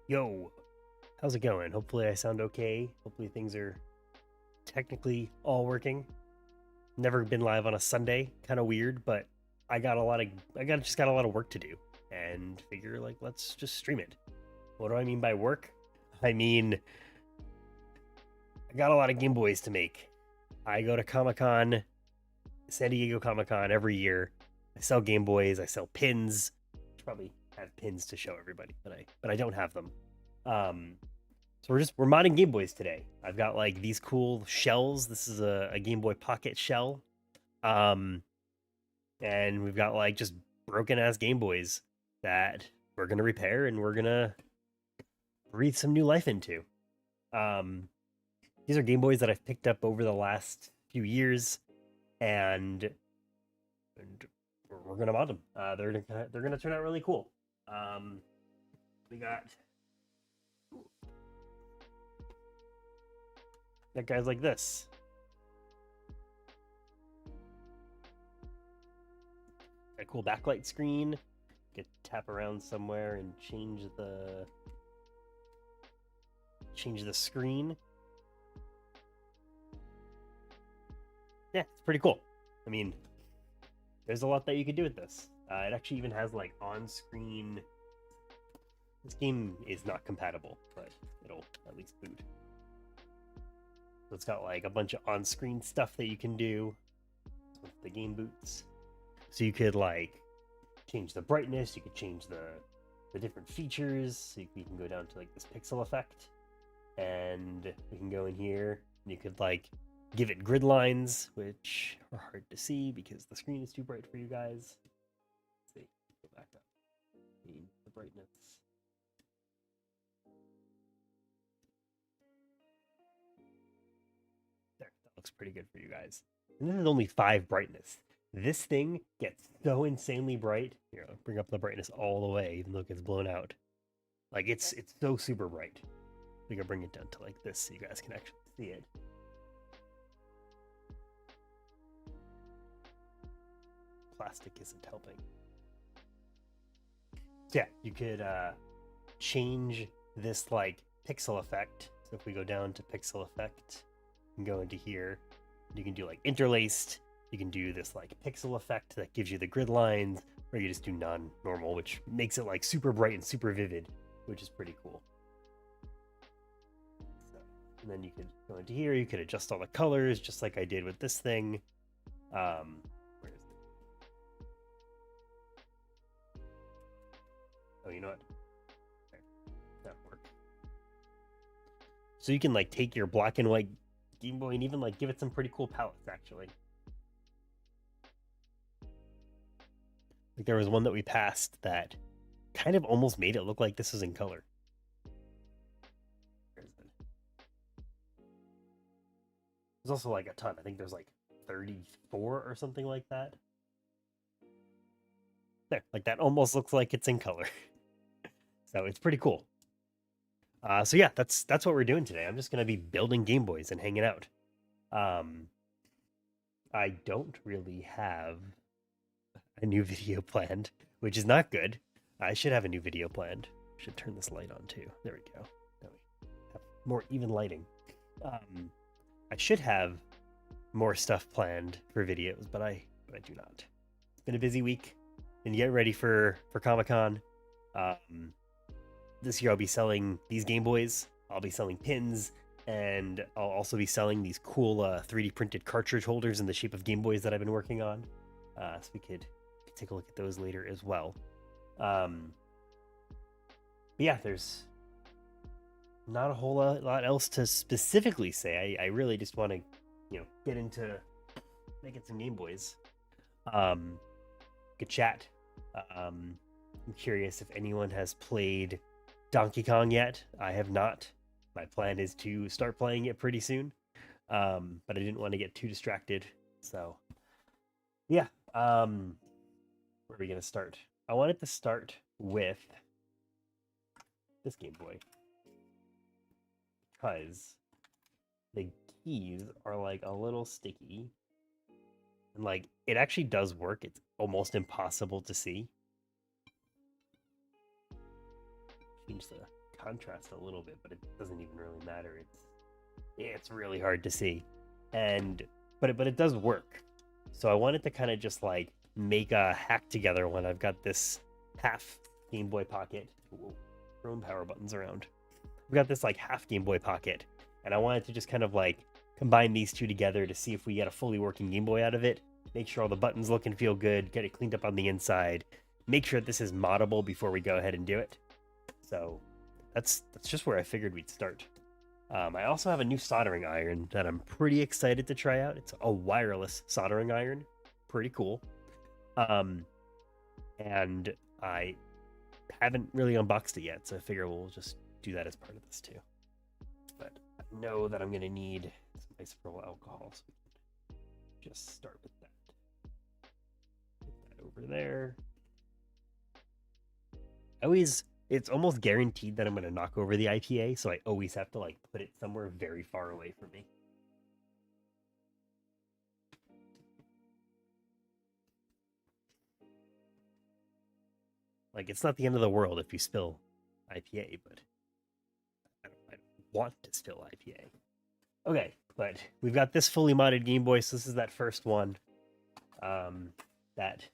Yo, how's it going? Hopefully I sound okay. Hopefully things are technically all working. Never been live on a Sunday, kind of weird, but I got a lot of work to do and figure like let's just stream it. What do I mean by work? I mean I got a lot of Game Boys to make. I go to Comic-Con, San Diego Comic-Con every year. I sell Game Boys, I sell pins. I should probably have pins to show everybody, but I don't have them. Um, So we're modding Game Boys today. I've got like these cool shells. This is a Game Boy Pocket shell. Um, and we've got like just broken ass Game Boys that we're gonna repair and we're gonna breathe some new life into. Um, these are Game Boys that I've picked up over the last few years, and we're gonna mod them. They're gonna turn out really cool. We got guys like this. A cool backlight screen. You could tap around somewhere and change the screen. Yeah, it's pretty cool. I mean, there's a lot that you could do with this. It actually even has like on-screen. This game is not compatible, but it'll at least boot. So it's got like a bunch of on-screen stuff that you can do with the game boots. So you could like change the brightness, you could change the different features. So you can go down to like this pixel effect, and we can go in here and you could like give it grid lines, which are hard to see because the screen is too bright for you guys. Let's see, go back up. Need the brightness. There, that looks pretty good for you guys. And this is only 5 brightness. This thing gets so insanely bright. Here, I'll bring up the brightness all the way, even though it gets blown out. Like it's so super bright. We can bring it down to like this so you guys can actually see it. Plastic isn't helping. So yeah, you could change this like pixel effect. So if we go down to pixel effect and go into here, you can do like interlaced. You can do this like pixel effect that gives you the grid lines, or you just do non-normal, which makes it like super bright and super vivid, which is pretty cool. So, and then you could go into here, you could adjust all the colors just like I did with this thing. Where is it? Oh, you know what? There. That worked. So you can like take your black and white Game Boy and even like give it some pretty cool palettes actually. Like there was one that we passed that kind of almost made it look like this was in color. There's also like a ton. I think there's like 34 or something like that. There, like that almost looks like it's in color. So it's pretty cool. So yeah, that's what we're doing today. I'm just gonna be building Game Boys and hanging out. I don't really have a new video planned, which is not good. I should have a new video planned. Should turn this light on too. There we go. Now we have more even lighting. I should have more stuff planned for videos, but I do not. It's been a busy week. Been getting ready for Comic-Con. This year I'll be selling these Game Boys. I'll be selling pins, and I'll also be selling these cool 3D printed cartridge holders in the shape of Game Boys that I've been working on. So we could take a look at those later as well. But yeah, there's not a whole lot else to specifically say. I really just want to, get into making some Game Boys. Good chat. I'm curious if anyone has played Donkey Kong yet. I have not. My plan is to start playing it pretty soon, but I didn't want to get too distracted. So, yeah. Where are we gonna start? I wanted to start with this Game Boy because the keys are like a little sticky, and like it actually does work. It's almost impossible to see. Change the contrast a little bit, but it doesn't even really matter. It's really hard to see, and but it does work. So I wanted to kind of just like make a hack together when I've got this half Game Boy Pocket. Whoa, throwing power buttons around. We've got this like half Game Boy Pocket, and I wanted to just kind of like combine these two together to see if we get a fully working Game Boy out of it. Make sure all the buttons look and feel good, get it cleaned up on the inside, make sure this is moddable before we go ahead and do it. So that's just where I figured we'd start. I also have a new soldering iron that I'm pretty excited to try out. It's a wireless soldering iron. Pretty cool. And I haven't really unboxed it yet, so I figure we'll just do that as part of this too. But I know that I'm going to need some isopropyl alcohol, so we can just start with that. Put that over there. It's almost guaranteed that I'm going to knock over the IPA, so I always have to like put it somewhere very far away from me. Like, it's not the end of the world if you spill IPA, but I don't want to spill IPA. Okay, but we've got this fully modded Game Boy, so this is that first one that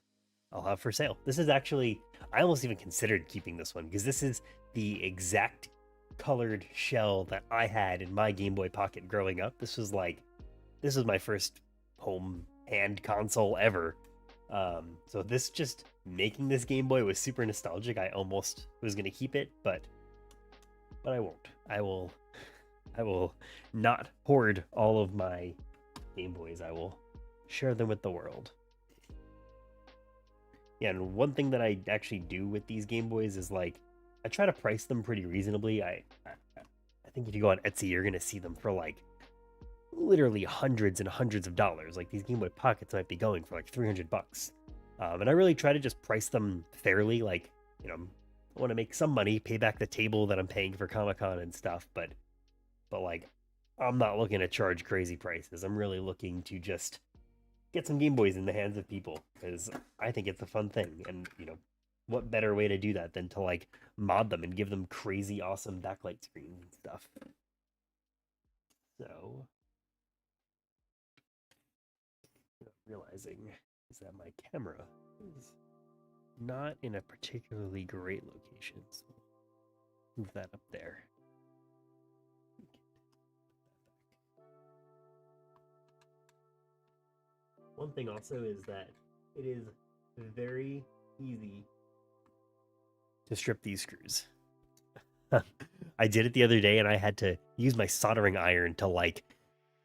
I'll have for sale. This is actually, I almost even considered keeping this one because this is the exact colored shell that I had in my Game Boy Pocket growing up. This was my first home hand console ever. So this just making this Game Boy was super nostalgic. I almost was gonna keep it, but I won't. I will not hoard all of my Game Boys. I will share them with the world. Yeah, and one thing that I actually do with these Game Boys is like I try to price them pretty reasonably. I think if you go on Etsy, you're gonna see them for like literally hundreds and hundreds of dollars. Like these Game Boy Pockets might be going for like $300. And I really try to just price them fairly. Like, you know, I want to make some money, pay back the table that I'm paying for Comic-Con and stuff, but like I'm not looking to charge crazy prices. I'm really looking to just get some Game Boys in the hands of people because I think it's a fun thing. And, you know, what better way to do that than to like mod them and give them crazy awesome backlight screens and stuff. So what I'm realizing is that my camera is not in a particularly great location, so move that up there. One thing also is that it is very easy to strip these screws. I did it the other day and I had to use my soldering iron to like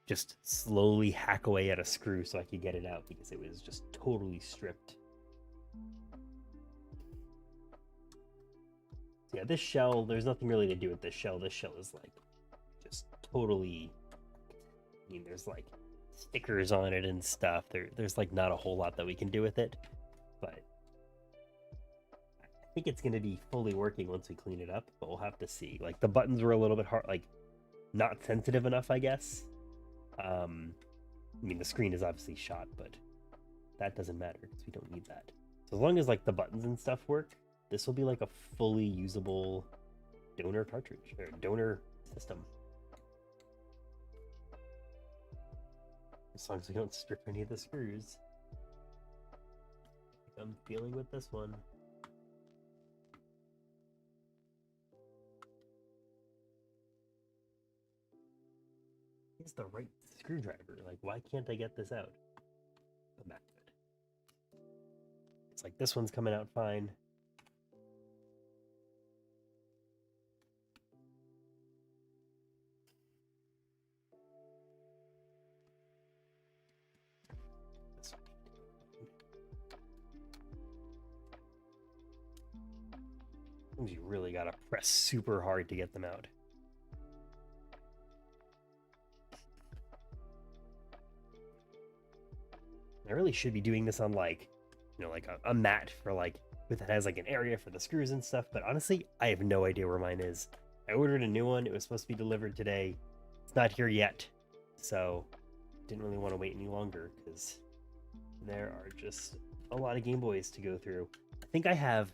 just slowly hack away at a screw so I could get it out because it was just totally stripped. So yeah, this shell, there's nothing really to do with this shell. This shell is like just totally, I mean, there's like stickers on it and stuff. There's like not a whole lot that we can do with it, but I think it's going to be fully working once we clean it up, but we'll have to see. Like the buttons were a little bit hard, like not sensitive enough, I guess. I mean, the screen is obviously shot, but that doesn't matter because we don't need that. So as long as like the buttons and stuff work, this will be like a fully usable donor cartridge or donor system. As long as we don't strip any of the screws. I'm feeling with this one. It's the right screwdriver. Like, why can't I get this out? Come back to it. It's like this one's coming out fine. You really gotta press super hard to get them out. I really should be doing this on like, you know, like a mat for like, that has like an area for the screws and stuff, but honestly, I have no idea where mine is. I ordered a new one. It was supposed to be delivered today. It's not here yet, so didn't really want to wait any longer because there are just a lot of Game Boys to go through. I think I have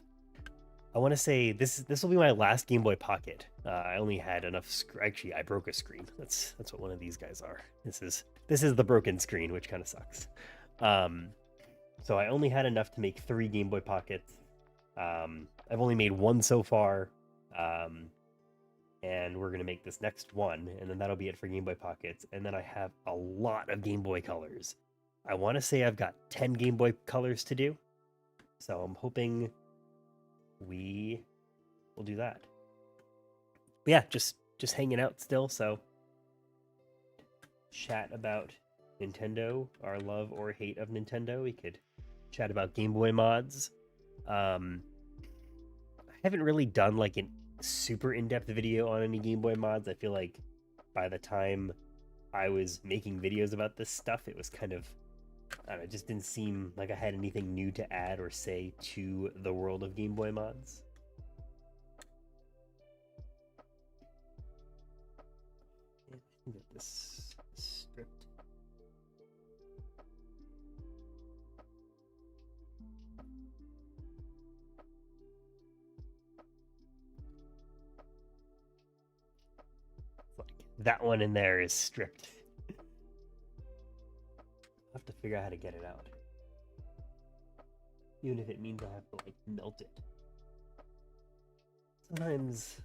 I want to say this will be my last Game Boy Pocket. I only had enough. Actually, I broke a screen. That's what one of these guys are. This is the broken screen, which kind of sucks. Um, so I only had enough to make 3 Game Boy Pockets. I've only made one so far, um, and we're gonna make this next one, and then that'll be it for Game Boy Pockets. And then I have a lot of Game Boy Colors. I want to say I've got 10 Game Boy Colors to do, so I'm hoping we will do that. But yeah, just hanging out still. So chat about Nintendo, our love or hate of Nintendo. We could chat about Game Boy mods. I haven't really done like a super in-depth video on any Game Boy mods. I feel like by the time I was making videos about this stuff, it was kind of, I don't know, it just didn't seem like I had anything new to add or say to the world of Game Boy mods. I think that this stripped. Like that one in there is stripped. I'll have to figure out how to get it out. Even if it means I have to like melt it. Sometimes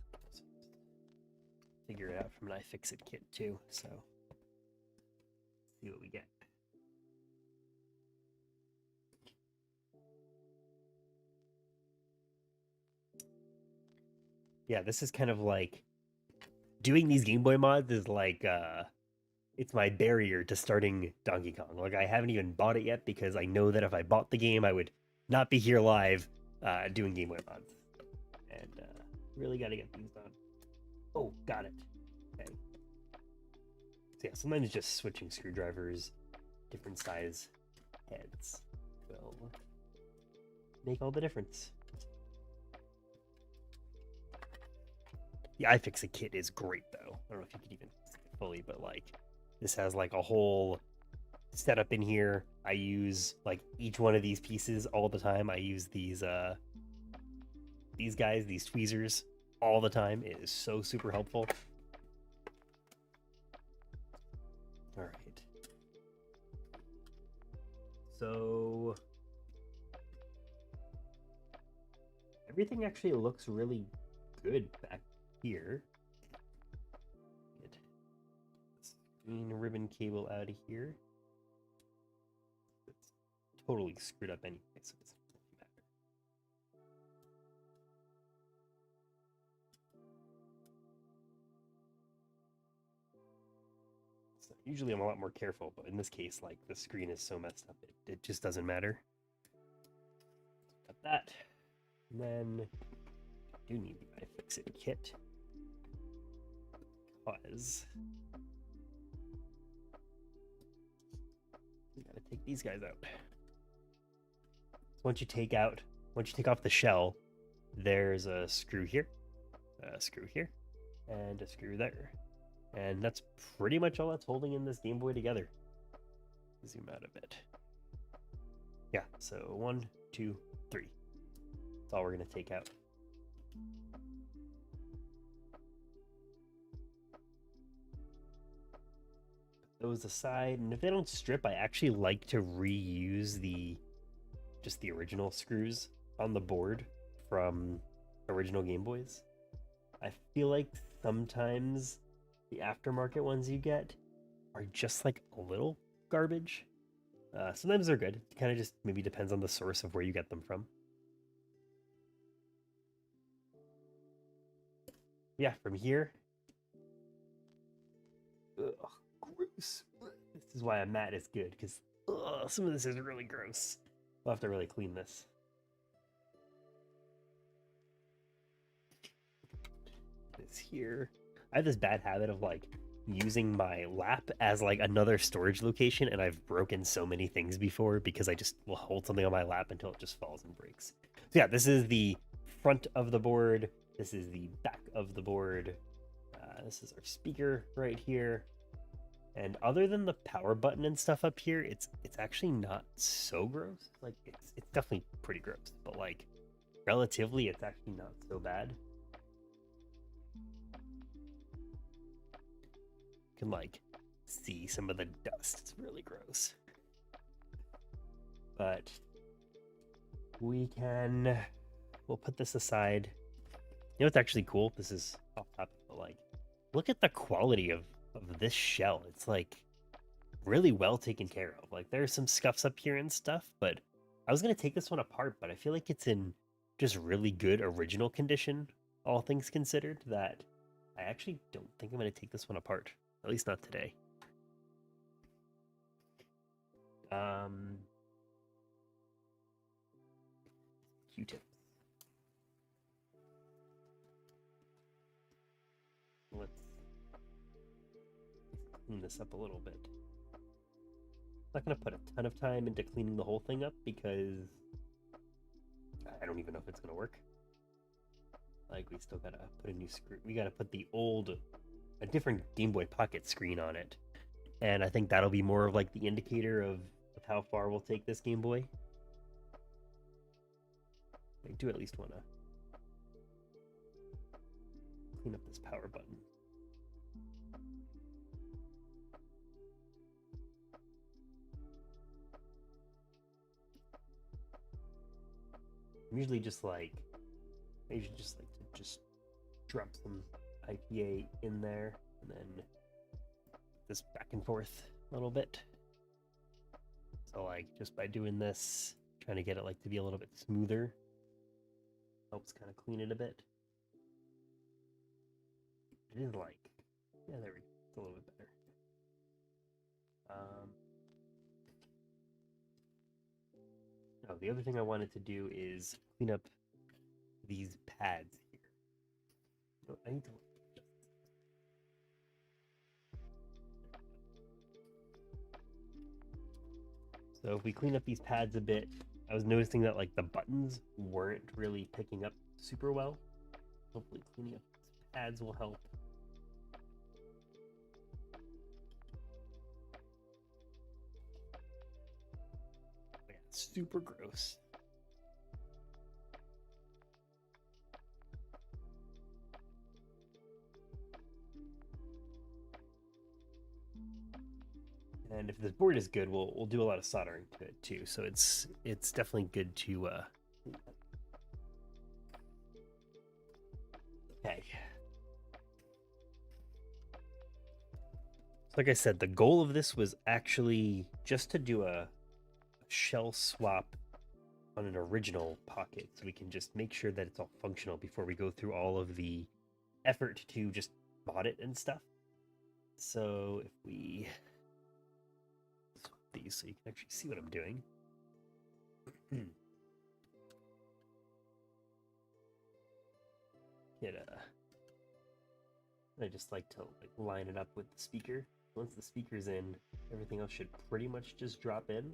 figure it out from an iFixit kit too, so let's see what we get. Yeah, this is kind of like doing these Game Boy mods is like it's my barrier to starting Donkey Kong. Like I haven't even bought it yet because I know that if I bought the game, I would not be here live doing Game Boy mods. And really got to get these done. Oh, got it. Okay. So yeah, sometimes just switching screwdrivers, different size heads will make all the difference. The iFixit kit is great though. I don't know if you can even see it fully, but like this has like a whole setup in here. I use like each one of these pieces all the time. I use these guys, these tweezers all the time. It is so super helpful. All right. So everything actually looks really good back here. Get green ribbon cable out of here. It's totally screwed up anyway, so it doesn't really matter. So usually I'm a lot more careful, but in this case, like the screen is so messed up, it just doesn't matter. Got that. And then I do need the iFixit kit because you gotta take these guys out. So once you take off the shell, there's a screw here, a screw here, and a screw there. And that's pretty much all that's holding in this Game Boy together. Zoom out a bit. Yeah, so 1, 2, 3. That's all we're gonna take out. Put those aside, and if they don't strip, I actually like to reuse just the original screws on the board from original Game Boys. I feel like sometimes the aftermarket ones you get are just like a little garbage. Sometimes they're good. It kind of just maybe depends on the source of where you get them from. Yeah, from here. Ugh, gross. This is why a mat is good, because some of this is really gross. We'll have to really clean this. This here. I have this bad habit of like using my lap as like another storage location, and I've broken so many things before because I just will hold something on my lap until it just falls and breaks. So yeah, this is the front of the board. This is the back of the board. This is our speaker right here. And other than the power button and stuff up here, it's actually not so gross. Like it's definitely pretty gross, but like relatively, it's actually not so bad. You can like see some of the dust. It's really gross. But we'll put this aside. You know what's actually cool? This is off topic, but like, look at the quality of this shell. It's like really well taken care of. Like, there's some scuffs up here and stuff, but I was gonna take this one apart, but I feel like it's in just really good original condition, all things considered, that I actually don't think I'm gonna take this one apart. At least not today. Q-tips. Let's clean this up a little bit. I'm not going to put a ton of time into cleaning the whole thing up because I don't even know if it's going to work. Like, we still got to put a new screen. We got to put a different Game Boy Pocket screen on it. And I think that'll be more of like the indicator of how far we'll take this Game Boy. I do at least want to clean up this power button. I usually just like to just drop some IPA in there and then this back and forth a little bit. So like just by doing this, trying to get it like to be a little bit smoother, helps kind of clean it a bit. It is like, yeah, there we go. It's a little bit better. Oh, the other thing I wanted to do is clean up these pads here. Oh, I need to. So if we clean up these pads a bit, I was noticing that like the buttons weren't really picking up super well. Hopefully cleaning up these pads will help. Yeah, super gross. And if this board is good, we'll do a lot of soldering to it too. So it's definitely good to okay. So like I said, the goal of this was actually just to do a shell swap on an original Pocket, so we can just make sure that it's all functional before we go through all of the effort to just mod it and stuff. So if we swap these so you can actually see what I'm doing. I just like to line it up with the speaker. Once the speaker's in, everything else should pretty much just drop in.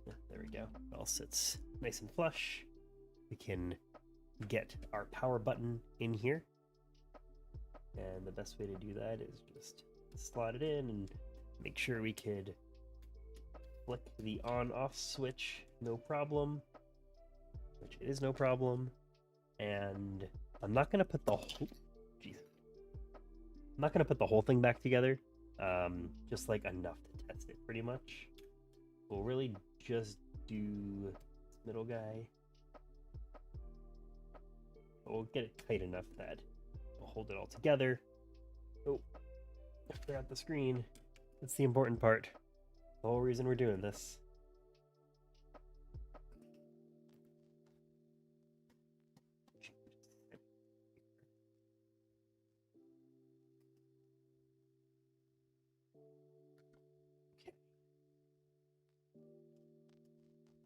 Yeah, there we go. It all sits nice and flush. We can get our power button in here. And the best way to do that is just slot it in and make sure we could flick the on-off switch, no problem, which it is no problem. And I'm not gonna put the whole, I'm not gonna put the whole thing back together, just like enough to test it pretty much. We'll really just do this middle guy. But we'll get it tight enough that we'll hold it all together. Oh, I forgot the screen. That's the important part. The whole reason we're doing this.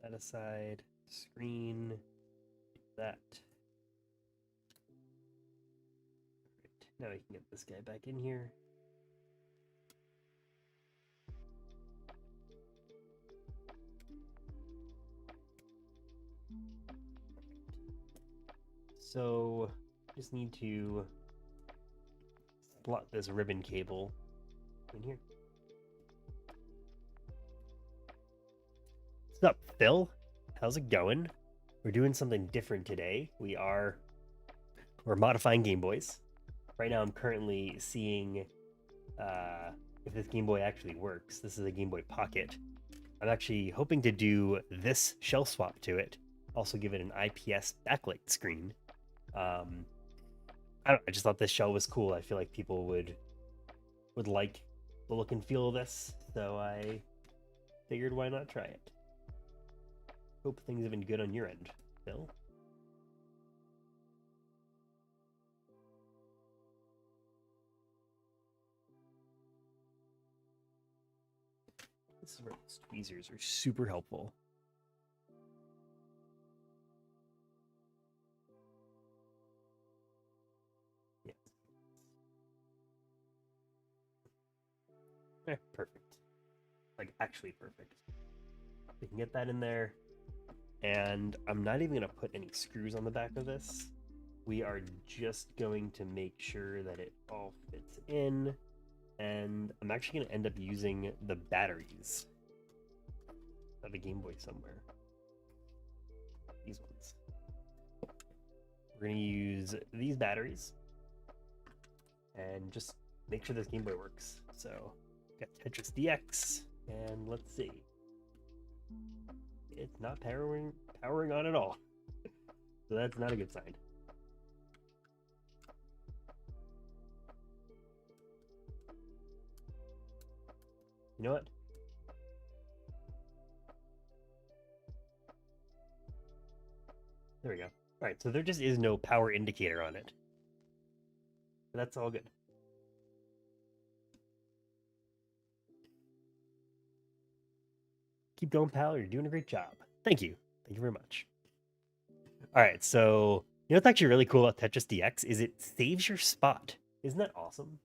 That aside, screen, that. Right, now we can get this guy back in here. So, just need to slot this ribbon cable in here. What's up, Phil? how's it going? We're doing something different today. We're modifying Game Boys. Right now I'm currently seeing if this Game Boy actually works. This is a Game Boy Pocket. I'm actually hoping to do this shell swap to it. Also give it an IPS backlight screen. I just thought this shell was cool. I feel like people would like the look and feel of this, so I figured why not try it. Hope things have been good on your end, Phil. This is where the tweezers are super helpful. Yeah. Perfect. Like, actually perfect. We can get that in there. And I'm not even going to put any screws on the back of this. We are just going to make sure that it all fits in. And I'm actually going to end up using the batteries. I have a Game Boy somewhere. These ones. We're going to use these batteries. And just make sure this Game Boy works. So, got Tetris DX. And let's see. It's not powering on at all. So that's not a good sign. You know what? There we go. All right, so there just is no power indicator on it. But that's all good. Keep going, pal. You're doing a great job. Thank you. Thank you very much. All right, so you know what's actually really cool about Tetris DX is it saves your spot. Isn't that awesome?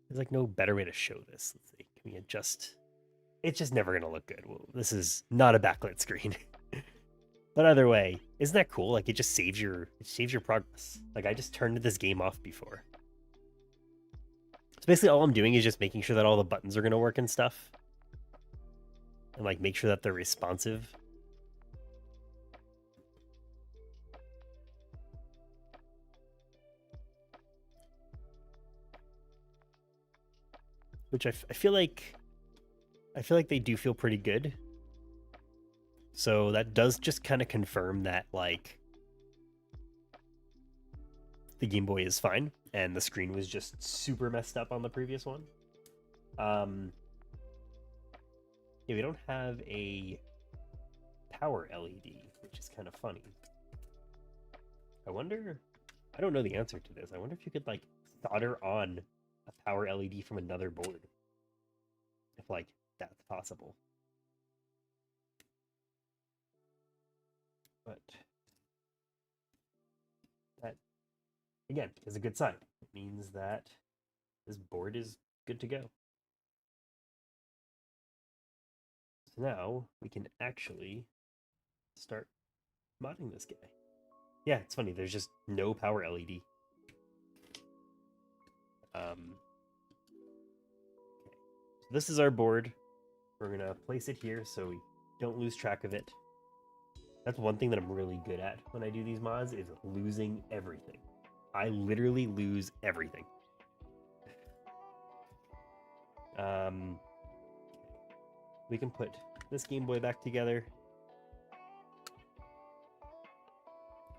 There's like no better way to show this. Let's see. Can we adjust? It's just never gonna look good. Well, this is not a backlit screen. But either way, isn't that cool? Like it just saves your progress. Like I just turned this game off before. So basically all I'm doing is just making sure that all the buttons are gonna work and stuff. And like make sure that they're responsive. Which I feel like they do feel pretty good. So that does just kind of confirm that like the Game Boy is fine and the screen was just super messed up on the previous one. Yeah, we don't have a power LED, which is kind of funny. I don't know the answer to this. I wonder if you could like solder on a power LED from another board. If like that's possible. But that again is a good sign. It means that this board is good to go. So now we can actually start modding this guy. Yeah, it's funny. There's just no power LED. Okay. So this is our board. We're gonna place it here so we don't lose track of it. That's one thing that I'm really good at when I do these mods is losing everything. I literally lose everything. We can put this Game Boy back together.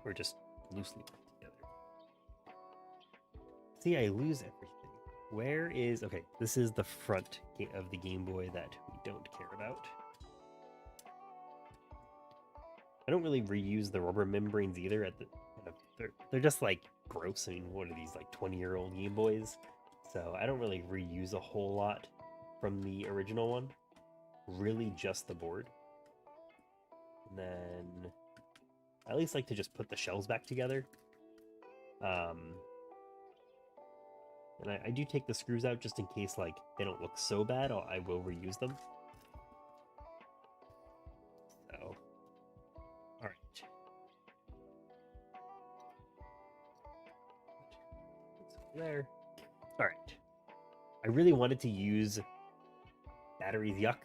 Or just loosely put together. See, I lose everything. Where is... Okay, this is the front of the Game Boy that we don't care about. I don't really reuse the rubber membranes either. They're just like gross. I mean, what are these, like 20-year-old Game Boys? So I don't really reuse a whole lot from the original one. Really just the board. And then I at least like to just put the shells back together. And I do take the screws out just in case like they don't look so bad. I will reuse them. So, all right. There. All right. I really wanted to use batteries, yuck,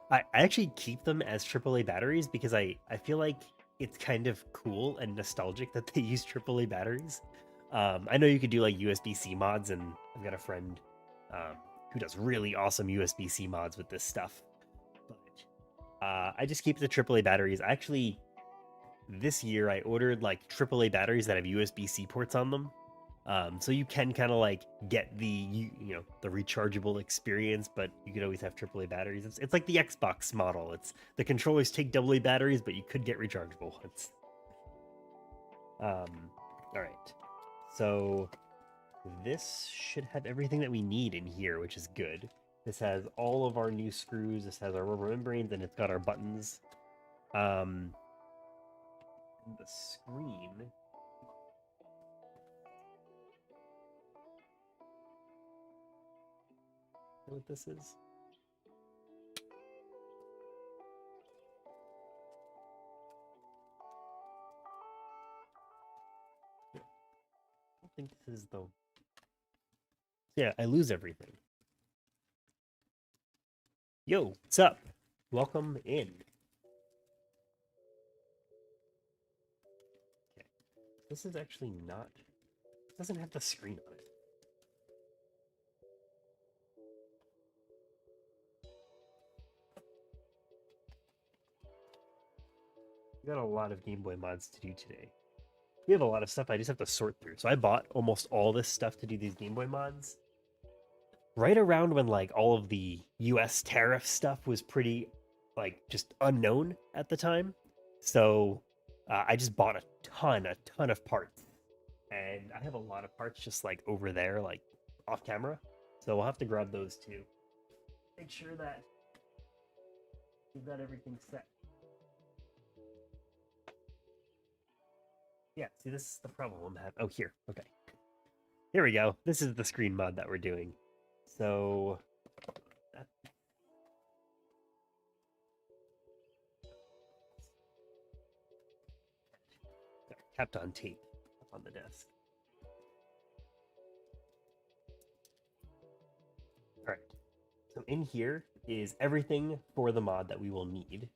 I actually keep them as AAA batteries because I feel like it's kind of cool and nostalgic that they use AAA batteries. I know you could do like USB-C mods, and I've got a friend who does really awesome USB-C mods with this stuff. But I just keep the AAA batteries. Actually, this year I ordered like AAA batteries that have USB-C ports on them. So you can kind of like get the rechargeable experience, but you could always have AAA batteries. It's like the Xbox model. It's the controllers take AA batteries, but you could get rechargeable ones. All right. So this should have everything that we need in here, which is good. This has all of our new screws. This has our rubber membranes, and it's got our buttons. Um, the screen. What this is? I don't think this is the. Yeah, I lose everything. Yo, what's up? Welcome in. Okay, this is actually not. It doesn't have the screen on it. We got a lot of Game Boy mods to do today. We have a lot of stuff I just have to sort through. So I bought almost all this stuff to do these Game Boy mods right around when like all of the US tariff stuff was pretty like just unknown at the time. So I just bought a ton of parts. And I have a lot of parts just like over there, like off camera. So we'll have to grab those too. Make sure that we've got everything set. Yeah, see, this is the problem I'm having. Oh, here. Okay. Here we go. This is the screen mod that we're doing. So that kept on tape up on the desk. All right. So in here is everything for the mod that we will need.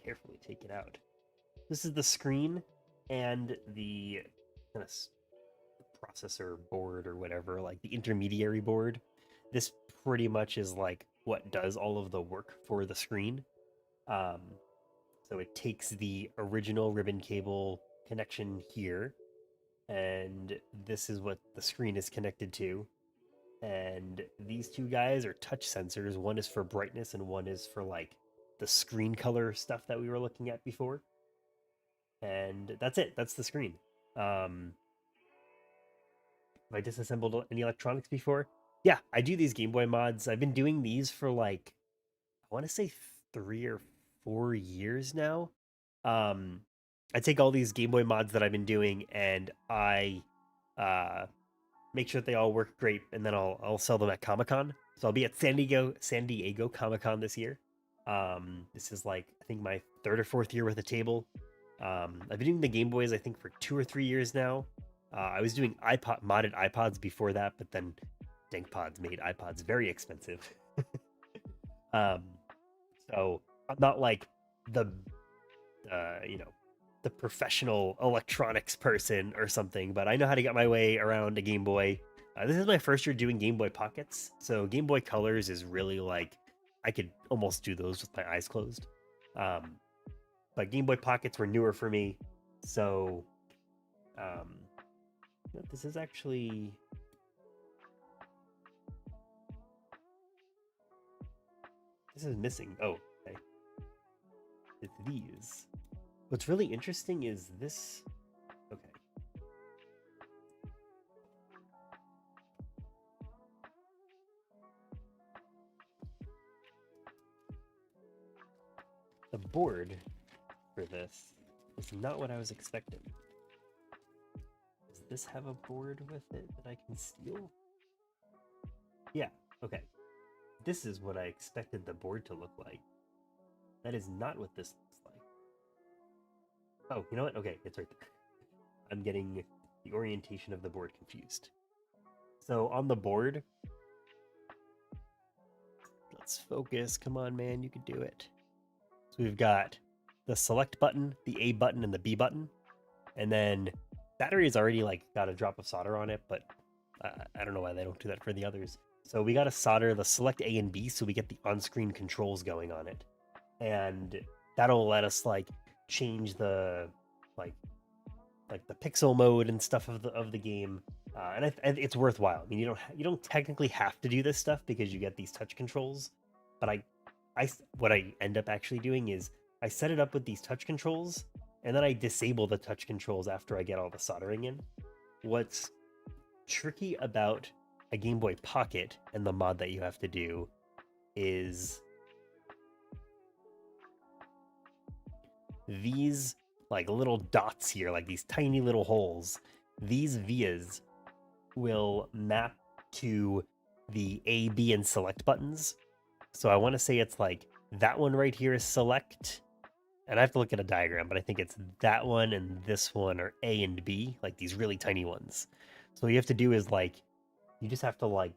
Carefully take it out. This is the screen and the kind of processor board or whatever, like the intermediary board. This pretty much is like what does all of the work for the screen. Um, so it takes the original ribbon cable connection here, and this is what the screen is connected to. And these two guys are touch sensors. One is for brightness, and one is for like the screen color stuff that we were looking at before. And that's it. That's the screen. Um, have I disassembled any electronics before? Yeah, I do these Game Boy mods. I've been doing these for like I want to say 3 or 4 years now. Um, I take all these Game Boy mods that I've been doing and I uh, make sure that they all work great, and then I'll sell them at Comic Con. So I'll be at San Diego Comic Con this year. This is like I think my third or fourth year with a table. I've been doing the Game Boys I think for 2 or 3 years now. I was doing iPod modded iPods before that, but then DankPods made iPods very expensive. um, so I'm not like the you know the professional electronics person or something, but I know how to get my way around a Game Boy. This is my first year doing Game Boy Pockets, so Game Boy Colors is really like I could almost do those with my eyes closed. Um, but Game Boy Pockets were newer for me, so um, this is actually this is missing. Oh, okay. It's these. What's really interesting is this. Okay. The board for this is not what I was expecting. Does this have a board with it that I can steal? Yeah, okay. This is what I expected the board to look like. That is not what this looks like. Oh, you know what? Okay, it's right there. I'm getting the orientation of the board confused. So on the board, Let's focus. Come on, man. You can do it. So we've got the select button, the A button, and the B button. And then battery has already like got a drop of solder on it, but I don't know why they don't do that for the others. So we got to solder the select A and B so we get the on-screen controls going on it. And that'll let us like change the like the pixel mode and stuff of the game. And it's worthwhile. I mean, you don't technically have to do this stuff because you get these touch controls, but what I end up actually doing is I set it up with these touch controls, and then I disable the touch controls after I get all the soldering in. What's tricky about a Game Boy Pocket and the mod that you have to do is these like little dots here, like these tiny little holes. These vias will map to the A, B, and select buttons. So I want to say it's like that one right here is select, and I have to look at a diagram, but I think it's that one and this one are A and B, like these really tiny ones. So what you have to do is like, you just have to like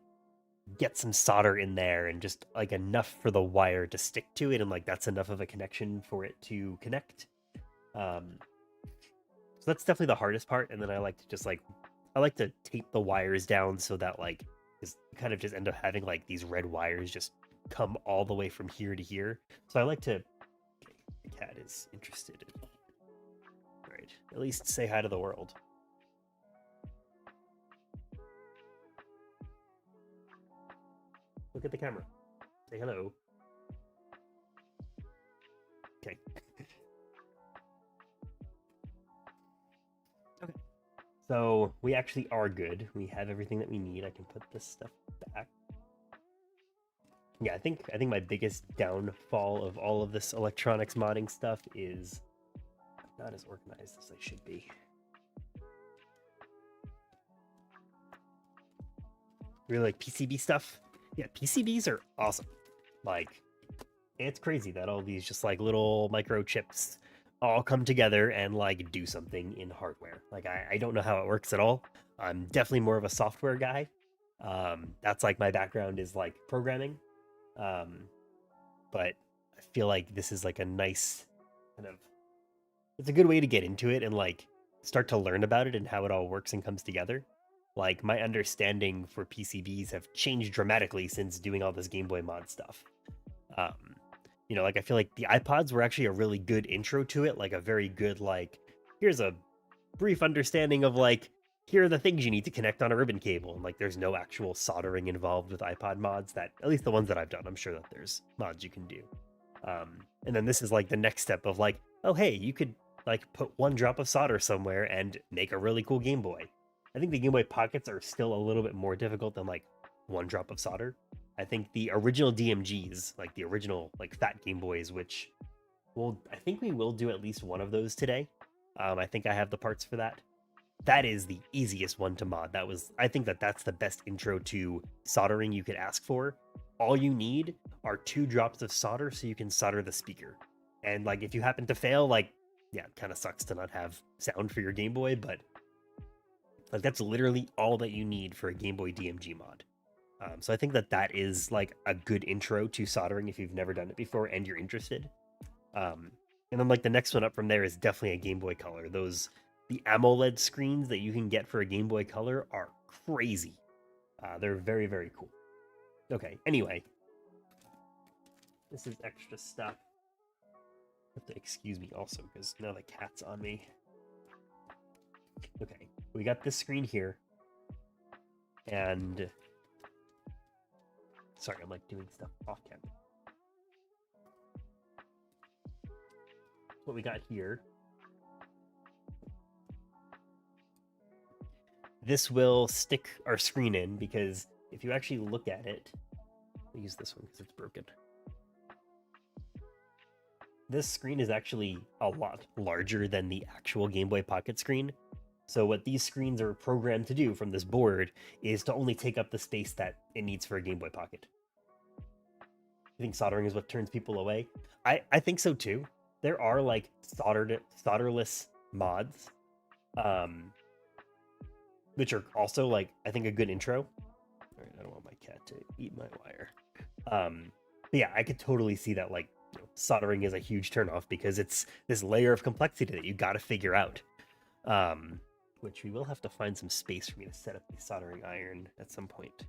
get some solder in there and just like enough for the wire to stick to it, and like that's enough of a connection for it to connect. So that's definitely the hardest part. And then I like to just like, I like to tape the wires down so that like, you kind of just end up having like these red wires just come all the way from here to here. So I like to, okay, the cat is interested. All right, at least say hi to the world. Look at the camera. Say hello. Okay. Okay. So we actually are good. We have everything that we need. I can put this stuff back. Yeah, I think my biggest downfall of all of this electronics modding stuff is I'm not as organized as I should be. Really like PCB stuff. Yeah, PCBs are awesome. Like, it's crazy that all these just like little microchips all come together and like do something in hardware. Like, I don't know how it works at all. I'm definitely more of a software guy. That's like my background is like programming. But I feel like this is like a nice kind of, it's a good way to get into it and like start to learn about it and how it all works and comes together. Like, my understanding for PCBs have changed dramatically since doing all this Game Boy mod stuff. You know, like I feel like the iPods were actually a really good intro to it, like a very good like, here's a brief understanding of like, here are the things you need to connect on a ribbon cable, and like there's no actual soldering involved with iPod mods, that at least the ones that I've done. I'm sure that there's mods you can do. And then this is like the next step of like, oh hey, you could like put one drop of solder somewhere and make a really cool Game Boy. I think the Game Boy Pockets are still a little bit more difficult than like one drop of solder. I think the original DMGs, like the original like fat Game Boys, which I think we will do at least one of those today. I think I have the parts for that. That is the easiest one to mod. I think that's the best intro to soldering you could ask for. All you need are 2 drops of solder so you can solder the speaker. And like, if you happen to fail, like, yeah, it kind of sucks to not have sound for your Game Boy, but like that's literally all that you need for a Game Boy DMG mod. So I think that is like a good intro to soldering if you've never done it before and you're interested. And then like the next one up from there is definitely a Game Boy Color. The AMOLED screens that you can get for a Game Boy Color are crazy. They're very, very cool. Okay, anyway. This is extra stuff. You have to excuse me also, because now the cat's on me. Okay, we got this screen here. And... sorry, I'm like doing stuff off camera. What we got here. This will stick our screen in, because if you actually look at it, I'll use this one because it's broken. This screen is actually a lot larger than the actual Game Boy Pocket screen. So what these screens are programmed to do from this board is to only take up the space that it needs for a Game Boy Pocket. I think soldering is what turns people away. I think so too. There are like solderless mods, which are also like, I think, a good intro. All right, I don't want my cat to eat my wire. But yeah, I could totally see that, like, soldering is a huge turnoff because it's this layer of complexity that you got to figure out. Um, which we will have to find some space for me to set up the soldering iron at some point,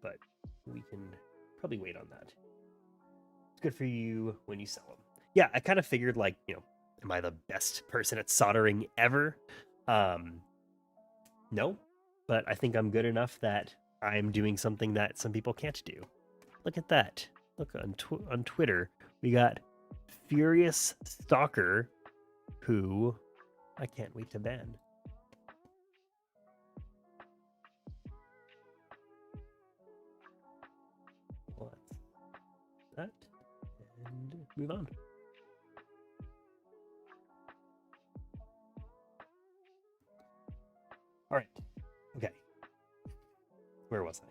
but we can probably wait on that. It's good for you when you sell them. Yeah, I kind of figured, like, am I the best person at soldering ever? No, but I think I'm good enough that I'm doing something that some people can't do. Look at that. Look on Twitter, we got Furious Stalker, who I can't wait to ban. Well, that's that, and move on. All right. Okay. Where was I?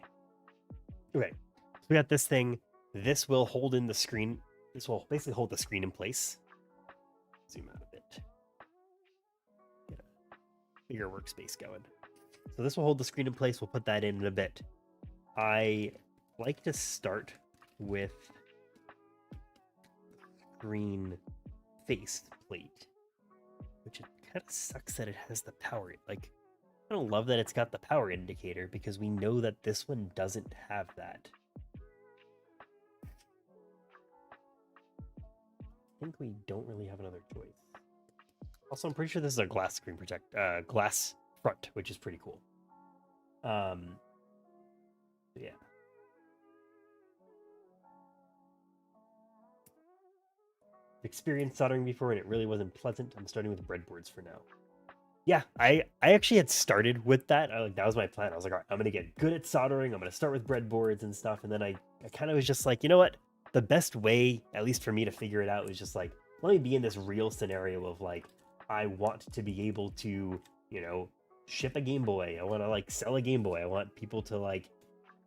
Okay. So we got this thing. This will hold in the screen. This will basically hold the screen in place. Zoom out a bit. Get a bigger workspace going. So this will hold the screen in place. We'll put that in a bit. I like to start with screen face plate, which it kind of sucks that it has the power. Like, I don't love that it's got the power indicator because we know that this one doesn't have that. I think we don't really have another choice. Also, I'm pretty sure this is a glass screen glass front, which is pretty cool. Yeah. Experienced soldering before and it really wasn't pleasant. I'm starting with breadboards for now. Yeah, I actually had started with that. That was my plan. I was like, all right, I'm gonna get good at soldering. I'm gonna start with breadboards and stuff. And then I kind of was just like, you know what? The best way, at least for me to figure it out, was just like, let me be in this real scenario of like, I want to be able to, ship a Game Boy. I want to like sell a Game Boy. I want people to like,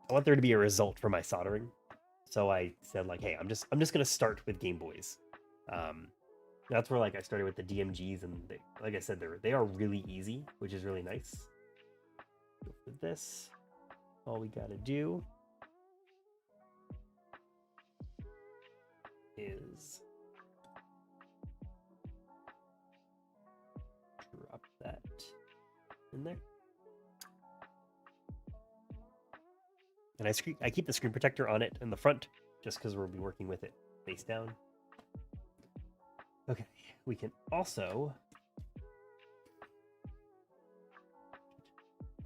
I want there to be a result for my soldering. So I said like, hey, I'm just gonna start with Game Boys. That's where like I started with the DMGs, and like I said, they are really easy, which is really nice. For this, all we gotta do is drop that in there, and I keep the screen protector on it in the front just because we'll be working with it face down. Okay, we can also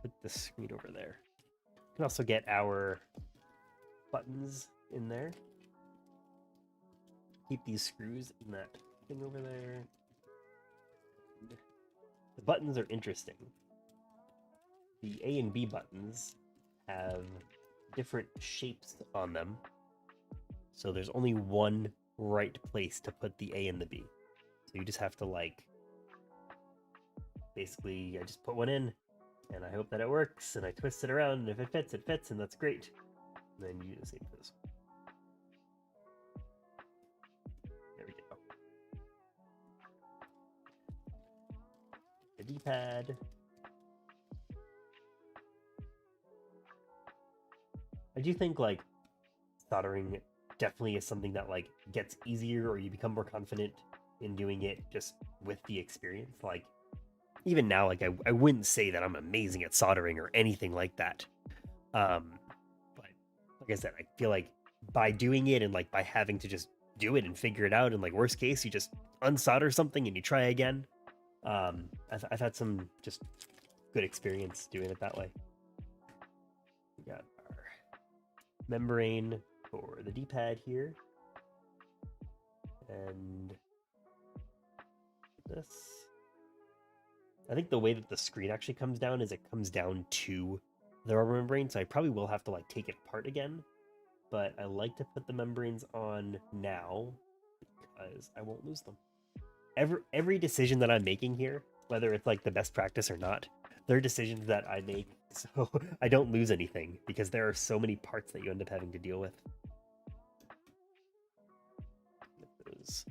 put the screen over there. We can also get our buttons in there. Keep these screws in that thing over there. The buttons are interesting. The A and B buttons have different shapes on them. So there's only one right place to put the A and the B. So you just have to like, basically I just put one in and I hope that it works and I twist it around, and if it fits, and that's great. And then you do the same for this one. There we go. The D-pad. I do think like soldering definitely is something that like gets easier, or you become more confident in doing it just with the experience. Like even now, like I wouldn't say that I'm amazing at soldering or anything like that. But like I said, I feel like by doing it and like by having to just do it and figure it out, and like worst case, you just unsolder something and you try again. I've had some just good experience doing it that way. We got our membrane for the D-pad here, and this. I think the way that the screen actually comes down is it comes down to the rubber membrane, so I probably will have to like take it apart again. But I like to put the membranes on now because I won't lose them. Every decision that I'm making here, whether it's like the best practice or not, they're decisions that I make so I don't lose anything, because there are so many parts that you end up having to deal with. Get those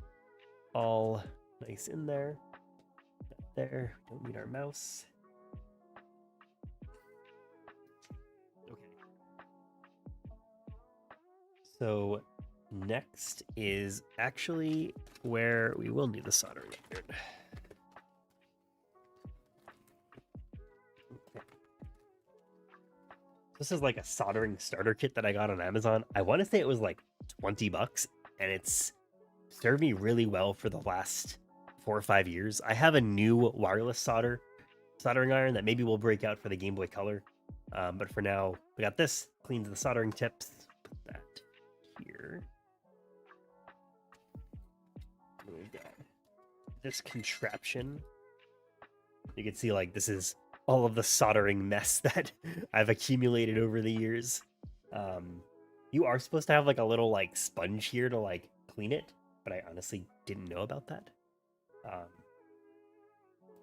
all nice in there. There, we don't need our mouse. Okay. So Next is actually where we will need the soldering iron. This is like a soldering starter kit that I got on Amazon. I want to say it was like $20, and it's served me really well for the last 4 or 5 years. I have a new wireless soldering iron that maybe will break out for the Game Boy Color. But for now, we got this. Cleans the soldering tips. Put that here. And we've got this contraption. You can see like this is all of the soldering mess that I've accumulated over the years. You are supposed to have like a little like sponge here to like clean it, but I honestly didn't know about that.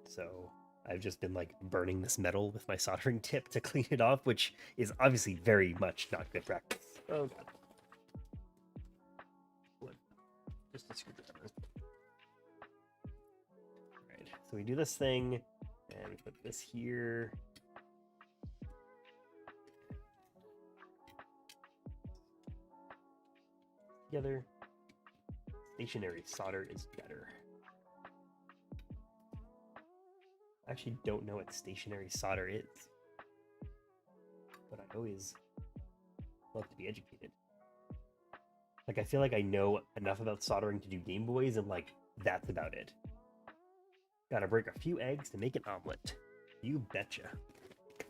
So I've just been like burning this metal with my soldering tip to clean it off, which is obviously very much not good practice. Oh god. What? Just a screwdriver. Alright, so we do this thing and we put this here. Together. Stationary solder is better. I actually don't know what stationary solder is, but I always love to be educated. Like, I feel like I know enough about soldering to do Game Boys, and like, that's about it. Gotta break a few eggs to make an omelet. You betcha.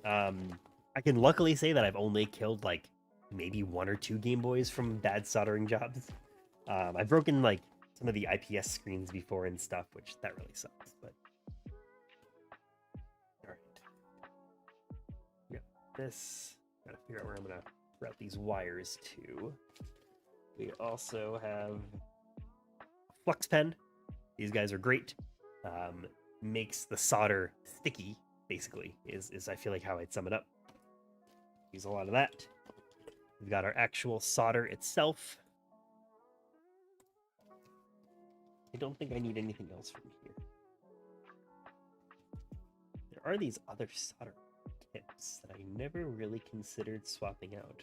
I can luckily say that I've only killed like maybe 1 or 2 Game Boys from bad soldering jobs. I've broken like some of the IPS screens before and stuff, which that really sucks, but all right. Yeah, this, gotta figure out where I'm gonna route these wires to. We also have a flux pen. These guys are great. Makes the solder sticky, basically, is I feel like how I'd sum it up. Use a lot of that. We've got our actual solder itself. I don't think I need anything else from here. There are these other solder tips that I never really considered swapping out.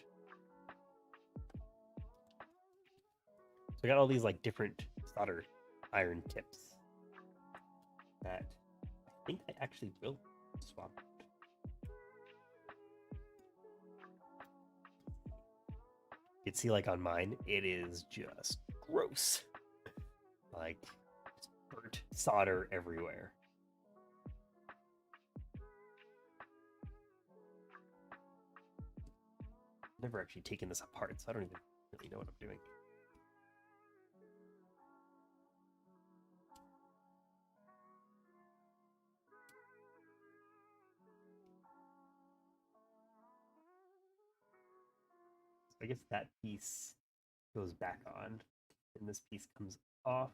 So I got all these like different solder iron tips that I think I actually will swap out. You can see like on mine, it is just gross. Like, burnt solder everywhere. Never actually taken this apart, so I don't even really know what I'm doing. So I guess that piece goes back on, and this piece comes off,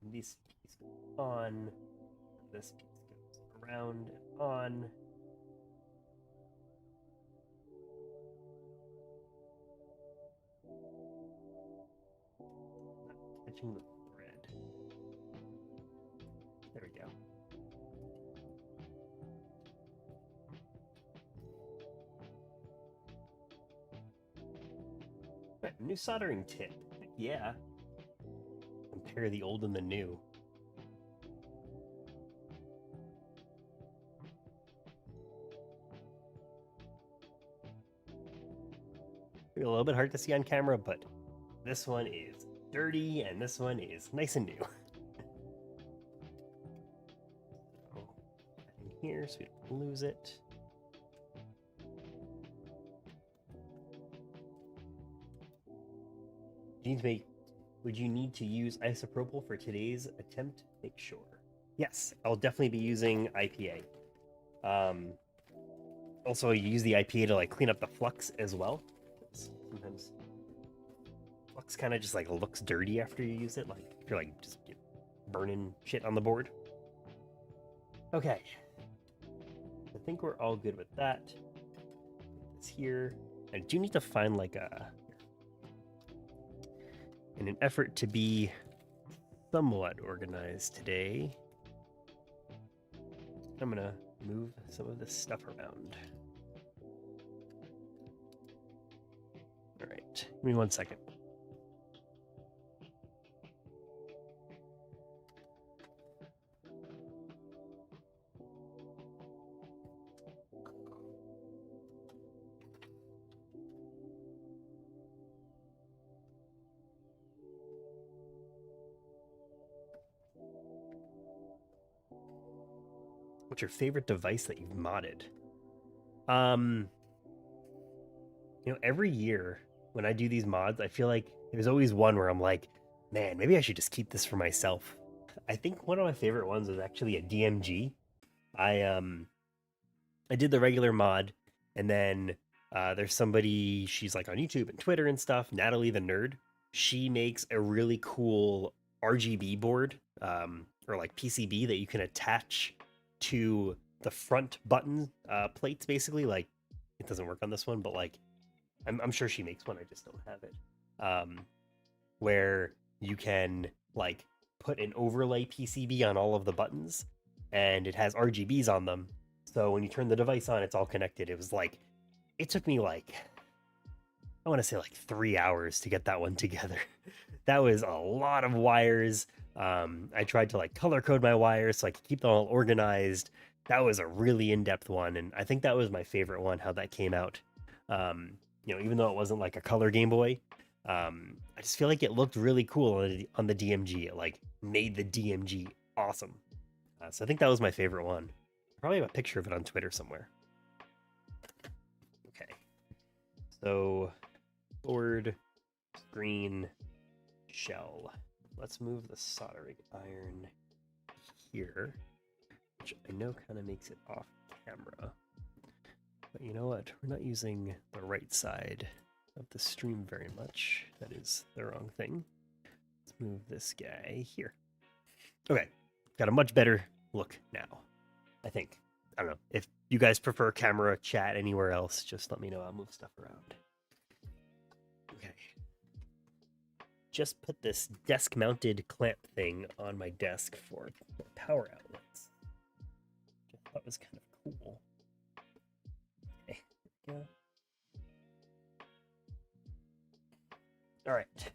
and this piece goes on, and this piece goes around and on. Not catching the thread. There we go. Right, new soldering tip. Heck yeah. Compare the old and the new. Maybe a little bit hard to see on camera, but this one is dirty and this one is nice and new. So, in here so we don't lose it. Would you need to use isopropyl for today's attempt? Make sure. Yes, I'll definitely be using IPA. Also, you use the IPA to like clean up the flux as well. Sometimes flux kind of just like looks dirty after you use it, like if you're like just burning shit on the board. Okay, I think we're all good with that. It's here. I do need to find like in an effort to be somewhat organized today, I'm gonna move some of this stuff around. All right, give me 1 second. What's your favorite device that you've modded? Um, every year when I do these mods, I feel like there's always one where I'm like, man, maybe I should just keep this for myself. I think one of my favorite ones was actually a DMG. I did the regular mod, and then there's somebody, she's like on YouTube and Twitter and stuff, Natalie the Nerd. She makes a really cool RGB board, or like PCB that you can attach to the front button plates, basically. Like, it doesn't work on this one, but like, I'm sure she makes one. I just don't have it. Where you can like put an overlay PCB on all of the buttons, and it has RGBs on them. So when you turn the device on, it's all connected. It took me like, I want to say like 3 hours to get that one together. That was a lot of wires. I tried to like color code my wires so I could keep them all organized. That was a really in-depth one, and I think that was my favorite one, how that came out. Even though it wasn't like a color Game Boy, I just feel like it looked really cool on the DMG. It like made the DMG awesome. So I think that was my favorite one. Probably have a picture of it on Twitter somewhere. Okay. So, board, screen, shell. Let's move the soldering iron here, which I know kind of makes it off camera. But you know what? We're not using the right side of the stream very much. That is the wrong thing. Let's move this guy here. Okay. Got a much better look now, I think. I don't know. If you guys prefer camera chat anywhere else, just let me know. I'll move stuff around. Okay. Just put this desk-mounted clamp thing on my desk for power outlets. Which I thought was kind of cool. Okay, there we go. All right.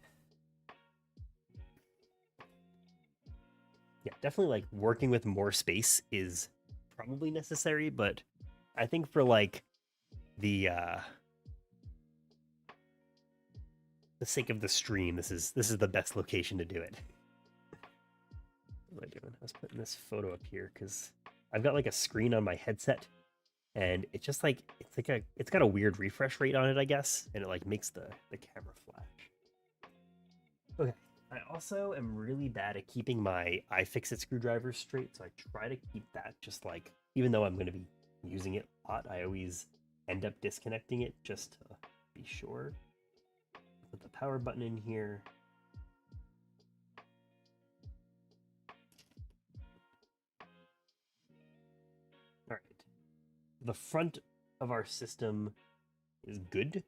Yeah, definitely like working with more space is probably necessary, but I think for like the sake of the stream, this is the best location to do it. What am I doing? I was putting this photo up here because I've got like a screen on my headset, and it's just like it's got a weird refresh rate on it, I guess, and it like makes the camera flash. Okay. I also am really bad at keeping my iFixit screwdriver straight, so I try to keep that just like, even though I'm going to be using it a lot, I always end up disconnecting it just to be sure. Put the power button in here. All right. The front of our system is good.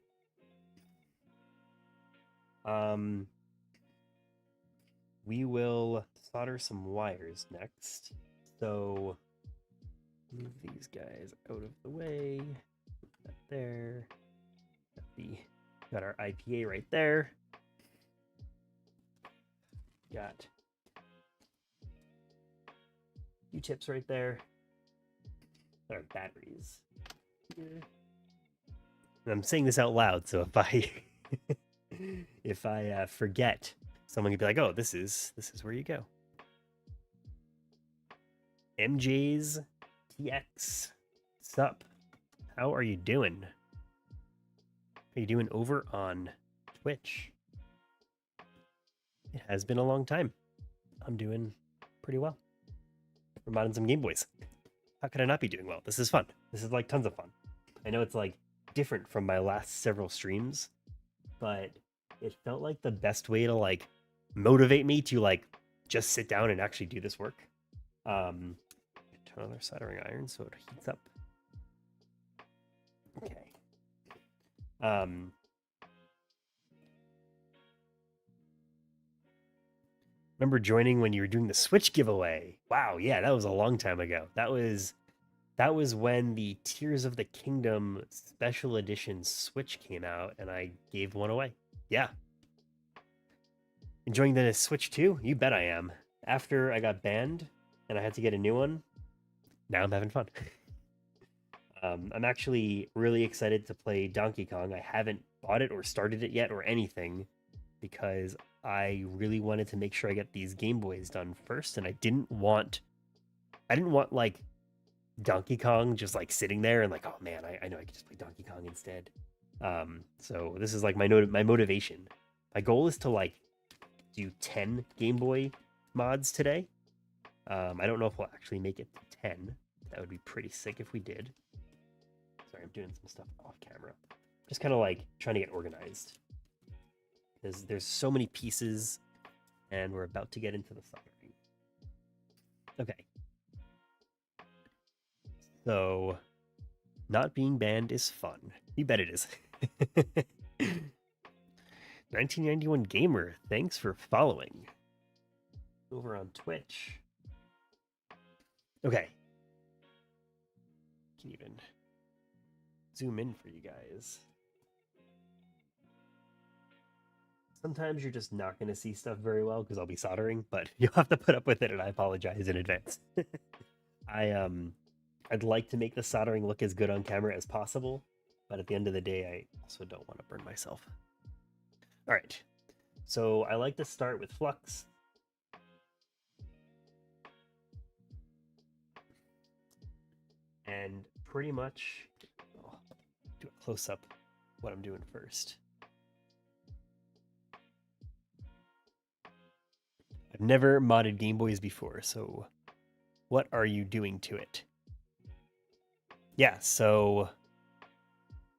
We will solder some wires next. So move these guys out of the way. Put that there. Got our IPA right there. Got U-tips right there. Our batteries here. And I'm saying this out loud, so if I forget, someone could be like, "Oh, this is where you go." MJ's TX, sup? How are you doing? How you doing over on Twitch? It has been a long time. I'm doing pretty well. We're modding some Game Boys. How could I not be doing well? This is fun. This is like tons of fun. I know it's like different from my last several streams, but it felt like the best way to like motivate me to like just sit down and actually do this work. Turn on our soldering iron so it heats up. Okay. Remember joining when you were doing the Switch giveaway? Wow, yeah, that was a long time ago. That was when the Tears of the Kingdom Special Edition Switch came out, and I gave one away. Yeah. Enjoying the Switch too? You bet I am. After I got banned and I had to get a new one, now I'm having fun. I'm actually really excited to play Donkey Kong. I haven't bought it or started it yet or anything because I really wanted to make sure I get these Game Boys done first, and I didn't want like Donkey Kong just like sitting there and like, oh man, I know I could just play Donkey Kong instead. So this is like my motivation. My goal is to like do 10 Game Boy mods today. I don't know if we'll actually make it to 10. That would be pretty sick if we did. Sorry, I'm doing some stuff off camera. Just kind of like trying to get organized. Because there's so many pieces, and we're about to get into the soldering. Okay. So, not being banned is fun. You bet it is. 1991 Gamer, thanks for following. Over on Twitch. Okay. Can even zoom in for you guys. Sometimes you're just not going to see stuff very well because I'll be soldering, but you'll have to put up with it, and I apologize in advance. I'd like to make the soldering look as good on camera as possible, but at the end of the day, I also don't want to burn myself. All right, so I like to start with flux. And pretty much, I'll do a close-up what I'm doing first. I've never modded Game Boys before, so what are you doing to it? Yeah, so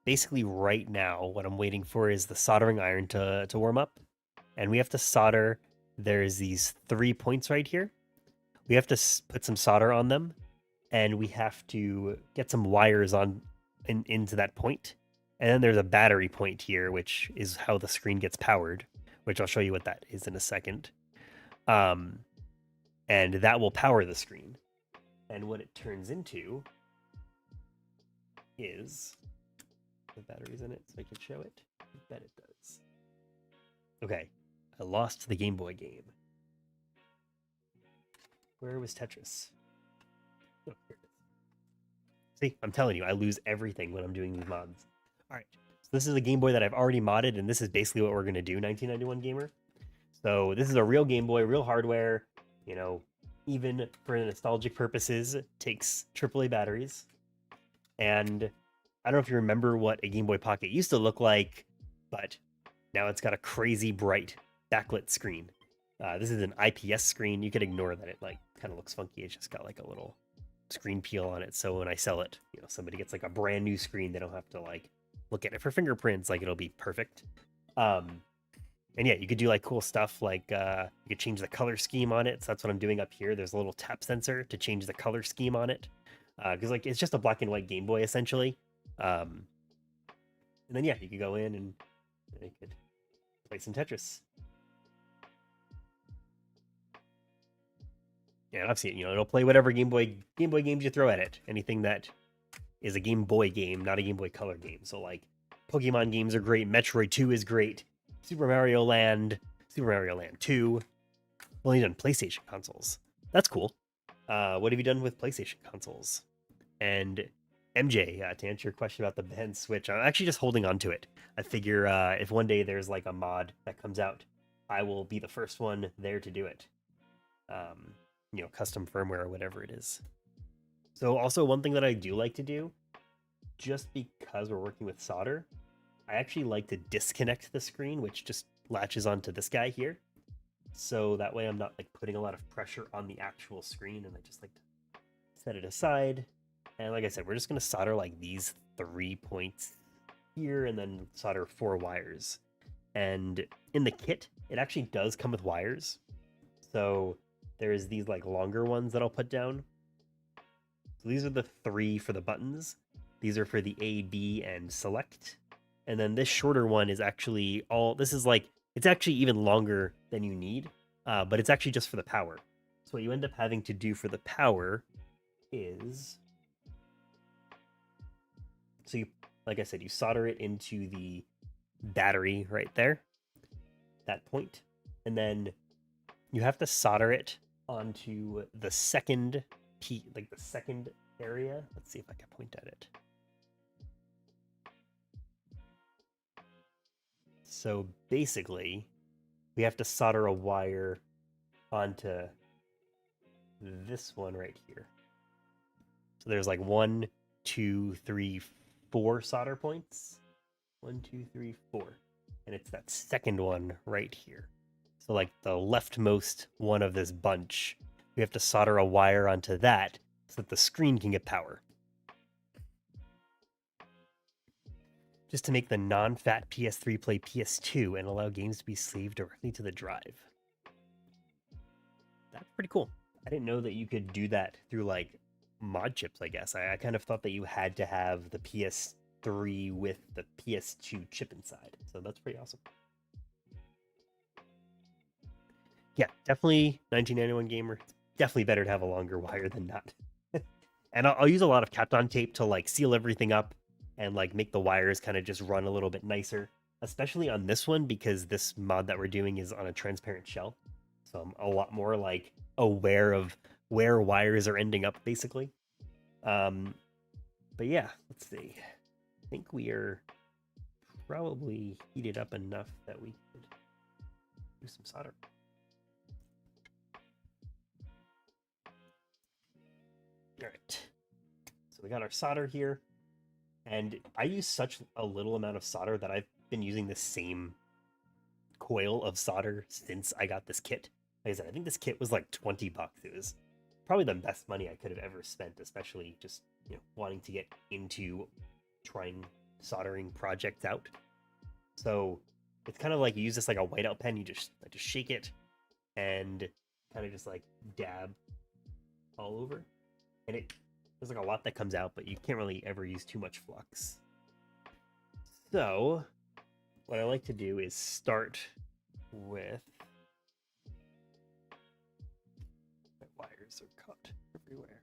basically right now what I'm waiting for is the soldering iron to warm up. And we have to solder, there's these 3 points right here. We have to put some solder on them, and we have to get some wires on into that point. And then there's a battery point here, which is how the screen gets powered, which I'll show you what that is in a second. And that will power the screen. And what it turns into is the batteries in it, so I can show it. I bet it does. Okay, I lost the Game Boy game. Where was Tetris? Oh, here it is. See, I'm telling you, I lose everything when I'm doing these mods. All right, so this is a Game Boy that I've already modded, and this is basically what we're going to do, 1991 Gamer. So this is a real Game Boy, real hardware, you know, even for nostalgic purposes, it takes AAA batteries. And I don't know if you remember what a Game Boy Pocket used to look like, but now it's got a crazy bright backlit screen. This is an IPS screen. You could ignore that it like kind of looks funky. It's just got like a little screen peel on it. So when I sell it, you know, somebody gets like a brand new screen. They don't have to like look at it for fingerprints. Like it'll be perfect. And yeah, you could do like cool stuff like you could change the color scheme on it. So that's what I'm doing up here. There's a little tap sensor to change the color scheme on it. Because like it's just a black and white Game Boy essentially. And then yeah, you could go in and you could play some Tetris. Yeah, I've seen it. You know, it'll play whatever Game Boy games you throw at it. Anything that is a Game Boy game, not a Game Boy Color game. So like Pokemon games are great. Metroid 2 is great. Super Mario Land 2. Well, you've done PlayStation consoles. That's cool. What have you done with PlayStation consoles? And MJ, to answer your question about the banned Switch, I'm actually just holding on to it. I figure if one day there's like a mod that comes out, I will be the first one there to do it. You know, custom firmware or whatever it is. So also one thing that I do like to do, just because we're working with solder, I actually like to disconnect the screen, which just latches onto this guy here. So that way I'm not like putting a lot of pressure on the actual screen, and I just like to set it aside. And like I said, we're just gonna solder like these 3 points here and then solder 4 wires. And in the kit, it actually does come with wires. So there's these like longer ones that I'll put down. So these are the 3 for the buttons. These are for the A, B, and select. And then this shorter one is actually this is like, it's actually even longer than you need, but it's actually just for the power. So what you end up having to do for the power is, so you, like I said, you solder it into the battery right there, that point, and then you have to solder it onto the second like the second area. Let's see if I can point at it. So basically, we have to solder a wire onto this one right here. So there's like 1, 2, 3, 4 solder points. 1, 2, 3, 4. And it's that second one right here. So like the leftmost one of this bunch, we have to solder a wire onto that so that the screen can get power. Just to make the non-fat PS3 play PS2 and allow games to be saved directly to the drive. That's pretty cool. I didn't know that you could do that through like mod chips, I guess. I kind of thought that you had to have the PS3 with the PS2 chip inside. So that's pretty awesome. Yeah, definitely 1991 gamer. Definitely better to have a longer wire than not. And I'll use a lot of Kapton tape to like seal everything up and like make the wires kind of just run a little bit nicer, especially on this one because this mod that we're doing is on a transparent shell. So I'm a lot more like aware of where wires are ending up basically. But yeah, let's see. I think we are probably heated up enough that we could do some solder. All right. So we got our solder here. And I use such a little amount of solder that I've been using the same coil of solder since I got this kit. Like I said, I think this kit was like $20. It was probably the best money I could have ever spent, especially just wanting to get into trying soldering projects out. So it's kind of like you use this like a whiteout pen. I just shake it and kind of just like dab all over, and there's like a lot that comes out, but you can't really ever use too much flux. So what I like to do is start with my wires are cut everywhere.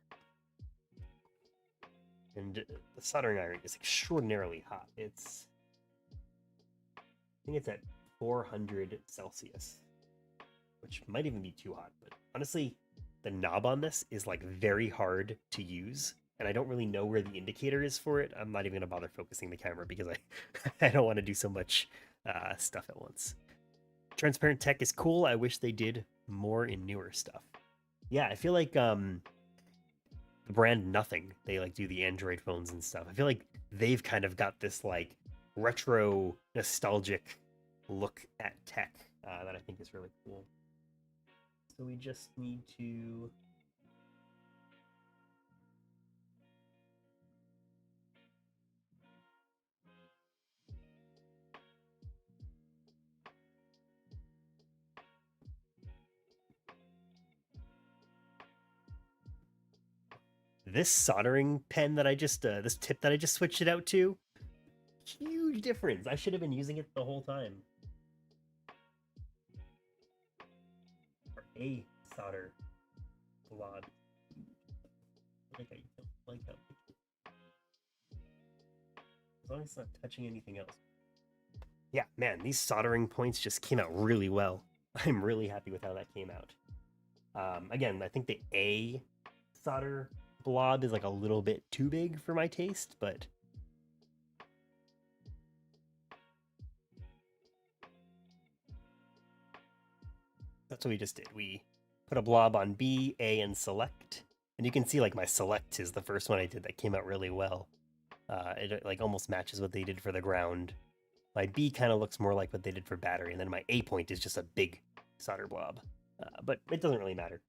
And the soldering iron is extraordinarily hot. I think it's at 400 Celsius, which might even be too hot. But honestly, the knob on this is like very hard to use, and I don't really know where the indicator is for it. I'm not even gonna bother focusing the camera because I don't want to do so much stuff at once. Transparent tech is cool. I wish they did more in newer stuff. Yeah, I feel like the brand Nothing, they like do the Android phones and stuff. I feel like they've kind of got this like retro nostalgic look at tech that I think is really cool. So we just need to this soldering pen that I just this tip that I just switched it out to, huge difference. I should have been using it the whole time. Or a solder blob. I think I don't like that. As long as it's not touching anything else. Yeah, man, these soldering points just came out really well. I'm really happy with how that came out. Again, I think the A solder blob is like a little bit too big for my taste, but that's what we just did. We put a blob on B, A, and select. And you can see like my select is the first one I did that came out really well. It like almost matches what they did for the ground. My B kind of looks more like what they did for battery, and then my A point is just a big solder blob. But it doesn't really matter,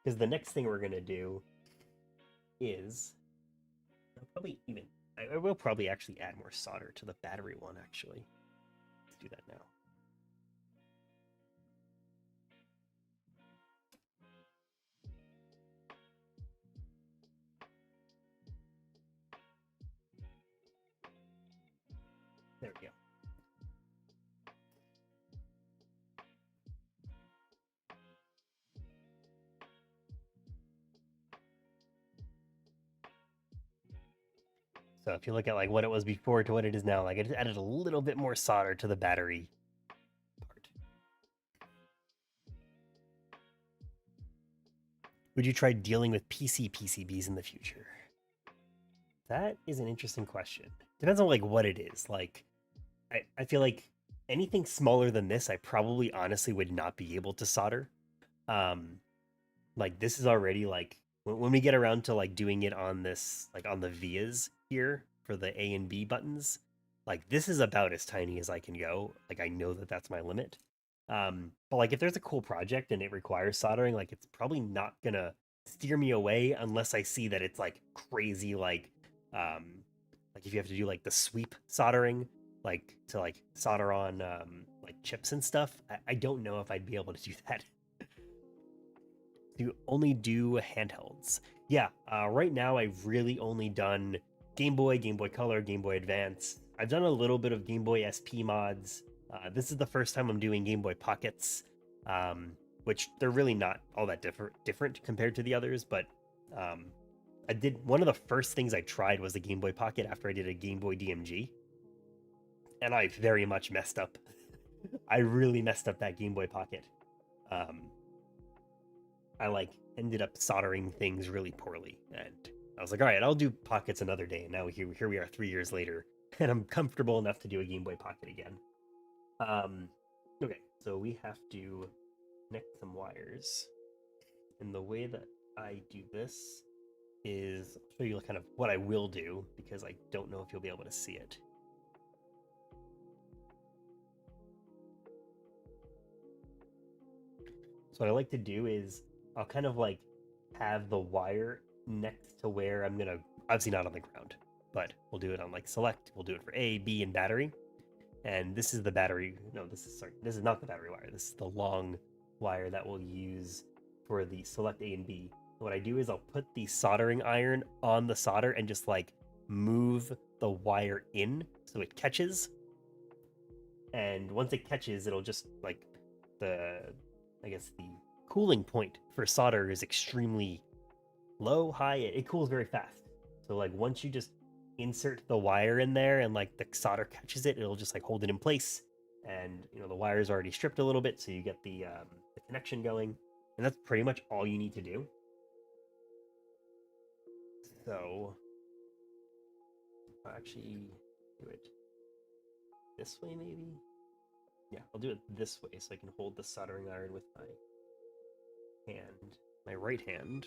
because the next thing we're going to do is I will probably actually add more solder to the battery one, actually. Let's do that now. There we go. So if you look at like what it was before to what it is now, like I just added a little bit more solder to the battery part. Would you try dealing with PC PCBs in the future? That is an interesting question. Depends on like what it is. Like I feel like anything smaller than this, I probably honestly would not be able to solder. Um, like this is already like when we get around to like doing it on this, like on the vias here for the A and B buttons, like this is about as tiny as I can go. Like I know that that's my limit. But like if there's a cool project and it requires soldering, like it's probably not gonna steer me away unless I see that it's like crazy, like if you have to do like the sweep soldering, like to like solder on like chips and stuff. I don't know if I'd be able to do that. You only do handhelds. Yeah, right now I've really only done Game Boy, Game Boy Color, Game Boy Advance. I've done a little bit of Game Boy SP mods. This is the first time I'm doing Game Boy Pockets, which they're really not all that different compared to the others. But um, I did one of the first things I tried was the Game Boy Pocket after I did a Game Boy DMG, and I very much messed up. I really messed up that Game Boy Pocket. Um, I like ended up soldering things really poorly, and I was like, all right, I'll do pockets another day. And now here we are 3 years later, and I'm comfortable enough to do a Game Boy Pocket again. Okay, so we have to connect some wires, and the way that I do this is I'll show you kind of what I will do because I don't know if you'll be able to see it. So what I like to do is I'll kind of like have the wire next to where I'm gonna, obviously not on the ground, but we'll do it on like select. We'll do it for A, B, and battery. And this is the battery. No, this is not the battery wire. This is the long wire that we'll use for the select A and B. What I do is I'll put the soldering iron on the solder and just like move the wire in so it catches. And once it catches, it'll just like the, I guess the cooling point for solder is extremely low, high. It cools very fast. So like once you just insert the wire in there and like the solder catches it, it'll just like hold it in place. And you know the wire is already stripped a little bit, so you get the connection going, and that's pretty much all you need to do. So I'll actually do it this way, maybe. Yeah, I'll do it this way so I can hold the soldering iron with my hand, my right hand.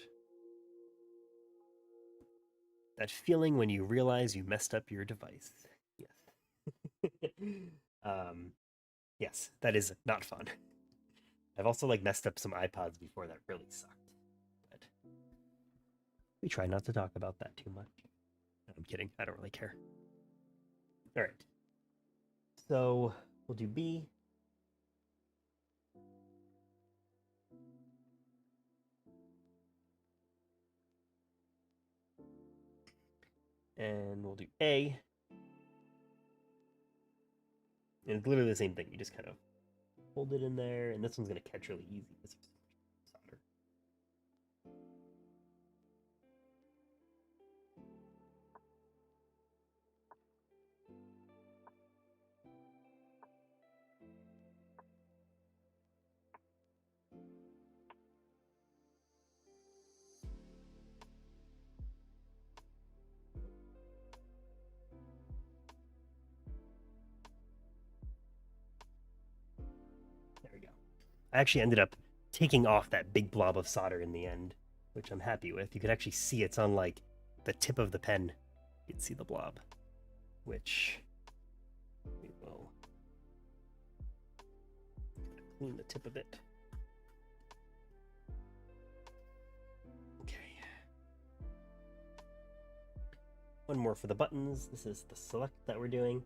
That feeling when you realize you messed up your device. Yes. um, yes, that is not fun. I've also like messed up some iPods before that really sucked. But we try not to talk about that too much. No, I'm kidding. I don't really care. All right. So we'll do B. And we'll do A. And it's literally the same thing. You just kind of hold it in there, and this one's going to catch really easy. This is solder. There we go. I actually ended up taking off that big blob of solder in the end, which I'm happy with. You could actually see it's on like the tip of the pen. You can see the blob, which we will clean the tip of it. Okay. One more for the buttons. This is the select that we're doing.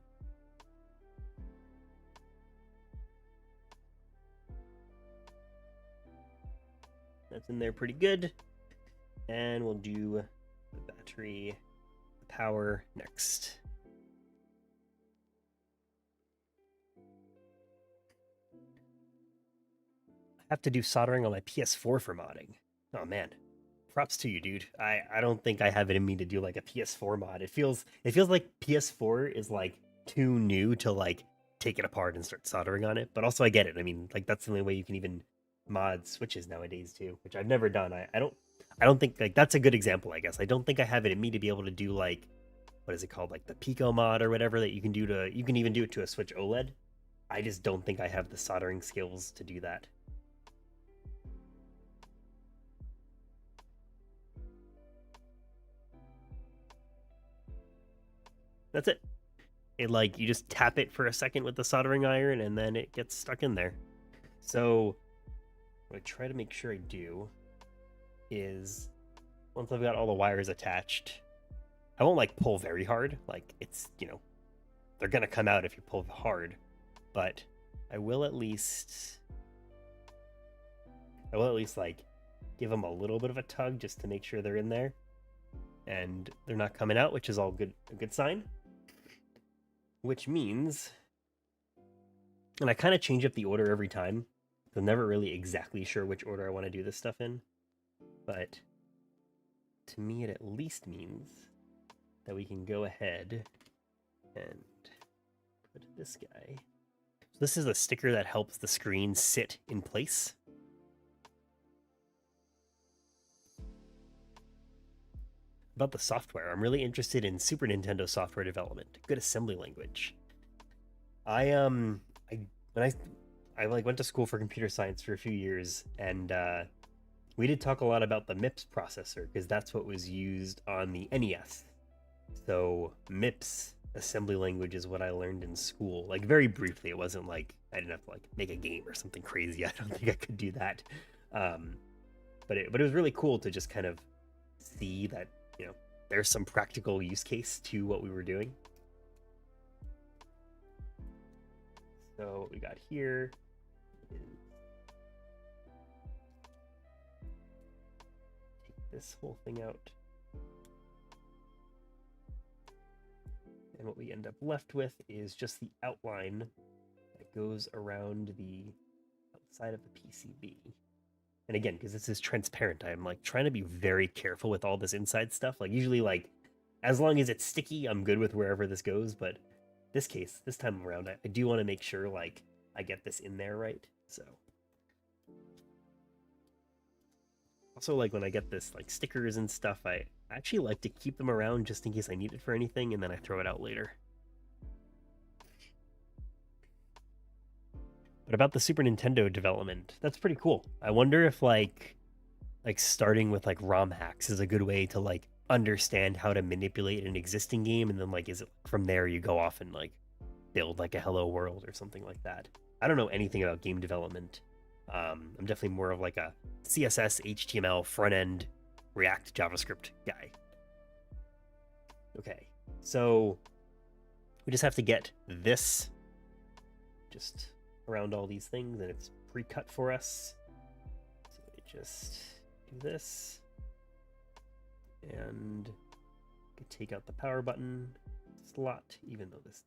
That's in there pretty good. And we'll do the battery, the power next. I have to do soldering on my PS4 for modding. Oh man, props to you, dude. I don't think I have it in me to do like a PS4 mod. It feels like PS4 is like too new to like take it apart and start soldering on it. But also I get it. I mean, like that's the only way you can even mod switches nowadays too, which I've never done. I don't think like that's a good example, I guess. I don't think I have it in me to be able to do like what is it called? Like the Pico mod or whatever that you can do to you can even do it to a Switch OLED. I just don't think I have the soldering skills to do that. That's it. It like you just tap it for a second with the soldering iron and then it gets stuck in there. So what I try to make sure I do is once I've got all the wires attached, I won't like pull very hard. Like it's, they're gonna come out if you pull hard, but I will at least like give them a little bit of a tug just to make sure they're in there and they're not coming out, which is all good, a good sign. Which means, and I kind of change up the order every time. I'm never really exactly sure which order I want to do this stuff in, but to me it at least means that we can go ahead and put this guy. So this is a sticker that helps the screen sit in place. About the software, I'm really interested in Super Nintendo software development. Good assembly language. I like went to school for computer science for a few years, and we did talk a lot about the MIPS processor because that's what was used on the NES. So MIPS assembly language is what I learned in school. Like very briefly, it wasn't like I didn't have to like make a game or something crazy. I don't think I could do that. But it was really cool to just kind of see that there's some practical use case to what we were doing. So what we got here is take this whole thing out. And what we end up left with is just the outline that goes around the outside of the PCB. And again, because this is transparent, I'm like trying to be very careful with all this inside stuff. Like usually like, as long as it's sticky, I'm good with wherever this goes. But this time around, I do want to make sure like I get this in there right. So also like when I get this like stickers and stuff, I actually like to keep them around just in case I need it for anything, and then I throw it out later. But about the Super Nintendo development, that's pretty cool. I wonder if like starting with like ROM hacks is a good way to like understand how to manipulate an existing game, and then like is it from there you go off and like build like a Hello World or something like that. I don't know anything about game development. I'm definitely more of like a CSS, HTML, front end, React, JavaScript guy. Okay, so we just have to get this just around all these things, and it's pre-cut for us. So we just do this, and we can take out the power button slot, even though this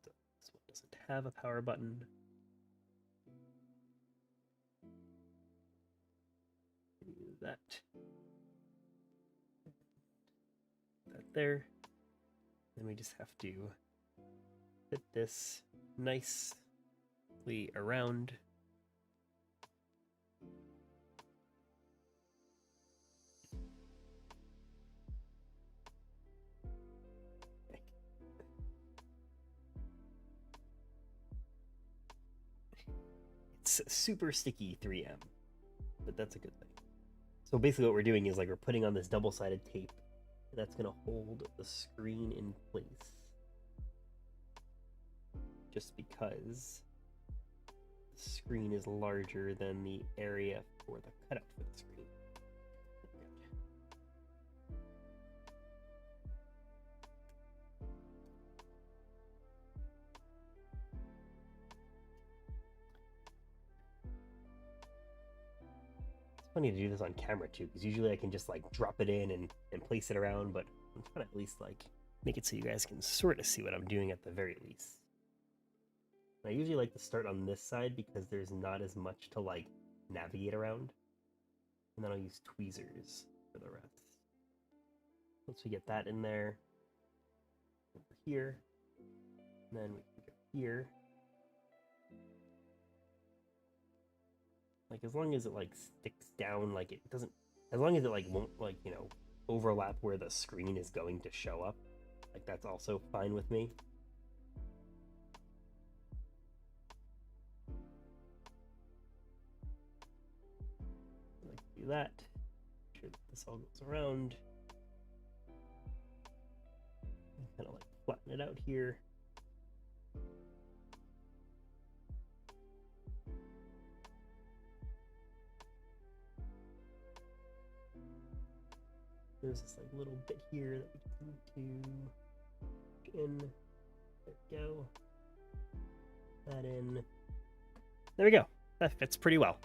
one doesn't have a power button. Do that there. Then we just have to fit this nicely around. It's super sticky 3M, but that's a good thing. So basically what we're doing is like we're putting on this double-sided tape, and that's going to hold the screen in place. Just because the screen is larger than the area for the cutout for the screen. Funny to do this on camera too, because usually I can just like drop it in and place it around, but I'm trying to at least like make it so you guys can sort of see what I'm doing at the very least. And I usually like to start on this side because there's not as much to like navigate around, and then I'll use tweezers for the rest. Once we get that in there, over here, and then we can go here. Like as long as it like sticks down, like it doesn't, as long as it like won't like, overlap where the screen is going to show up, like that's also fine with me. Like do that. Make sure that this all goes around. Kind of like flatten it out here. There's this like little bit here that we can do in. There we go. That in. There we go. That fits pretty well.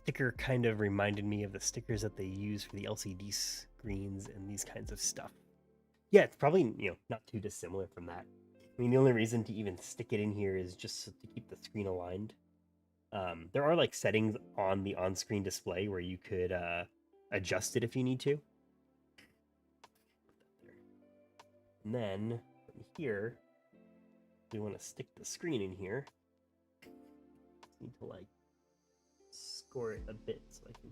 Sticker kind of reminded me of the stickers that they use for the LCD screens and these kinds of stuff. Yeah, it's probably, not too dissimilar from that. I mean, the only reason to even stick it in here is just to keep the screen aligned. There are like settings on the on-screen display where you could adjust it if you need to. And then from here, we want to stick the screen in here. Just need to like score it a bit so I can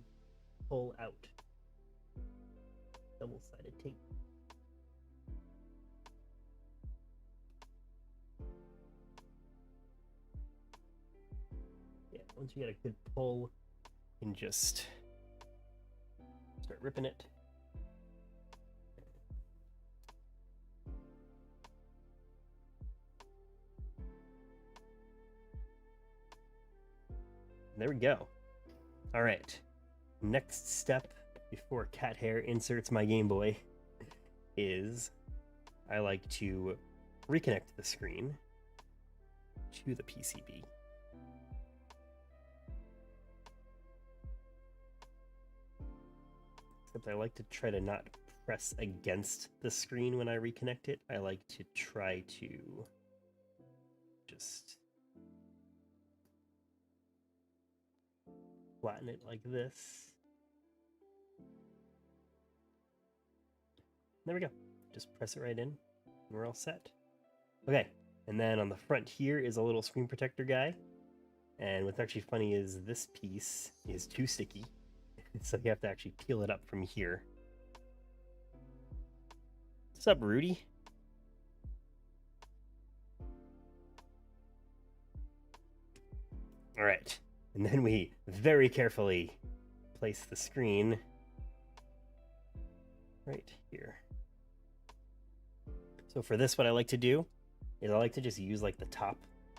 pull out double-sided tape. Yeah, once you get a good pull, you can just start ripping it. There we go. All right. Next step before cat hair inserts my Game Boy is I like to reconnect the screen to the PCB. Except I like to try to not press against the screen when I reconnect it. I like to try to just flatten it like this. There we go. Just press it right in, and we're all set. Okay, and then on the front here is a little screen protector guy. And what's actually funny is this piece is too sticky, so you have to actually peel it up from here. What's up, Rudy? All right. And then we very carefully place the screen right here. So for this, what I like to do is I like to just use like the top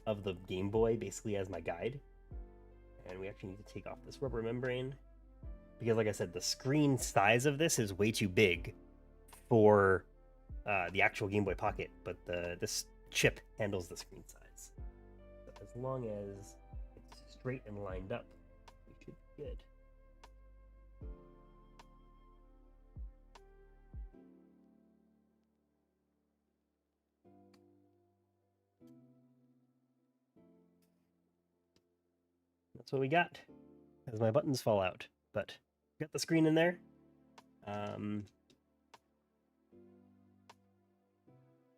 of the Game Boy basically as my guide. And we actually need to take off this rubber membrane because, like I said, the screen size of this is way too big for the actual Game Boy Pocket, but this chip handles the screen size. So as long as straight and lined up, we should be good. That's what we got as my buttons fall out, but got the screen in there.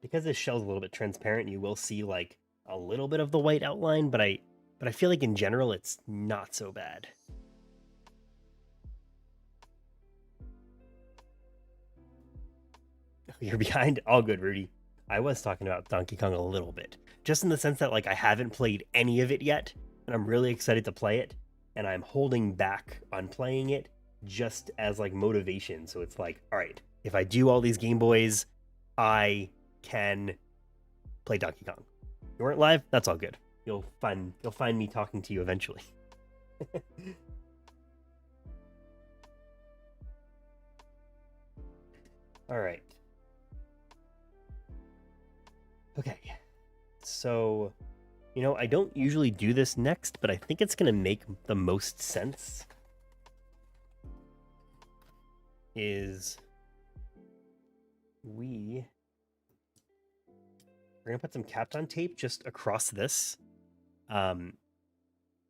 Because this shell's a little bit transparent, you will see like a little bit of the white outline, but I feel like in general it's not so bad. You're behind? All good, Rudy. I was talking about Donkey Kong a little bit, just in the sense that like I haven't played any of it yet, and I'm really excited to play it, and I'm holding back on playing it just as like motivation. So it's like, all right, if I do all these Game Boys, I can play Donkey Kong. You weren't live? That's all good. You'll find me talking to you eventually. All right. Okay. So, I don't usually do this next, but I think it's going to make the most sense. We're going to put some Kapton tape just across this.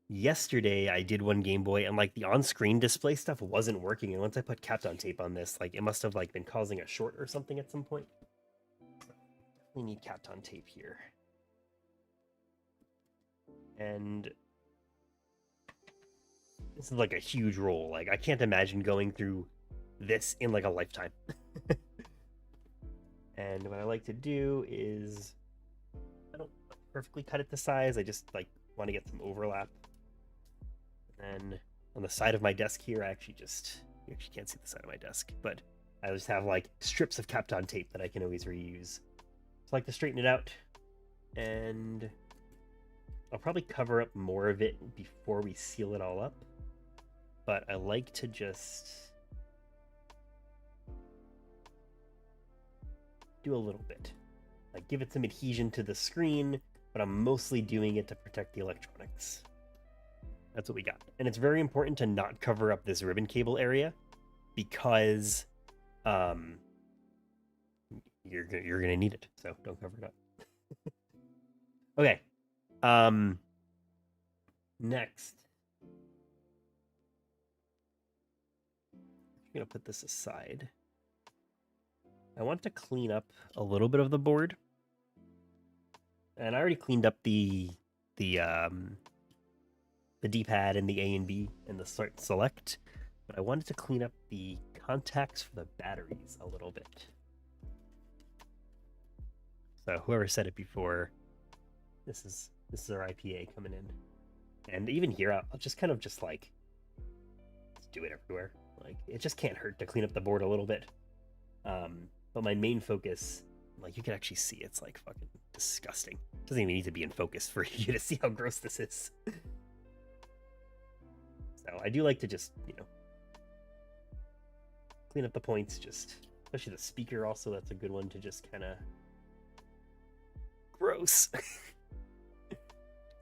Yesterday I did one Game Boy and like the on-screen display stuff wasn't working, and once I put Kapton tape on this, like it must have like been causing a short or something at some point. So definitely need Kapton tape here. And this is like a huge roll. Like I can't imagine going through this in like a lifetime. And what I like to do is I don't perfectly cut it to size. I just like want to get some overlap. And then on the side of my desk here, you actually can't see the side of my desk, but I just have like strips of Kapton tape that I can always reuse. So I like to straighten it out, and I'll probably cover up more of it before we seal it all up. But I like to just do a little bit. Like give it some adhesion to the screen, but I'm mostly doing it to protect the electronics. That's what we got. And it's very important to not cover up this ribbon cable area because you're gonna need it. So don't cover it up. Okay. Next. I'm gonna put this aside. I want to clean up a little bit of the board. And I already cleaned up the D-pad and the A and B and the start select, but I wanted to clean up the contacts for the batteries a little bit. So whoever said it before, this is our IPA coming in. And even here, I'll just kind of just like do it everywhere. Like it just can't hurt to clean up the board a little bit. But my main focus, like you can actually see, it's like fucking disgusting. It doesn't even need to be in focus for you to see how gross this is. So I do like to just, clean up the points, just especially the speaker also. That's a good one to just kind of gross.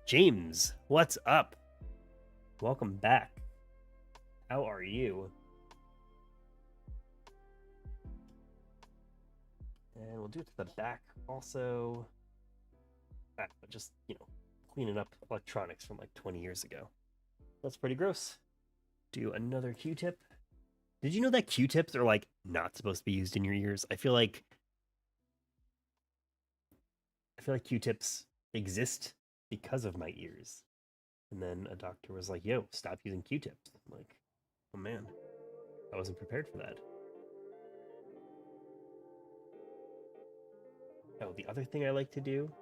James, what's up? Welcome back. How are you? And we'll do it to the back also. Just, cleaning up electronics from like 20 years ago. That's pretty gross. Do another Q-tip. Did you know that Q-tips are like not supposed to be used in your ears? I feel like Q-tips exist because of my ears. And then a doctor was like, yo, stop using Q-tips. I'm like, oh man, I wasn't prepared for that. Oh, the other thing I like to do,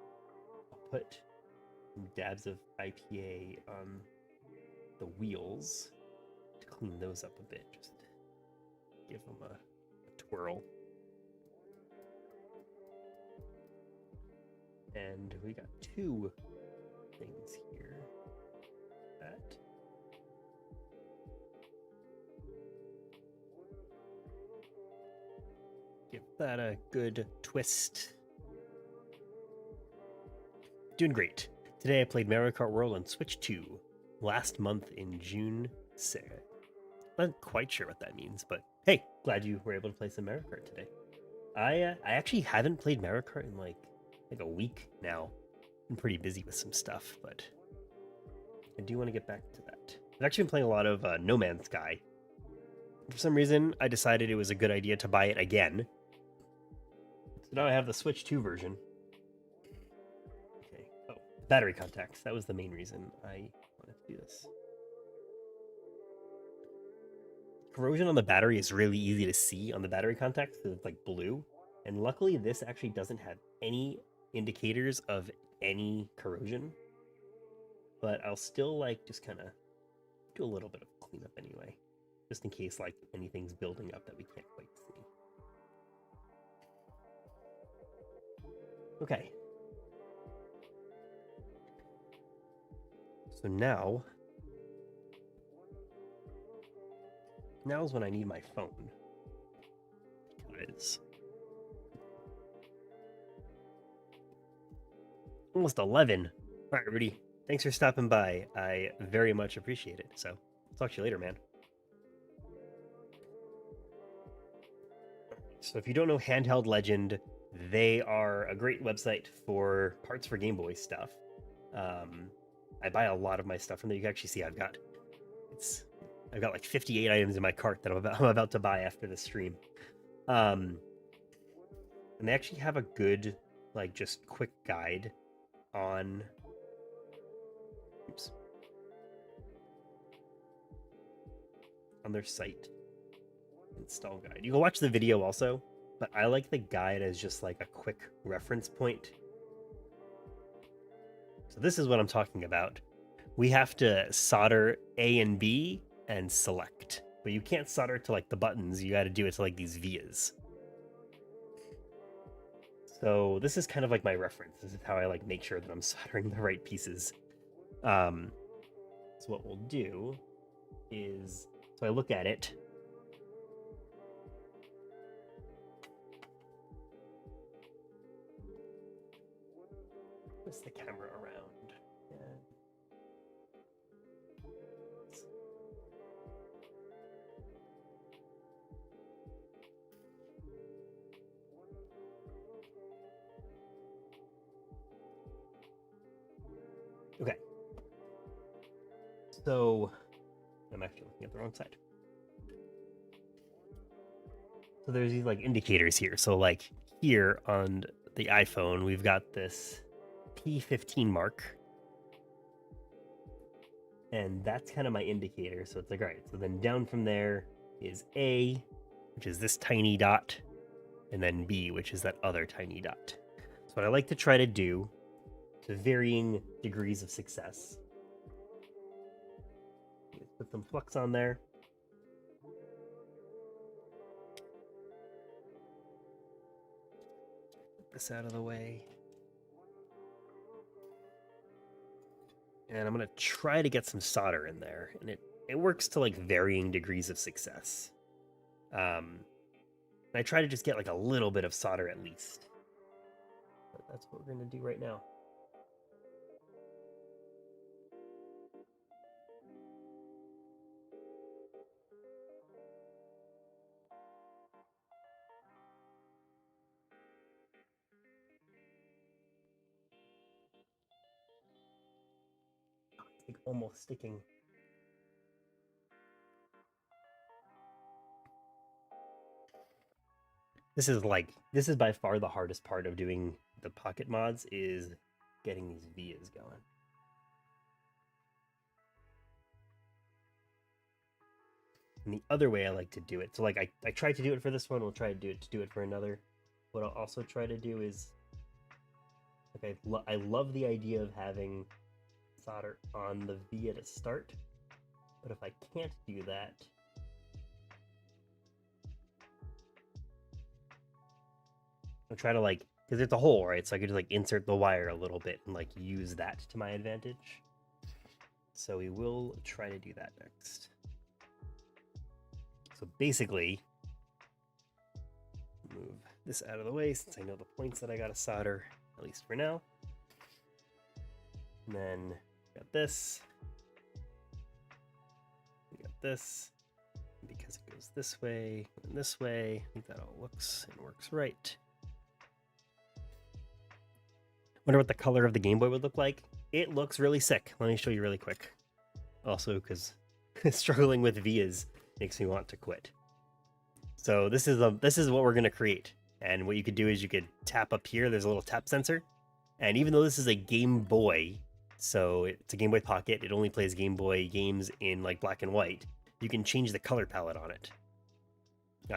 I'll put some dabs of IPA on the wheels to clean those up a bit. Just give them a twirl. And we got two things here. That. Give that a good twist. Doing great. Today I played Mario Kart World on Switch 2 last month in June 6th. Not quite sure what that means, but hey, glad you were able to play some Mario Kart today. I actually haven't played Mario Kart in like a week now. I'm pretty busy with some stuff, but I do want to get back to that. I've actually been playing a lot of No Man's Sky. For some reason, I decided it was a good idea to buy it again. So now I have the Switch 2 version. Okay. Oh, battery contacts. That was the main reason I wanted to do this. Corrosion on the battery is really easy to see on the battery contacts because it's like blue. And luckily, this actually doesn't have any indicators of any corrosion. But I'll still like just kind of do a little bit of cleanup anyway, just in case like anything's building up that we can't quite see. Okay. So now's when I need my phone. Because almost 11. All right, Rudy. Thanks for stopping by. I very much appreciate it. So, I'll talk to you later, man. So, if you don't know Handheld Legend, they are a great website for parts for Game Boy stuff. I buy a lot of my stuff from there. You can actually see I've got like 58 items in my cart that I'm about to buy after the stream. And they actually have a good, like, just quick guide on their site. Install guide. You can watch the video also, but I like the guide as just like a quick reference point. So this is what I'm talking about. We have to solder A and B and select. but you can't solder it to like the buttons. You got to do it to like these vias. So this is kind of like my reference. This is how I like make sure that I'm soldering the right pieces. So what we'll do is, so I look at it. Twist the camera around. And okay. So I'm actually looking at the wrong side. So there's these like indicators here. So like here on the iPhone, we've got this P15 mark. And that's kind of my indicator. So it's like, all right, so then down from there is A, which is this tiny dot, and then B, which is that other tiny dot. So what I like to try to do, to varying degrees of success, put some flux on there. Put this out of the way. And I'm going to try to get some solder in there. And it works to like varying degrees of success. And I try to just get like a little bit of solder at least. But that's what we're going to do right now. It's like almost sticking. This is by far the hardest part of doing the Pocket mods, is getting these vias going. And the other way I like to do it, so like I tried to do it for this one, we'll try to do it for another. What I'll also try to do is, like I love the idea of having solder on the via to start, but if I can't do that, I'll try to like, because it's a hole, right? So I could just like insert the wire a little bit and like use that to my advantage. So we will try to do that next. So basically, move this out of the way since I know the points that I gotta solder, at least for now. And then got this. We got this. Because it goes this way and this way, I think that all looks and works right. Wonder what the color of the Game Boy would look like. It looks really sick. Let me show you really quick. Also, because struggling with vias makes me want to quit. So this is what we're gonna create. And what you could do is you could tap up here. There's a little tap sensor. And even though this is a Game Boy, so it's a Game Boy Pocket, it only plays Game Boy games in like black and white. You can change the color palette on it.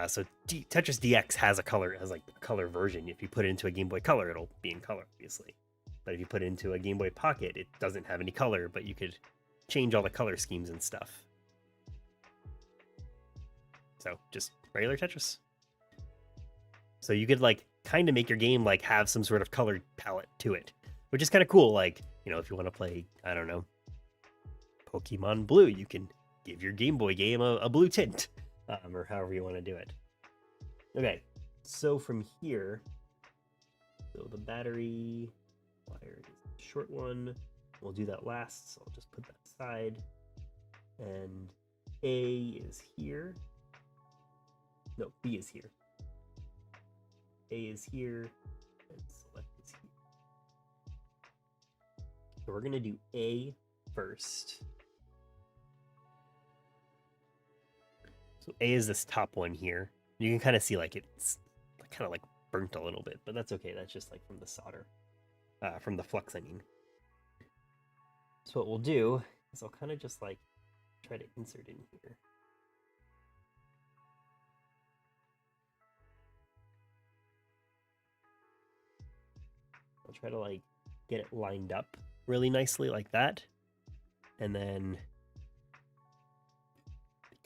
So Tetris DX has like a color version. If you put it into a Game Boy Color, it'll be in color, obviously. But if you put it into a Game Boy Pocket, it doesn't have any color, but you could change all the color schemes and stuff. So just regular Tetris. So you could like kind of make your game like have some sort of color palette to it, which is kind of cool. Like, you know, if you want to play, I don't know, Pokemon Blue, you can give your Game Boy game a blue tint, or however you want to do it. Okay, so from here, so the battery wire is the short one. We'll do that last, so I'll just put that aside. And A is here. No, B is here. A is here, and select is here. So we're gonna do A first. So A is this top one here. You can kind of see like it's kind of like burnt a little bit, but that's okay. That's just like from the solder, from the flux, I mean. So what we'll do is I'll kind of just like try to insert in here. I'll try to like get it lined up really nicely like that. And then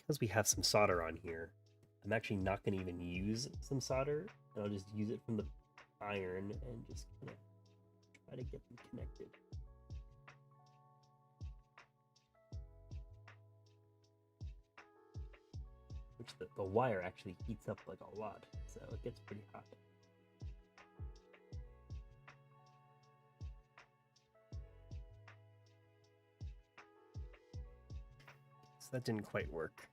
because we have some solder on here, I'm actually not going to even use some solder. I'll just use it from the iron and just kind of try to get them connected. Which the wire actually heats up like a lot, so it gets pretty hot. So that didn't quite work.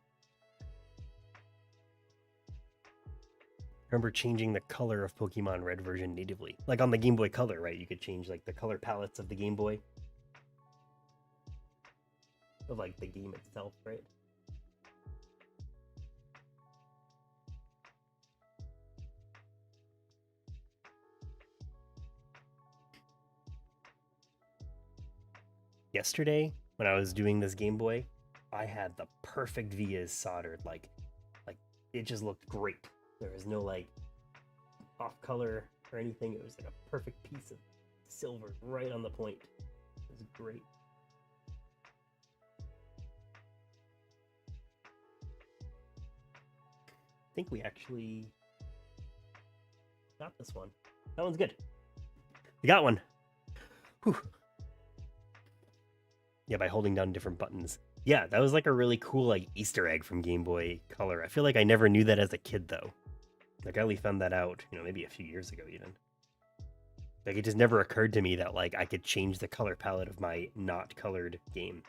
I remember changing the color of Pokemon Red version natively. Like on the Game Boy Color, right? You could change like the color palettes of the Game Boy. Of like the game itself, right? Yesterday, when I was doing this Game Boy, I had the perfect vias soldered. Like it just looked great. There was no like off color or anything. It was like a perfect piece of silver right on the point. It was great. I think we actually got this one. That one's good. We got one. Whew. Yeah, by holding down different buttons. Yeah, that was like a really cool like Easter egg from Game Boy Color. I feel like I never knew that as a kid though. Like I only found that out, maybe a few years ago even. Like it just never occurred to me that like I could change the color palette of my not colored game.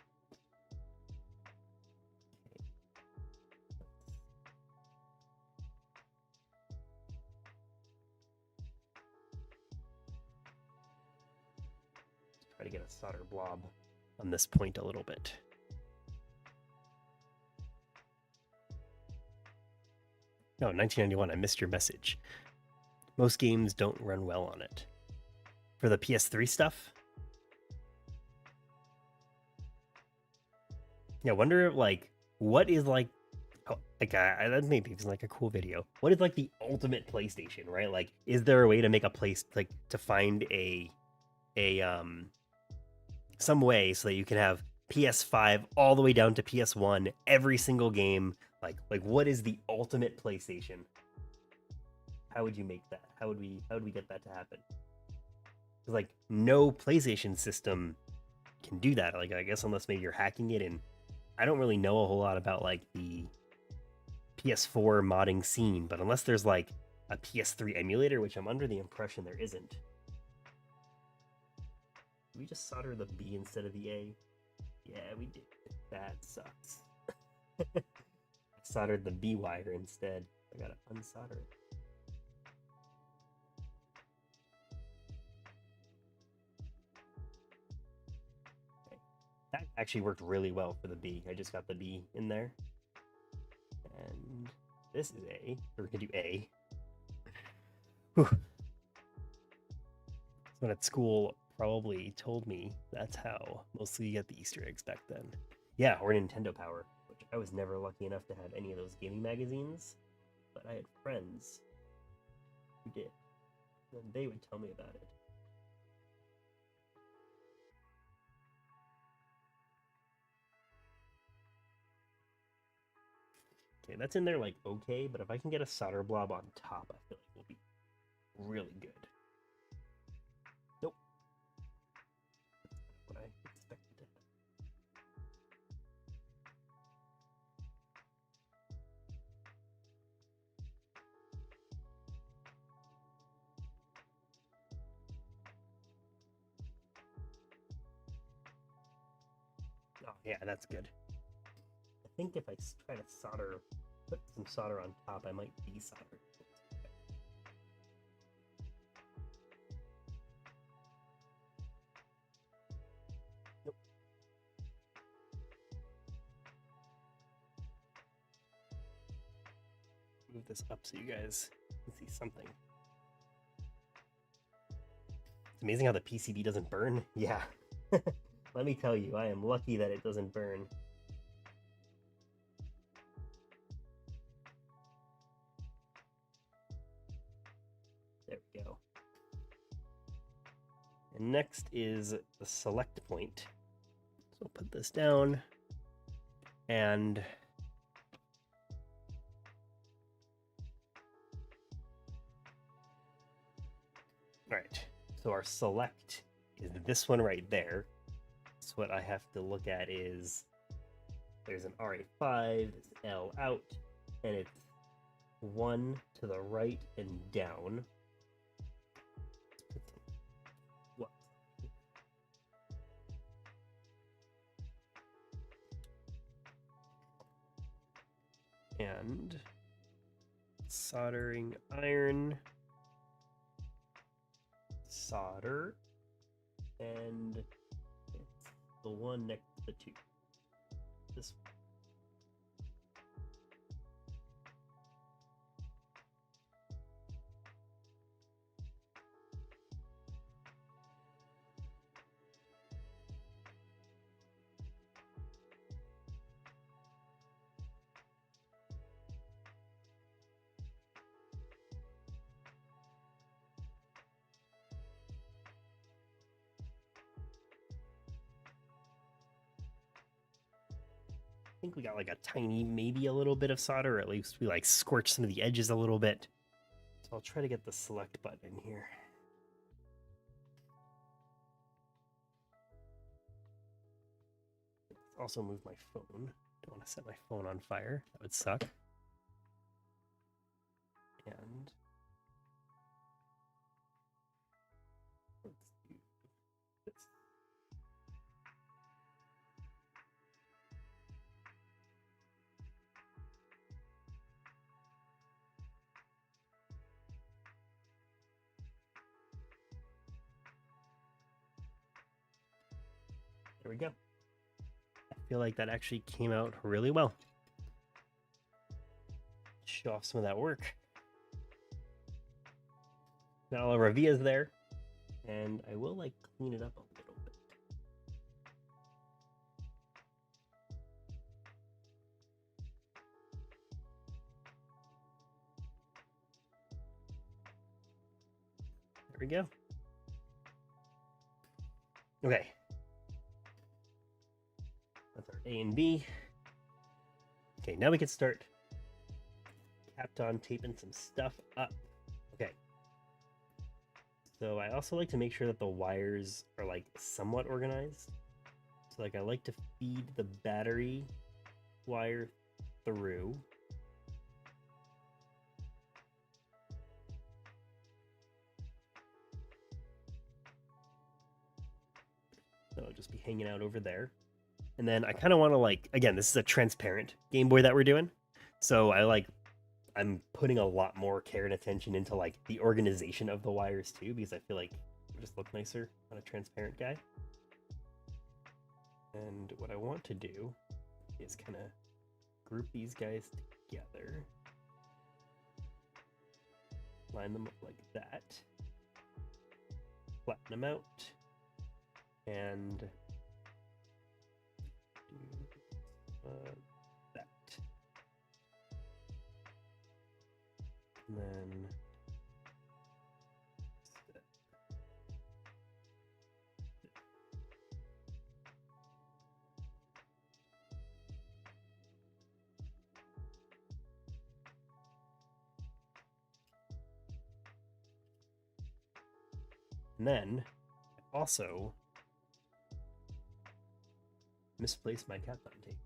Try to get a solder blob on this point a little bit. No, 1991, I missed your message. Most games don't run well on it. For the PS3 stuff? Yeah, wonder like what is like that maybe it's like a cool video. What is like the ultimate PlayStation, right? Like, is there a way to make a place like to find a some way so that you can have PS5 all the way down to PS1, every single game? Like what is the ultimate PlayStation? How would you make that? How would we get that to happen? Because like no PlayStation system can do that. Like I guess unless maybe you're hacking it, and I don't really know a whole lot about like the PS4 modding scene, but unless there's like a PS3 emulator, which I'm under the impression there isn't. Did we just solder the B instead of the A? Yeah, we did. That sucks. I soldered the B wire instead. I gotta unsolder it. Okay. That actually worked really well for the B. I just got the B in there. And this is A. We're gonna do A. Whew. Someone at school probably told me that's how mostly you get the Easter eggs back then. Yeah, or Nintendo Power, which I was never lucky enough to have any of those gaming magazines, but I had friends who did, and they would tell me about it. Okay, that's in there like okay, but if I can get a solder blob on top, I feel like we'll be really good. Nope. That's what I expected to happen. Oh yeah, that's good. I think if I try to put some solder on top, I might desolder. Nope. Move this up so you guys can see something. It's amazing how the PCB doesn't burn. Yeah. Let me tell you, I am lucky that it doesn't burn. There we go. And next is the select point. So I'll put this down and All right, so our select is this one right there. So what I have to look at is there's an RA5, there's L out, and it's 1 to the right and down. What? And soldering iron, solder, and it's the one next to the 2. This one. I think we got like a tiny, maybe a little bit of solder, or at least we like scorched some of the edges a little bit. So I'll try to get the select button in here. Let's also move my phone. Don't want to set my phone on fire. That would suck. And let's do this. There we go. I feel like that actually came out really well. Show off some of that work. Now all our vias there, and I will like clean it up a little bit. There we go. Okay. That's our A and B. Okay, now we can start capped on taping some stuff up. Okay. So I also like to make sure that the wires are like somewhat organized. So like I like to feed the battery wire through. So it'll just be hanging out over there. And then I kind of want to like, again, this is a transparent Game Boy that we're doing. So I'm putting a lot more care and attention into like the organization of the wires too, because I feel like it just look nicer on a transparent guy. And what I want to do is kind of group these guys together, line them up like that, flatten them out, and do that. And then I also misplaced my Kapton tape.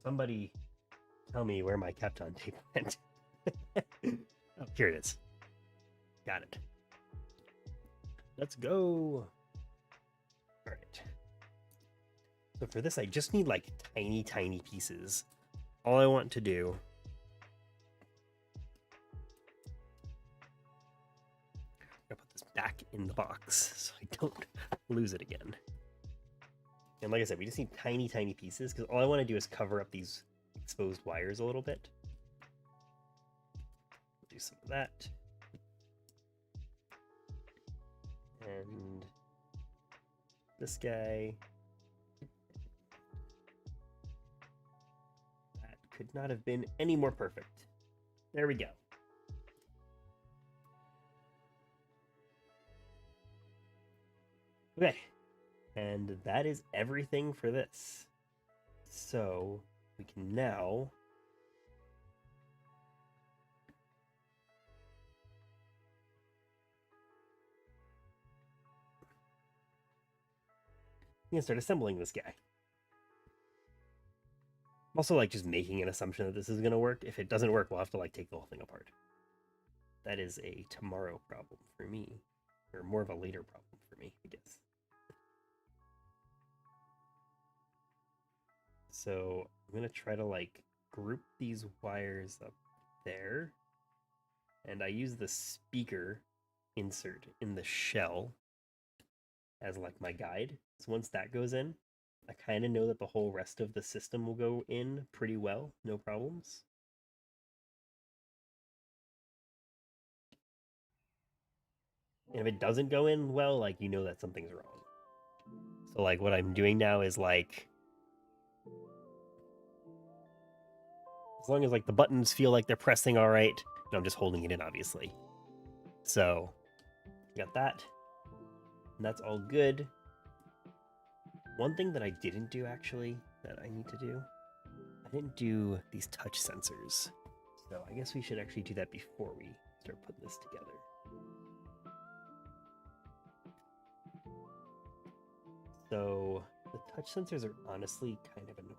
Somebody tell me where my Kapton tape went. Oh, here it is. Got it. Let's go. All right. So for this, I just need like tiny, tiny pieces. All I want to do I'm gonna put this back in the box so I don't lose it again. And like I said, we just need tiny, tiny pieces because all I want to do is cover up these exposed wires a little bit. Do some of that. And this guy. That could not have been any more perfect. There we go. Okay. And that is everything for this. So we can now gonna start assembling this guy. I'm also like just making an assumption that this is gonna work. If it doesn't work, we'll have to like take the whole thing apart. That is a tomorrow problem for me, or more of a later problem for me, I guess. So I'm gonna try to like group these wires up there, and I use the speaker insert in the shell as like my guide. So once that goes in, I kind of know that the whole rest of the system will go in pretty well, no problems. And if it doesn't go in well, like you know that something's wrong. So like what I'm doing now is like, as long as like the buttons feel like they're pressing all right, and I'm just holding it in obviously. So got that. And that's all good. One thing that I didn't do actually that I need to do, I didn't do these touch sensors. So I guess we should actually do that before we start putting this together. So the touch sensors are honestly kind of annoying.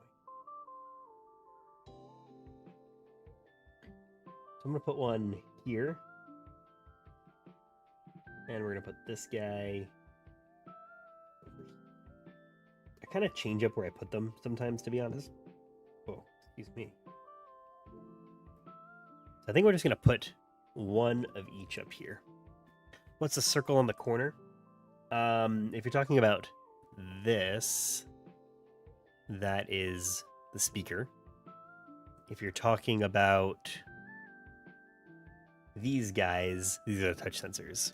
So I'm gonna put one here. And we're gonna put this guy over here. I kind of change up where I put them sometimes, to be honest. Oh, excuse me. So I think we're just gonna put one of each up here. What's the circle on the corner? If you're talking about this, that is the speaker. If you're talking about these guys, these are the touch sensors.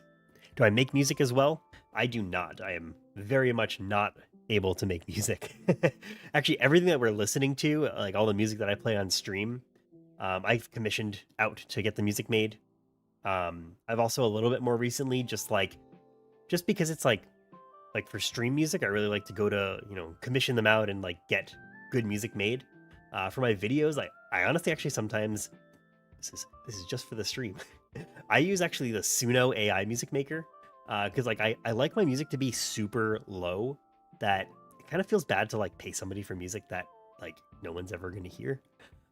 Do I make music as well? I do not. I am very much not able to make music. Actually, everything that we're listening to, like all the music that I play on stream, I've commissioned out to get the music made. I've also a little bit more recently, just because it's like for stream music, I really like to go to, commission them out and like get good music made. For my videos, I honestly actually sometimes this is just for the stream. I use actually the Suno AI music maker because like I like my music to be super low, that it kind of feels bad to like pay somebody for music that like no one's ever going to hear.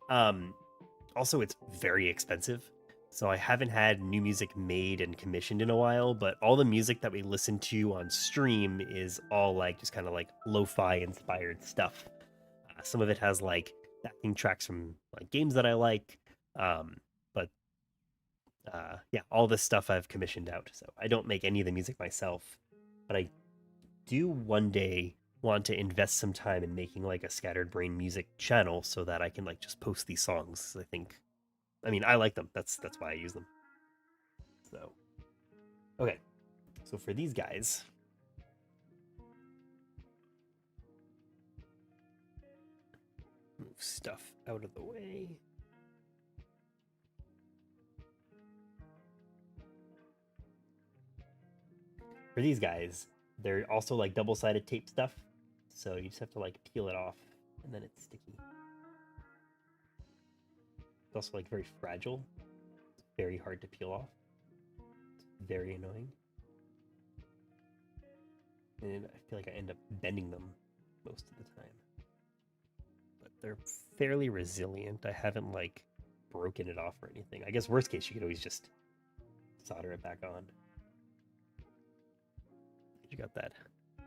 Also, it's very expensive, so I haven't had new music made and commissioned in a while, but all the music that we listen to on stream is all like just kind of like lo-fi inspired stuff. Some of it has like backing tracks from like games that I like. But yeah, all this stuff I've commissioned out. So I don't make any of the music myself, but I do one day want to invest some time in making like a Scattered Brain music channel so that I can like just post these songs. I mean, I like them. That's why I use them. So, okay. So for these guys, move stuff out of the way. For these guys, they're also like double-sided tape stuff. So you just have to like peel it off and then it's sticky. It's also like very fragile. It's very hard to peel off. It's very annoying. And I feel like I end up bending them most of the time. But they're fairly resilient. I haven't like broken it off or anything. I guess worst case you could always just solder it back on. You got that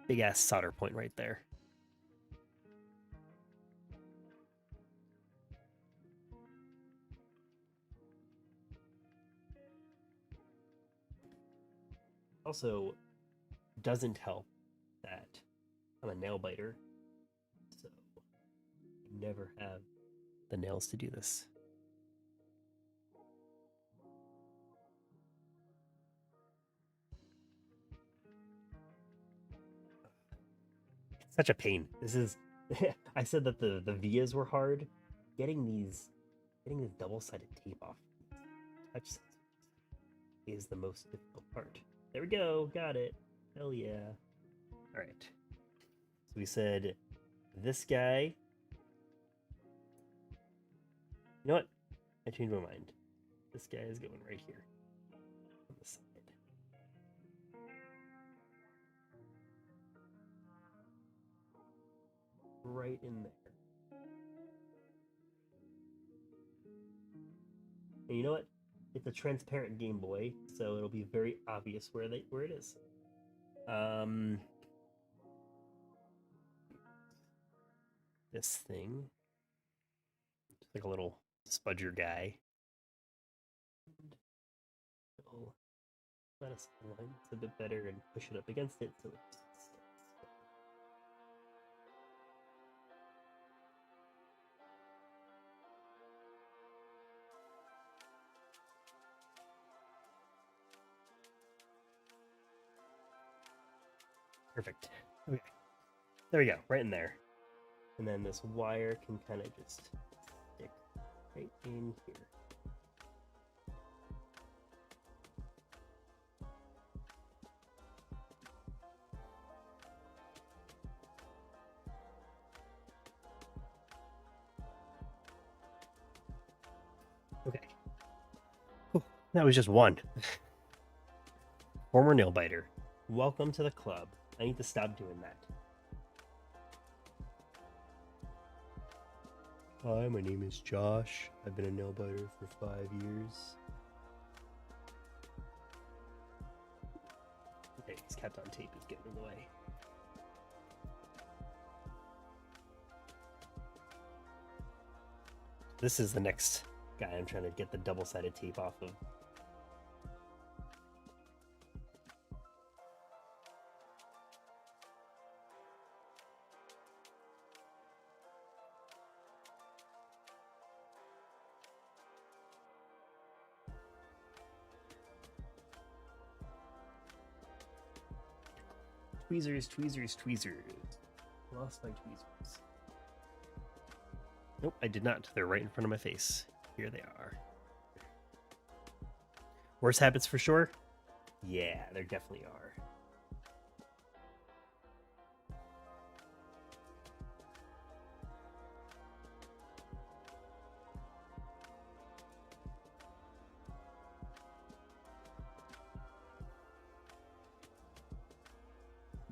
big ass solder point right there. Also, doesn't help that I'm a nail biter, so I never have the nails to do this. It's such a pain. This is I said that the vias were hard. Getting these double-sided tape off touch sensors is the most difficult part. There we go, got it. Hell yeah. All right. So we said this guy. You know what? I changed my mind. This guy is going right here on the side. right in there. And you know what? It's a transparent Game Boy, so it'll be very obvious where it is. This thing, just like a little spudger guy. It'll let us align this a bit better and push it up against it so it just sticks. Perfect. Okay. There we go, right in there. And then this wire can kind of just stick right in here. Okay. Whew, that was just one. Former nail biter. Welcome to the club. I need to stop doing that. Hi, my name is Josh. I've been a nail biter for 5 years. Okay, this kept on tape is getting in the way. This is the next guy I'm trying to get the double-sided tape off of. Tweezers, tweezers, tweezers. Lost my tweezers. Nope, I did not. They're right in front of my face. Here they are. Worse habits for sure? Yeah, there definitely are.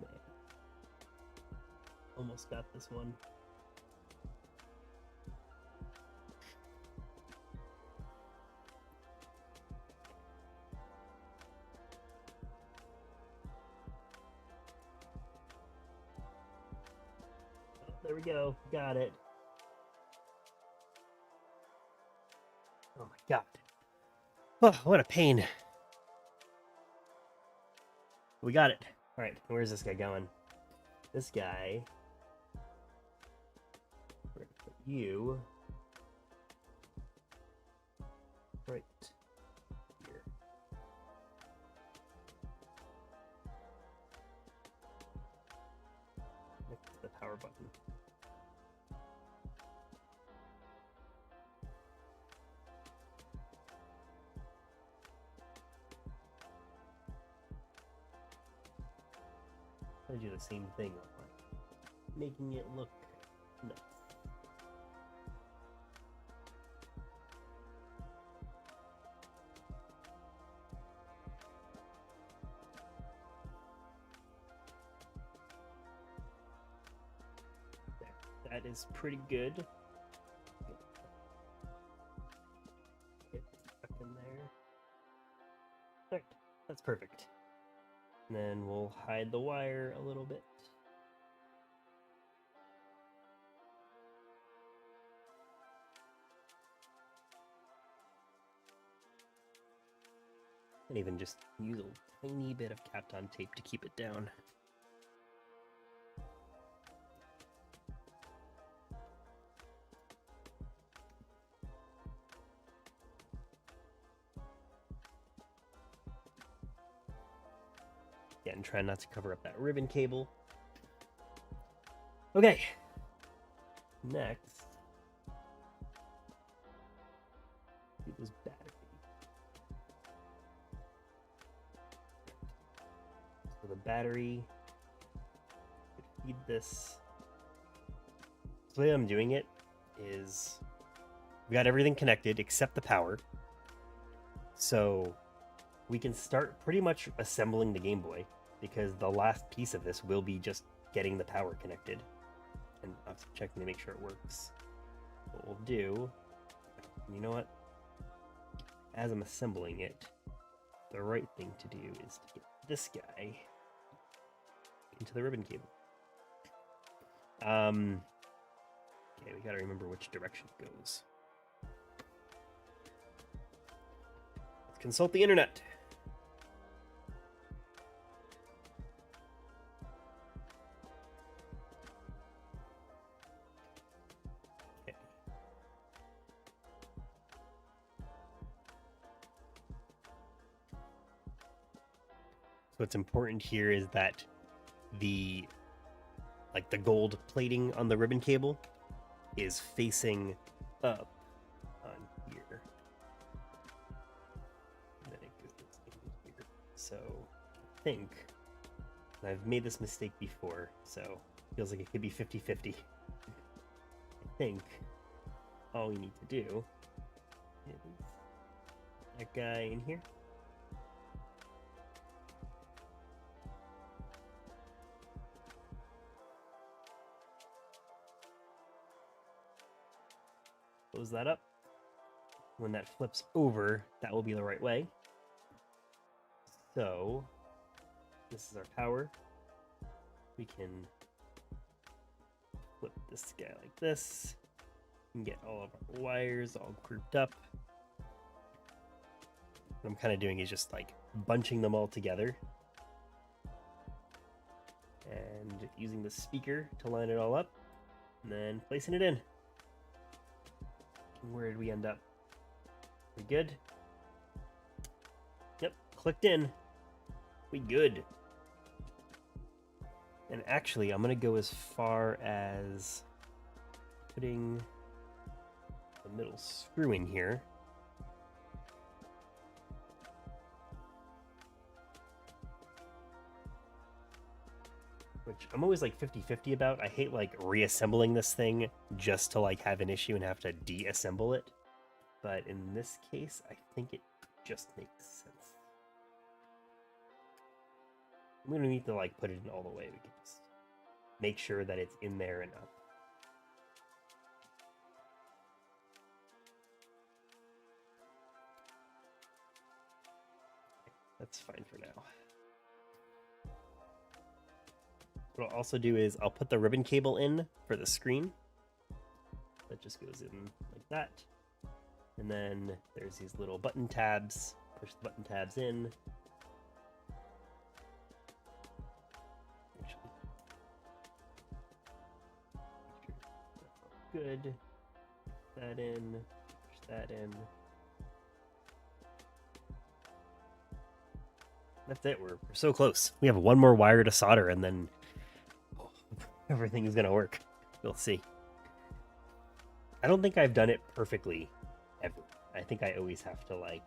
Man. Almost got this one. There we go. Got it. Oh my god. Oh, what a pain. We got it. All right, where's this guy going? This guy. We're gonna put you right here. Next to the power button. I do the same thing, making it look nuts. There, that is pretty good. Get stuck in there. Alright, that's perfect. And then we'll hide the wire a little bit. And even just use a tiny bit of Kapton tape to keep it down. Yeah, and try not to cover up that ribbon cable. Okay. Next. Do this battery. So the battery should feed this. So the way I'm doing it is we got everything connected except the power. So we can start pretty much assembling the Game Boy because the last piece of this will be just getting the power connected. and I'm checking to make sure it works. What we'll do, you know what? As I'm assembling it, the right thing to do is to get this guy into the ribbon cable. Okay, we gotta remember which direction it goes. Let's consult the internet. Okay. So what's important here is that the gold plating on the ribbon cable is facing up on here. And then it goes in here. So I think, and I've made this mistake before, so it feels like it could be 50-50. I think all we need to do is that guy in here. Close that up. When that flips over, that will be the right way. So this is our power. We can flip this guy like this and get all of our wires all grouped up. What I'm kind of doing is just like bunching them all together and using the speaker to line it all up and then placing it in. Where did we end up? We good? Yep, clicked in. We good. And actually, I'm gonna go as far as putting the middle screw in here. Which I'm always like 50-50 about. I hate like reassembling this thing just to like have an issue and have to deassemble it. But in this case, I think it just makes sense. We don't need to like put it in all the way. We can just make sure that it's in there and up. That's fine for now. What I'll also do is I'll put the ribbon cable in for the screen. That just goes in like that. And then there's these little button tabs. Push the button tabs in. Good. Push that in. Push that in. That's it. We're so close. We have one more wire to solder and then everything is going to work. We'll see. I don't think I've done it perfectly ever. I think I always have to like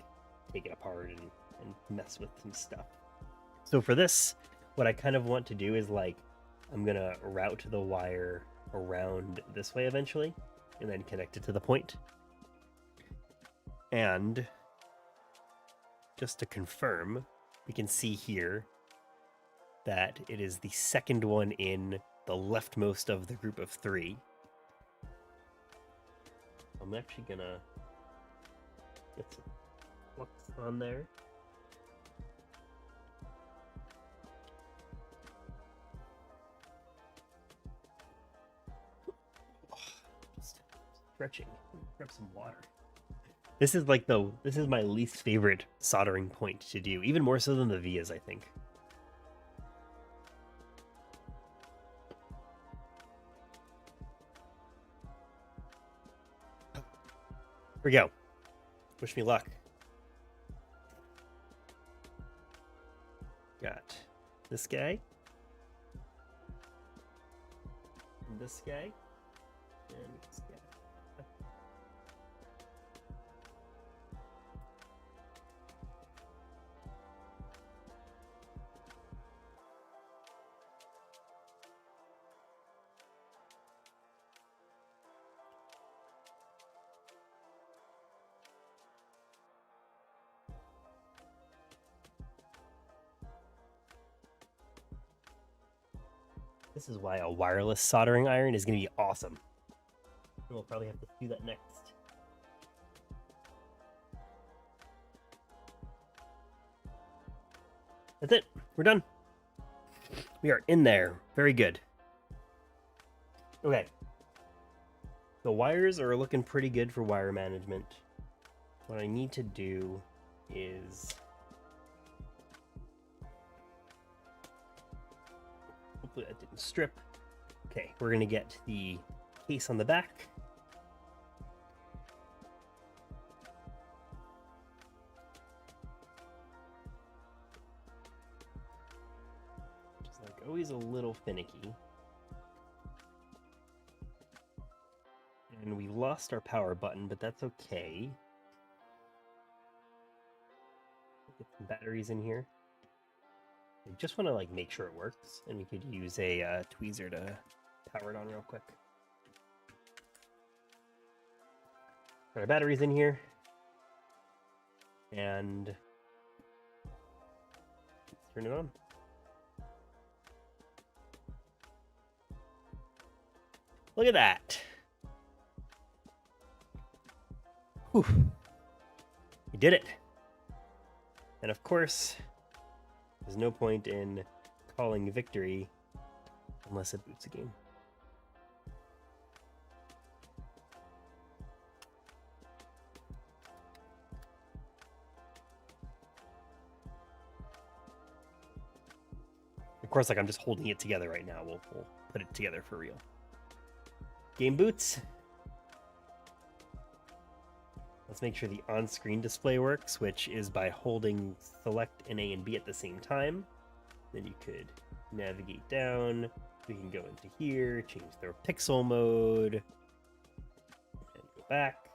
take it apart and mess with some stuff. So for this, what I kind of want to do is like, I'm going to route the wire around this way eventually and then connect it to the point. And just to confirm, we can see here that it is the second one in the leftmost of the group of 3. I'm actually gonna get some flux on there. Just stretching. Grab some water. This is my least favorite soldering point to do, even more so than the vias, I think. Here we go. Wish me luck. Got this guy. And this guy. And this guy. This is why a wireless soldering iron is going to be awesome. And we'll probably have to do that next. That's it. We're done. We are in there. Very good. Okay. The wires are looking pretty good for wire management. What I need to do is... hopefully that didn't strip. Okay, we're going to get the case on the back. Just like always a little finicky. And we lost our power button, but that's okay. Get some batteries in here. I just want to like make sure it works, and we could use a tweezer to power it on real quick. Got our batteries in here, and let's turn it on. Look at that! Whew. We did it! And of course, there's no point in calling victory unless it boots a game. Of course, like I'm just holding it together right now. We'll put it together for real. Game boots. Let's make sure the on-screen display works, which is by holding select and A and B at the same time. Then you could navigate down. We can go into here, change their pixel mode, and go back.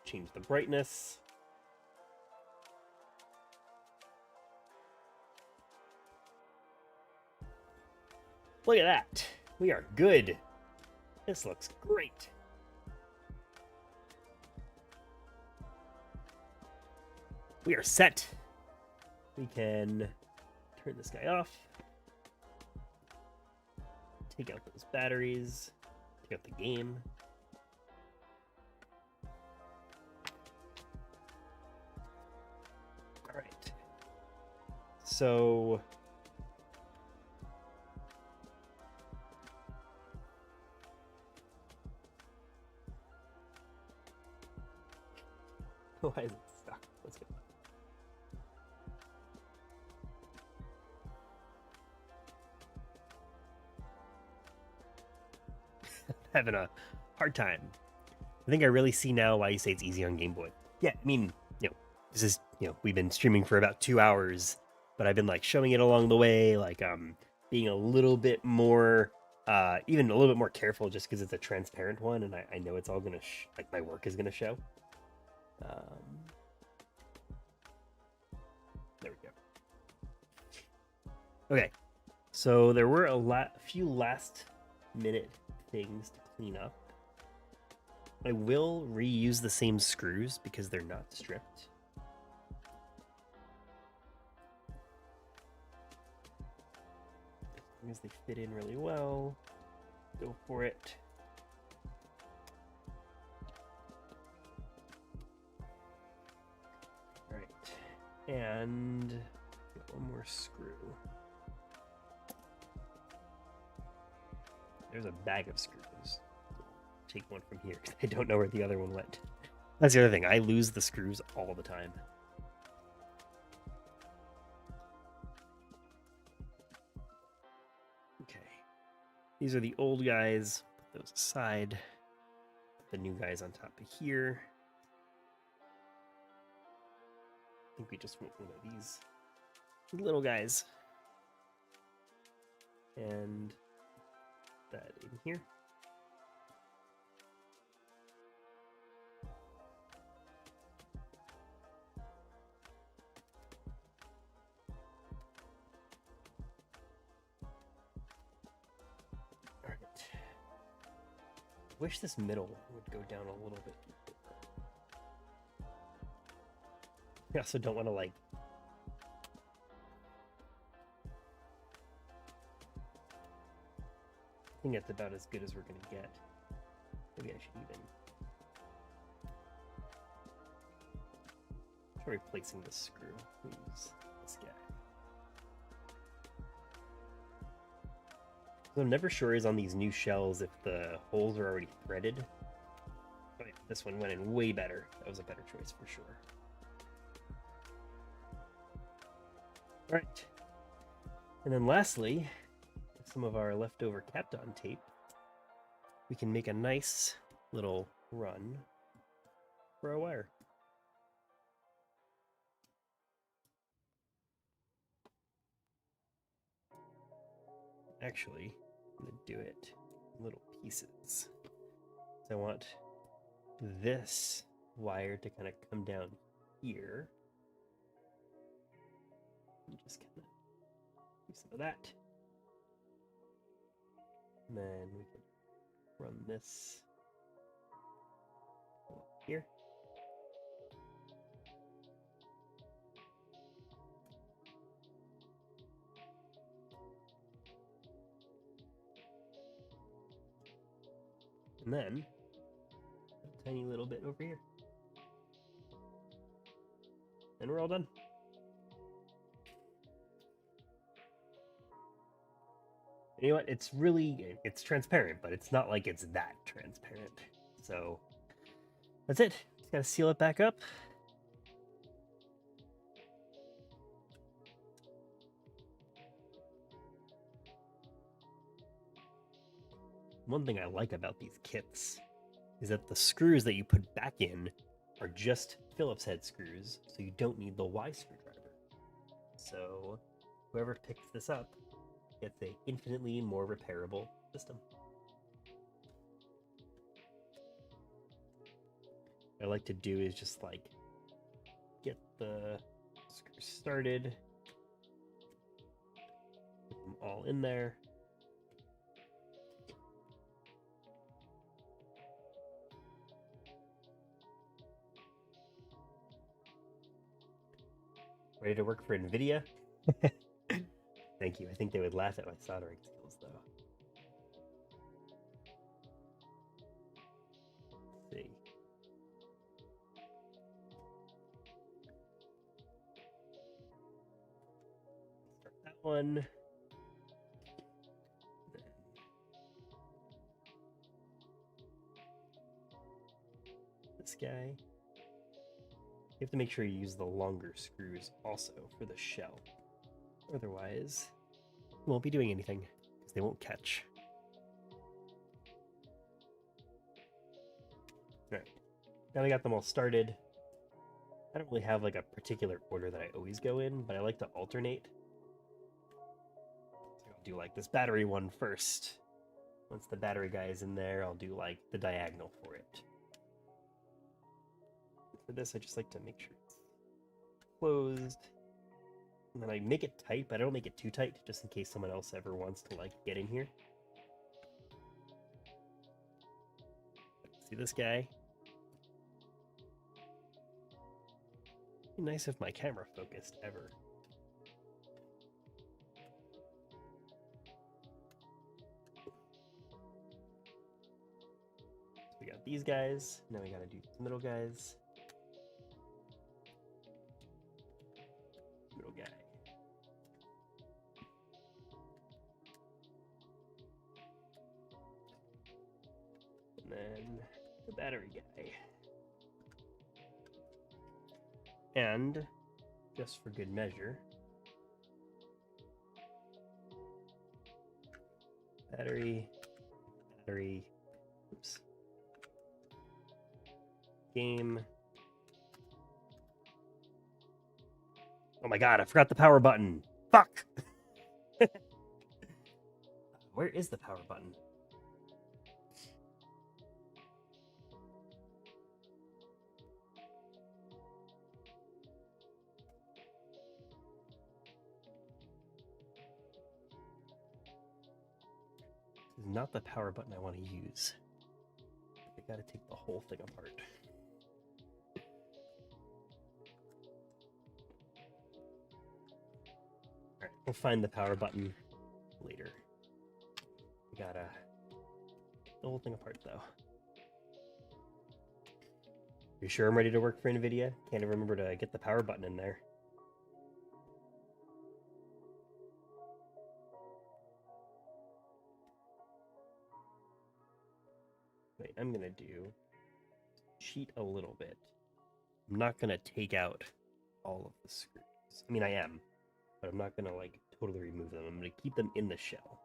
Change the brightness. Look at that. We are good. This looks great. We are set. We can turn this guy off. Take out those batteries. Take out the game. All right. So why is it stuck? Let's go. Having a hard time. I think I really see now why you say it's easy on Game Boy. Yeah, I mean, this is, we've been streaming for about 2 hours, but I've been like showing it along the way, like being a little bit more, even a little bit more careful just because it's a transparent one, and I know it's all gonna, like my work is gonna show. There we go. Okay, so there were a few last minute things to clean up. I will reuse the same screws because they're not stripped. As long as they fit in really well, go for it. All right, and get one more screw. There's a bag of screws. Take one from here because I don't know where the other one went. That's the other thing. I lose the screws all the time. Okay. These are the old guys. Put those aside. Put the new guys on top of here. I think we just want one of these little guys. And that in here. All right. Wish this middle would go down a little bit deeper. I also don't want to like think that's about as good as we're gonna get. Maybe I should even try replacing this screw. Who's this guy? What I'm never sure is on these new shells if the holes are already threaded. Oh yeah, this one went in way better. That was a better choice for sure. All right. And then lastly, with some of our leftover Kapton tape, we can make a nice little run for our wire. Actually, I'm going to do it in little pieces. So I want this wire to kind of come down here. And just kind of do some of that. And then we can run this here. And then a tiny little bit over here. And we're all done. You know what? It's transparent, but it's not like it's that transparent. So that's it. Just gotta seal it back up. One thing I like about these kits is that the screws that you put back in are just Phillips head screws, so you don't need the Y screwdriver. So whoever picks this up gets an infinitely more repairable system. What I like to do is just like get the screws started, put them all in there. Ready to work for NVIDIA? Thank you. I think they would laugh at my soldering skills, though. Let's see. Start that one. This guy. You have to make sure you use the longer screws also for the shell. Otherwise, you won't be doing anything because they won't catch. Alright, now we got them all started. I don't really have like a particular order that I always go in, but I like to alternate. So I'll do like this battery one first. Once the battery guy is in there, I'll do like the diagonal for it. For this, I just like to make sure it's closed. And then I make it tight, but I don't make it too tight, just in case someone else ever wants to like get in here. See this guy? It'd be nice if my camera focused ever. So we got these guys. Now we gotta do these middle guys. Middle guy. And then the battery guy. And just for good measure, battery, oops, game. Oh my god, I forgot the power button. Fuck! Where is the power button? This is not the power button I want to use. I gotta take the whole thing apart. Alright, we'll find the power button later. We gotta the whole thing apart though. You sure I'm ready to work for NVIDIA? Can't even remember to get the power button in there. Wait, I'm gonna cheat a little bit. I'm not gonna take out all of the screws. I mean, I am, but I'm not gonna like totally remove them. I'm gonna keep them in the shell.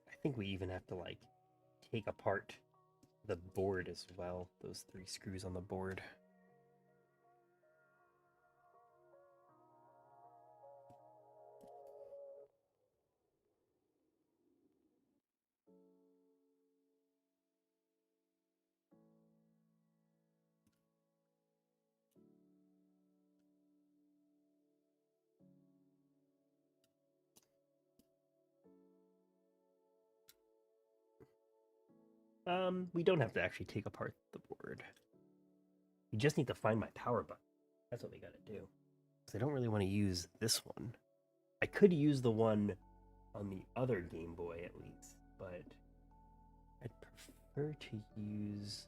I think we even have to like take apart the board as well. Those 3 screws on the board. We don't have to actually take apart the board. We just need to find my power button. That's what we gotta do. Because I don't really want to use this one. I could use the one on the other Game Boy at least, but I'd prefer to use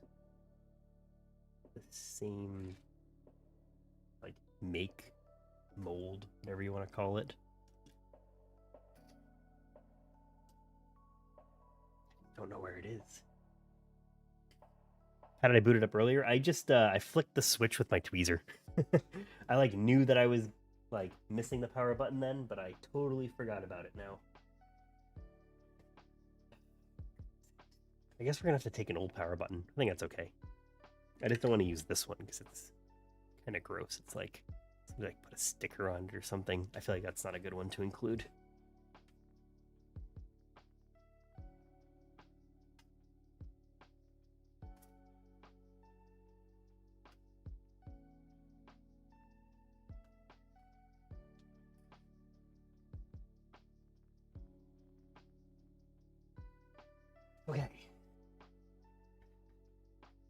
the same, like, make, mold, whatever you want to call it. Don't know where it is. How did I boot it up earlier? I just I flicked the switch with my tweezer. I like knew that I was like missing the power button then, but I totally forgot about it now. I guess we're gonna have to take an old power button. I think that's okay. I just don't want to use this one because it's kind of gross. It's like put a sticker on it or something. I feel like that's not a good one to include. Okay.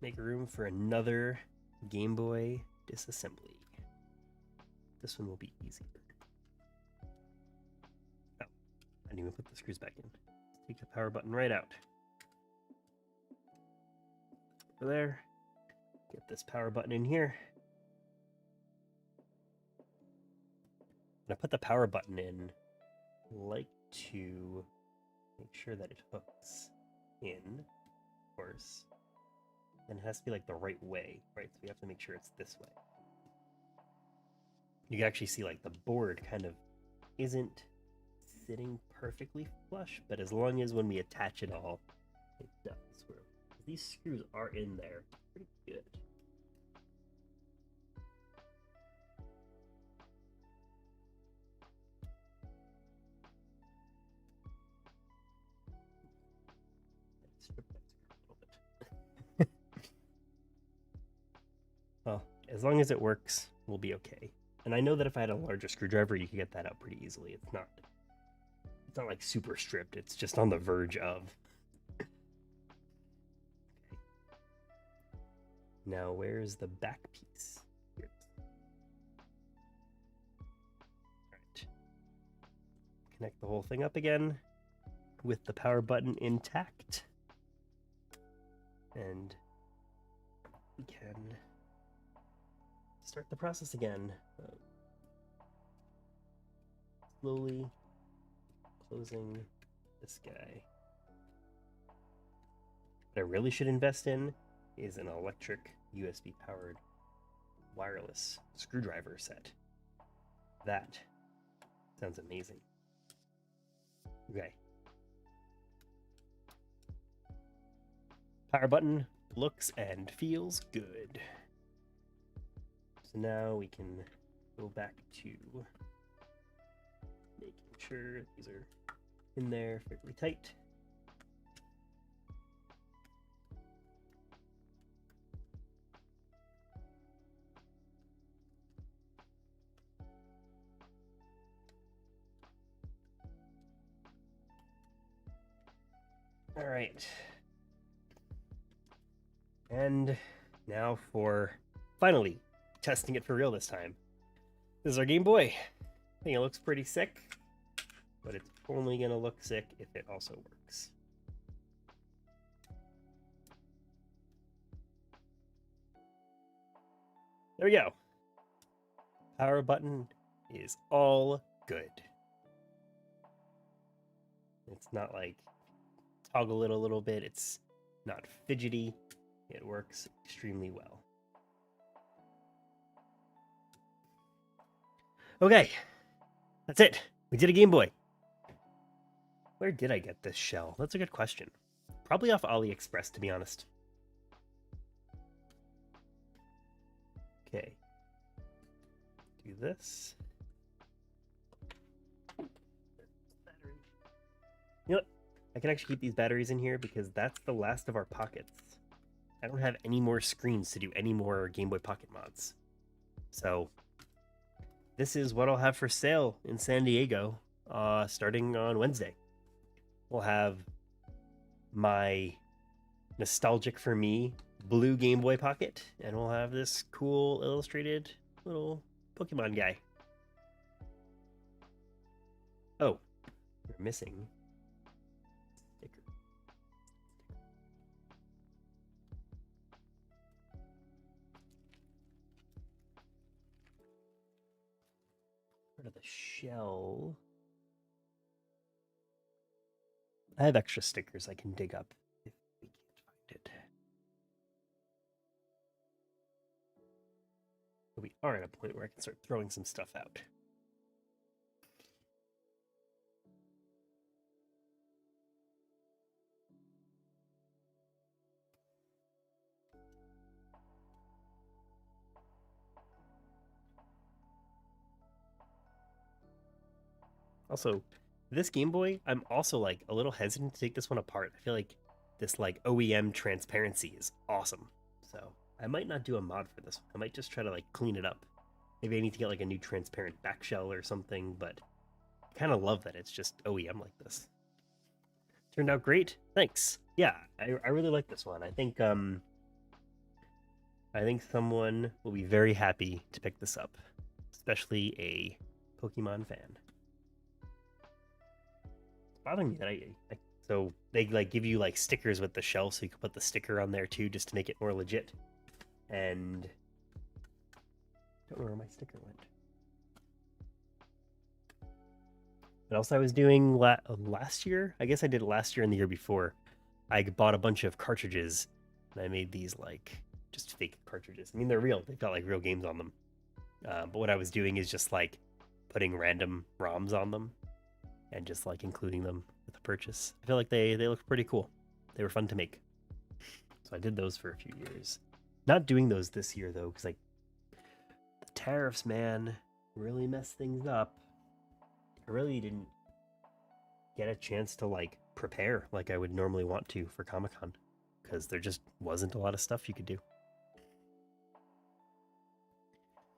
Make room for another Game Boy disassembly. This one will be easier. Oh, I didn't even put the screws back in. Take the power button right out. Over there. Get this power button in here. When I put the power button in, I like to make sure that it hooks in, of course. And it has to be like the right way, right? So we have to make sure it's this way. You can actually see like the board kind of isn't sitting perfectly flush, but as long as when we attach it all, it does. These screws are in there pretty good. Strip that screw a little bit. Well, as long as it works, we'll be okay. And I know that if I had a larger screwdriver, you could get that out pretty easily. It's not like super stripped. It's just on the verge of. Okay. Now, where's the back piece? Here. All right. Connect the whole thing up again with the power button intact. And we can start the process again. Slowly closing this guy. What I really should invest in is an electric USB powered wireless screwdriver set. That sounds amazing. Okay. Power button looks and feels good. So now we can go back to making sure these are in there fairly tight. All right. And now for finally testing it for real this time. This is our Game Boy. I think it looks pretty sick, but it's only gonna look sick if it also works. There we go. Power button is all good. It's not like toggle it a little bit. It's not fidgety. It works extremely well. Okay, that's it. We did a Game Boy. Where did I get this shell? That's a good question. Probably off AliExpress, to be honest. Okay. Do this. Battery. You know what? I can actually keep these batteries in here because that's the last of our pockets. I don't have any more screens to do any more Game Boy Pocket mods. So this is what I'll have for sale in San Diego starting on Wednesday. We'll have my nostalgic for me blue Game Boy Pocket, and we'll have this cool illustrated little Pokemon guy. Oh, we're missing sticker. Part of the shell. I have extra stickers I can dig up if we can't find it. But we are at a point where I can start throwing some stuff out. Also, this Game Boy, I'm also like a little hesitant to take this one apart. I feel like this like OEM transparency is awesome. So I might not do a mod for this one. I might just try to like clean it up. Maybe I need to get like a new transparent back shell or something, but I kind of love that it's just OEM like this. Turned out great. Thanks. Yeah, I really like this one. I think someone will be very happy to pick this up, especially a Pokemon fan. Bothering me that so they like give you like stickers with the shell, so you can put the sticker on there too, just to make it more legit. And I don't know where my sticker went. What else I was doing last year? I guess I did it last year and the year before. I bought a bunch of cartridges, and I made these like just fake cartridges. I mean, they're real. They've got like real games on them. But what I was doing is just like putting random ROMs on them and just like including them with the purchase. I feel like they look pretty cool. They were fun to make. So I did those for a few years. Not doing those this year though, because like the tariffs, man, really messed things up. I really didn't get a chance to like prepare like I would normally want to for Comic-Con, because there just wasn't a lot of stuff you could do.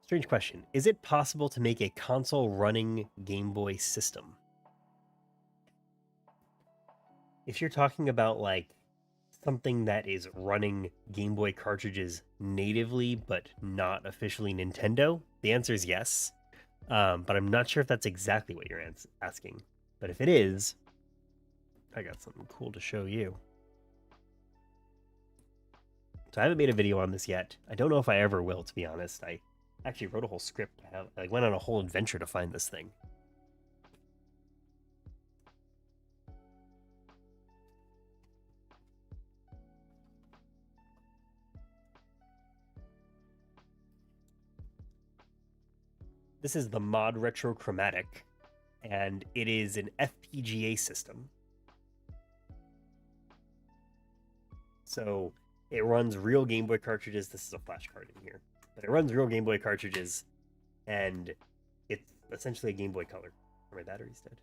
Strange question. Is it possible to make a console running Game Boy system? If you're talking about like something that is running Game Boy cartridges natively but not officially Nintendo, the answer is yes. But I'm not sure if that's exactly what you're asking. But if it is, I got something cool to show you. So I haven't made a video on this yet. I don't know if I ever will, to be honest. I actually wrote a whole script. I went on a whole adventure to find this thing. This is the Mod Retrochromatic, and it is an FPGA system. So it runs real Game Boy cartridges. This is a flash card in here, but it runs real Game Boy cartridges, and it's essentially a Game Boy Color. Are my batteries dead?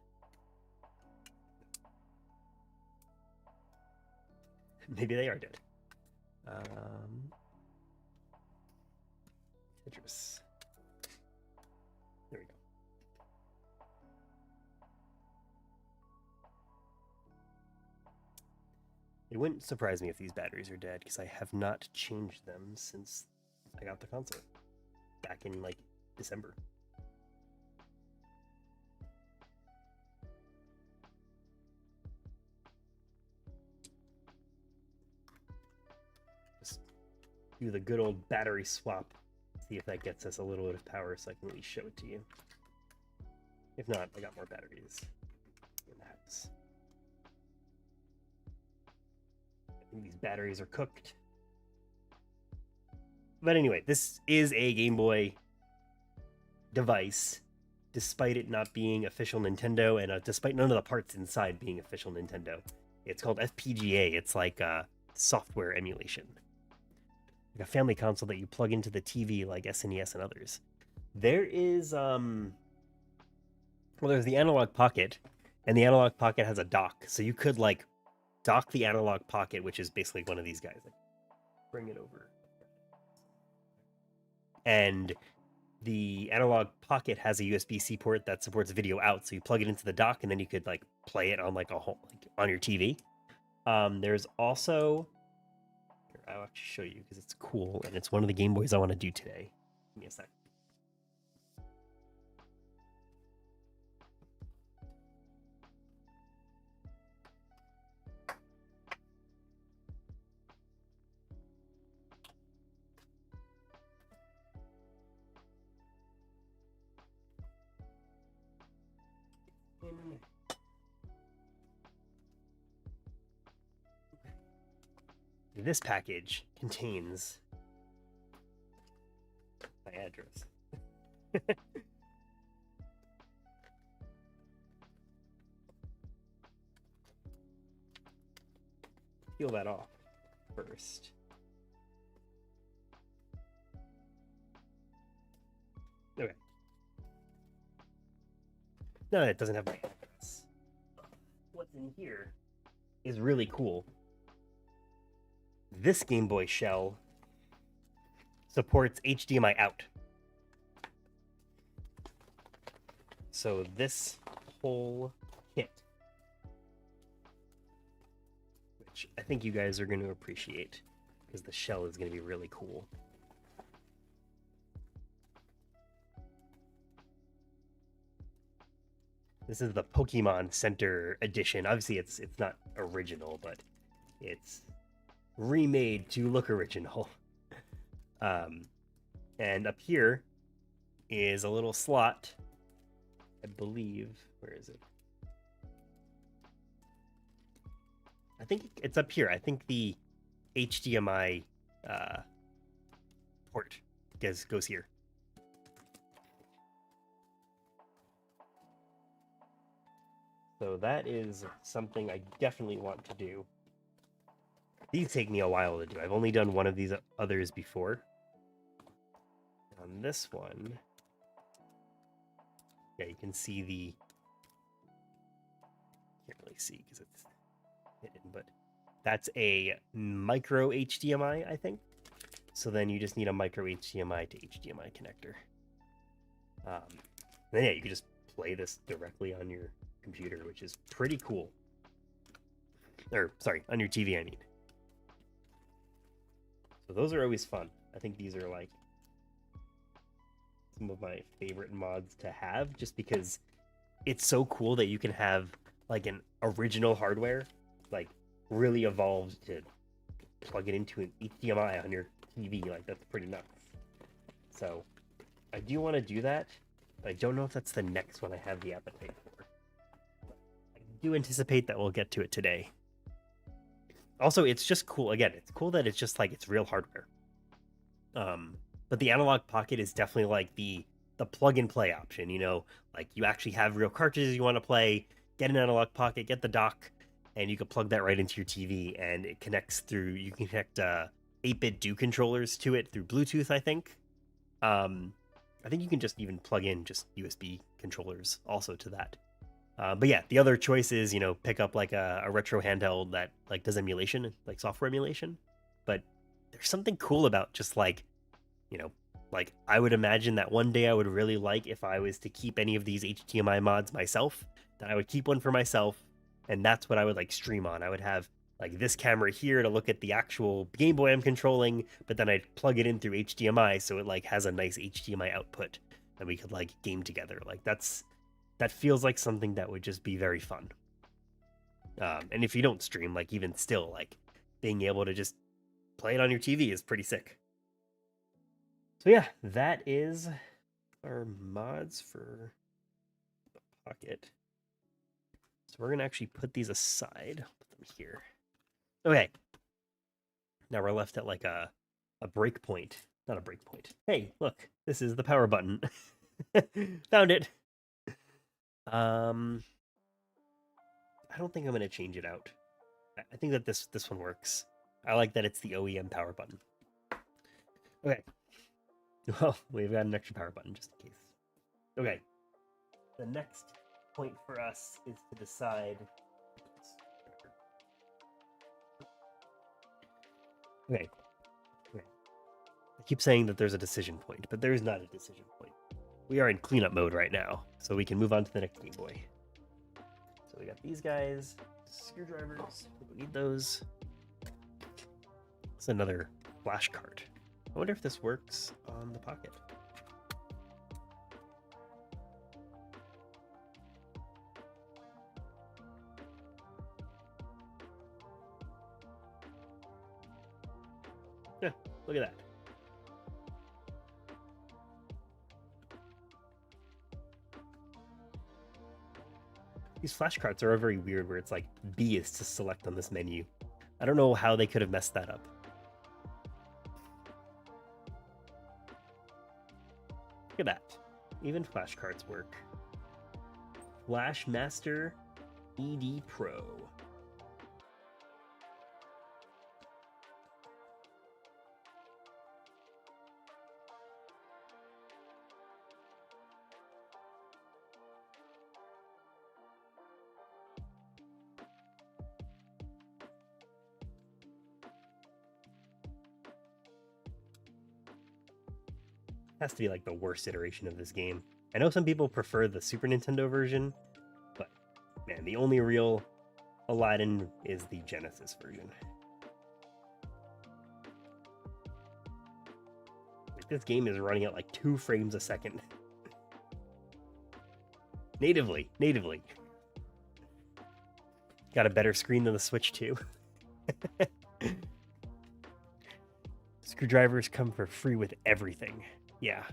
Maybe they are dead. Tetris. There we go. It wouldn't surprise me if these batteries are dead because I have not changed them since I got the console back in like December. Just do the good old battery swap. See if that gets us a little bit of power so I can at least show it to you. If not, I got more batteries in the house. I think these batteries are cooked. But anyway, this is a Game Boy device, despite it not being official Nintendo, and despite none of the parts inside being official Nintendo. It's called FPGA. It's like software emulation. Like a family console that you plug into the TV like SNES and others. There is, well, there's the Analog Pocket, and the Analog Pocket has a dock. So you could, like, dock the Analog Pocket, which is basically one of these guys. Like, bring it over. And the Analog Pocket has a USB-C port that supports video out, so you plug it into the dock, and then you could like play it on like a whole on your TV. There's also, here, I'll actually show you because it's cool and it's one of the Game Boys I want to do today. Give me a sec. This package contains my address. Peel that off first. Okay. No, it doesn't have my address. What's in here is really cool. This Game Boy shell supports HDMI out. So this whole kit, which I think you guys are going to appreciate because the shell is going to be really cool. This is the Pokemon Center edition. Obviously, it's not original, but it's remade to look original. And up here is a little slot, I believe. Where is it? I think it's up here. I think the HDMI port goes here. So that is something I definitely want to do. These take me a while to do. I've only done one of these others before. On this one, yeah, you can see the, can't really see because it's hidden, but that's a micro HDMI, I think. So then you just need a micro HDMI to HDMI connector. And then yeah, you can just play this directly on your computer, which is pretty cool. Or, sorry, on your TV, I mean. So those are always fun. I think these are like some of my favorite mods to have, just because it's so cool that you can have like an original hardware, like really evolved to plug it into an HDMI on your TV. Like, that's pretty nuts. So I do want to do that, but I don't know if that's the next one I have the appetite for. I do anticipate that we'll get to it today. Also, it's just cool. Again, it's cool that it's just like it's real hardware. But the Analog Pocket is definitely like the plug and play option. You know, like you actually have real cartridges you want to play. Get an Analog Pocket, get the dock, and you can plug that right into your TV, and it connects through. You can connect 8-bit Do controllers to it through Bluetooth, I think. I think you can just even plug in just USB controllers also to that. But yeah, the other choice is, you know, pick up like a retro handheld that like does emulation, like software emulation. But there's something cool about just like, you know, like I would imagine that one day I would really like, if I was to keep any of these HDMI mods myself, that I would keep one for myself, and that's what I would like stream on. I would have like this camera here to look at the actual Game Boy I'm controlling, but then I'd plug it in through HDMI so it like has a nice HDMI output and we could like game together. Like that feels like something that would just be very fun. And if you don't stream, like even still, like being able to just play it on your TV is pretty sick. So yeah, that is our mods for the Pocket. So we're gonna actually put these aside. Put them here. Okay. Now we're left at like a break point. Not a break point. Hey, look, this is the power button. Found it. I don't think I'm gonna change it out. I think that this one works. I like that it's the OEM power button. Okay. Well, we've got an extra power button just in case. Okay. The next point for us is to decide. Okay. I keep saying that there's a decision point, but there is not a decision point. We are in cleanup mode right now, so we can move on to the next Game Boy. So we got these guys, screwdrivers. We don't need those. It's another flash card. I wonder if this works on the Pocket. Yeah, look at that. These flashcards are very weird where it's like B is to select on this menu. I don't know how they could have messed that up. Look at that. Even flashcards work. Flashmaster ED Pro. Has to be like the worst iteration of this game. I know some people prefer the Super Nintendo version, but man, the only real Aladdin is the Genesis version. This game is running at like 2 frames a second. Natively. Got a better screen than the Switch too. Screwdrivers come for free with everything. Yeah.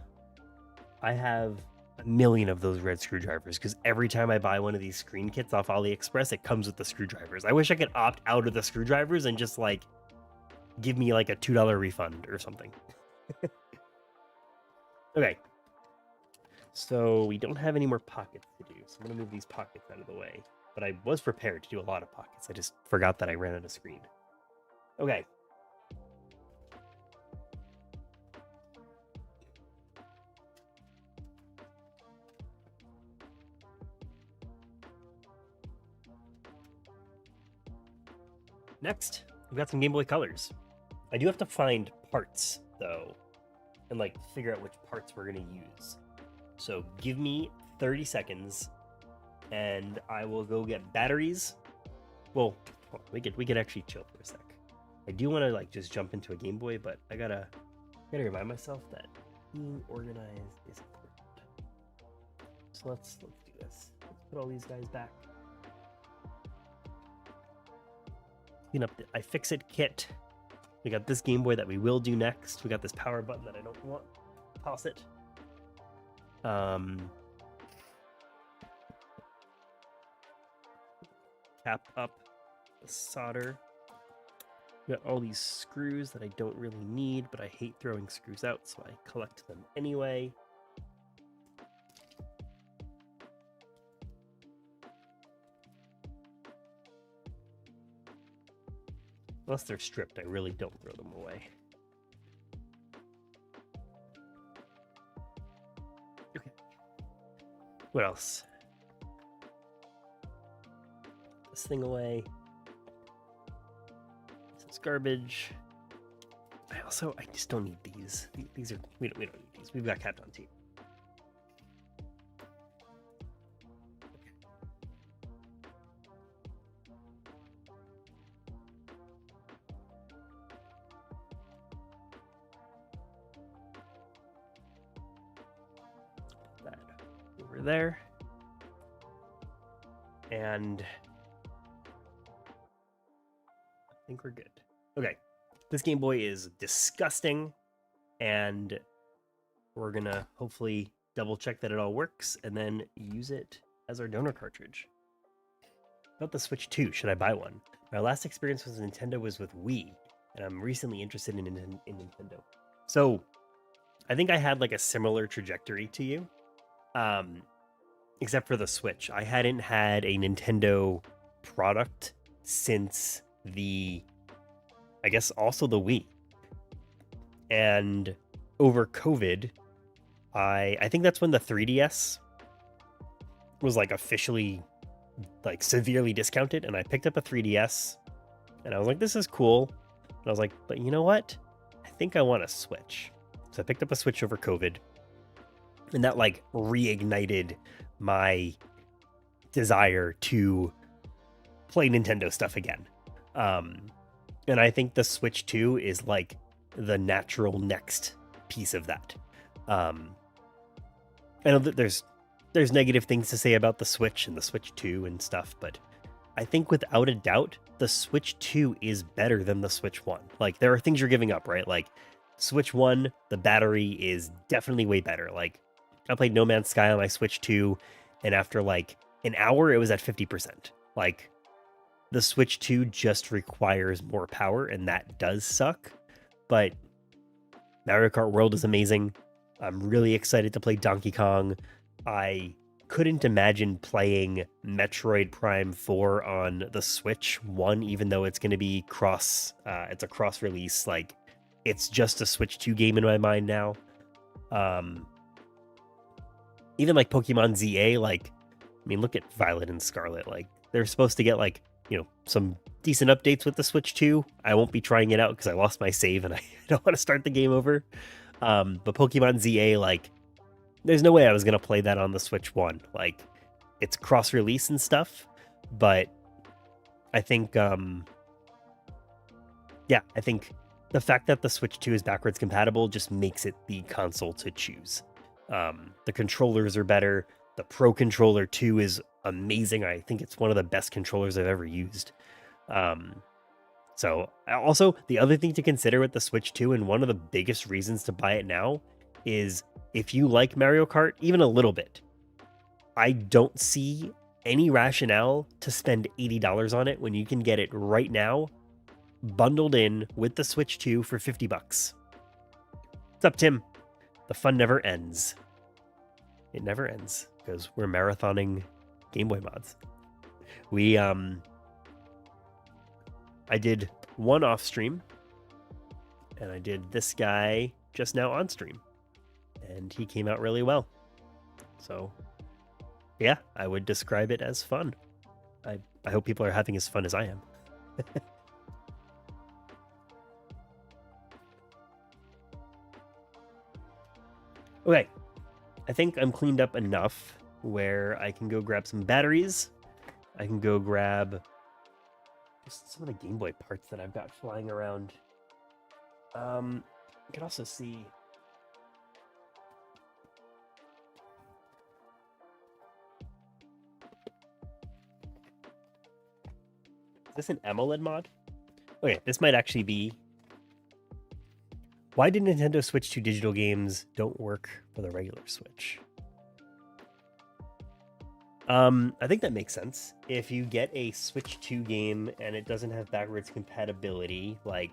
I have a million of those red screwdrivers because every time I buy one of these screen kits off AliExpress, it comes with the screwdrivers. I wish I could opt out of the screwdrivers and just like give me like a $2 refund or something. Okay. So we don't have any more pockets to do. So I'm going to move these pockets out of the way. But I was prepared to do a lot of pockets. I just forgot that I ran out of screen. Okay. Next, we've got some Game Boy Colors. I do have to find parts, though, and like figure out which parts we're going to use. So give me 30 seconds, and I will go get batteries. Well, we could actually chill for a sec. I do want to like just jump into a Game Boy, but I gotta remind myself that being organized is important. So let's do this. Let's put all these guys back. Clean up the iFixit kit. We got this Game Boy that we will do next. We got this power button that I don't want. Toss it. Tap up the solder. We got all these screws that I don't really need, but I hate throwing screws out, so I collect them anyway. Unless they're stripped, I really don't throw them away. Okay. What else? This thing away. This is garbage. I just don't need these. These are we don't need these. We've got Kapton tape. over there. And I think we're good. Okay. This Game Boy is disgusting, and we're gonna hopefully double check that it all works and then use it as our donor cartridge. About the Switch 2, should I buy one? My last experience with Nintendo was with Wii, and I'm recently interested in Nintendo. So, I think I had like a similar trajectory to you, except for the Switch. I hadn't had a Nintendo product since I guess also the Wii. And over COVID, I think that's when the 3DS was like officially like severely discounted, and I picked up a 3DS and I was like, this is cool. And I was like, but you know what? I think I want a Switch. So I picked up a Switch over COVID, and that like reignited my desire to play Nintendo stuff again. And I think the Switch 2 is like the natural next piece of that. I know that there's negative things to say about the Switch and the Switch 2 and stuff, but I think without a doubt, the Switch 2 is better than the Switch 1. Like, there are things you're giving up, right? Like, Switch 1, the battery is definitely way better. Like, I played No Man's Sky on my Switch 2, and after like an hour, it was at 50%. Like, the Switch 2 just requires more power, and that does suck. But Mario Kart World is amazing. I'm really excited to play Donkey Kong. I couldn't imagine playing Metroid Prime 4 on the Switch 1, even though it's going to be it's a cross release. Like, it's just a Switch 2 game in my mind now. Even like Pokemon ZA, like, I mean, look at Violet and Scarlet. Like, they're supposed to get like, you know, some decent updates with the Switch 2. I won't be trying it out because I lost my save and I don't want to start the game over. But Pokemon ZA, like, there's no way I was going to play that on the Switch 1. Like, it's cross-release and stuff, but I think, I think the fact that the Switch 2 is backwards compatible just makes it the console to choose. The controllers are better. The Pro Controller 2 is amazing. I think it's one of the best controllers I've ever used. So also, the other thing to consider with the Switch 2, and one of the biggest reasons to buy it now, is if you like Mario Kart even a little bit, I don't see any rationale to spend $80 on it when you can get it right now, bundled in with the Switch 2 for $50. What's up, Tim? The fun never ends. It never ends because we're marathoning Game Boy mods. I did one off stream, and I did this guy just now on stream, and he came out really well. So, yeah, I would describe it as fun. I hope people are having as fun as I am. Okay, I think I'm cleaned up enough where I can go grab some batteries. I can go grab just some of the Game Boy parts that I've got flying around. You can also see is this an AMOLED mod? Okay, this might actually be. Why did Nintendo Switch 2 digital games don't work for the regular Switch? I think that makes sense. If you get a Switch 2 game and it doesn't have backwards compatibility, like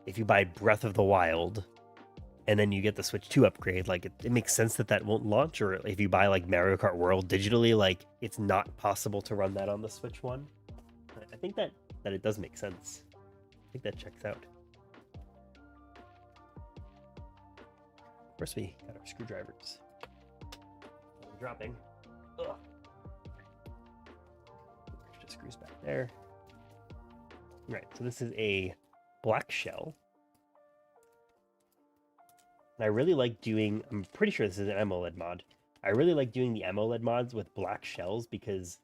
if you buy Breath of the Wild and then you get the Switch 2 upgrade, like it makes sense that won't launch. Or if you buy like Mario Kart World digitally, like it's not possible to run that on the Switch 1. I think that it does make sense. I think that checks out. Of course, we got our screwdrivers. Dropping. Ugh. Just screws back there. Right, so this is a black shell. And I really like doing, I'm pretty sure this is an AMOLED mod. I really like doing the AMOLED mods with black shells because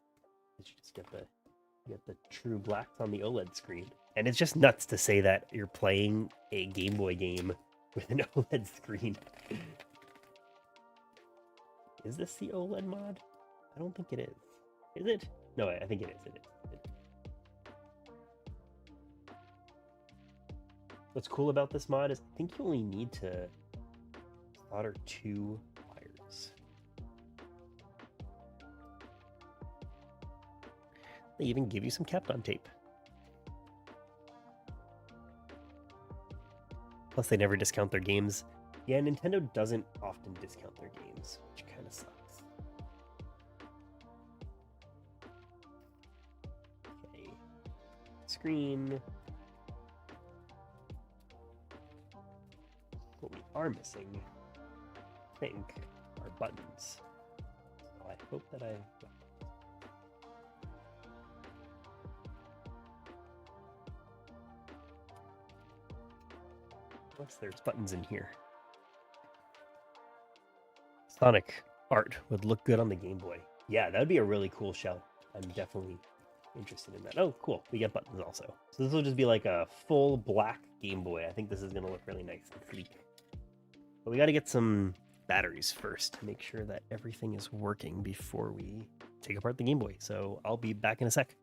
you just get the true blacks on the OLED screen. And it's just nuts to say that you're playing a Game Boy game with an OLED screen. Is this the OLED mod? I don't think it is. Is it? No, I think it is. It is. What's cool about this mod is I think you only need to solder 2 wires. They even give you some Kapton tape. Plus, they never discount their games. Yeah, Nintendo doesn't often discount their games, which kind of sucks. Okay. Screen. What we are missing, I think, are buttons. So I hope that I... Unless there's buttons in here. Sonic art would look good on the Game Boy. Yeah, that would be a really cool shell. I'm definitely interested in that. Oh, cool. We get buttons also. So this will just be like a full black Game Boy. I think this is going to look really nice and sleek. But we got to get some batteries first to make sure that everything is working before we take apart the Game Boy. So I'll be back in a sec.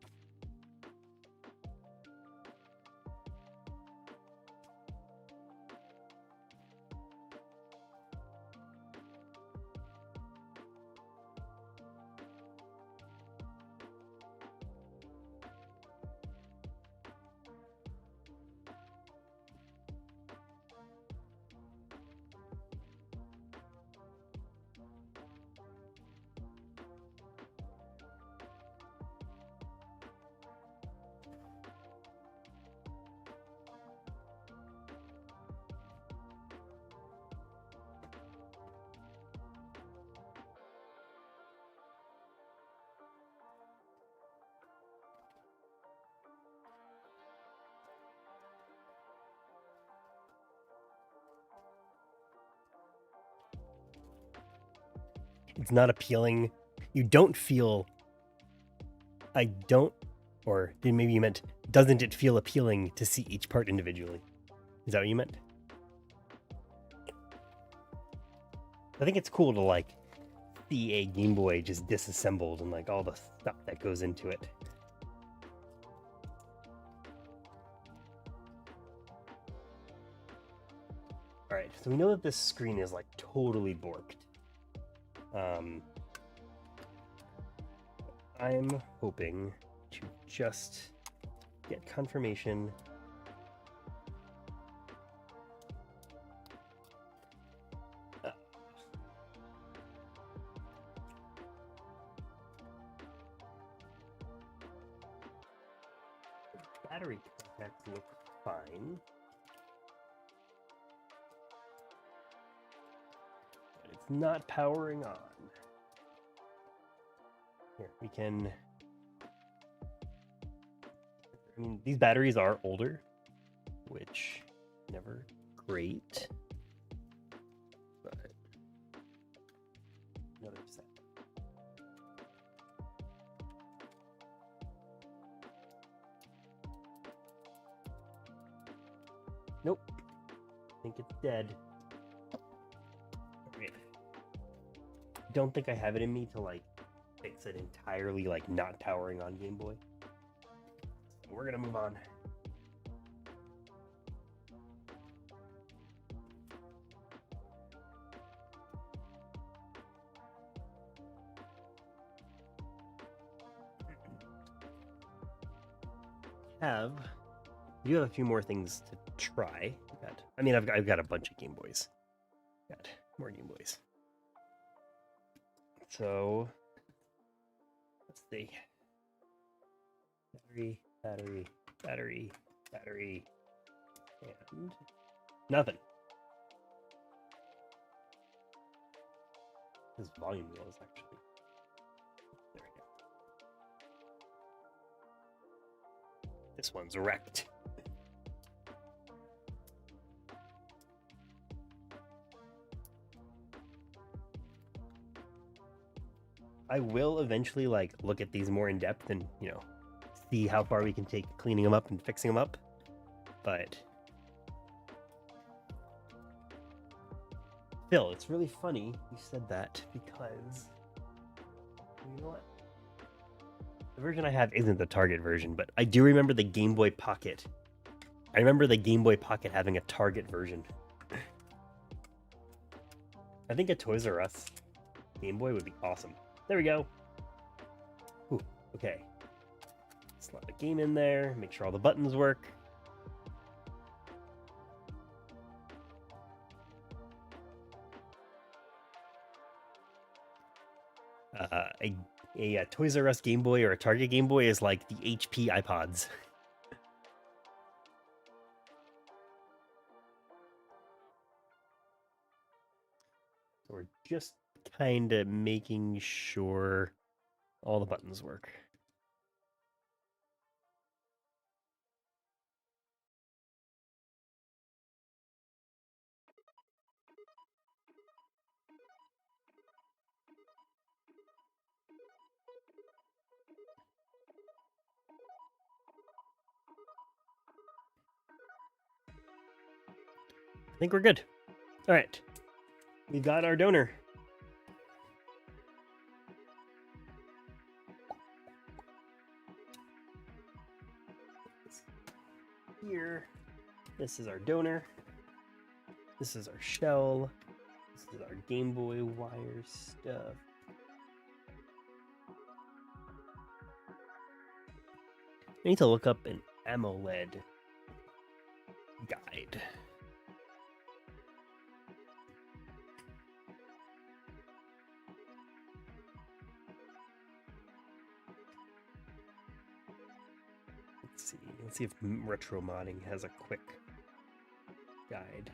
It's not appealing. You don't feel... Or maybe you meant, doesn't it feel appealing to see each part individually? Is that what you meant? I think it's cool to, like, see a Game Boy just disassembled and, like, all the stuff that goes into it. Alright, so we know that this screen is, like, totally borked. I'm hoping to just get confirmation. Battery contacts look fine. But it's not powering on. Here, we can... I mean, these batteries are older, which never great. But another set. Nope. I think it's dead. Okay. Don't think I have it in me to, like, fix it entirely, like, not powering on Game Boy. So we're gonna move on. We do have a few more things to try. I've got a bunch of Game Boys. Got more Game Boys. So let's see. Battery, and nothing. This volume wheel is actually... There we go. This one's wrecked. I will eventually, like, look at these more in depth and, you know, see how far we can take cleaning them up and fixing them up. But Phil, it's really funny you said that because you know what? The version I have isn't the Target version, but I do remember the Game Boy Pocket. I remember the Game Boy Pocket having a Target version. I think a Toys R Us Game Boy would be awesome. There we go. Ooh, okay. Slap a game in there, make sure all the buttons work. A Toys R Us Game Boy or a Target Game Boy is like the HP iPods. So we're just kind of making sure all the buttons work. I think we're good. All right. We got our donor. Here. This is our donor. This is our shell. This is our Game Boy wire stuff. I need to look up an AMOLED guide. Let's see if retro modding has a quick guide.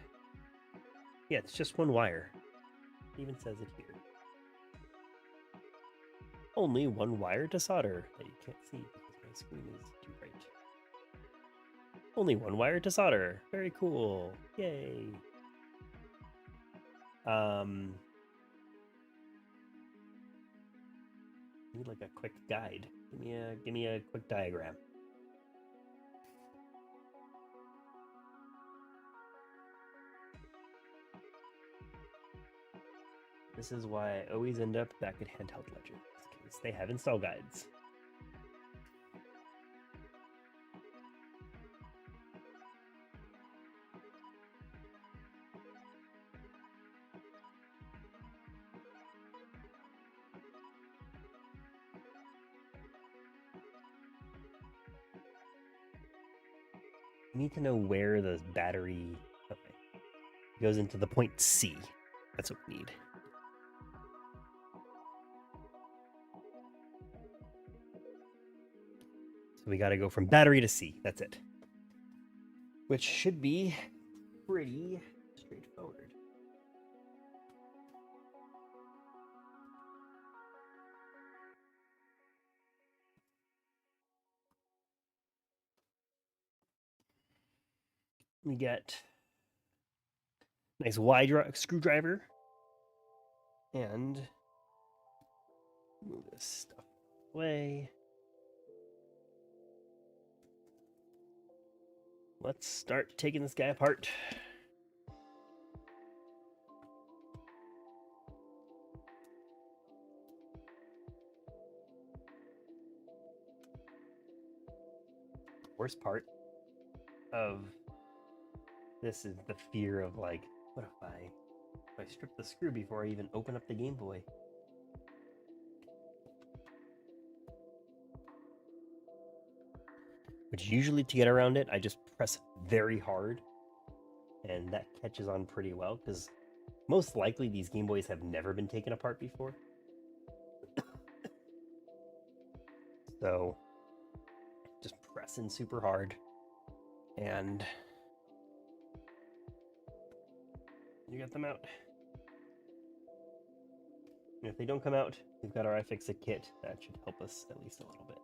Yeah, it's just one wire. It even says it here. Only one wire to solder that you can't see because my screen is too bright. Only one wire to solder. Very cool. Yay. Need like a quick guide. Give me a quick diagram. This is why I always end up back at Handheld Legends, because they have install guides. You need to know where the battery goes into the point C. That's what we need. So we got to go from battery to C. That's it. Which should be pretty straightforward. We get a nice wide screwdriver and move this stuff away. Let's start taking this guy apart. Worst part of this is the fear of like, what if I strip the screw before I even open up the Game Boy? Which usually to get around it, I just press very hard, and that catches on pretty well, because most likely these Game Boys have never been taken apart before. So just press in super hard, and you get them out. And if they don't come out, we've got our iFixit kit. That should help us at least a little bit.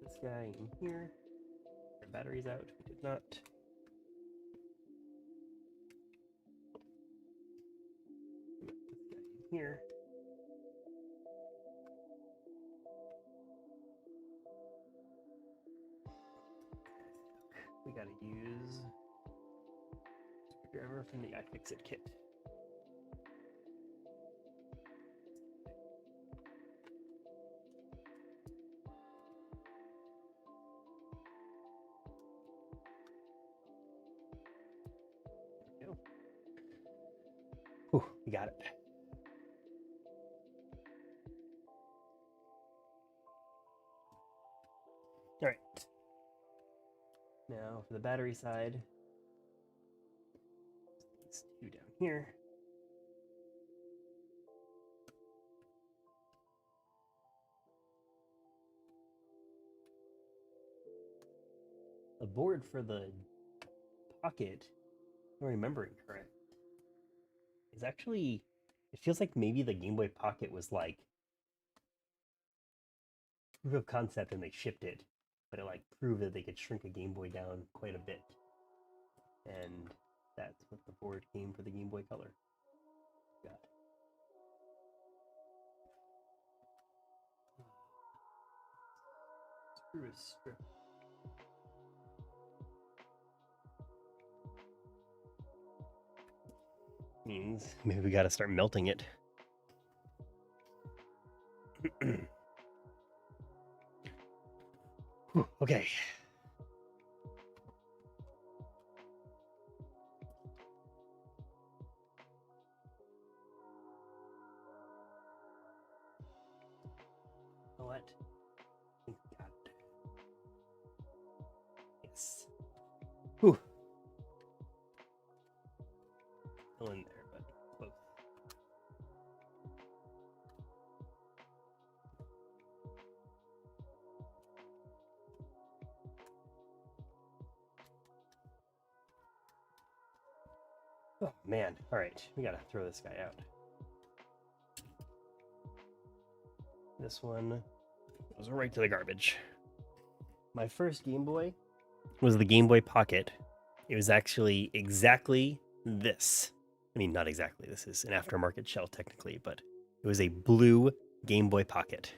This guy in here. Our battery's out. We did not. This guy in here. We gotta use screwdriver from the iFixit kit. There we go. Whew, we got it. All right. Now for the battery side, these two down here. The board for the Pocket, if I'm remembering correct, is actually, it feels like maybe the Game Boy Pocket was like proof of concept and they shipped it, but it like proved that they could shrink a Game Boy down quite a bit. And that's what the board came for the Game Boy Color. Got screw is strip. Means maybe we got to start melting it. Whew, okay. What? Got it. Yes. Whew. Still in there, but close. Oh man. All right, we gotta throw this guy out. This one goes right to the garbage. My first Game Boy was the Game Boy Pocket. It was actually exactly this. I mean, not exactly. This is an aftermarket shell technically, but it was a blue Game Boy Pocket.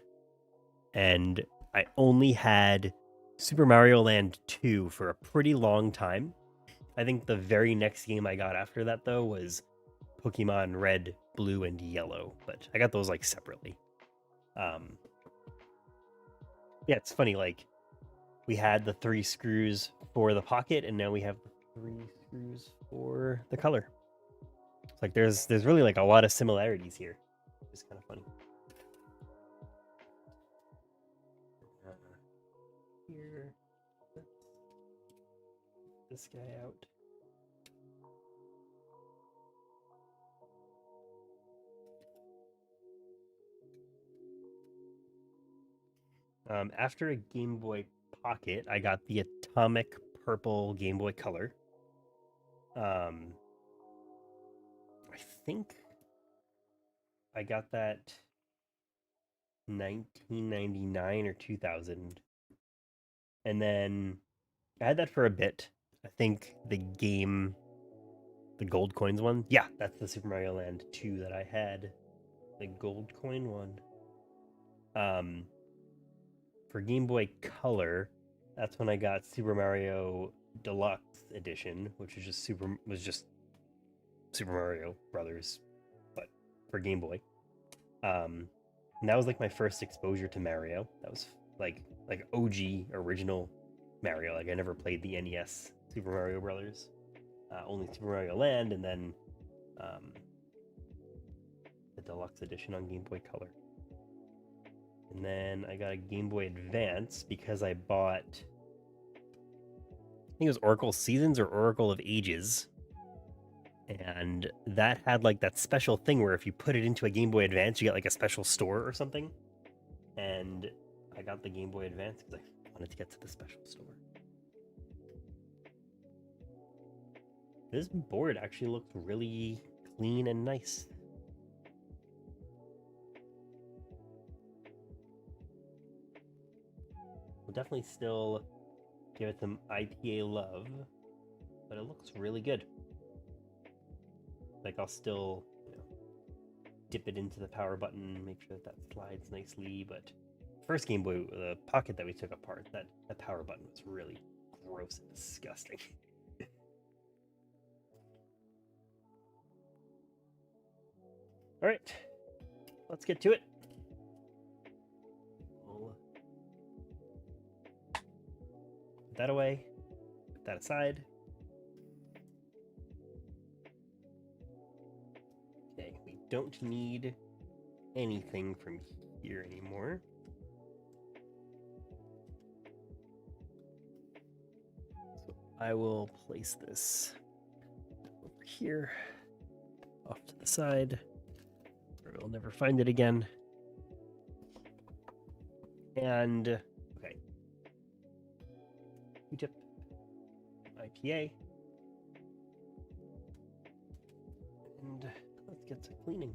And I only had Super Mario Land 2 for a pretty long time. I think the very next game I got after that, though, was Pokemon Red, Blue, and Yellow. But I got those like separately. Yeah, it's funny. Like, we had the 3 screws for the Pocket, and now we have the 3 screws for the Color. It's like there's really like a lot of similarities here. It's kind of funny. Here, this guy out. After a Game Boy Pocket, I got the Atomic Purple Game Boy Color. I think I got that 1999 or 2000. And then I had that for a bit. I think the gold coins one. Yeah, that's the Super Mario Land 2 that I had. The gold coin one. For Game Boy Color, that's when I got Super Mario Deluxe Edition, which was just Super Mario Brothers, but for Game Boy. And that was like my first exposure to Mario. That was like OG original Mario. Like I never played the NES Super Mario Brothers, only Super Mario Land, and then the Deluxe Edition on Game Boy Color. And then I got a Game Boy Advance because I bought, I think it was Oracle Seasons or Oracle of Ages. And that had like that special thing where if you put it into a Game Boy Advance, you get like a special store or something. And I got the Game Boy Advance because I wanted to get to the special store. This board actually looks really clean and nice. We'll definitely still give it some IPA love, but it looks really good. Like I'll still, dip it into the power button, make sure that slides nicely. But first Game Boy, the Pocket that we took apart, that power button was really gross and disgusting. All right, let's get to it. We'll put that away, put that aside. Okay, we don't need anything from here anymore. So I will place this over here, off to the side, where we'll never find it again. And, okay. Q-tip, IPA. And let's get to cleaning.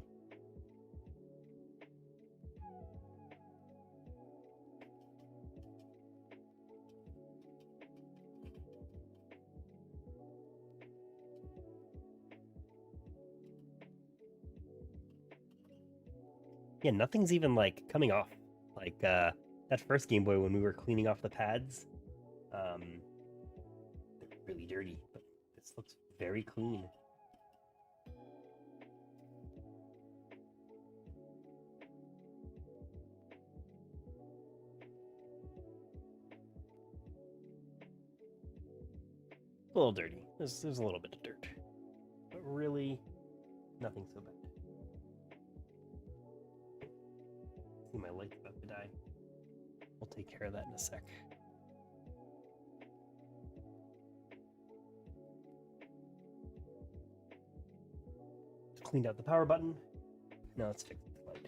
Yeah, nothing's even like coming off. Like that first Game Boy when we were cleaning off the pads, they're really dirty, but this looks very clean. A little dirty. There's a little bit of dirt, but really nothing so bad. See, my light's about to die. We'll take care of that in a sec. Cleaned out the power button. Now let's fix the light.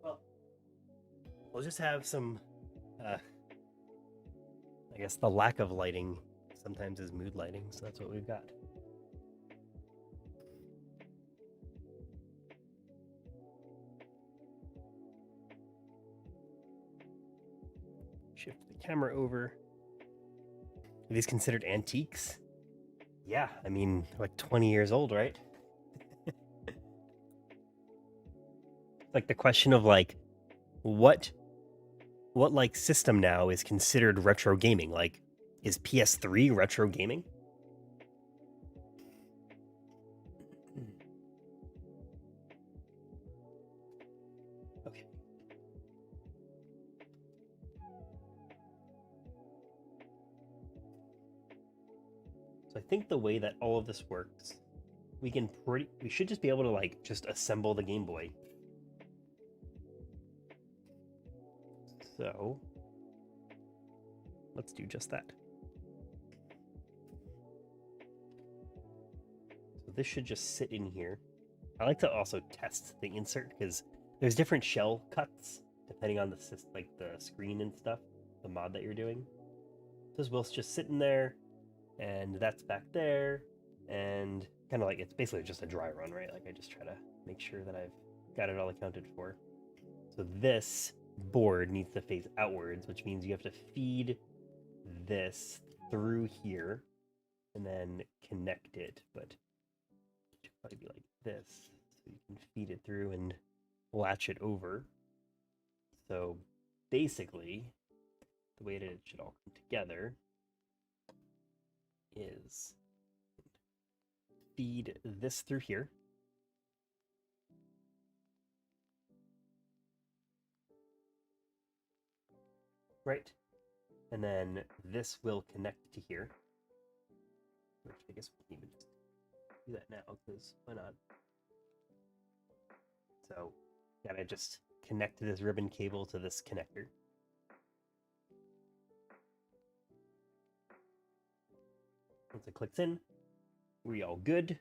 Well, we'll just have some, I guess the lack of lighting sometimes is mood lighting, so that's what we've got. Shift the camera over. Are these considered antiques? Yeah, I mean, like 20 years old, right? Like the question of like, what like system now is considered retro gaming? Like, is PS3 retro gaming? Okay. So I think the way that all of this works, we should just be able to like just assemble the Game Boy. So let's do just that. So this should just sit in here. I like to also test the insert because there's different shell cuts depending on the screen and stuff, the mod that you're doing. So this will just sit in there, and that's back there, and kind of like it's basically just a dry run, right? Like I just try to make sure that I've got it all accounted for. So this board needs to face outwards, which means you have to feed this through here and then connect it, but it should probably be like this, so you can feed it through and latch it over. So basically, the way that it should all come together is feed this through here. Right? And then this will connect to here. Which I guess we can even just do that now, because why not? So, gotta just connect this ribbon cable to this connector. Once it clicks in, we're all good.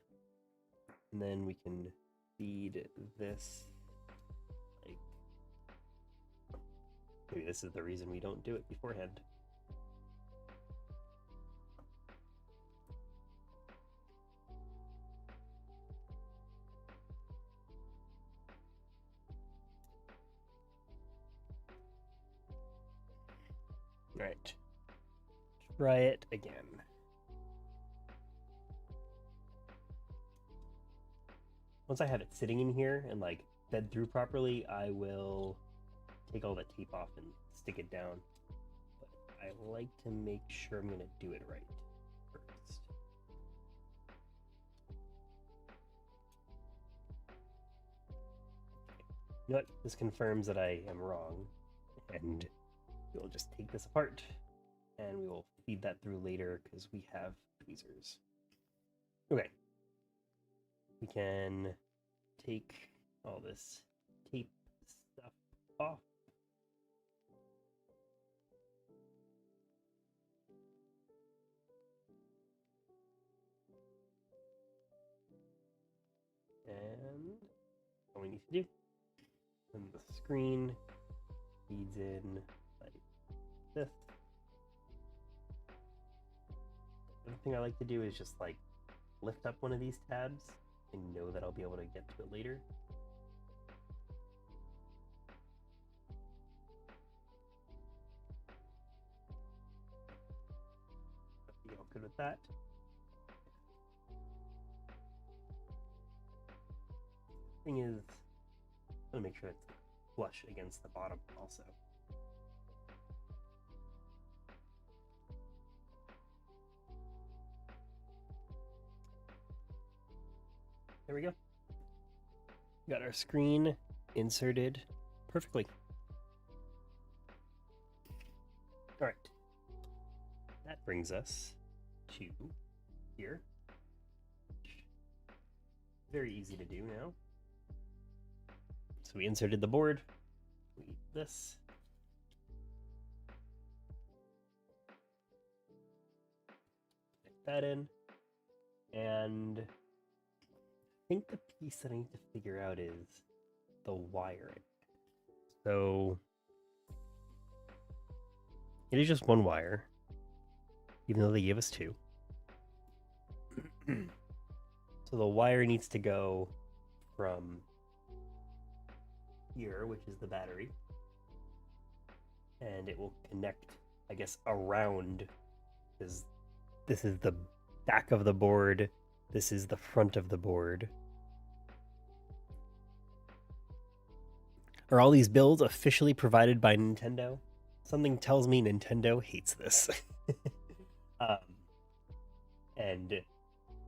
And then we can feed this. Like, maybe this is the reason we don't do it beforehand. Right. Try it again. once I have it sitting in here and like fed through properly, I will take all the tape off and stick it down. But I like to make sure I'm gonna do it right first. You know what? This confirms that I am wrong, and we'll just take this apart and we will feed that through later because we have tweezers. Okay. We can take all this tape stuff off. And all we need to do, and the screen feeds in like this. The other thing I like to do is just like lift up one of these tabs and know that I'll be able to get to it later. Be all good with that. Thing is, I'm gonna make sure it's flush against the bottom also. There we go. Got our screen inserted perfectly. All right. That brings us to here. Very easy to do now. So we inserted the board. We use this. Stick that in. And I think the piece that I need to figure out is the wiring. So it is just one wire, even though they gave us two. So the wire needs to go from here, which is the battery, and it will connect, I guess, around, because this is the back of the board, this is the front of the board. Are all these builds officially provided by Nintendo? Something tells me Nintendo hates this. And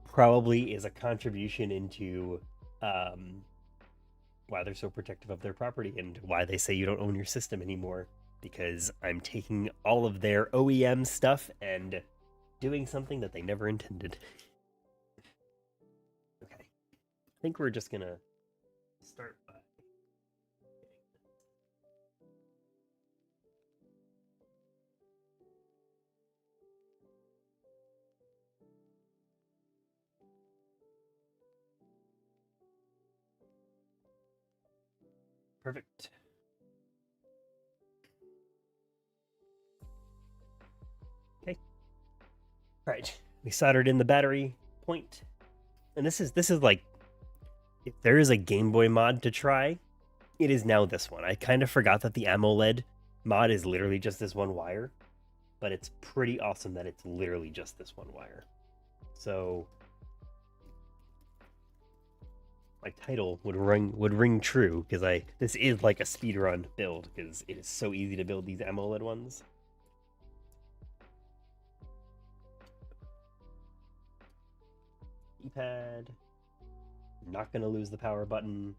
probably is a contribution into why they're so protective of their property and why they say you don't own your system anymore, because I'm taking all of their OEM stuff and doing something that they never intended. Okay. I think we're just gonna start by perfect. Okay. All right. We soldered in the battery point. And this is like, if there is a Game Boy mod to try, it is now this one. I kind of forgot that the AMOLED mod is literally just this one wire, but it's pretty awesome that it's literally just this one wire. So my title would ring true, because this is like a speedrun build, because it is so easy to build these AMOLED ones. D-pad. Not gonna lose the power button.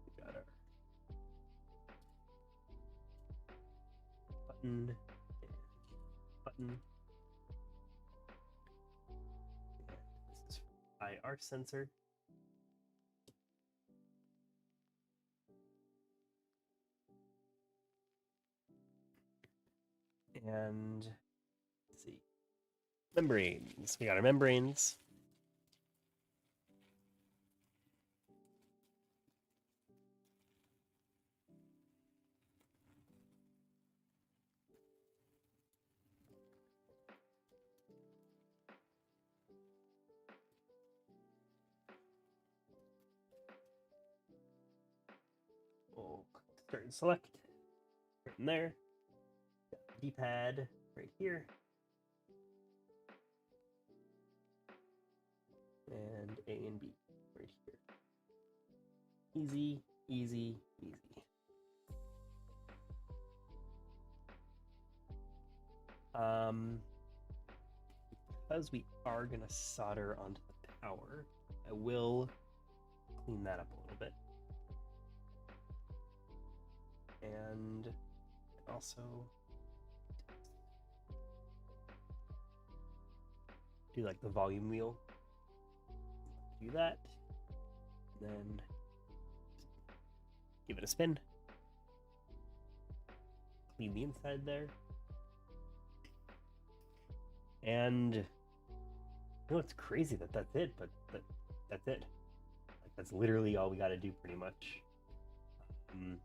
We got our button. Button. This is IR sensor. And let's see, membranes. We got our membranes. We'll start and select right in there. D-pad right here. And A and B right Easy, easy, easy. Because we are gonna solder onto the power, I will clean that up a little bit. And also do like the volume wheel. Do that. Then give it a spin. Clean the inside there. And you know, it's crazy that that's it, but that's it. Like, that's literally all we got to do pretty much. Again,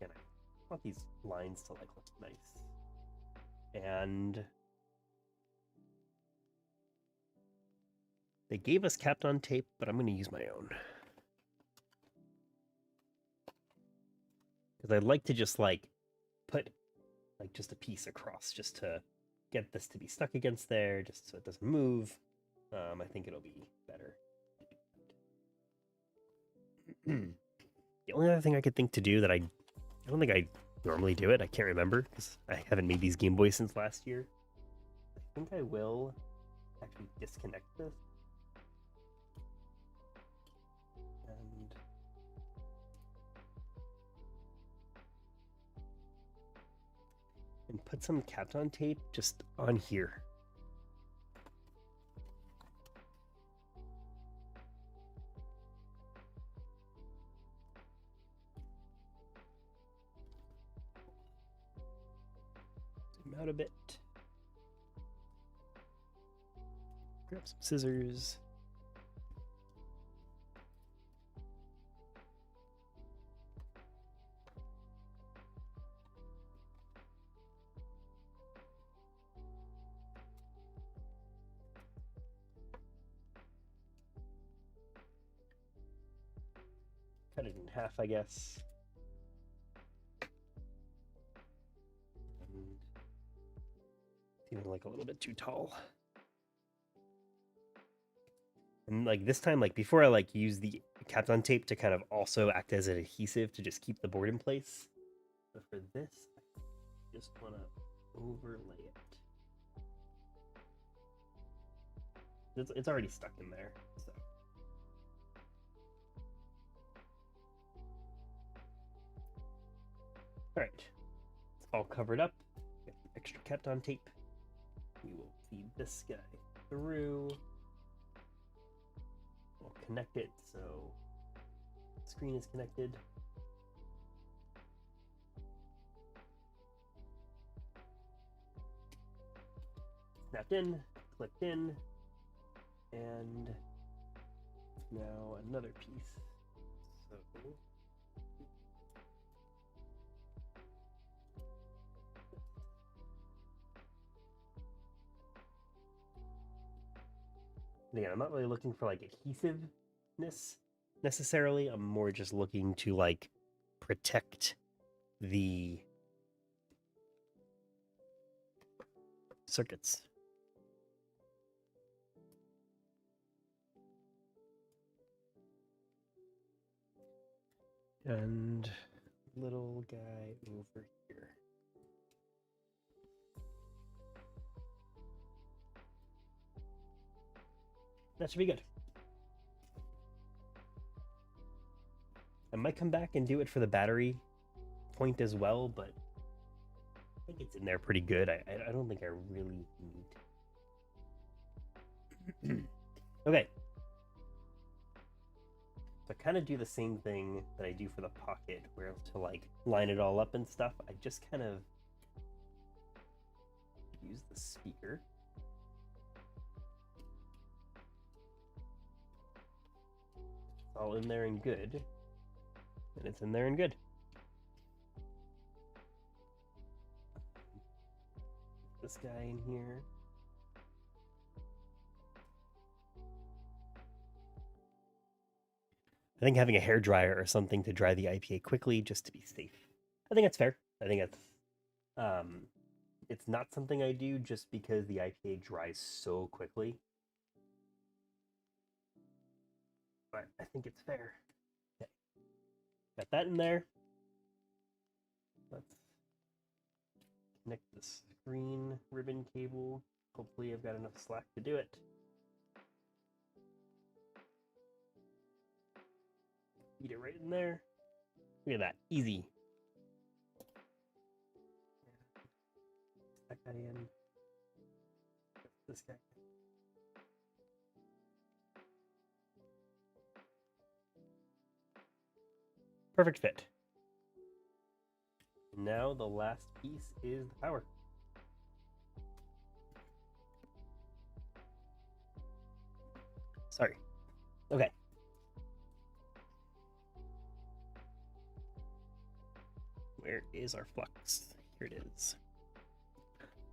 I want these lines to like look nice. And they gave us Kapton tape, but I'm going to use my own. Because I'd like to just like put like just a piece across just to get this to be stuck against there, just so it doesn't move. I think it'll be better. The only other thing I could think to do that I don't think I normally do it, I can't remember because I haven't made these Game Boys since last year. I think I will actually disconnect this. And put some Kapton tape just on here. Zoom out a bit. Grab some scissors. Cut it in half, I guess. And it's even like a little bit too tall. And like this time, like before I like use the Kapton tape to kind of also act as an adhesive to just keep the board in place. But for this, I just want to overlay it. It's already stuck in there, so. All right, it's all covered up. Get some extra Kapton tape. We will feed this guy through. We'll connect it so the screen is connected. Snapped in, clicked in, and now another piece. So again, I'm not really looking for like adhesiveness necessarily. I'm more just looking to like protect the circuits. And little guy over here. That should be good. I might come back and do it for the battery point as well, but I think it's in there pretty good. I don't think I really need. Okay. So I kind of do the same thing that I do for the pocket, where to like line it all up and stuff, I just kind of use the speaker. It's all in there and good. And it's in there and good. This guy in here. I think having a hair dryer or something to dry the IPA quickly just to be safe. I think that's fair. I think that's it's not something I do just because the IPA dries so quickly. but I think it's fair. Okay. Got that in there. Let's connect the screen ribbon cable. Hopefully I've got enough slack to do it. Feed it right in there. Look at that, easy. That guy in. This guy. Perfect fit. Now the last piece is the power. Sorry. Okay. Where is our flux? Here it is.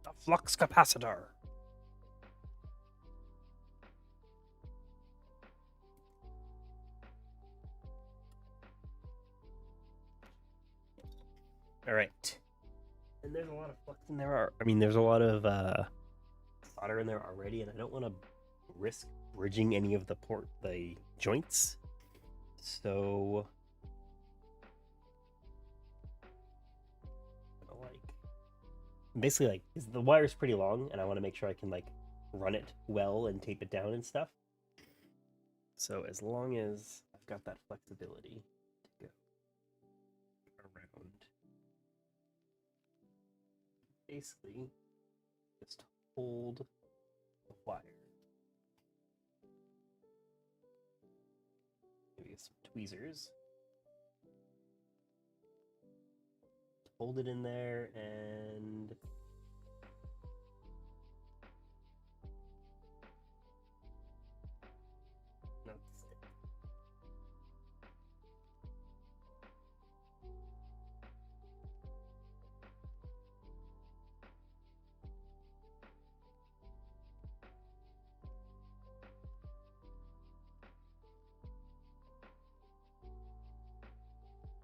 The flux capacitor. All right. And there's a lot of flux in there. I mean, there's a lot of solder in there already, and I don't want to risk bridging any of the joints. So, basically, the wire's pretty long, and I want to make sure I can run it well and tape it down and stuff. So as long as I've got that flexibility to go around, basically just hold the wire. Maybe some tweezers. Hold it in there and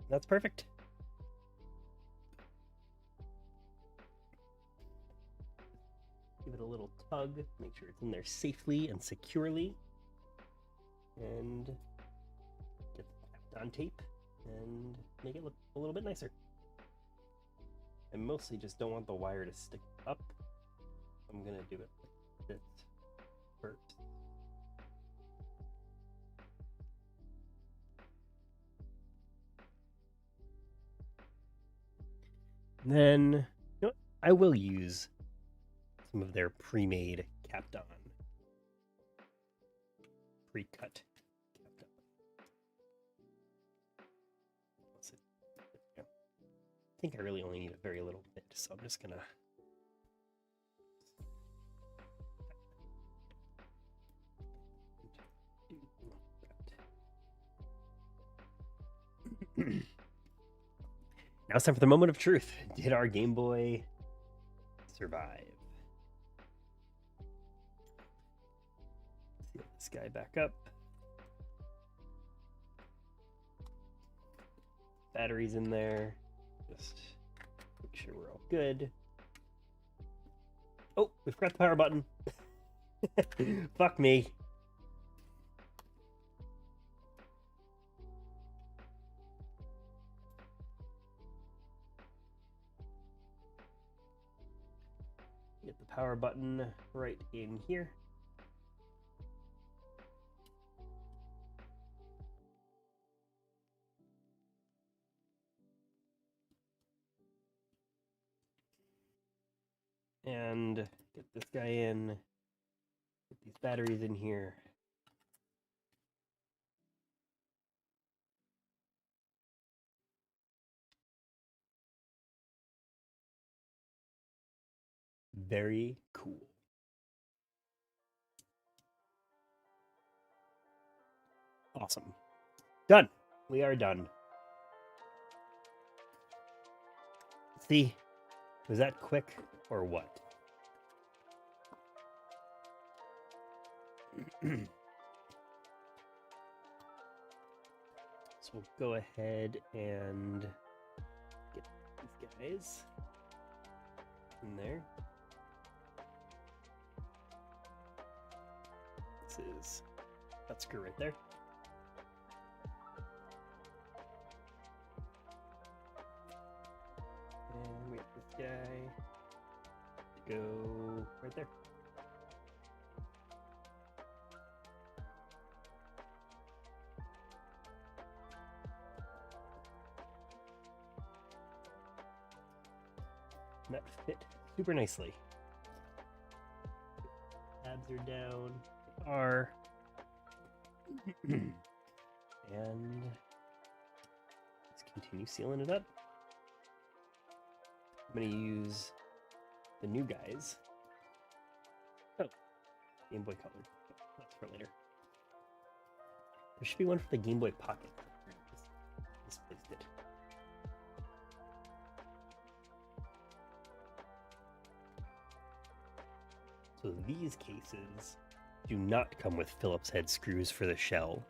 that's perfect. Give it a little tug, make sure it's in there safely and securely, and get the on tape and make it look a little bit nicer. I mostly just don't want the wire to stick up. I'm gonna do it like this first. Then, you know what? I will use some of their pre-made Kapton, pre-cut Kapton. I think I really only need a very little bit, so I'm just gonna now it's time for the moment of truth. Did our Game Boy survive? Let's get this guy back up. Batteries in there. Just make sure we're all good. Oh, we forgot the power button. Fuck me. Get the power button right in here. And get this guy in. Get these batteries in here. Very cool. Awesome. Done. We are done. See, was that quick or what? So we'll go ahead and get these guys in there. This is that screw right there. go right there. And that fit super nicely. Tabs are down. They are. And let's continue sealing it up. I'm going to use the new guys. Oh, Game Boy Color. That's for later. There should be one for the Game Boy Pocket. Misplaced it. So these cases do not come with Phillips head screws for the shell.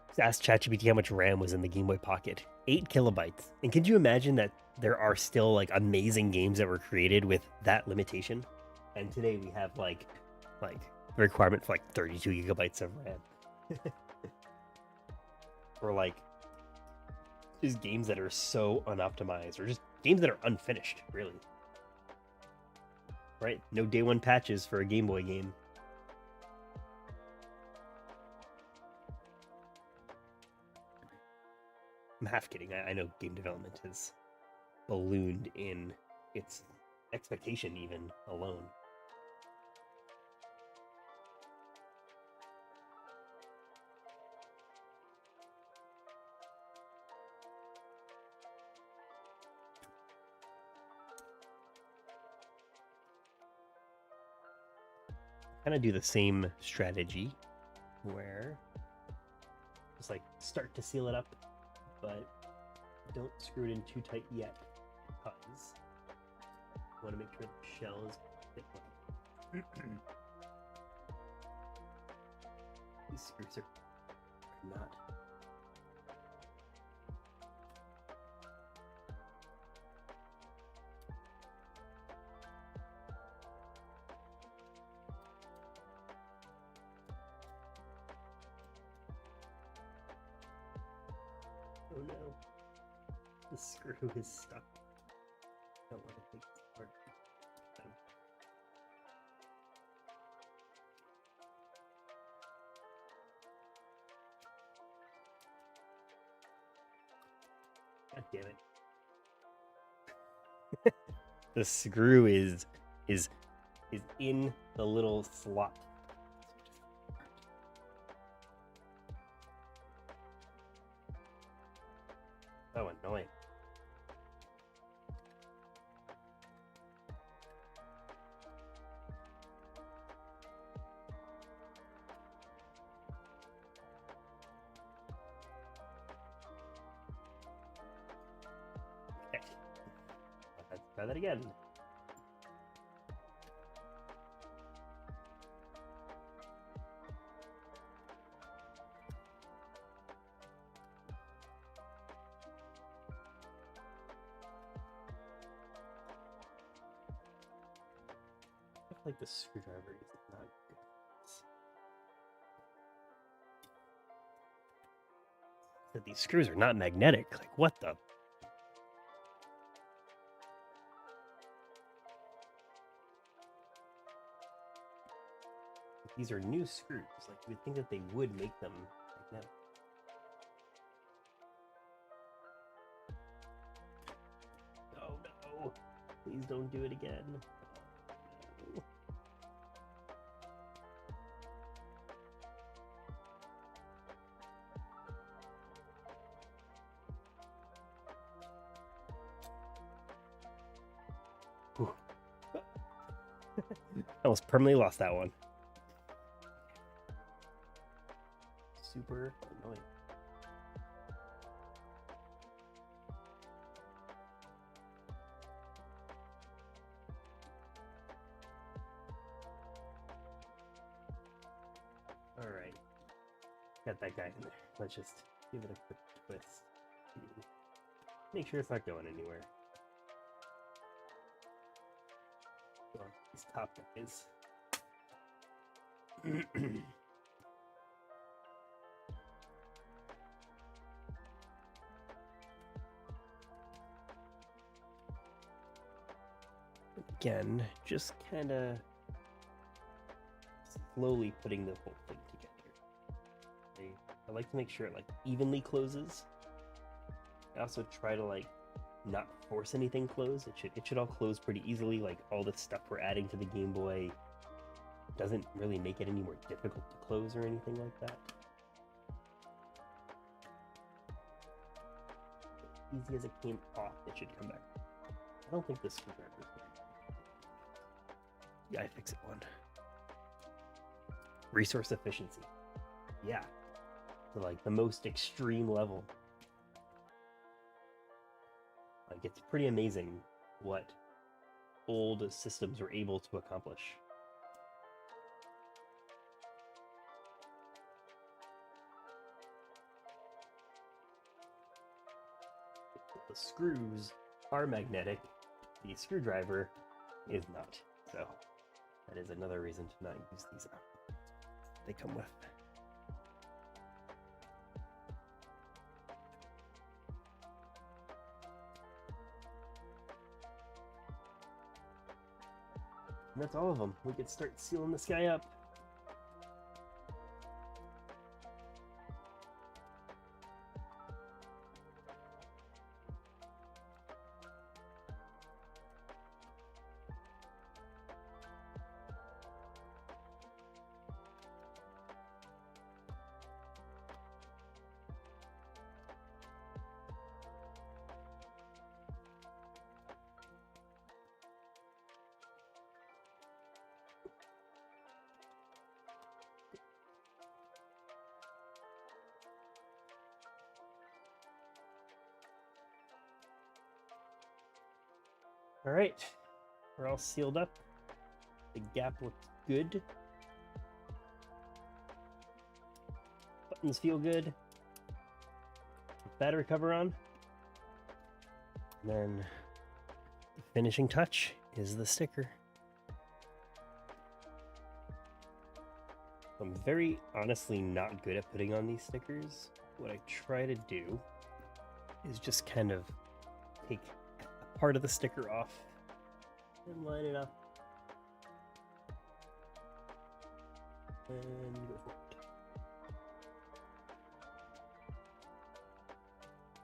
Just asked ChatGPT how much RAM was in the Game Boy Pocket. 8 kilobytes. And could you imagine that there are still like amazing games that were created with that limitation? And today we have like the requirement for like 32 gigabytes of RAM. Or like just games that are so unoptimized, or just games that are unfinished, really. Right? No day one patches for a Game Boy game. I'm half kidding. I know game development has ballooned in its expectation even alone. Kind of do the same strategy where just like start to seal it up, but don't screw it in too tight yet, because I want to make sure the shell is fit well. These screws are not. Oh no, the screw is stuck. I don't want to take it apart. God damn it. The screw is in the little slot. So annoying. Okay. Let's try that again. I feel like the screwdriver is not good. That these screws are not magnetic. Like, what the? These are new screws. Like, you would think that they would make them magnetic. Oh no! Please don't do it again. No. I almost permanently lost that one. Super annoying. All right, got that guy in there. Let's just give it a quick twist. Make sure it's not going anywhere. Well, these top guys. Again, just kind of slowly putting the whole thing together. I like to make sure it like evenly closes. I also try to like not force anything close. It should all close pretty easily. Like all the stuff we're adding to the Game Boy doesn't really make it any more difficult to close or anything like that. As easy as it came off, it should come back. I don't think this screwdriver is good. Yeah, I fix it one. Resource efficiency. Yeah. To like the most extreme level. Like it's pretty amazing what old systems were able to accomplish. The screws are magnetic. The screwdriver is not. So that is another reason to not use these out. They come with. And that's all of them. We could start sealing this guy up. All right, we're all sealed up. The gap looks good. Buttons feel good. Battery cover on. And then the finishing touch is the sticker. I'm very honestly not good at putting on these stickers. What I try to do is just kind of take part of the sticker off and line it up and go for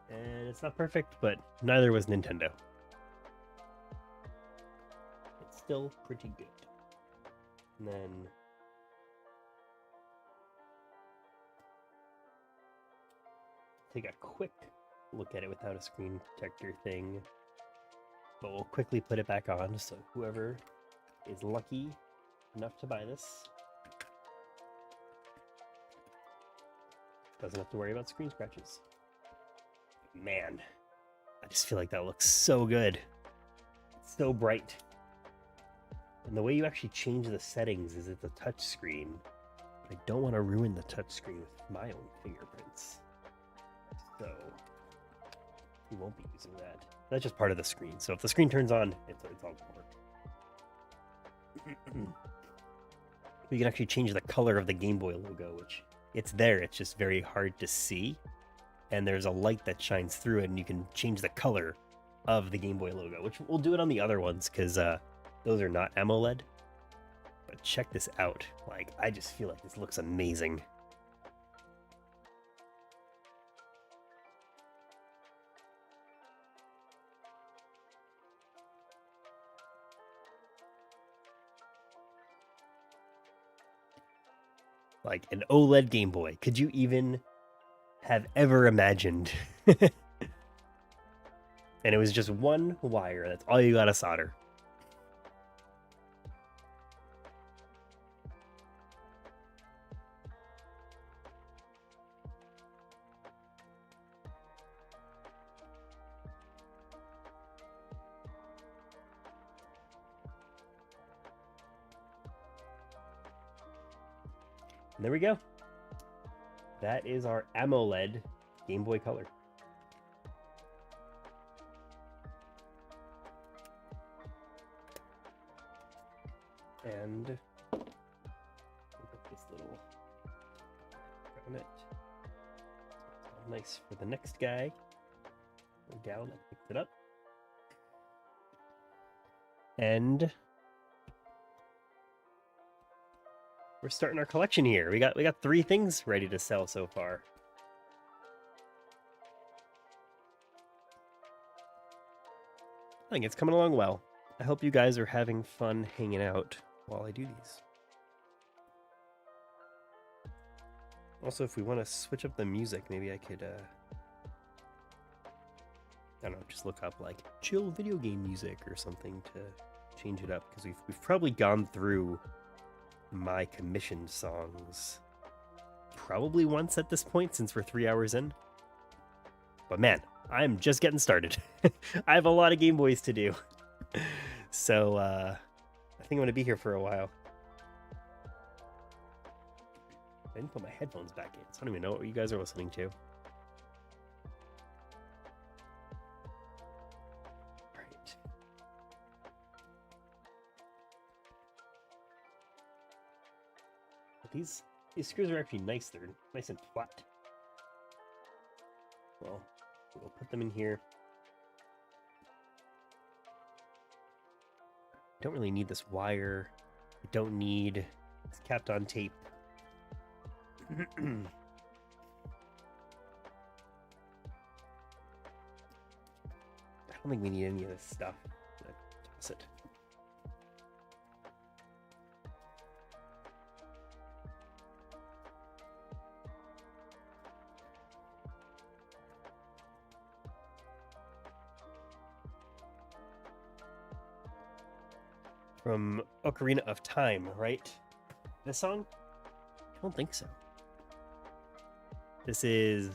it. And it's not perfect, but neither was Nintendo. It's still pretty good. And then take a quick look at it without a screen protector thing. But we'll quickly put it back on, so whoever is lucky enough to buy this doesn't have to worry about screen scratches. Man, I just feel like that looks so good. It's so bright. And the way you actually change the settings is it's a touch screen. I don't want to ruin the touch screen with my own fingerprints. So we won't be using that. That's just part of the screen. So if the screen turns on, it's all work. We can actually change the color of the Game Boy logo, which it's there. It's just very hard to see. And there's a light that shines through it, and you can change the color of the Game Boy logo, which we'll do it on the other ones because those are not AMOLED. But check this out. Like, I just feel like this looks amazing. Like an OLED Game Boy. Could you even have ever imagined? And it was just one wire. That's all you gotta solder. And there we go. That is our AMOLED Game Boy Color. And put this little on it. Nice for the next guy. Go down and pick it up. And we're starting our collection here. We got 3 things ready to sell so far. I think it's coming along well. I hope you guys are having fun hanging out while I do these. Also, if we want to switch up the music, maybe I could, I don't know, just look up like chill video game music or something to change it up, because we've probably gone through my commissioned songs probably once at this point since we're 3 hours in. But man, I'm just getting started. I have a lot of Game Boys to do. So I think I'm going to be here for a while. I didn't put my headphones back in, so I don't even know what you guys are listening to. Alright. These screws are actually nice. They're nice and flat. Well, we'll put them in here. Don't really need this wire. I don't need it's capped on tape. I don't think we need any of this stuff. Toss it. From Ocarina of Time, right? This song? I don't think so. This is...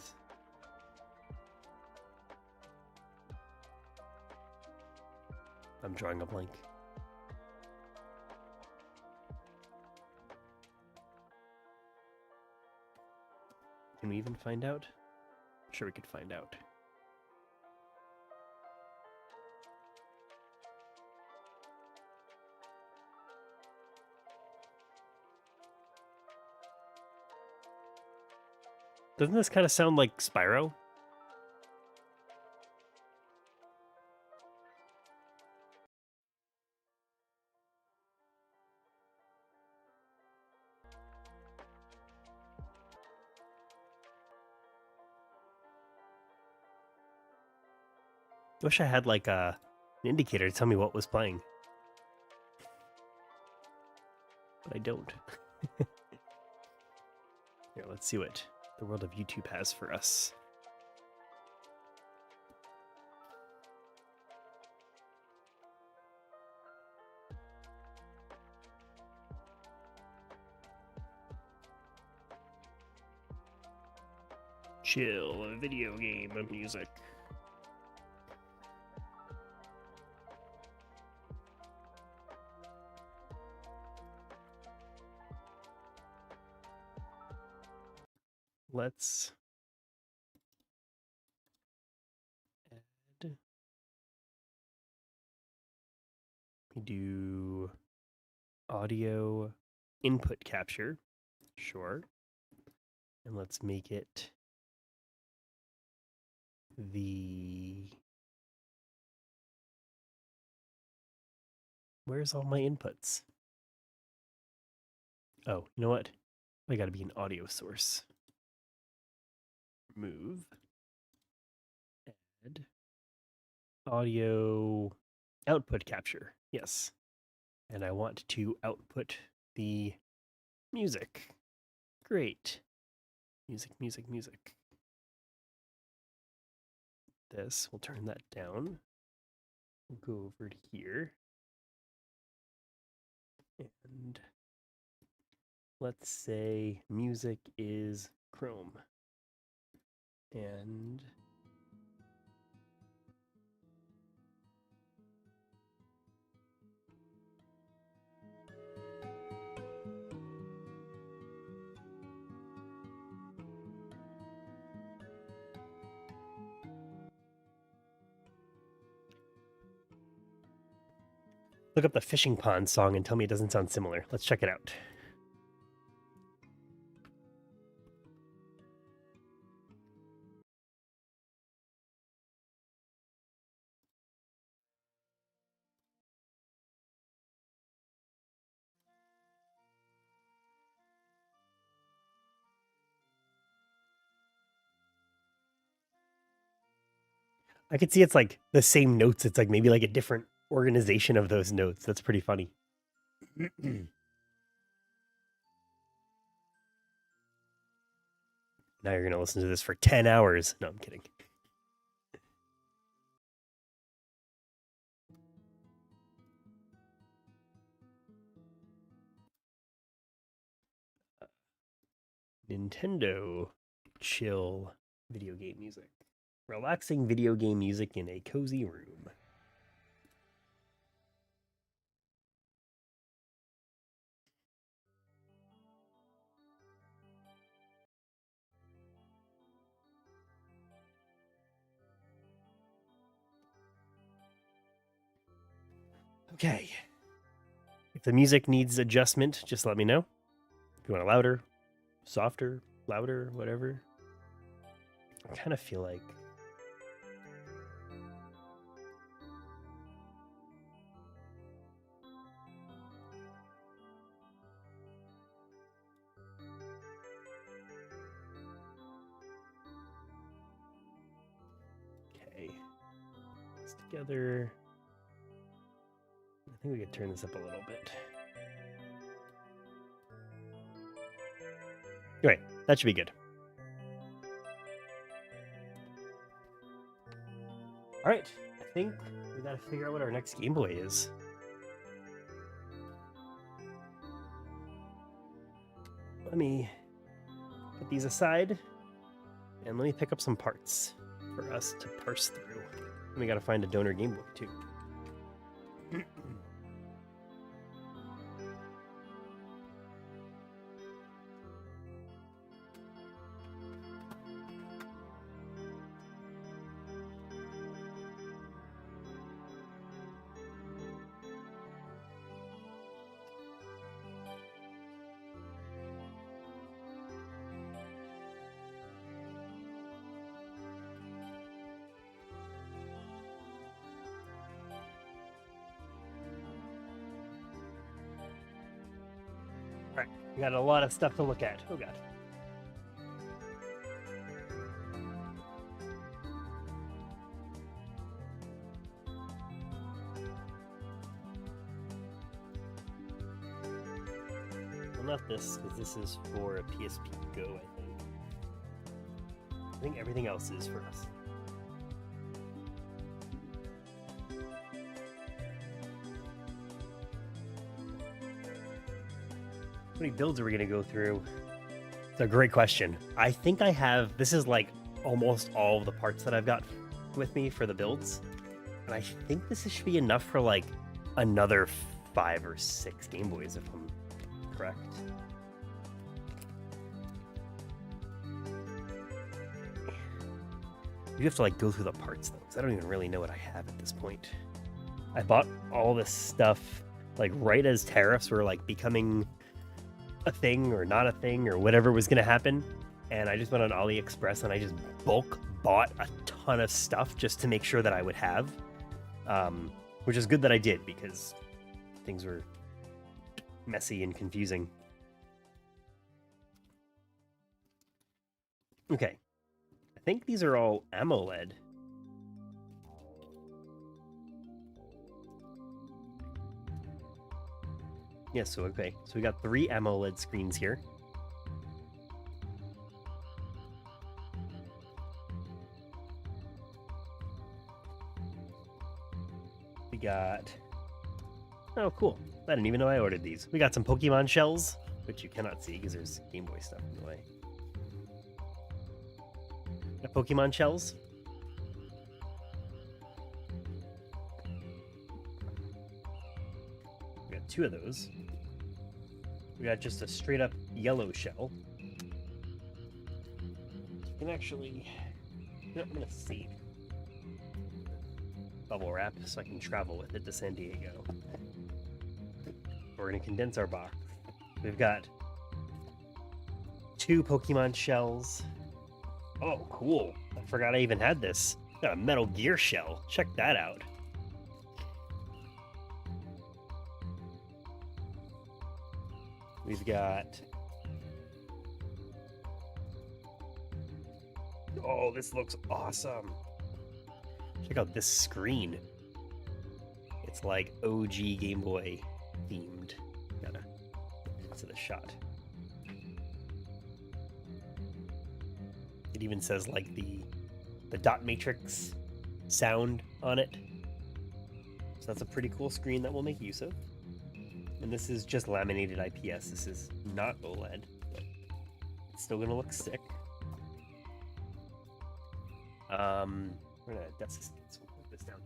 I'm drawing a blank. Can we even find out? Sure, we could find out. Doesn't this kind of sound like Spyro? Wish I had like an indicator to tell me what was playing. But I don't. Here, let's see what the world of YouTube has for us. Chill, a video game of music. Let's add. We do audio input capture. Sure. And let's make it the... Where's all my inputs? Oh, you know what? I gotta be an audio source. Remove. Add. Audio output capture. Yes. And I want to output the music. Great. Music, music, music. This, we'll turn that down. We'll go over to here. And let's say music is Chrome. And look up the fishing pond song and tell me it doesn't sound similar. Let's check it out. I could see it's like the same notes. It's like maybe like a different organization of those notes. That's pretty funny. Now you're going to listen to this for 10 hours. No, I'm kidding. Nintendo chill video game music. Relaxing video game music in a cozy room. Okay. If the music needs adjustment, just let me know. If you want it louder, softer, louder, whatever. I kind of feel like okay. It's together. I think we could turn this up a little bit. Right, that should be good. All right, I think we gotta figure out what our next Game Boy is. Let me put these aside and let me pick up some parts for us to parse through. And we gotta find a donor Game Boy too. All right, we got a lot of stuff to look at. Oh god. Well, not this, because this is for a PSP Go, I think. I think everything else is for us. How many builds are we going to go through? It's a great question. I think I have, this is like almost all of the parts that I've got with me for the builds. And I think this should be enough for like another 5 or 6 Game Boys, if I'm correct. You have to like go through the parts though, because I don't even really know what I have at this point. I bought all this stuff like right as tariffs were like becoming a thing or not a thing or whatever was going to happen, and I just went on AliExpress and I just bulk bought a ton of stuff just to make sure that I would have, which is good that I did because things were messy and confusing. Okay, I think these are all AMOLED. Yes, so okay. So we got 3 AMOLED screens here. We got... Oh, cool. I didn't even know I ordered these. We got some Pokemon shells, which you cannot see because there's Game Boy stuff in the way. Got Pokemon shells. We got 2 of those. We got just a straight up yellow shell. You can actually, I'm gonna save bubble wrap so I can travel with it to San Diego. We're gonna condense our box. We've got 2 Pokemon shells. Oh, cool. I forgot I even had this. Got a Metal Gear shell. Check that out. We've got... Oh, this looks awesome. Check out this screen. It's like OG Game Boy themed. Gotta get into the shot. It even says like the dot matrix sound on it. So that's a pretty cool screen that we'll make use of. And this is just laminated IPS. This is not OLED, but it's still gonna look sick. We're gonna desk, so we'll put this down.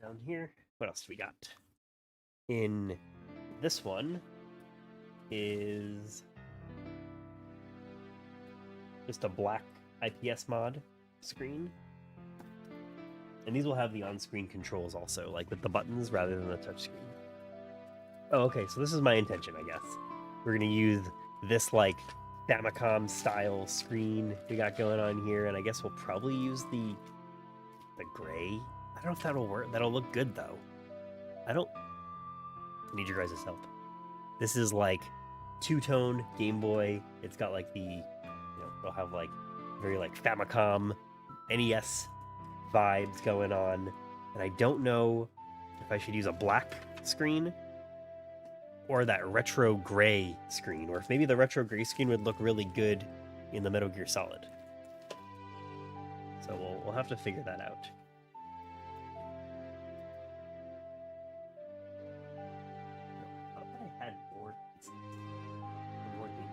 That down here. What else do we got? In this one is just a black IPS mod screen. And these will have the on-screen controls also, like with the buttons rather than the touchscreen. Oh, okay, so this is my intention, I guess. We're gonna use this like Famicom style screen we got going on here, and I guess we'll probably use the gray. I don't know if that'll work. That'll look good though. I need your guys' help. This is like two-tone Game Boy. It's got like the, it'll have like very like Famicom, NES vibes going on, and I don't know if I should use a black screen or that retro gray screen, or if maybe the retro gray screen would look really good in the Metal Gear Solid. So we'll have to figure that out. I had more games.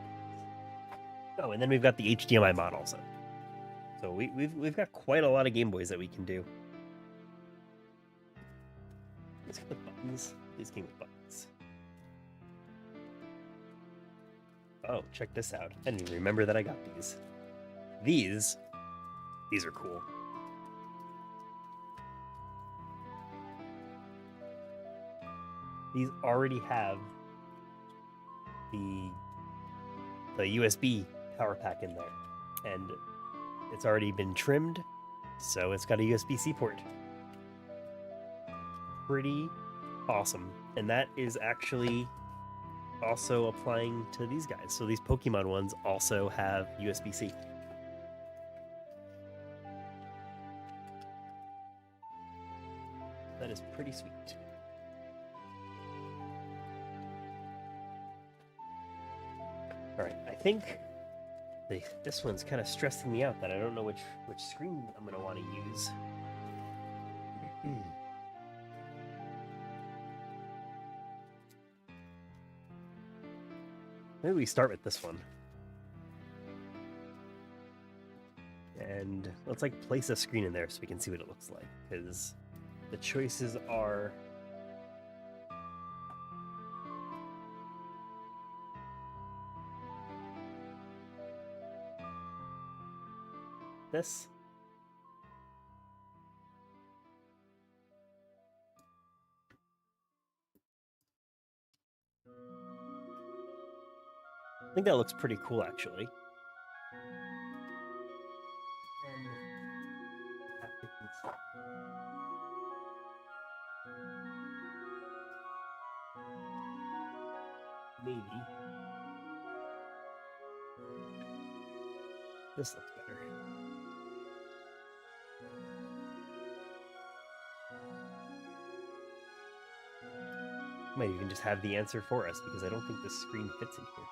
Oh, and then we've got the HDMI mod also. So we've got quite a lot of Game Boys that we can do. Let's get the buttons. These came with buttons. Oh, check this out. I didn't even remember that I got these. These are cool. These already have the USB power pack in there. And it's already been trimmed, so it's got a USB-C port. Pretty awesome. And that is actually also applying to these guys. So these Pokemon ones also have USB-C. That is pretty sweet. All right, I think this one's kind of stressing me out that I don't know which screen I'm going to want to use. Maybe we start with this one. And let's like place a screen in there so we can see what it looks like, because the choices are this. I think that looks pretty cool, actually. Maybe this looks better. Might even just have the answer for us, because I don't think this screen fits in here.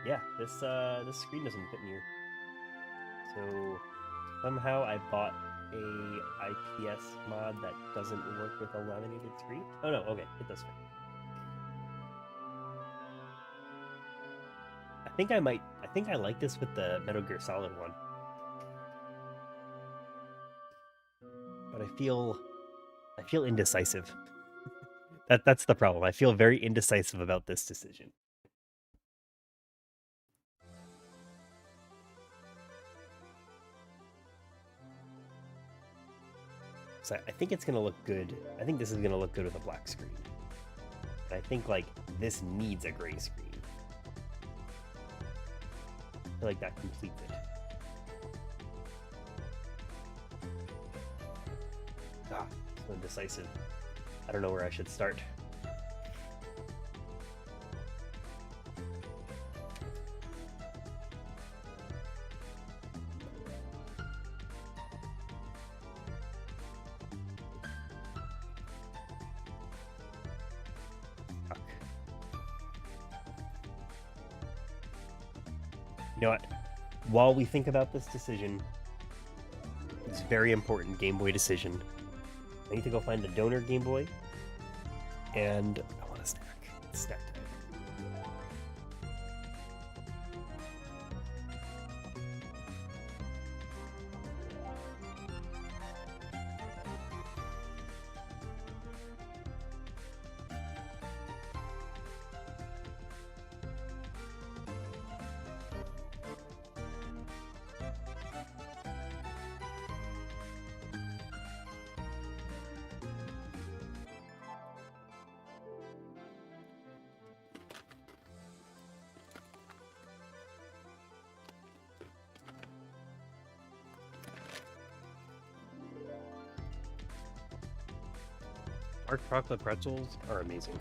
Yeah, this screen doesn't fit in here. So somehow I bought a IPS mod that doesn't work with a laminated screen. Oh no, okay, it does fit. I think I like this with the Metal Gear Solid one. But I feel indecisive. That's the problem. I feel very indecisive about this decision. So I think it's gonna look good. I think this is gonna look good with a black screen. And I think like this needs a gray screen. I feel like that completes it. Ah, so indecisive. I don't know where I should start. You know what? While we think about this decision, it's a very important Game Boy decision. I need to go find a donor Game Boy, and I want a snack. It's snack time. Dark chocolate pretzels are amazing.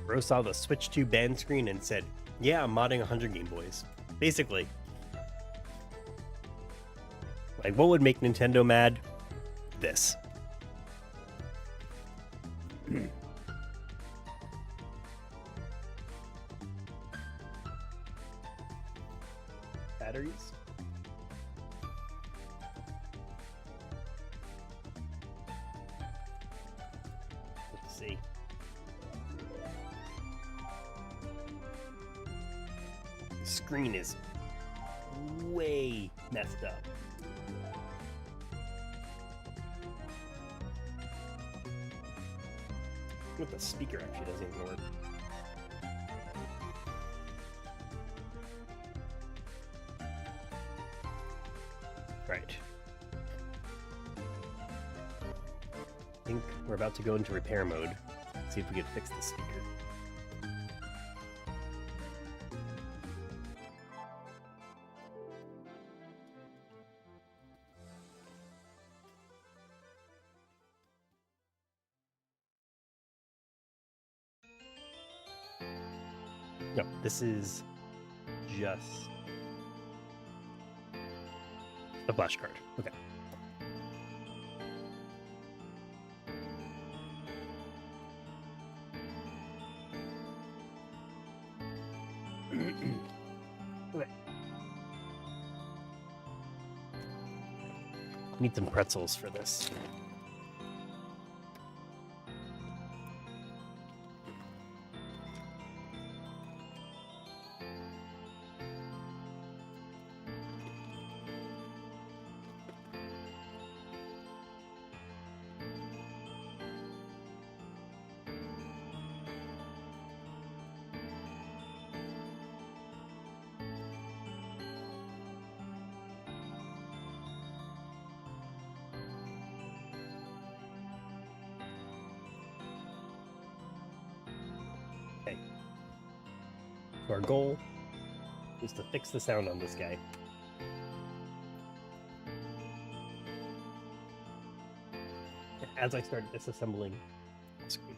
Bro saw the Switch 2 ban screen and said, yeah, I'm modding 100 Game Boys. Basically. Like, what would make Nintendo mad? This. Batteries? Let's see. The screen is way messed up. What, the speaker actually doesn't even work. Right. I think we're about to go into repair mode. See if we can fix the speaker. No, this is just a flash card. Okay. Okay. Need some pretzels for this. Okay. So our goal is to fix the sound on this guy. As I start disassembling the screen.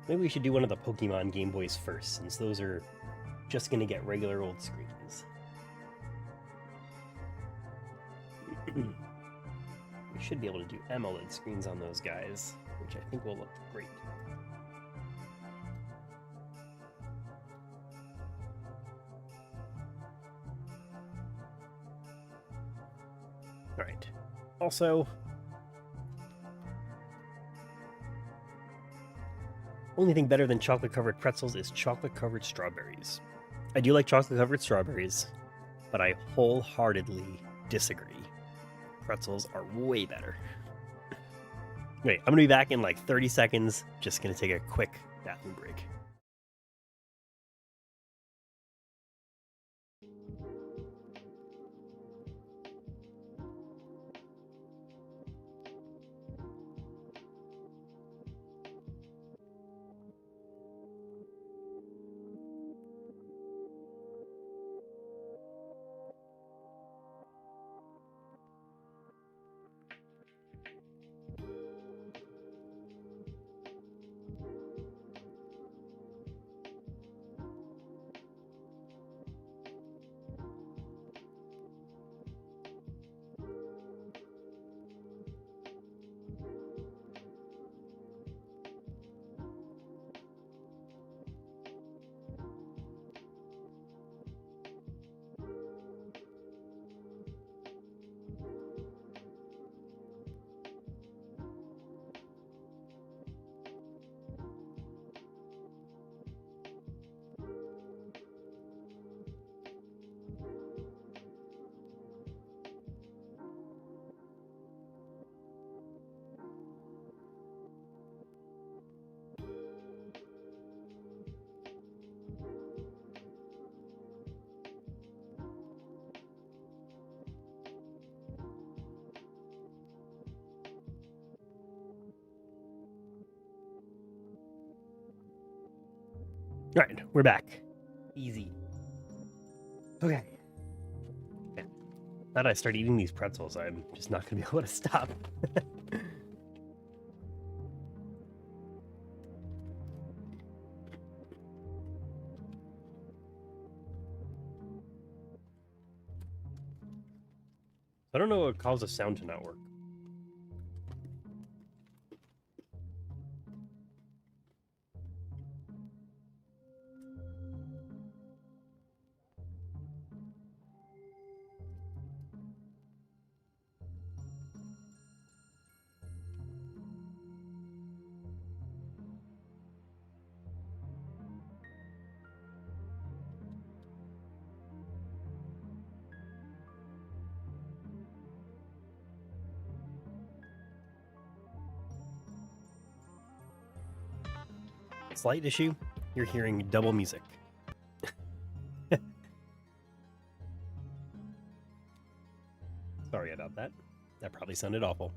Maybe we should do one of the Pokemon Game Boys first, since those are just going to get regular old screens. We should be able to do AMOLED screens on those guys, which I think will look great. Alright. Also, Only thing better than chocolate-covered pretzels is chocolate-covered strawberries. I do like chocolate-covered strawberries, but I wholeheartedly disagree. Pretzels are way better. Wait, I'm gonna be back in like 30 seconds. Just gonna take a quick bathroom break. All right, we're back. Easy. Okay. Yeah. Now that I start eating these pretzels, I'm just not gonna be able to stop. I don't know what caused the sound to not work. Slight issue, you're hearing double music. Sorry about that. That probably sounded awful.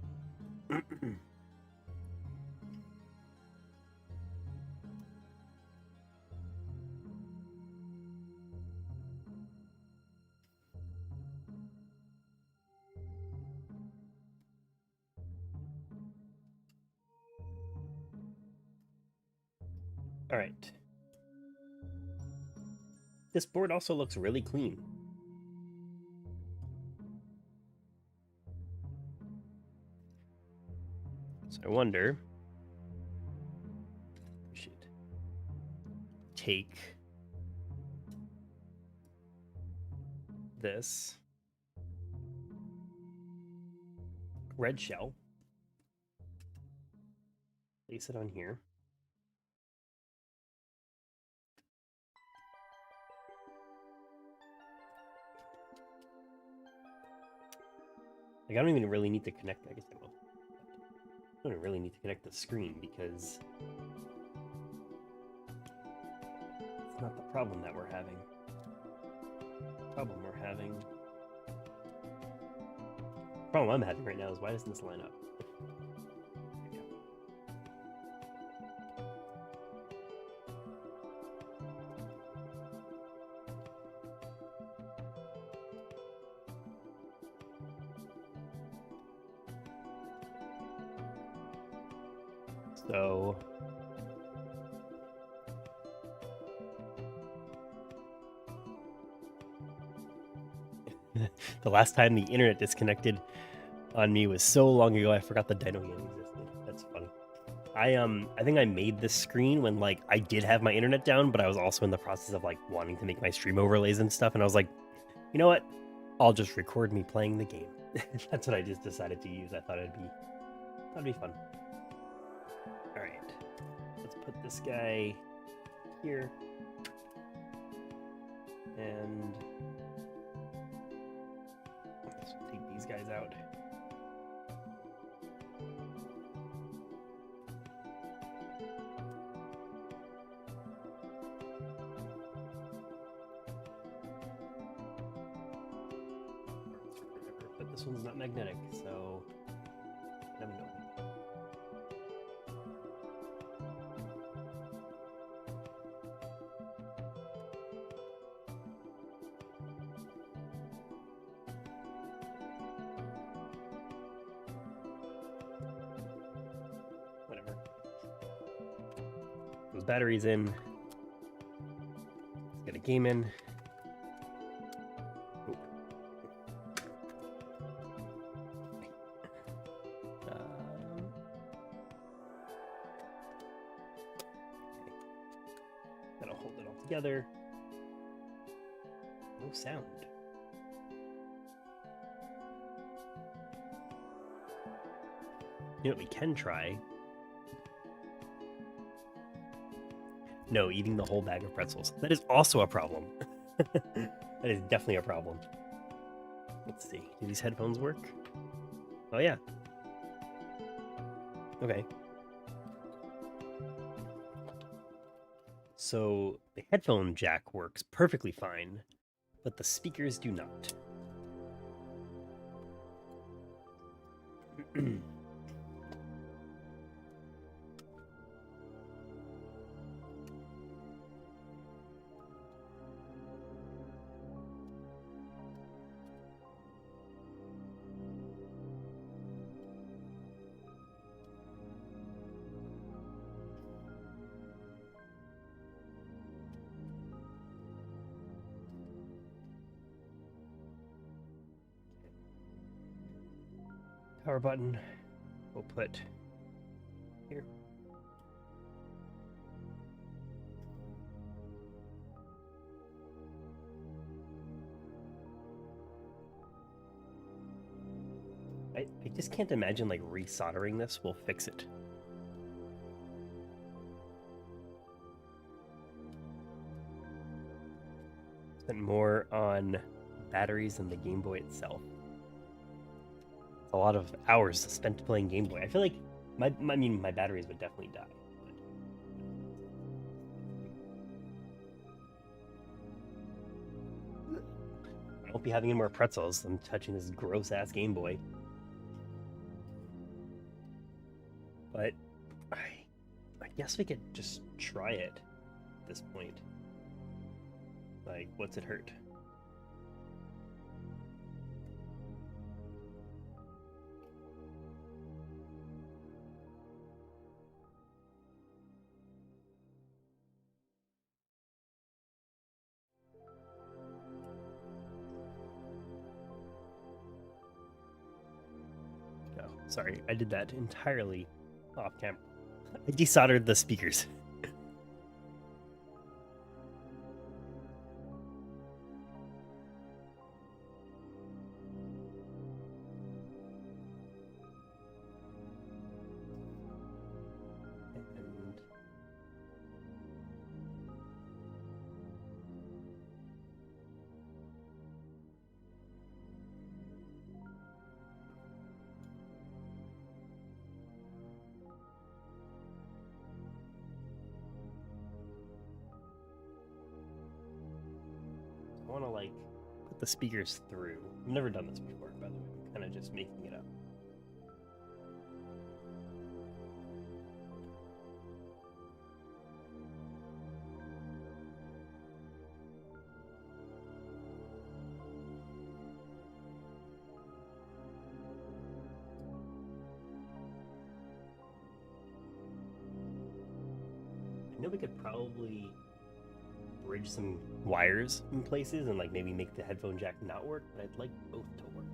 All right. This board also looks really clean. So I wonder if we should take this red shell, place it on here. Like, I don't even really need to connect, I guess I will. I don't really need to connect the screen because it's not the problem that we're having. The problem I'm having right now is why doesn't this line up? There we go. So the last time the internet disconnected on me was so long ago, I forgot the dino game existed. That's funny. I think I made this screen when like I did have my internet down, but I was also in the process of like wanting to make my stream overlays and stuff, and I was like, you know what? I'll just record me playing the game. That's what I just decided to use. I thought it'd be fun. All right, let's put this guy here. And I guess we'll take these guys out. But this one's not magnetic, so I have no idea. Whatever. Those batteries in. Let's get a game in. Ooh. That'll hold it all together. No sound. You know what we can try? No, eating the whole bag of pretzels. That is also a problem. That is definitely a problem. Let's see. Do these headphones work? Oh, yeah. Okay. So the headphone jack works perfectly fine, but the speakers do not. Power button, we'll put here. I just can't imagine like resoldering this will fix it. Spent more on batteries than the Game Boy itself. A lot of hours spent playing Game Boy. I feel like my batteries would definitely die. I won't be having any more pretzels. I'm touching this gross ass Game Boy. But I guess we could just try it at this point. Like, what's it hurt? Oh, sorry, I did that entirely off camera. I desoldered the speakers. I want to like put the speakers through. I've never done this before, by the way. I'm kind of just making it up. I know we could probably bridge some wires in places and like maybe make the headphone jack not work, but I'd like both to work.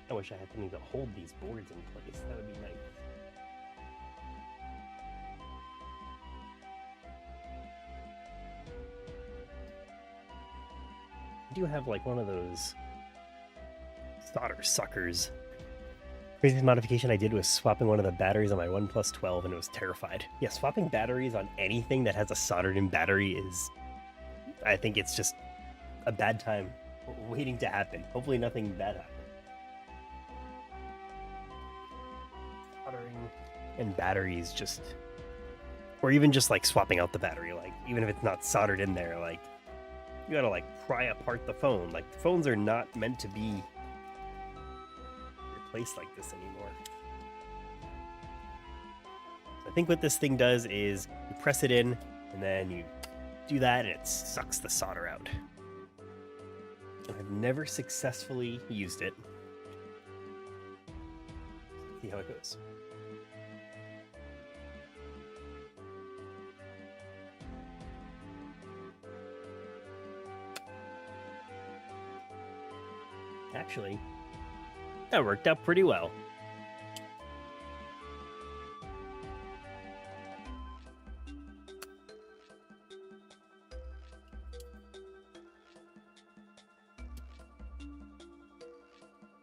I wish I had something to hold these boards in place. That would be nice. I do have like one of those solder suckers. Craziest modification I did was swapping one of the batteries on my OnePlus 12, and it was terrified. Yeah, swapping batteries on anything that has a soldered-in battery is, I think it's just a bad time waiting to happen. Hopefully nothing bad happens. Soldering and batteries just, or even just like swapping out the battery, like even if it's not soldered in there, like you gotta like pry apart the phone. Like phones are not meant to be replaced like this anymore. So I think what this thing does is you press it in and then you do that and it sucks the solder out. I've never successfully used it. Let's see how it goes. Actually, that worked out pretty well.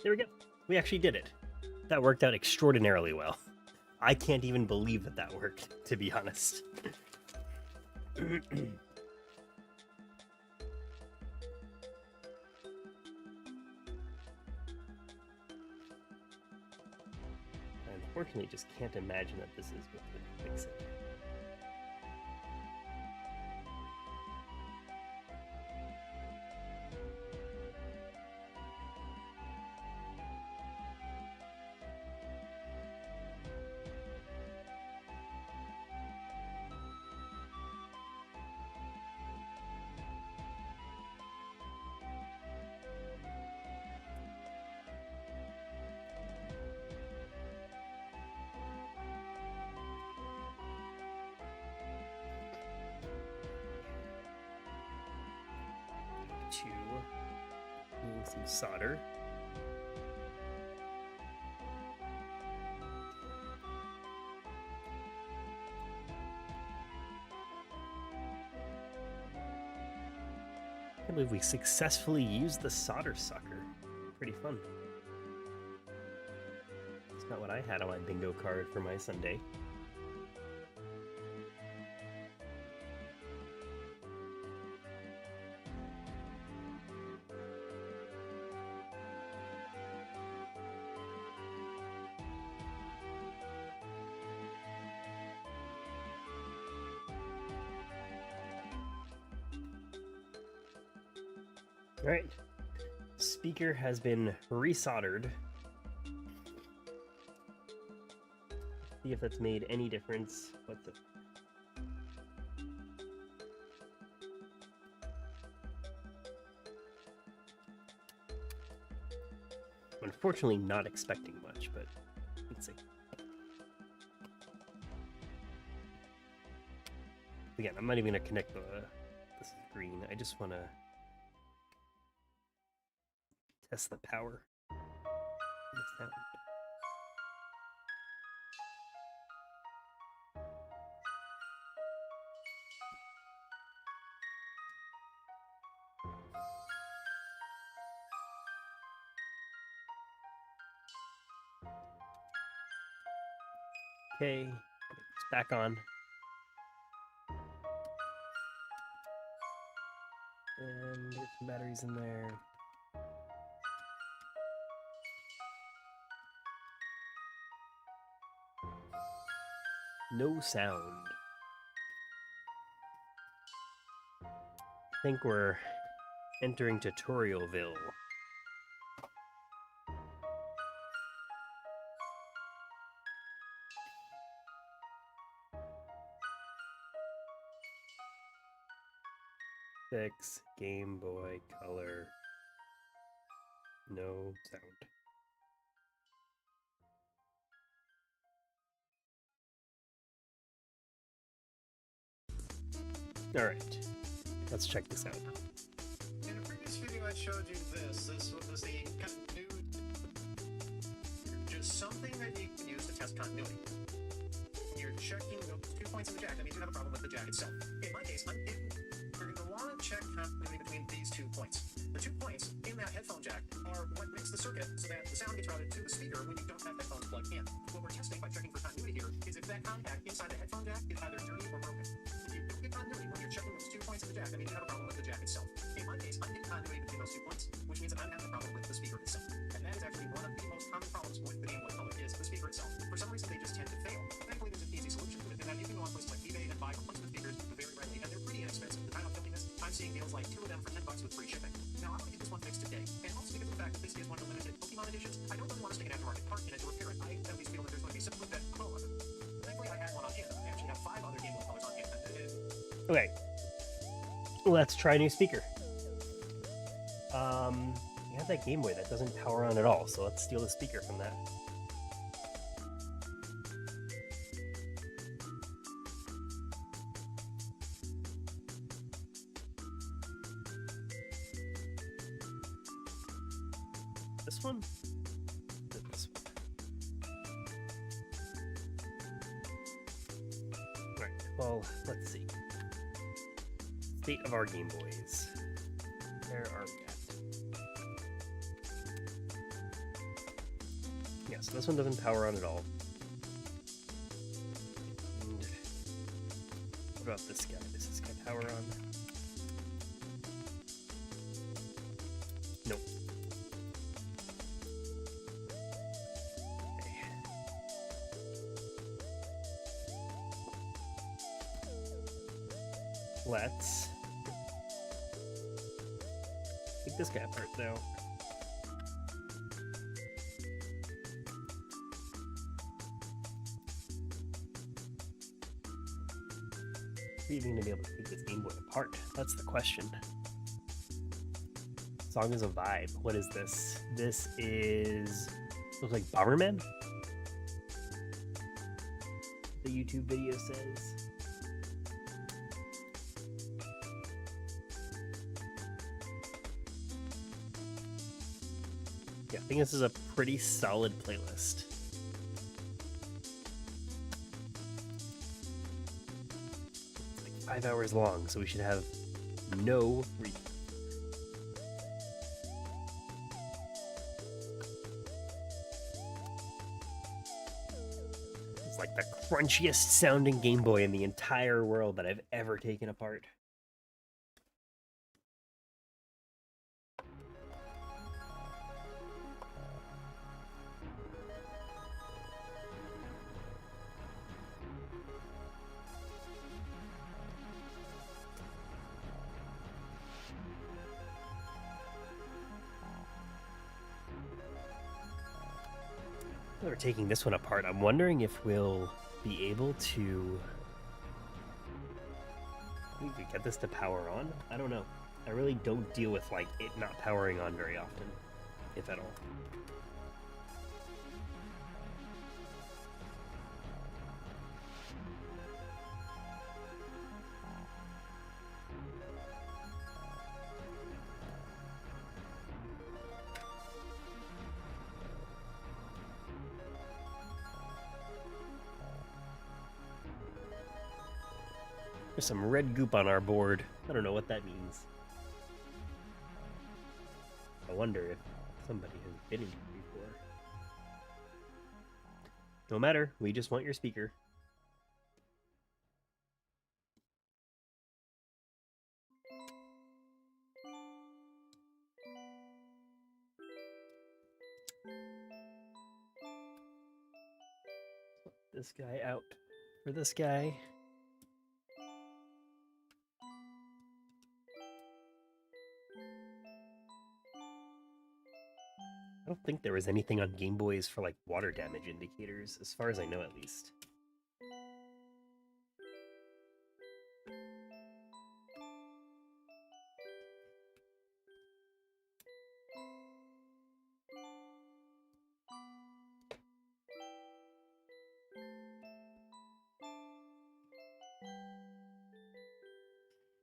There we go. We actually did it. That worked out extraordinarily well. I can't even believe that that worked, to be honest. I unfortunately just can't imagine that this is what would fix it. To doing some solder. I can't believe we successfully used the solder sucker. Pretty fun. It's not what I had on my bingo card for my Sunday. All right, speaker has been resoldered. See if that's made any difference. What the? I'm unfortunately not expecting much, but let's see. Again, I'm not even gonna connect the screen. I just want to test the power. The sound. Okay, it's back on. And get some batteries in there. No sound. I think we're entering Tutorialville. Fix, Game Boy Color. No sound. All right, let's check this out. In a previous video I showed you this. This was the kind of new test continuity. You're checking those 2 points in the jack. That means you have a problem with the jack itself. In my case, you're going to want to check continuity between these 2 points. The 2 points in that headphone jack are what makes the circuit so that the sound gets routed to the speaker when you don't have headphones plugged in. What we're testing by checking for continuity here is if that contact inside the headphone jack is either dirty or broken. If you don't get continuity when you're checking those 2 points in the jack, that means you have a problem with the jack itself. In my case, I'm getting continuity between those 2 points, which means that I'm having a problem with the speaker itself. And that is actually one of the most common problems with the Game Boy Color is the speaker itself. For some reason, they just tend to fail. Thankfully, there's an easy solution to it, and that you can go on places like eBay and buy replacement speakers very readily, and they're pretty inexpensive. The time I'm filming this, I'm seeing deals like 2 of them for $10 with free shipping. Now, I want to get this one fixed today, and also because of the fact that this is one of the limited Pokemon editions, I don't really want to stick an aftermarket part in it to repair it. I at least feel that there's going to be some that control of it. Thankfully, I had one on hand. I actually have 5 other Game Boy Colors on hand. Okay, let's try a new speaker. We have that Game Boy that doesn't power on at all, so let's steal the speaker from that. This one? This one. Alright, well, let's see. State of our Game Boys. Where are we at? Yeah, so this one doesn't power on at all. And what about this guy? Does this guy power on? Nope. Okay. Let's take this guy apart though. Are you even going to be able to take this Game Boy apart? That's the question. Song is a vibe. What is this? This is... looks like Bomberman? The YouTube video says. Yeah, I think this is a pretty solid playlist. It's like 5 hours long, so we should have no repeat. It's like the crunchiest sounding Game Boy in the entire world that I've ever taken apart. We're taking this one apart. I'm wondering if we'll be able to... we could get this to power on? I don't know. I really don't deal with like it not powering on very often, if at all. There's some red goop on our board. I don't know what that means. I wonder if somebody has been in here before. No matter, we just want your speaker. Swap this guy out for this guy. I don't think there was anything on Game Boys for like water damage indicators, as far as I know at least.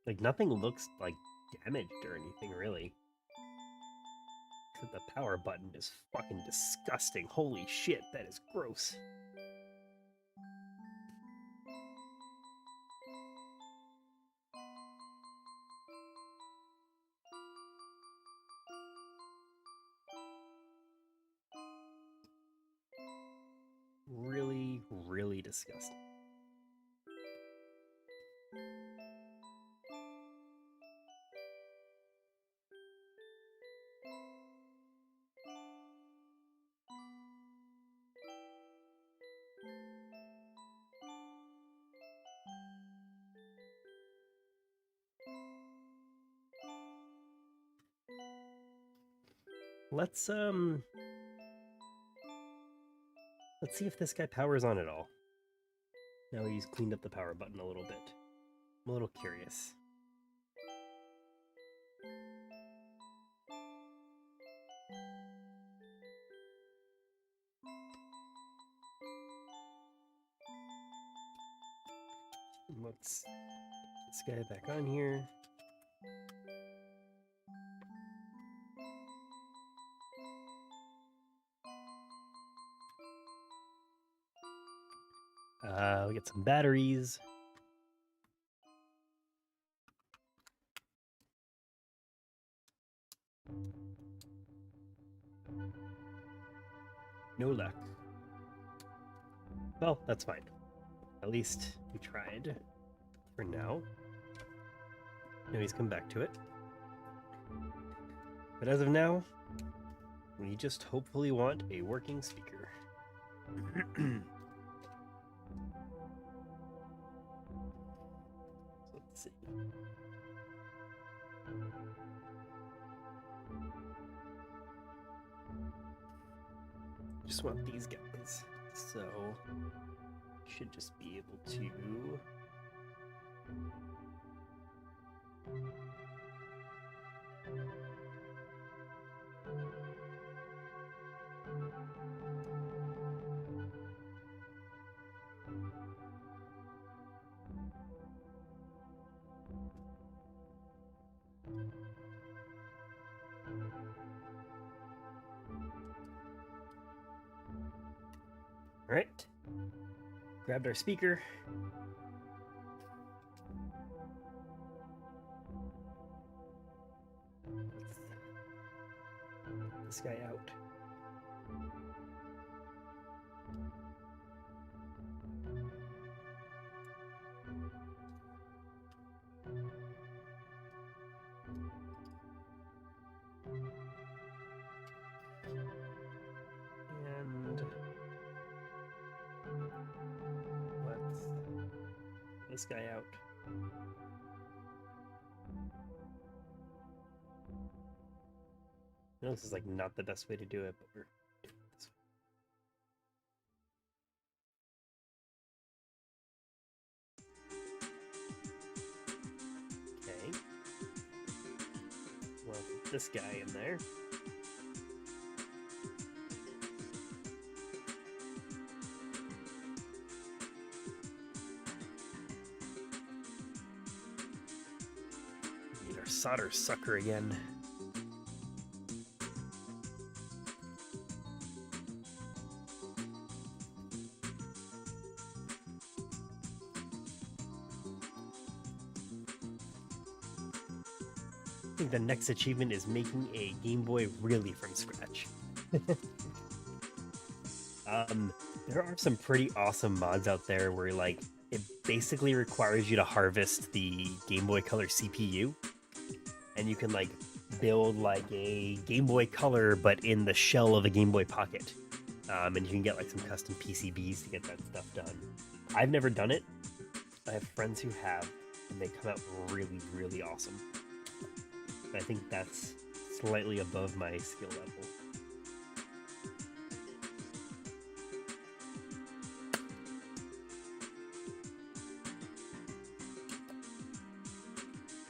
Like nothing looks like damaged or anything really. The power button is fucking disgusting. Holy shit, that is gross. be discussed. Let's see if this guy powers on at all. Now he's cleaned up the power button a little bit. I'm a little curious. Let's get this guy back on here. We get some batteries. No luck. Well, that's fine. At least we tried for now. Now he's come back to it. But as of now, we just hopefully want a working speaker. Let's see. Just want these guys. So should just be able to all right. Grabbed our speaker. Let's get this guy out. And let's get this guy out. I know this is like not the best way to do it, but we're doing it this way. Okay. We'll put this guy in there. Need our solder sucker again. I think the next achievement is making a Game Boy really from scratch. There are some pretty awesome mods out there where like it basically requires you to harvest the Game Boy Color CPU, and you can like build like a Game Boy Color but in the shell of a Game Boy Pocket, and you can get like some custom PCBs to get that stuff done. I've never done it. I have friends who have, and they come out really, really awesome. I think that's slightly above my skill level.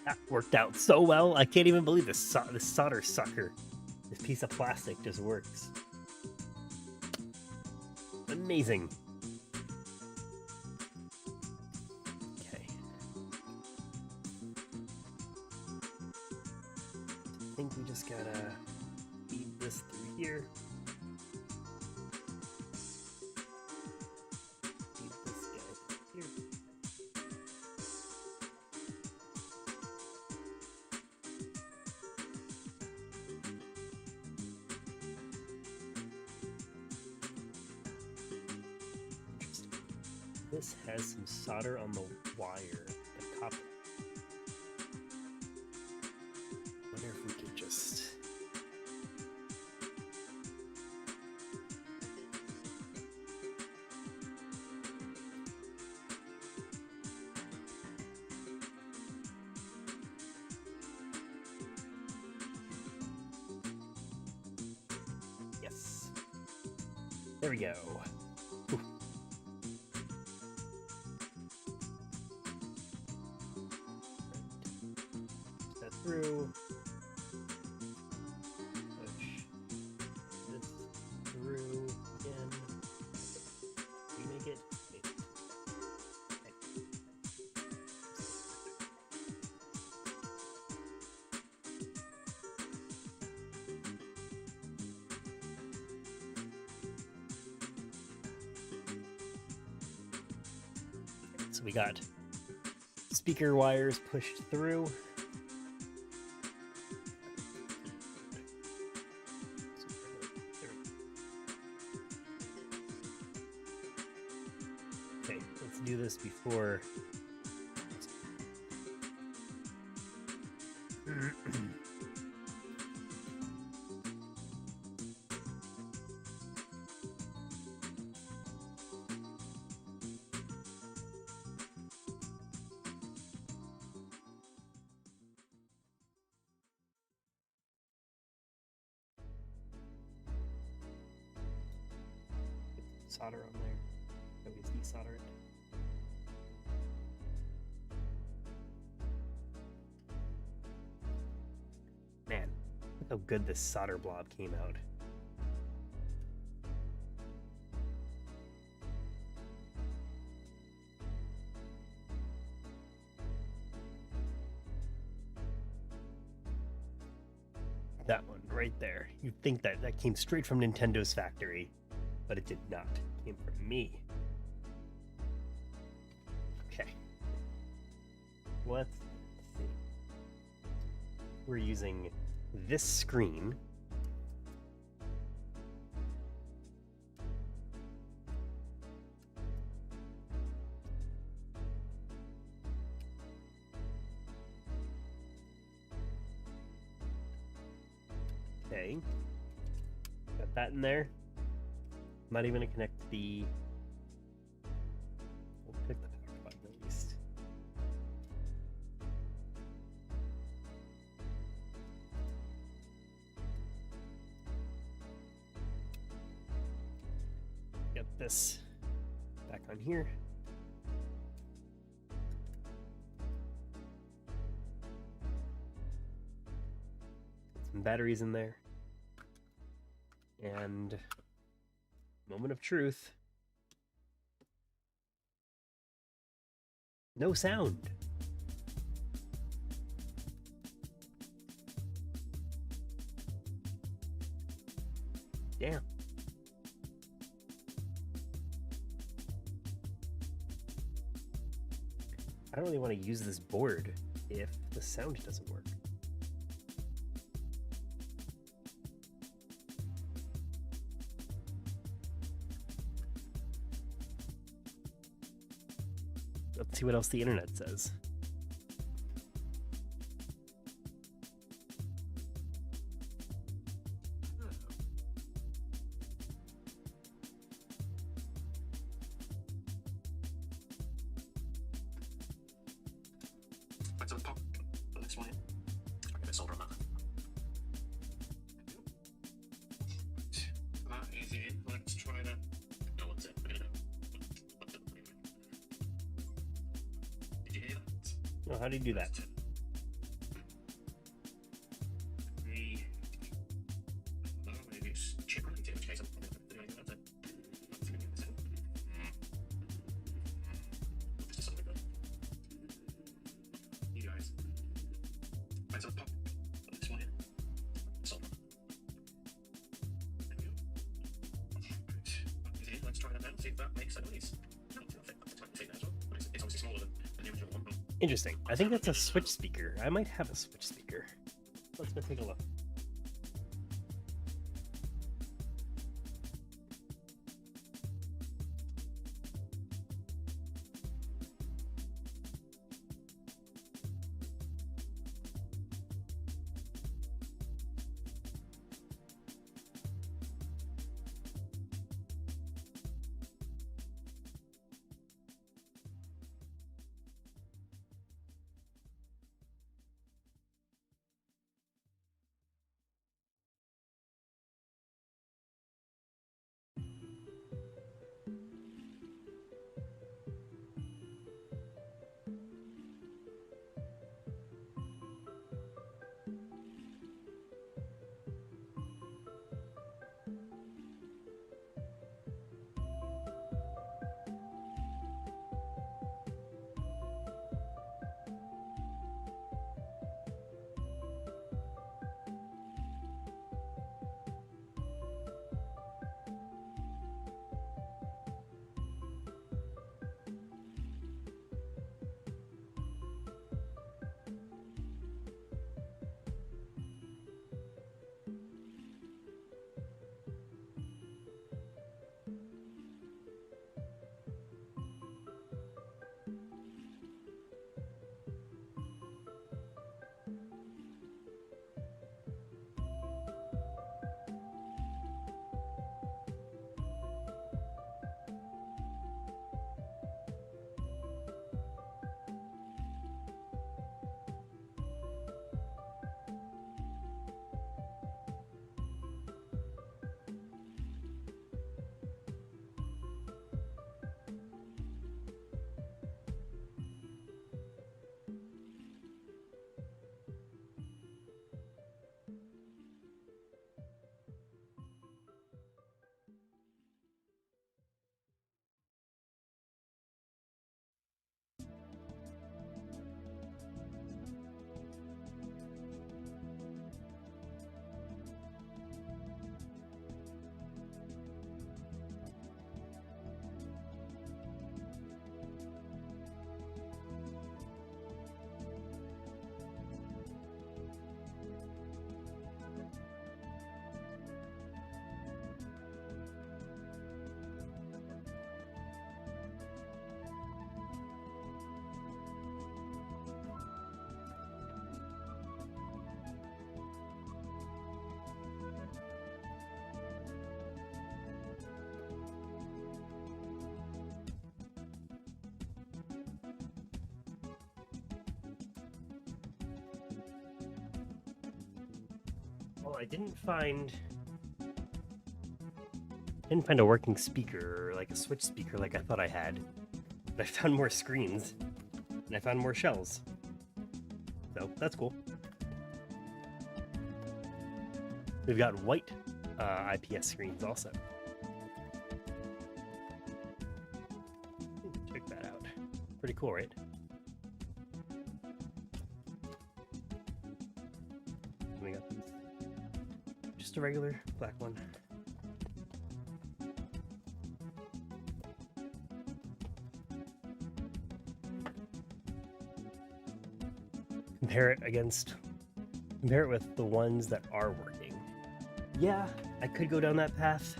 That worked out so well. I can't even believe this solder sucker. This piece of plastic just works. Amazing. Okay. I think we just gotta feed this through here. Feed this guy through here. Interesting. This has some solder on the wire, the copper. I wonder if we could just... Yes. There we go. Ooh. That through. Push this through again. We make it. So we got speaker wires pushed through. Okay, let's do this before. Solder on there. Always desolder it. Man, look how good this solder blob came out. That one right there. You'd think that that came straight from Nintendo's factory, but it did not. It came from me. Okay. Let's see. We're using this screen. Okay. Got that in there. I'm not even gonna connect the... We'll connect the power button at least. Get this back on here. Put some batteries in there. And moment of truth. No sound. Damn. I don't really want to use this board if the sound doesn't work. Let's see what else the internet says. Right, so pop this one in. I'll get a bit of solder on that. That is in. Let's try that. No one's in. Did you hear that? Oh, how do you do that? Maybe it's chip related, in which case I'm not going to do anything about it. Let's get this in. Just a solid gun. You guys. Right, so pop this one in. Solder. There we go. Right, that is it. Let's try that now and see if that makes a noise. No, I think that's what I that as well. But it's obviously smaller than the original one. But Interesting. I think that's a switch speaker. I might have a switch speaker. Let's go take a look. Well, I didn't find a working speaker or like a switch speaker like I thought I had. But I found more screens and I found more shells. So that's cool. We've got white IPS screens also. Check that out. Pretty cool, right? We got just a regular black one. Compare it with the ones that are working. Yeah, I could go down that path.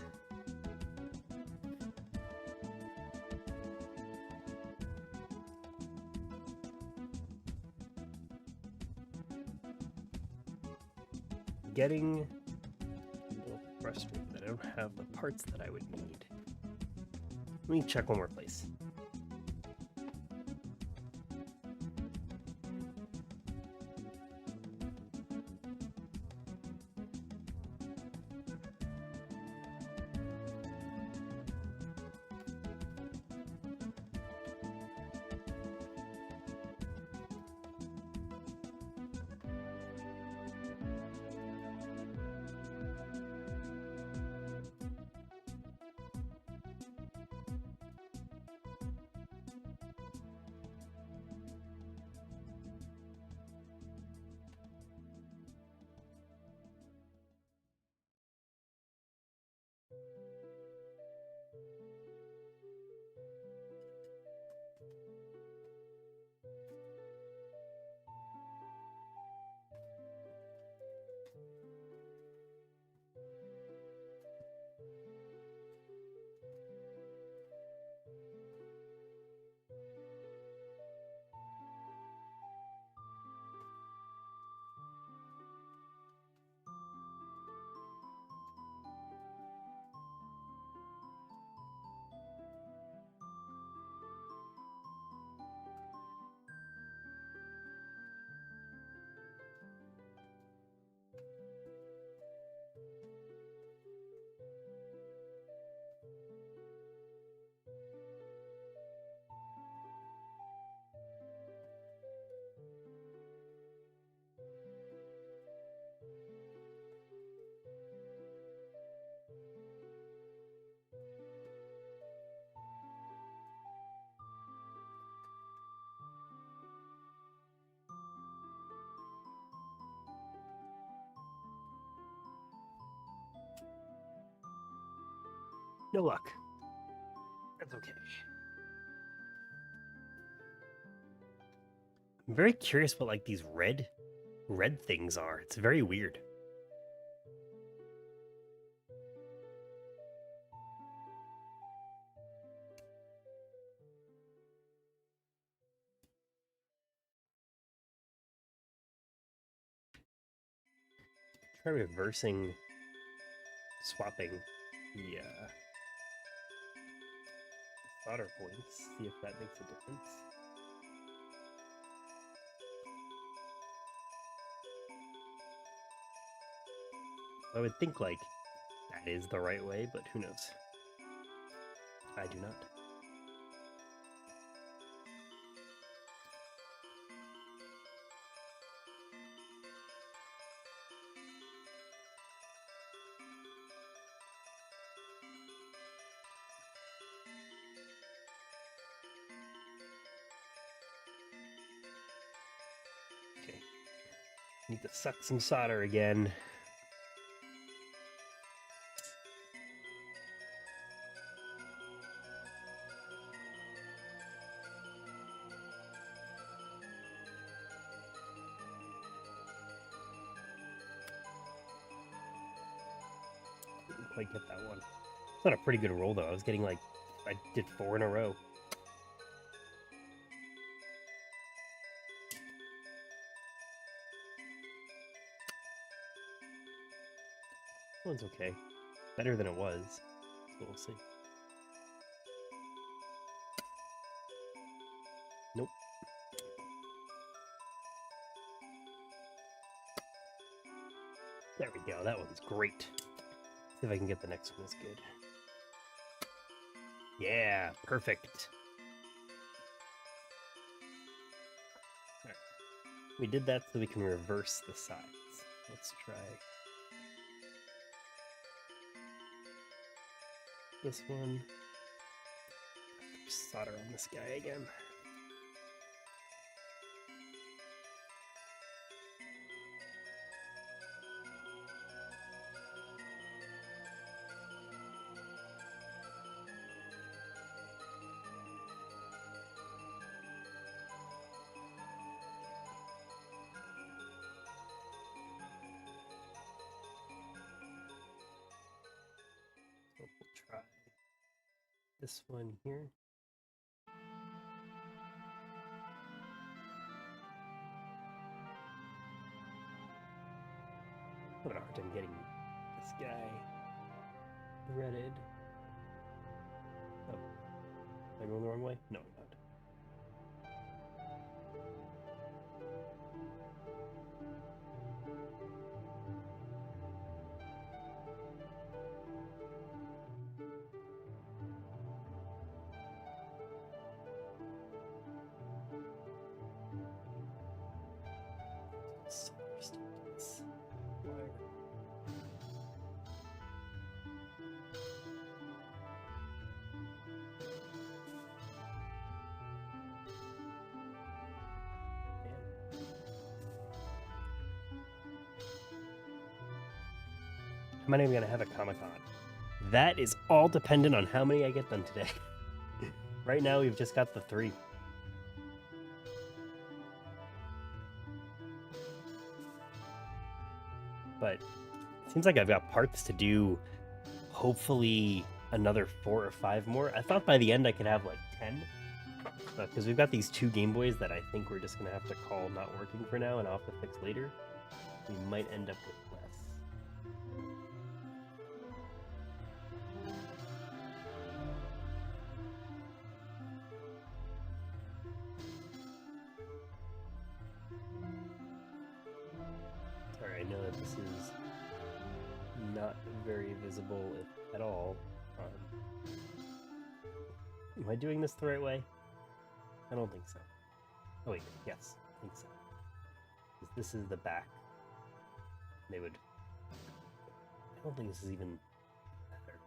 Getting a little frustrated that I don't have the parts that I would need. Let me check one more place. No luck. That's okay. I'm very curious what like these red things are. It's very weird. Try reversing swapping the solder points, see if that makes a difference. I would think like that is the right way, but who knows? I do not. Okay. Need to suck some solder again. Didn't quite get that one. It's not a pretty good roll though. I was getting like, I did 4 in a row. That one's okay. Better than it was. So we'll see. Nope. There we Yeah, that one's great. See if I can get the next one as good. Yeah, perfect. Right. We did that so we can reverse the sides. Let's try this one. Solder on this guy again. So we'll try this one here. I'm having a hard time getting this guy threaded. Oh, am I going the wrong way? No, I'm not. Solder stuff to this wire. How many am I going to have at Comic-Con? That is all dependent on how many I get done today. Right now, we've just got the 3. But it seems like I've got parts to do, hopefully another 4 or 5 more. I thought by the end I could have like 10. Because we've got these 2 Game Boys that I think we're just going to have to call not working for now and I'll have to fix later. We might end up with less. Sorry, I know that this is not very visible, if at all. Am I doing this the right way? I don't think so. Oh wait, yes, I think so. This is the back. They would... I don't think this is even better.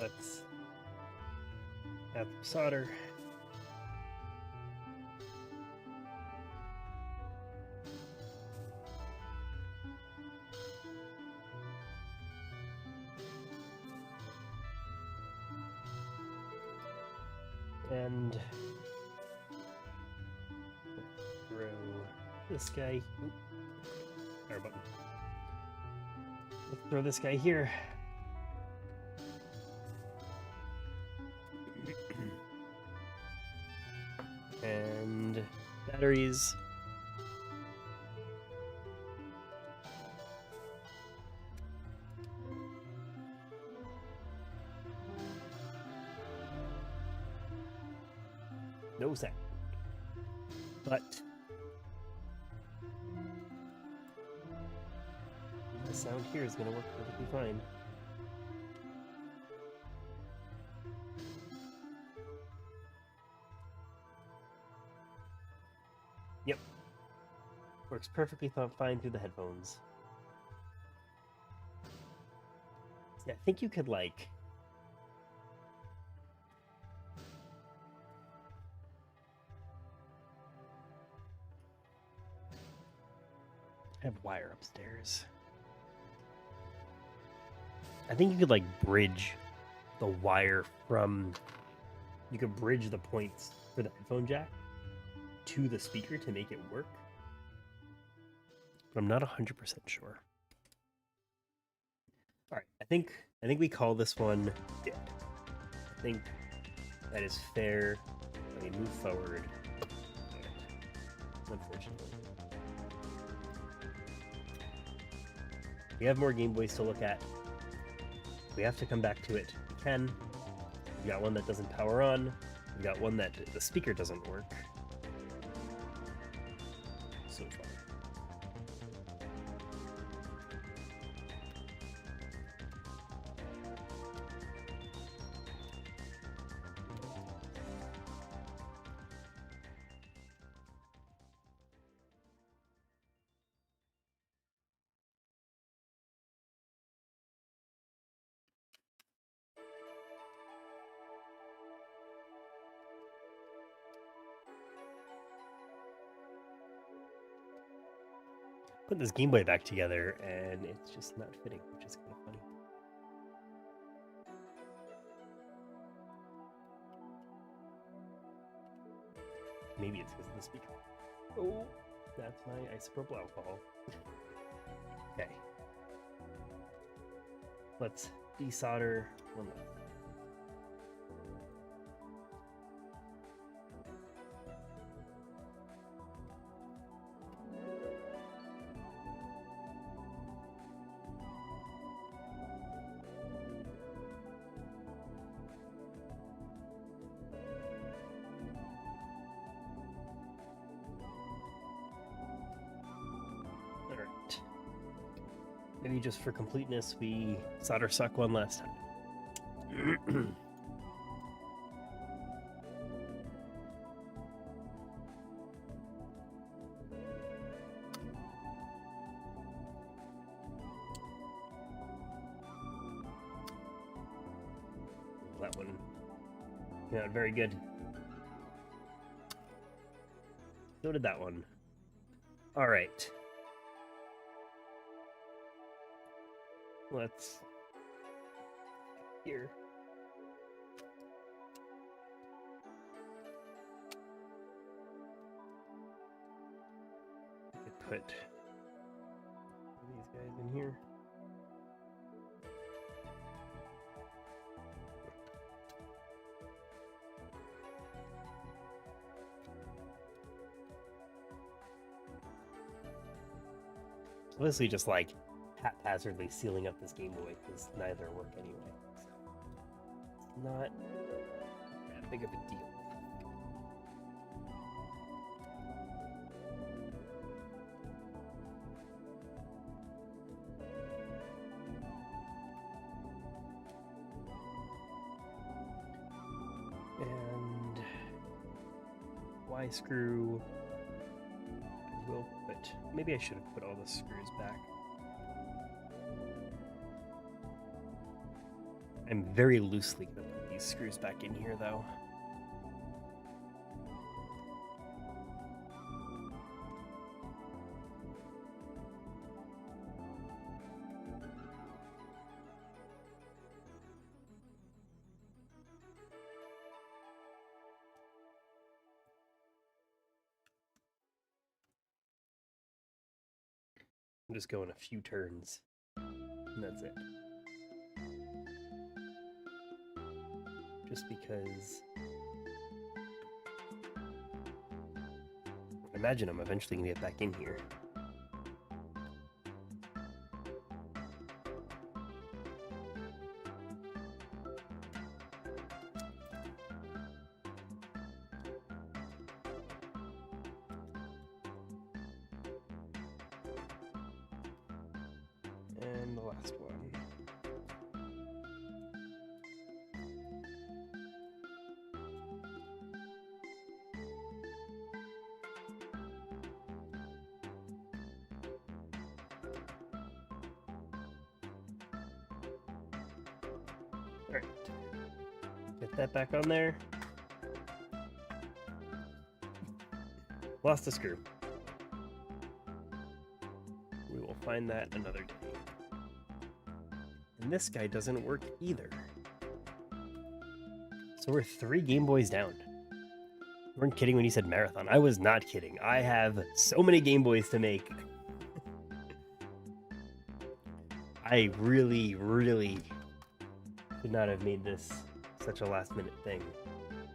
Let's add some solder. And throw this guy. Fire button. Let's throw this guy here. And batteries. No sound. But the sound here is going to work perfectly fine. Yep. Works perfectly fine through the headphones. See, I think you could, like... I have wire upstairs. I think you could, like, bridge the wire from... You could bridge the points for the headphone jack to the speaker to make it work. But I'm not 100% sure. All right, I think we call this one dead. I think that is fair. Let me move forward. unfortunately. We have more Game Boys to look at. We have to come back to it. We can. We got one that doesn't power on. We got one that the speaker doesn't work. So far. Put this Game Boy back together and it's just not fitting, which is kind of funny. Maybe it's because of the speaker. Oh, that's my isopropyl alcohol. Okay. Let's desolder one left. Alright. Maybe just for completeness, we solder suck one last time. That one came out very good. So did that one. All right. Let's here. I could put these guys in here. Mostly just like haphazardly sealing up this Game Boy because neither work anyway. So it's not that big of a deal. And Y screw. Will put. Maybe I should have put all the screws back. I'm very loosely going to put these screws back in here, though. I'm just going a few turns, and that's it. Just because I imagine I'm eventually going to get back in here. And the last one. All right, get that back on there. Lost a screw. We will find that another day. And this guy doesn't work either. So we're 3 Game Boys down. You weren't kidding when you said marathon. I was not kidding. I have so many Game Boys to make. I really, really could not have made this such a last minute thing.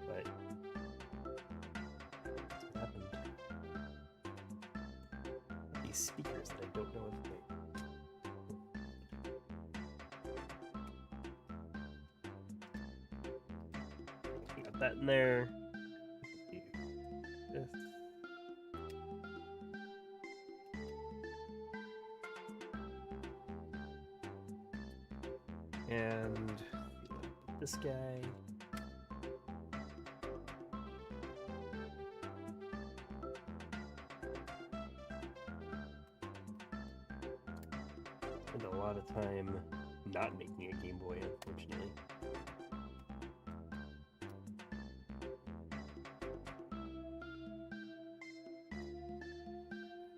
But that's what happened. these speakers that I don't know if they... Got that in there. This. And this guy. Spent a lot of time not making a Game Boy, unfortunately.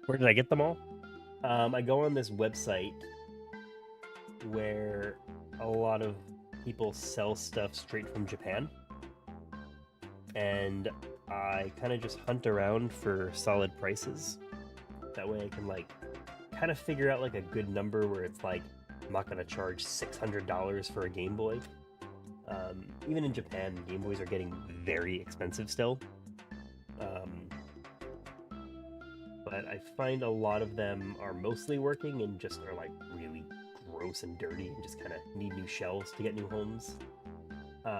Where did I get them all? I go on this website where a lot of people sell stuff straight from Japan, and I kind of just hunt around for solid prices. That way I can like kind of figure out like a good number where it's like I'm not gonna charge $600 for a Game Boy. Even in Japan, Game Boys are getting very expensive still. But I find a lot of them are mostly working and just are like really gross and dirty and just kind of need new shells to get new homes. You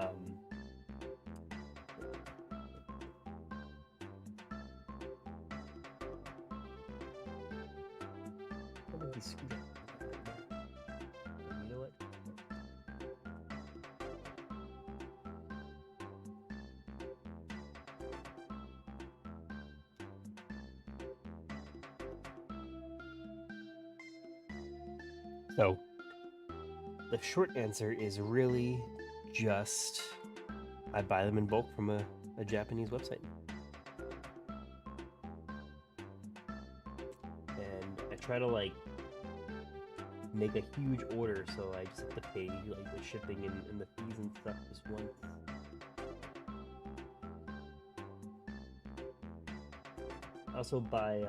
know what? So, the short answer is really just I buy them in bulk from a Japanese website. And I try to like make a huge order, so I just have to pay like the shipping and the fees and stuff just once. I also buy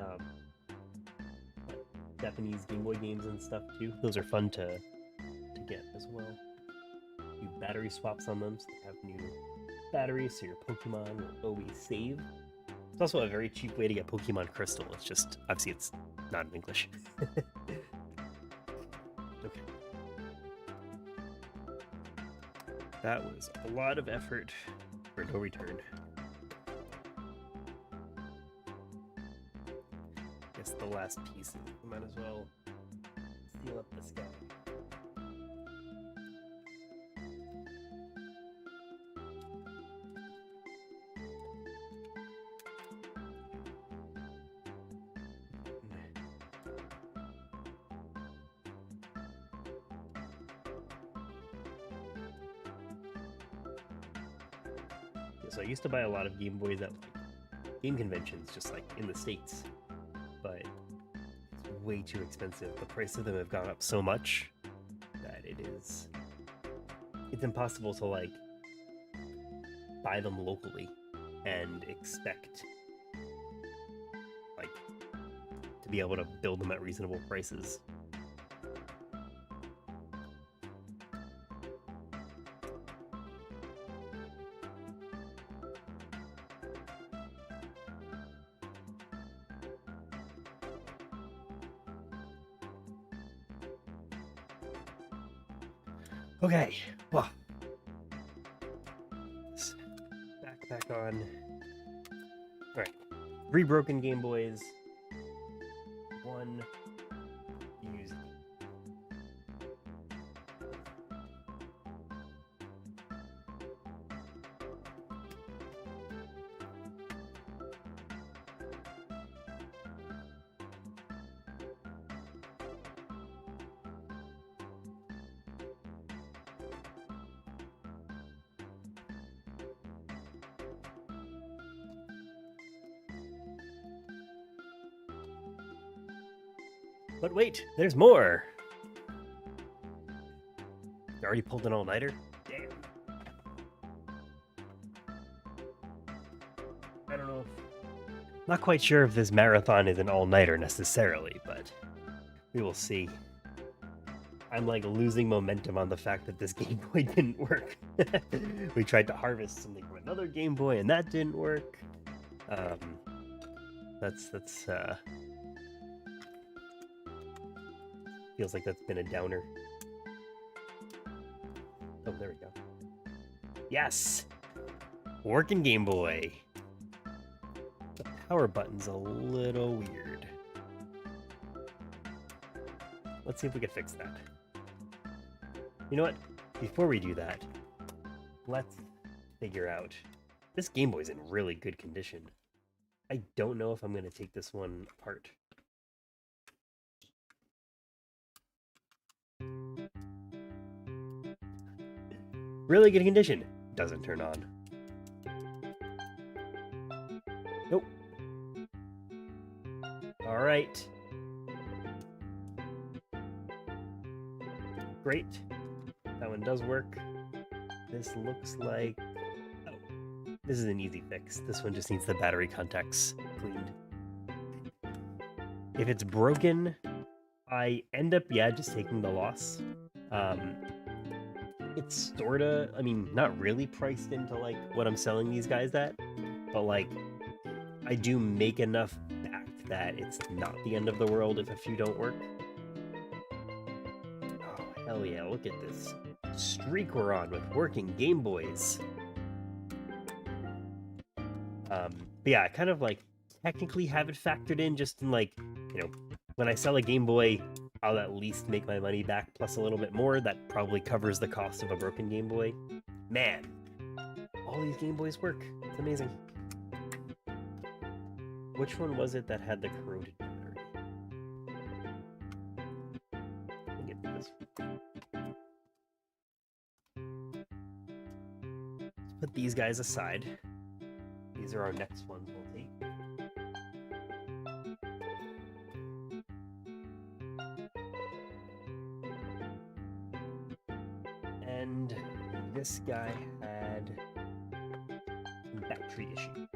Japanese Game Boy games and stuff too. Those are fun to get as well. Do battery swaps on them so they have new batteries, so your Pokemon will always save. It's also a very cheap way to get Pokemon Crystal. It's just, obviously it's not in English. Okay. That was a lot of effort for no return. Guess the last piece, we might as well seal up this guy. So I used to buy a lot of Game Boys at like game conventions, just like in the States, but it's way too expensive. The price of them have gone up so much that it's impossible to like buy them locally and expect like to be able to build them at reasonable prices. Okay, well, back on. All right, 3 broken Game Boys, 1 used. But wait, there's more! You already pulled an all-nighter? Damn. I don't know if... Not quite sure if this marathon is an all-nighter necessarily, but we will see. I'm like losing momentum on the fact that this Game Boy didn't work. We tried to harvest something from another Game Boy and that didn't work. That's Feels like that's been a downer. Oh, there we go. Yes! Working Game Boy. The power button's a little weird. Let's see if we can fix that. You know what? Before we do that, let's figure out. This Game Boy's in really good condition. I don't know if I'm going to take this one apart. Really good condition. Doesn't turn on. Nope. All right. Great. That one does work. This looks like... Oh, this is an easy fix. This one just needs the battery contacts cleaned. If it's broken, I end up, just taking the loss. It's sorta, I mean, not really priced into, like, what I'm selling these guys at, but, like, I do make enough back that it's not the end of the world if a few don't work. Oh, hell yeah, look at this streak we're on with working Game Boys. But yeah, I kind of, like, technically have it factored in just in, like, you know, when I sell a Game Boy, I'll at least make my money back plus a little bit more. That probably covers the cost of a broken Game Boy. Man, all these Game Boys work. It's amazing. Which one was it that had the corroded battery? Let me get this. Let's put these guys aside. These are our next ones we'll take. And this guy had some battery issues.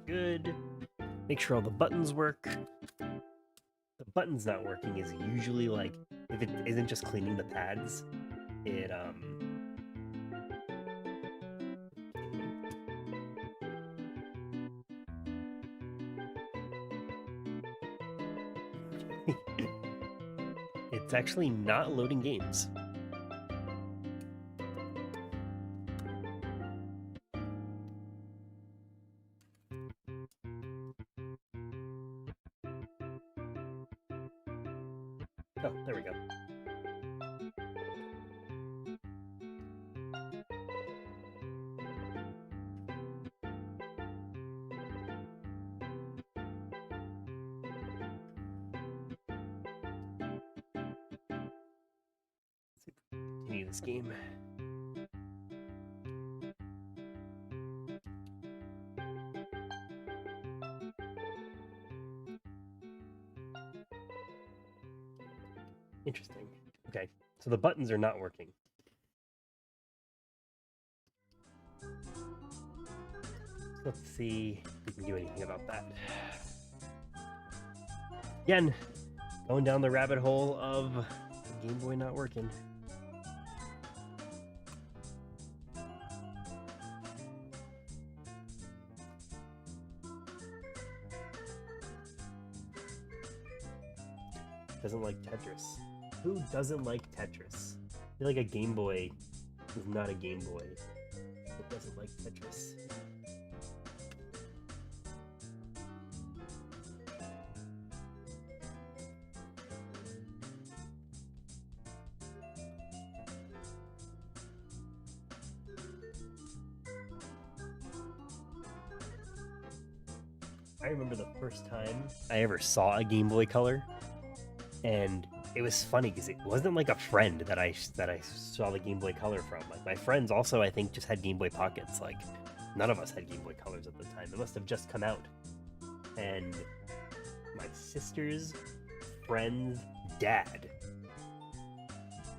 Good. Make sure all the buttons work. The buttons not working is usually like, if it isn't just cleaning the pads, it it's actually not loading games. Oh, there we go. Continue this game. Interesting. Okay, so the buttons are not working. Let's see if we can do anything about that. Again, going down the rabbit hole of the Game Boy not working. Doesn't like Tetris. Who doesn't like Tetris? I feel like a Game Boy is not a Game Boy that doesn't like Tetris. I remember the first time I ever saw a Game Boy Color, and it was funny because it wasn't like a friend that I saw the Game Boy Color from. Like, my friends also, I think, just had Game Boy Pockets. Like, none of us had Game Boy Colors at the time. It must have just come out. And my sister's friend's dad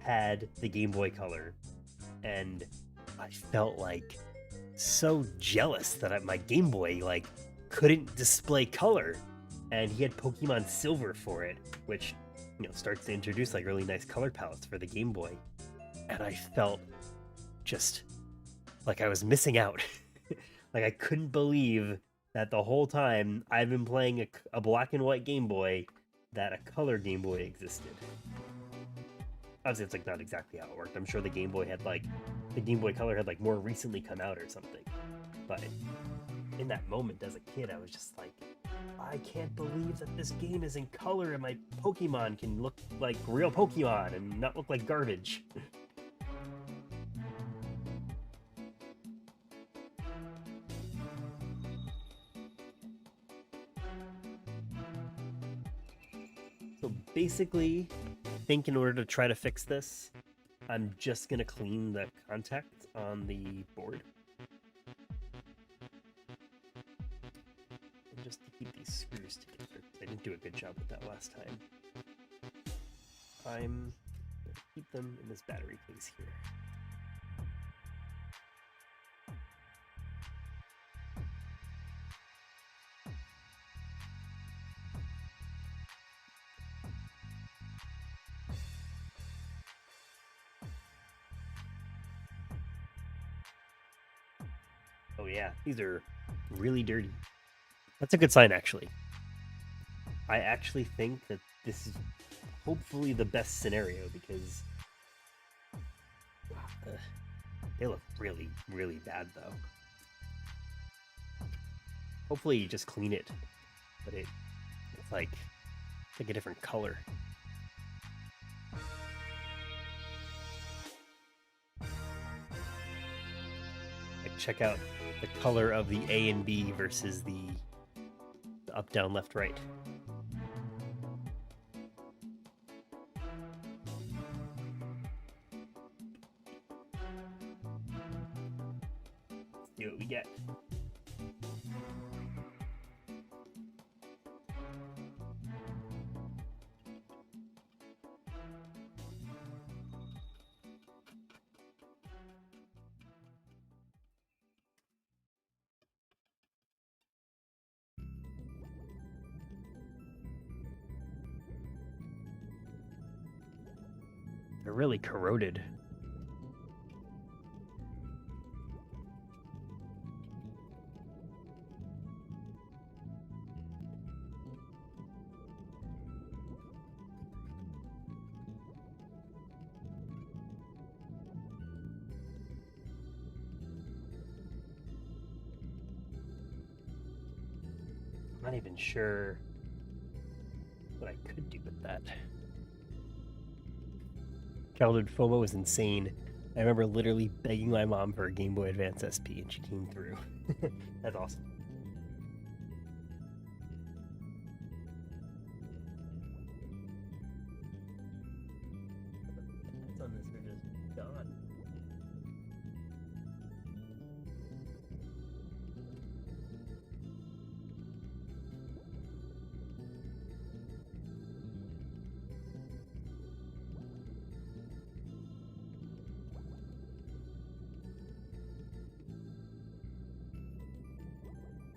had the Game Boy Color, and I felt like so jealous that my Game Boy like couldn't display color, and he had Pokemon Silver for it, which, you know, starts to introduce like really nice color palettes for the Game Boy, and I felt just like I was missing out. Like, I couldn't believe that the whole time I've been playing a black and white Game Boy, that a color Game Boy existed. Obviously, it's like not exactly how it worked. I'm sure the Game Boy had like the Game Boy Color had like more recently come out or something. But in that moment as a kid, I was just like, I can't believe that this game is in color and my Pokemon can look like real Pokemon and not look like garbage. So basically, I think in order to try to fix this, I'm just gonna clean the contact on the board. And just to keep these screws together. I didn't do a good job with that last time. I'm gonna keep them in this battery case here. Oh yeah, these are really dirty. That's a good sign, actually. I actually think that this is hopefully the best scenario because they look really, really bad, though. Hopefully you just clean it, but it's like a different color. Like check out the color of the A and B versus the up, down, left, right. Let's see what we get. They're really corroded. I'm not even sure what I could do with that. Childhood FOMO was insane. I remember literally begging my mom for a Game Boy Advance SP, and she came through. That's awesome. That's on this are just gone.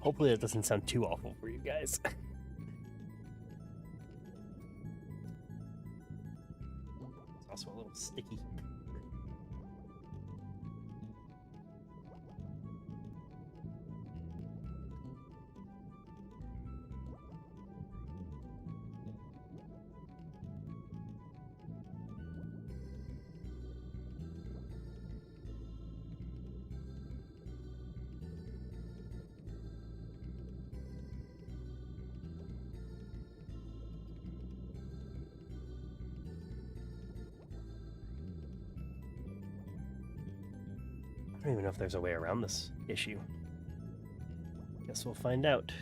Hopefully that doesn't sound too awful for you guys. It's also a little sticky. I don't even know if there's a way around this issue. Guess we'll find out.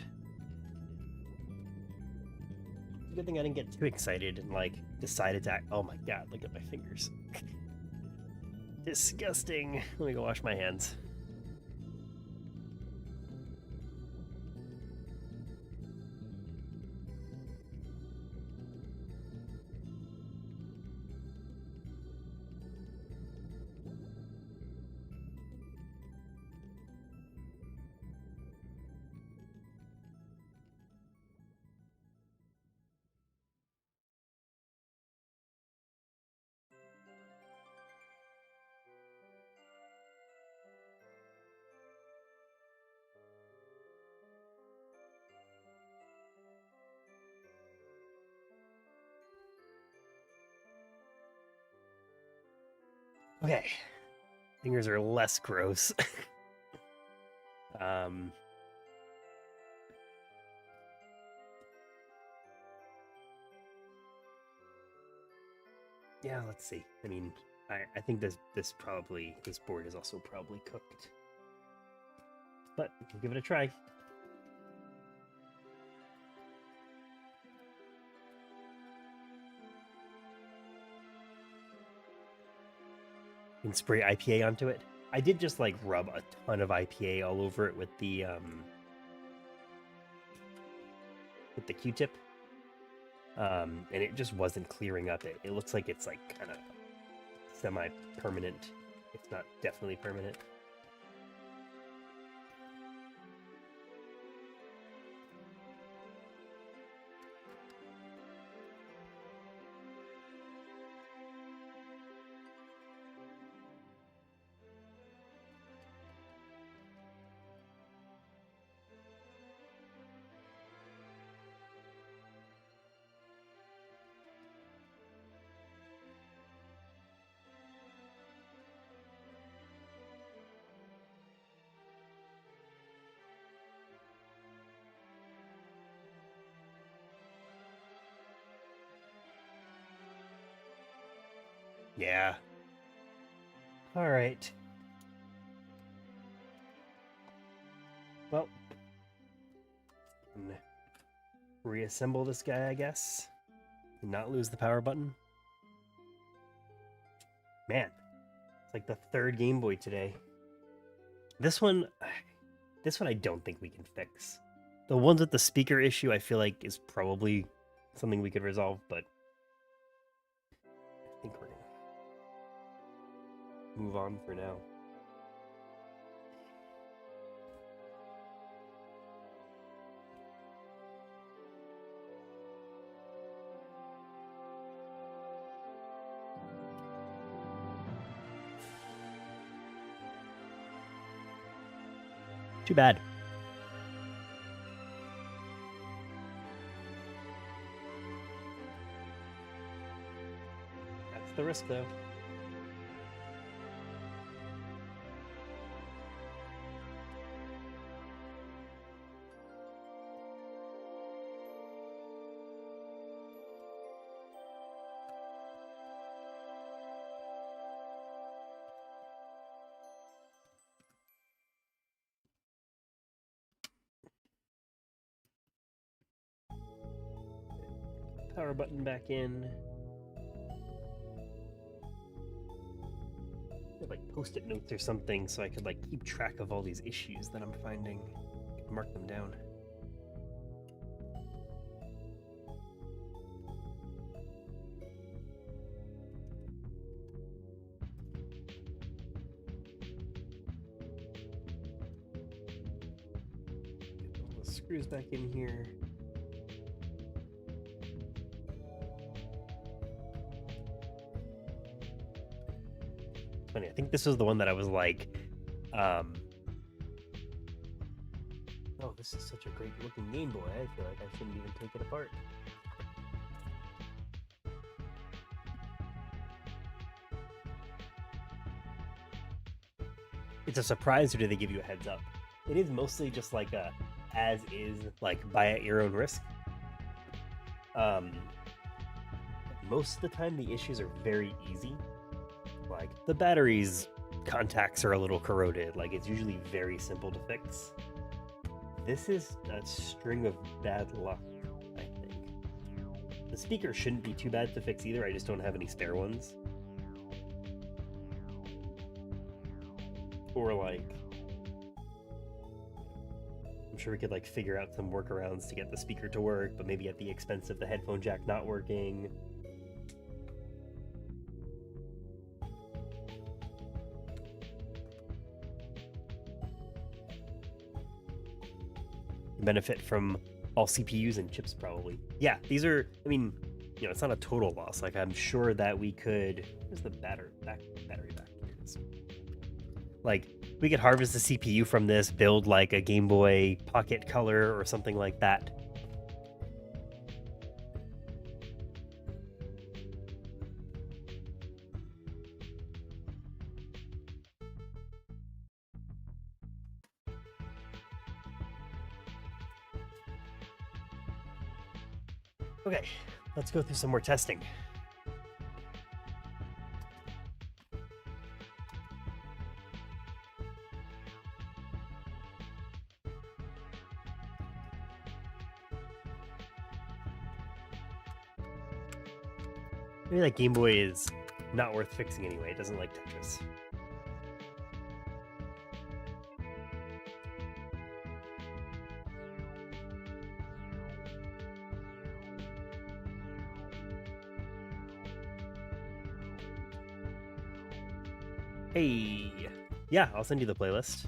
It's a good thing I didn't get too excited and like decided to act. Oh my god, look at my fingers. Disgusting. Let me go wash my hands. Okay. Fingers are less gross. Yeah, let's see. I mean, I think this board is also probably cooked. But we'll give it a try. You can spray IPA onto it. I did just like rub a ton of IPA all over it with the Q-tip. And it just wasn't clearing up. It looks like it's like kind of semi-permanent. It's not definitely permanent. Yeah. All right. Well, reassemble this guy, I guess, and not lose the power button. Man, it's like the third Game Boy today. This one I don't think we can fix. The ones with the speaker issue, I feel like is probably something we could resolve, but I think we're gonna move on for now. Too bad. That's the risk, though. Power button back in. Like post-it notes or something so I could like keep track of all these issues that I'm finding. Mark them down. Get all the screws back in here. Funny, I think this was the one that I was like, oh, this is such a great looking Game Boy. I feel like I shouldn't even take it apart. It's a surprise, or do they give you a heads up? It is mostly just like a as is, like buy at your own risk. Most of the time the issues are very easy. Like the battery's contacts are a little corroded. Like it's usually very simple to fix. This is a string of bad luck, I think. The speaker shouldn't be too bad to fix either. I just don't have any spare ones. Or like, I'm sure we could like figure out some workarounds to get the speaker to work, but maybe at the expense of the headphone jack not working. Benefit from all CPUs and chips, probably. Yeah, these are, I mean, you know, it's not a total loss. Like, I'm sure that we could, where's the battery back? Here it is. Like, we could harvest the CPU from this, build like a Game Boy Pocket Color or something like that. Okay, let's go through some more testing. Maybe that Game Boy is not worth fixing anyway. It doesn't like Tetris. Hey, yeah, I'll send you the playlist.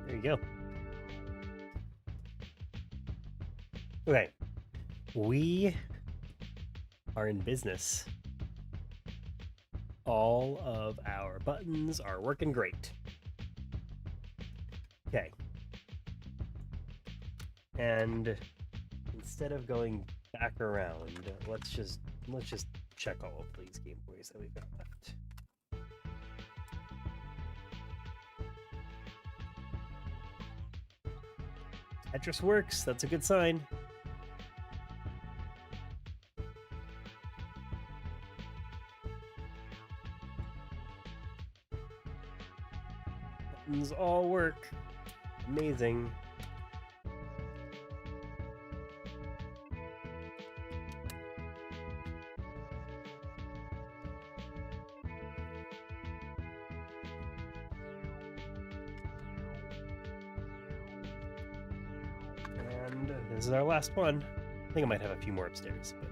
There you go. Okay, we are in business. All of our buttons are working great. Okay. And instead of going back around, let's just check all of these Game Boys that we've got left. Tetris works, that's a good sign. Buttons all work. Amazing. And this is our last one. I think I might have a few more upstairs, but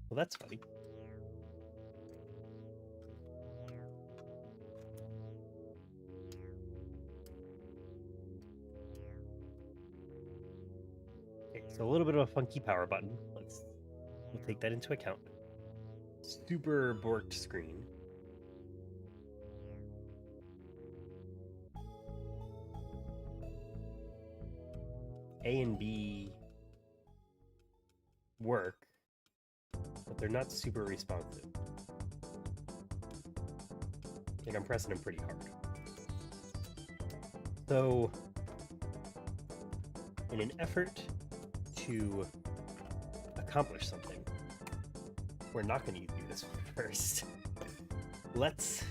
well, that's funny. Okay, so a little bit of a funky power button. We'll take that into account. Super borked screen. A and B work, but they're not super responsive. And I'm pressing them pretty hard. So, in an effort to accomplish something, we're not going to do this one first. Let's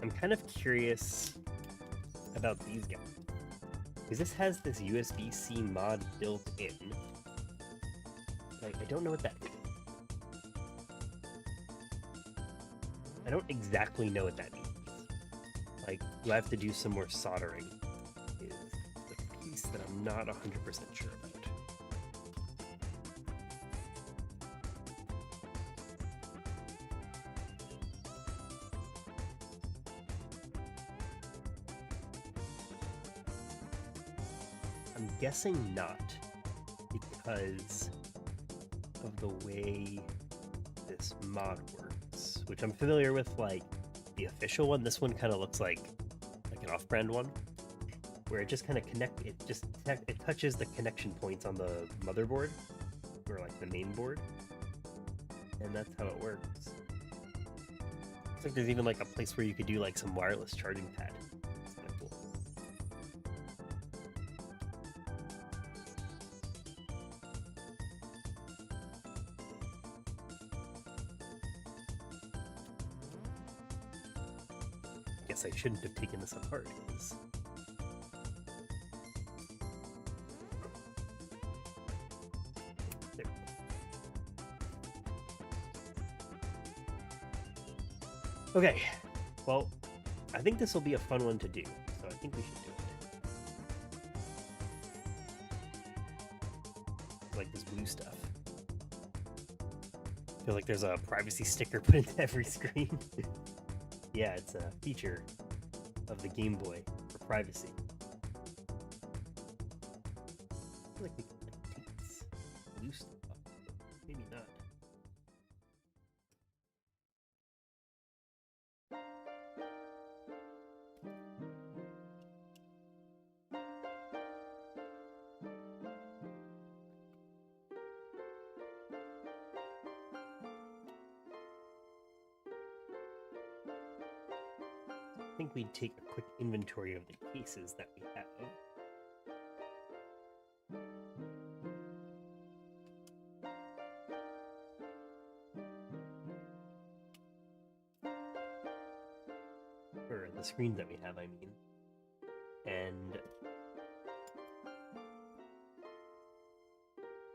I'm kind of curious about these guys. Because this has this USB-C mod built in. Like, I don't know what that is. I don't exactly know what that means. Like, do I have to do some more soldering? Is the piece that I'm not 100% sure about. I'm guessing not, because of the way this mod works, which I'm familiar with, like the official one. This one kind of looks like an off-brand one, where it just kind of it touches the connection points on the motherboard, or like the main board, and that's how it works. Looks like there's even like a place where you could do like some wireless charging pad. That's kind of cool. Guess I shouldn't have taken this apart. There. Okay, well, I think this will be a fun one to do, so I think we should do it. like this blue stuff. I feel like there's a privacy sticker put into every screen. Yeah, it's a feature of the Game Boy for privacy. I feel like we can like take this blue stuff off, but maybe not. I think we'd take a quick inventory of the cases that we have. Or the screens that we have, I mean. And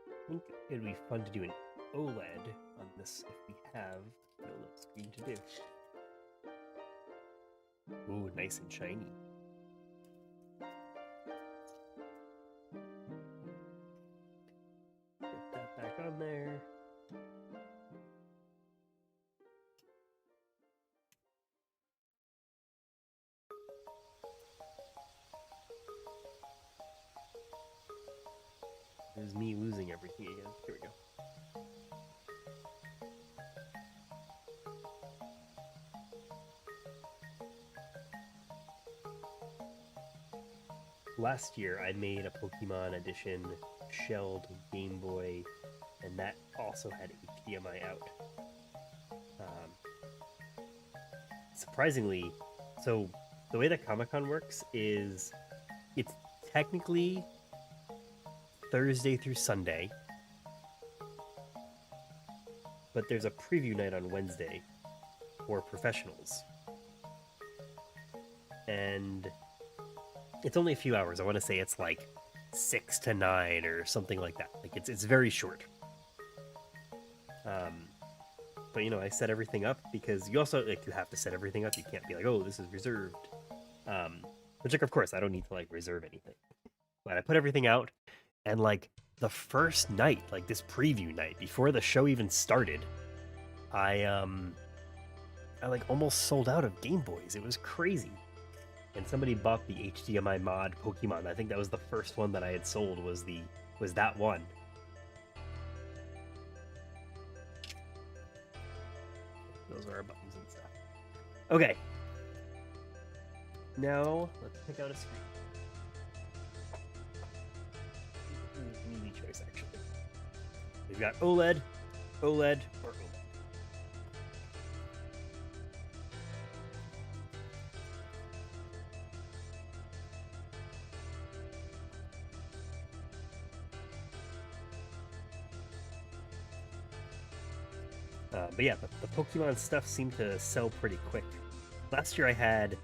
I think it would be fun to do an OLED on this if we have an OLED screen to do. Ooh, nice and shiny. Get that back on there. There's me losing everything again. Here we go. Last year, I made a Pokemon Edition shelled Game Boy, and that also had HDMI out. Surprisingly, so the way that Comic-Con works is it's technically Thursday through Sunday, but there's a preview night on Wednesday for professionals. And it's only a few hours. I want to say it's like 6 to 9 or something like that. Like it's very short. But you know, I set everything up because you also like you have to set everything up. You can't be like, oh, this is reserved. Which like of course I don't need to like reserve anything. But I put everything out, and like the first night, like this preview night before the show even started, I like almost sold out of Game Boys. It was crazy. And somebody bought the HDMI mod Pokemon. I think that was the first one that I had sold was that one. Those are our buttons and stuff. Okay. Now let's pick out a screen. An easy choice actually. We've got OLED, or OLED. But yeah, the Pokemon stuff seemed to sell pretty quick. Last year I had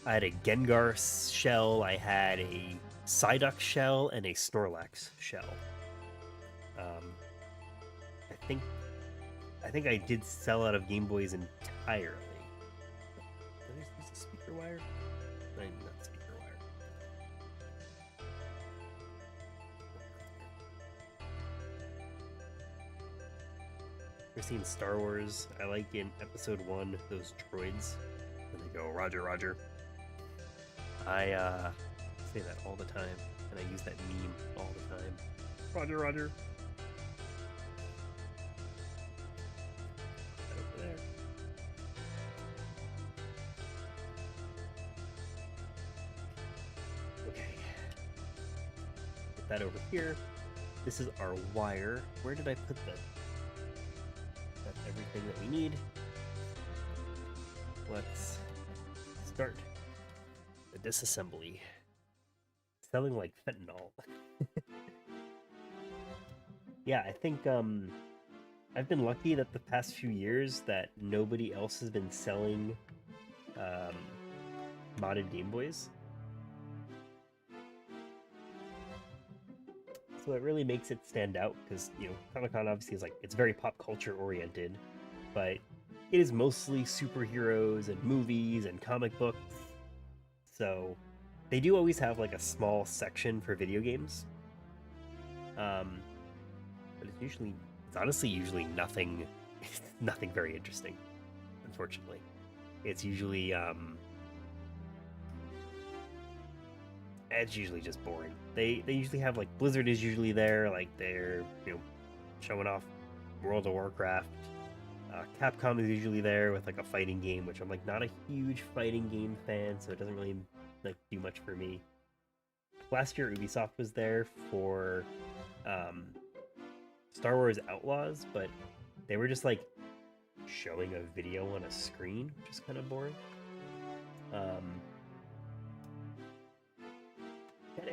a Gengar shell, I had a Psyduck shell, and a Snorlax shell. I think I did sell out of Game Boys entirely. Did I use a speaker wire? Not speaker wire. We're seeing Star Wars. I like in Episode 1 those droids when they go Roger, Roger. I say that all the time, and I use that meme all the time. Roger, Roger. That over there. Okay. Get that over here. This is our wire. Where did I put that? That's everything that we need. Let's start the disassembly. Selling like fentanyl. Yeah, I think I've been lucky that the past few years that nobody else has been selling modded Game Boys. So it really makes it stand out because, you know, Comic-Con obviously is like, it's very pop culture oriented, but it is mostly superheroes and movies and comic books. So they do always have like a small section for video games. but it's honestly usually nothing, nothing very interesting. Unfortunately, it's usually just boring. They usually have like Blizzard is usually there, like they're showing off World of Warcraft. Capcom is usually there with like a fighting game, which I'm like not a huge fighting game fan, so it doesn't really like do much for me. Last year Ubisoft was there for Star Wars Outlaws, but they were just like showing a video on a screen, which is kind of boring. That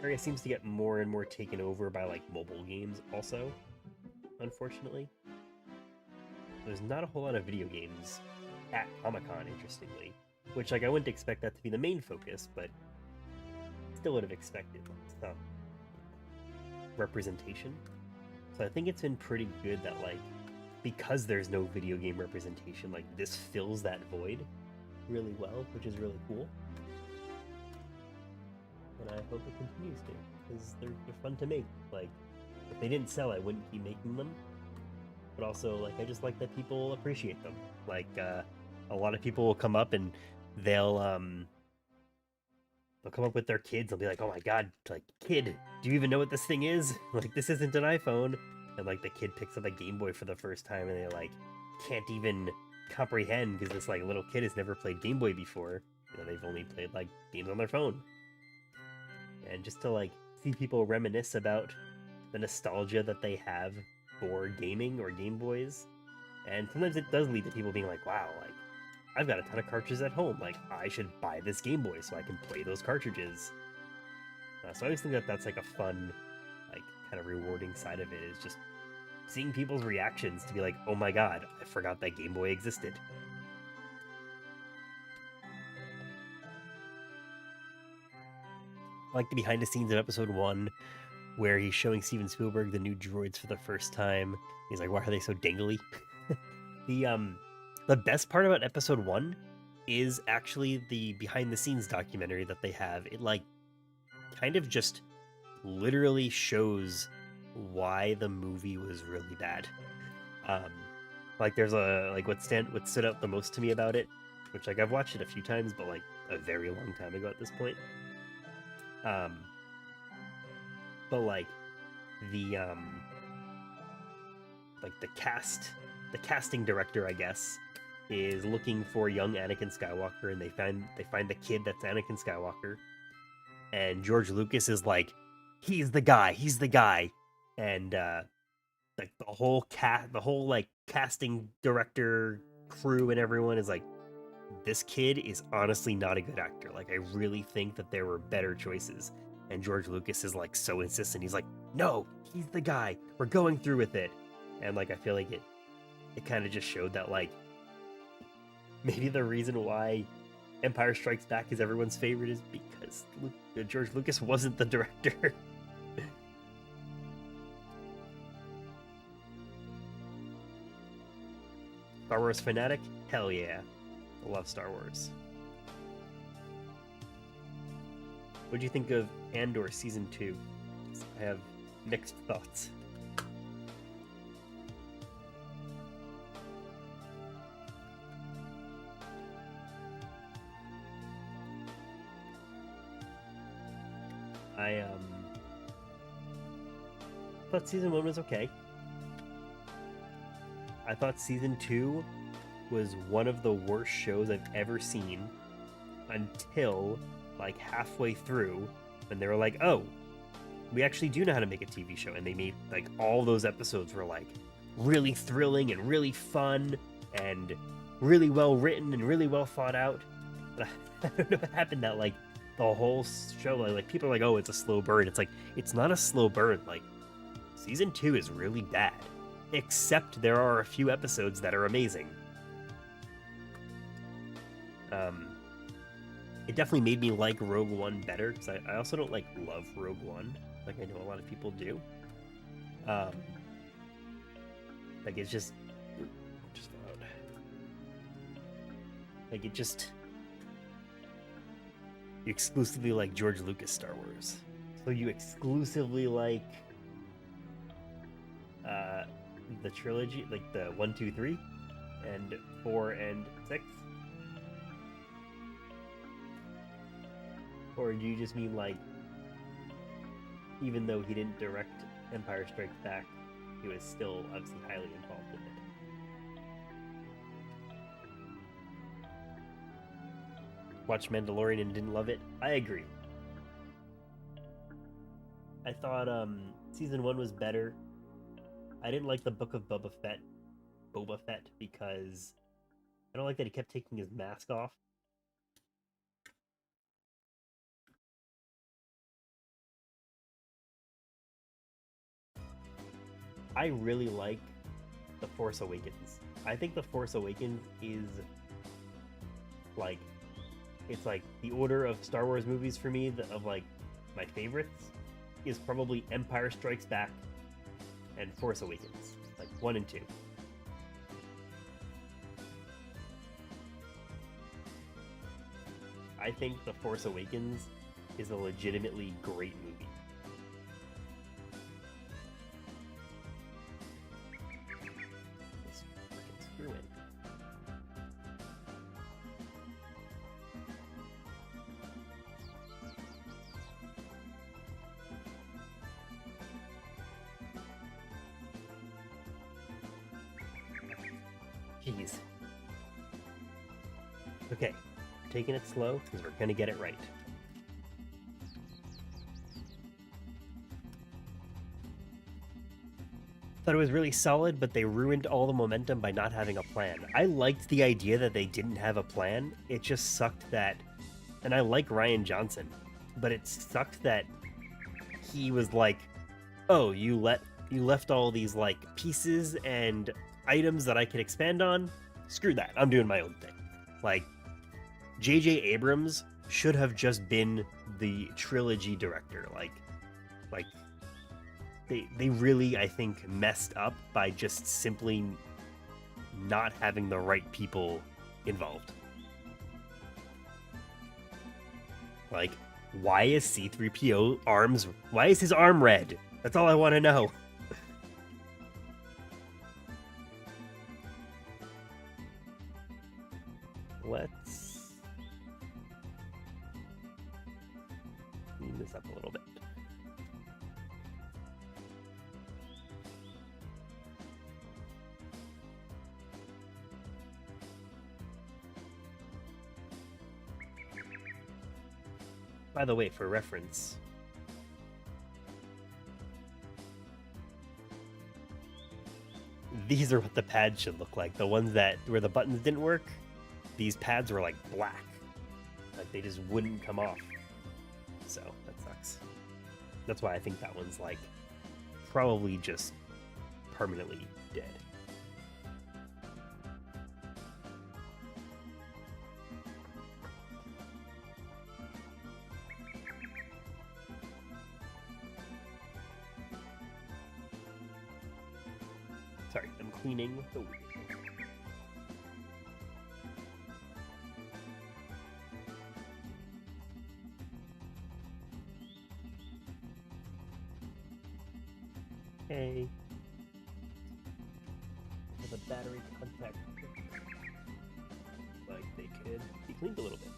area seems to get more and more taken over by like mobile games also, unfortunately. There's not a whole lot of video games at Comic-Con, interestingly, which like I wouldn't expect that to be the main focus, but still would have expected some representation. So I think it's been pretty good that like because there's no video game representation, like this fills that void really well, which is really cool. And I hope it continues to, because they're fun to make. Like, if they didn't sell, I wouldn't keep making them. But also, like, I just like that people appreciate them. Like, a lot of people will come up and they'll come up with their kids. They'll be like, "Oh my god, like, kid, do you even know what this thing is? Like, this isn't an iPhone." And like, the kid picks up a Game Boy for the first time, and they like can't even comprehend because this like little kid has never played Game Boy before. They've only played like games on their phone. And just to like see people reminisce about the nostalgia that they have for gaming or Game Boys. And sometimes it does lead to people being like, wow, like I've got a ton of cartridges at home, like I should buy this Game Boy so I can play those cartridges. So I always think that that's like a fun, like kind of rewarding side of it, is just seeing people's reactions to be like, oh my god, I forgot that Game Boy existed. I like the behind the scenes of episode 1 where he's showing Steven Spielberg the new droids for the first time. He's like, why are they so dangly? The best part about episode 1 is actually the behind the scenes documentary that they have. It like kind of just literally shows why the movie was really bad. Like there's a like what stood out the most to me about it, which like I've watched it a few times, but like a very long time ago at this point. But like the casting director, I guess, is looking for young Anakin Skywalker, and they find the kid that's Anakin Skywalker, and George Lucas is like, he's the guy, and like the whole like casting director crew and everyone is like, this kid is honestly not a good actor. Like, I really think that there were better choices. And George Lucas is like so insistent. He's like, no, he's the guy. We're going through with it. And like, I feel like it kind of just showed that like maybe the reason why Empire Strikes Back is everyone's favorite is because George Lucas wasn't the director. Star Wars fanatic? Hell yeah. I love Star Wars. What do you think of Andor Season 2? I have mixed thoughts. I thought Season 1 was okay. I thought Season 2 was one of the worst shows I've ever seen until like halfway through when they were like, oh, we actually do know how to make a TV show, and they made like all those episodes were like really thrilling and really fun and really well written and really well thought out. But I don't know what happened that like the whole show, like people are like, oh, it's a slow burn. It's like, it's not a slow burn. Like Season 2 is really bad, except there are a few episodes that are amazing. It definitely made me like Rogue One better, because I also don't like love Rogue One like I know a lot of people do. Like it's just loud. Like it just, you exclusively like George Lucas Star Wars, so you exclusively like uh, the trilogy, like the 1, 2, 3, and 4 and 6? Or do you just mean like, even though he didn't direct Empire Strikes Back, he was still obviously highly involved in it? Watched Mandalorian and didn't love it? I agree. I thought season 1 was better. I didn't like the Book of Boba Fett because I don't like that he kept taking his mask off. I really like The Force Awakens. I think The Force Awakens is like, it's like the order of Star Wars movies for me, of like my favorites is probably Empire Strikes Back and Force Awakens, like 1 and 2. I think The Force Awakens is a legitimately great movie. Let's freaking screw it. Jeez. Okay, taking it slow because we're gonna get it right. Thought it was really solid, but they ruined all the momentum by not having a plan. I liked the idea that they didn't have a plan. It just sucked that, and I like Rian Johnson, but it sucked that he was like, "Oh, you left all these like pieces and items that I could expand on. Screw that. I'm doing my own thing." Like, J.J. Abrams should have just been the trilogy director. Like they really, I think, messed up by just simply not having the right people involved. Like, why is C-3PO arms? Why is his arm red? That's all I want to know. Let's clean this up a little bit. By the way, for reference, these are what the pads should look like. The ones that where the buttons didn't work, these pads were like black. Like they just wouldn't come off. So that sucks. That's why I think that one's like probably just permanently dead. Sorry, I'm cleaning the wheel. Okay. Have a battery contact. Like they could be cleaned a little bit.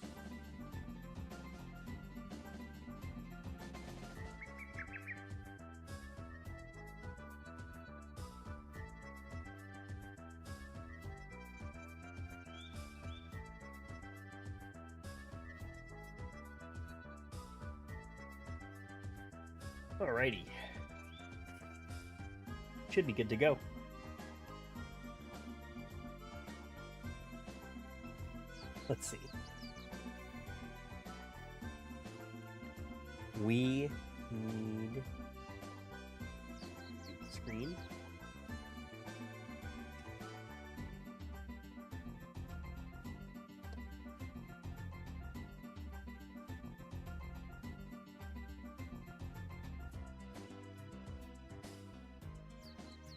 Alrighty. Should be good to go. Let's see. We need screen.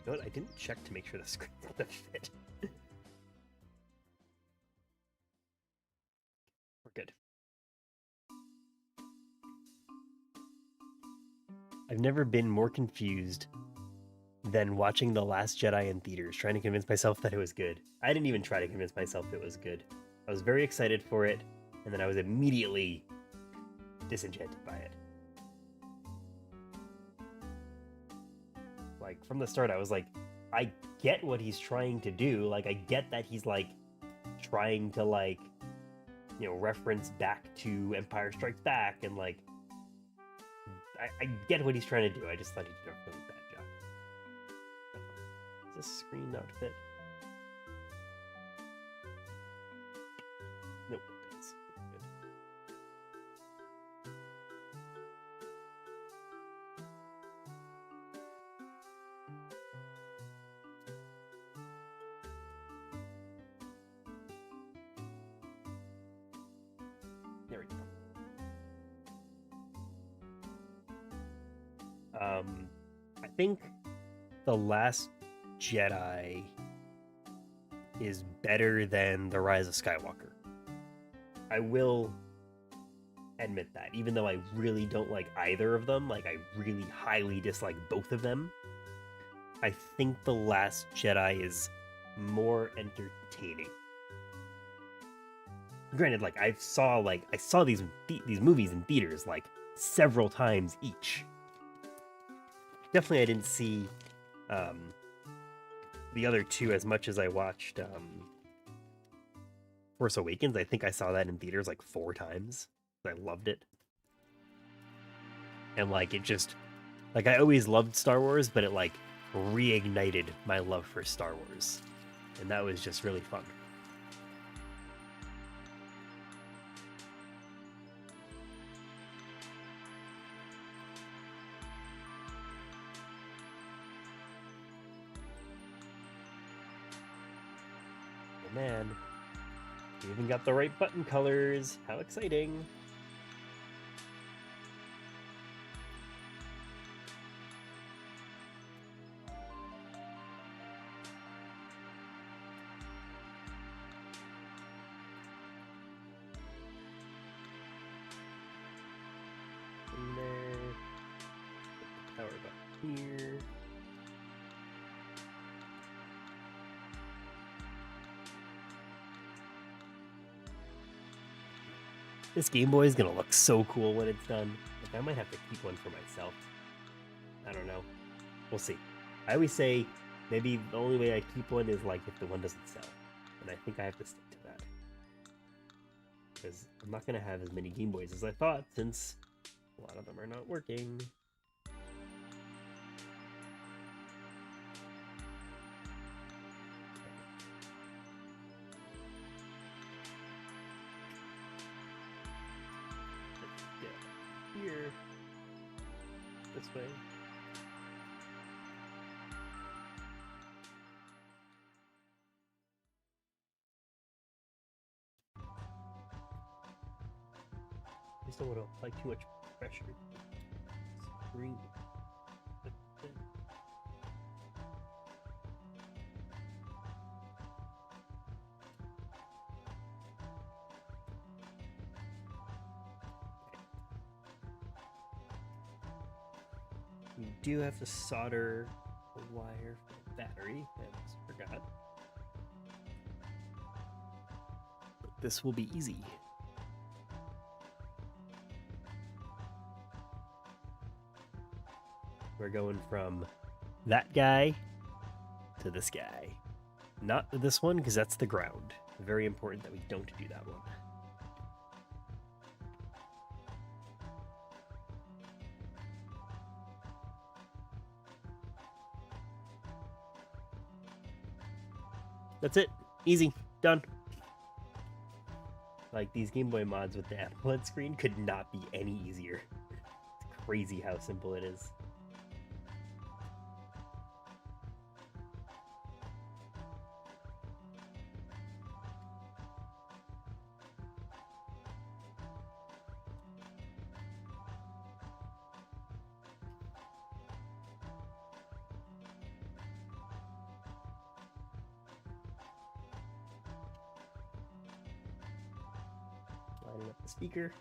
You know what? I didn't check to make sure the screen doesn't fit. We're good. I've never been more confused than watching The Last Jedi in theaters, trying to convince myself that it was good. I didn't even try to convince myself it was good. I was very excited for it, and then I was immediately disenchanted by it. Like, from the start, I was like, I get what he's trying to do. Like, I get that he's, like, trying to, like, you know, reference back to Empire Strikes Back, and, like, I get what he's trying to do. I just thought he did a really bad job. Does this screen not fit? Nope, it does. Good. There we go. I think The Last Jedi is better than The Rise of Skywalker. I will admit that, even though I really don't like either of them, like I really highly dislike both of them, I think The Last Jedi is more entertaining. Granted, like I saw these movies in theaters like several times each. Definitely, I didn't see the other two as much as I watched Force Awakens. I think I saw that in theaters like 4 times. I loved it. And like it just like I always loved Star Wars, but it like reignited my love for Star Wars. And that was just really fun. Oh man, we even got the right button colors. How exciting. In there. Put the power button here. This Game Boy is gonna look so cool when it's done. Like, I might have to keep one for myself. I don't know. We'll see. I always say maybe the only way I keep one is like if the one doesn't sell. And I think I have to stick to that. Because I'm not gonna have as many Game Boys as I thought, since a lot of them are not working. Here, this way. I just don't want to apply too much pressure. Screen. We do have to solder the wire for the battery. I almost forgot. But this will be easy. We're going from that guy to this guy. Not this one, because that's the ground. Very important that we don't do that one. That's it. Easy. Done. Like, these Game Boy mods with the AMOLED screen could not be any easier. It's crazy how simple it is. Lining up the speaker.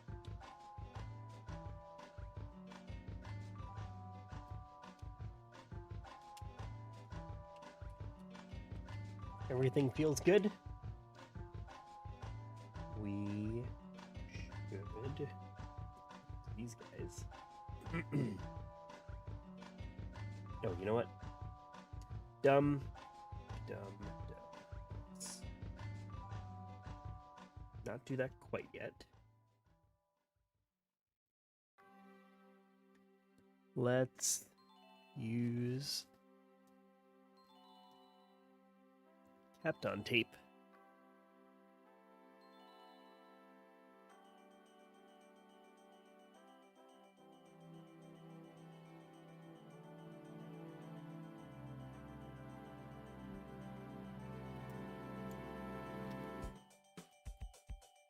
Everything feels good. We should these guys. Oh, you know what? Dumb. Let's not do that quite yet. Let's use Kapton tape.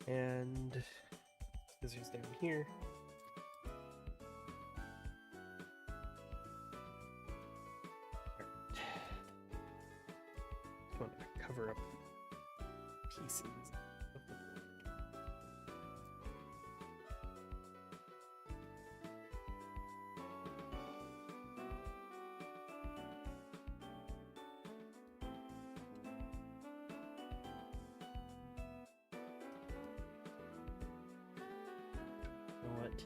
And scissors down here. Just want to cover up pieces of the board. You know what?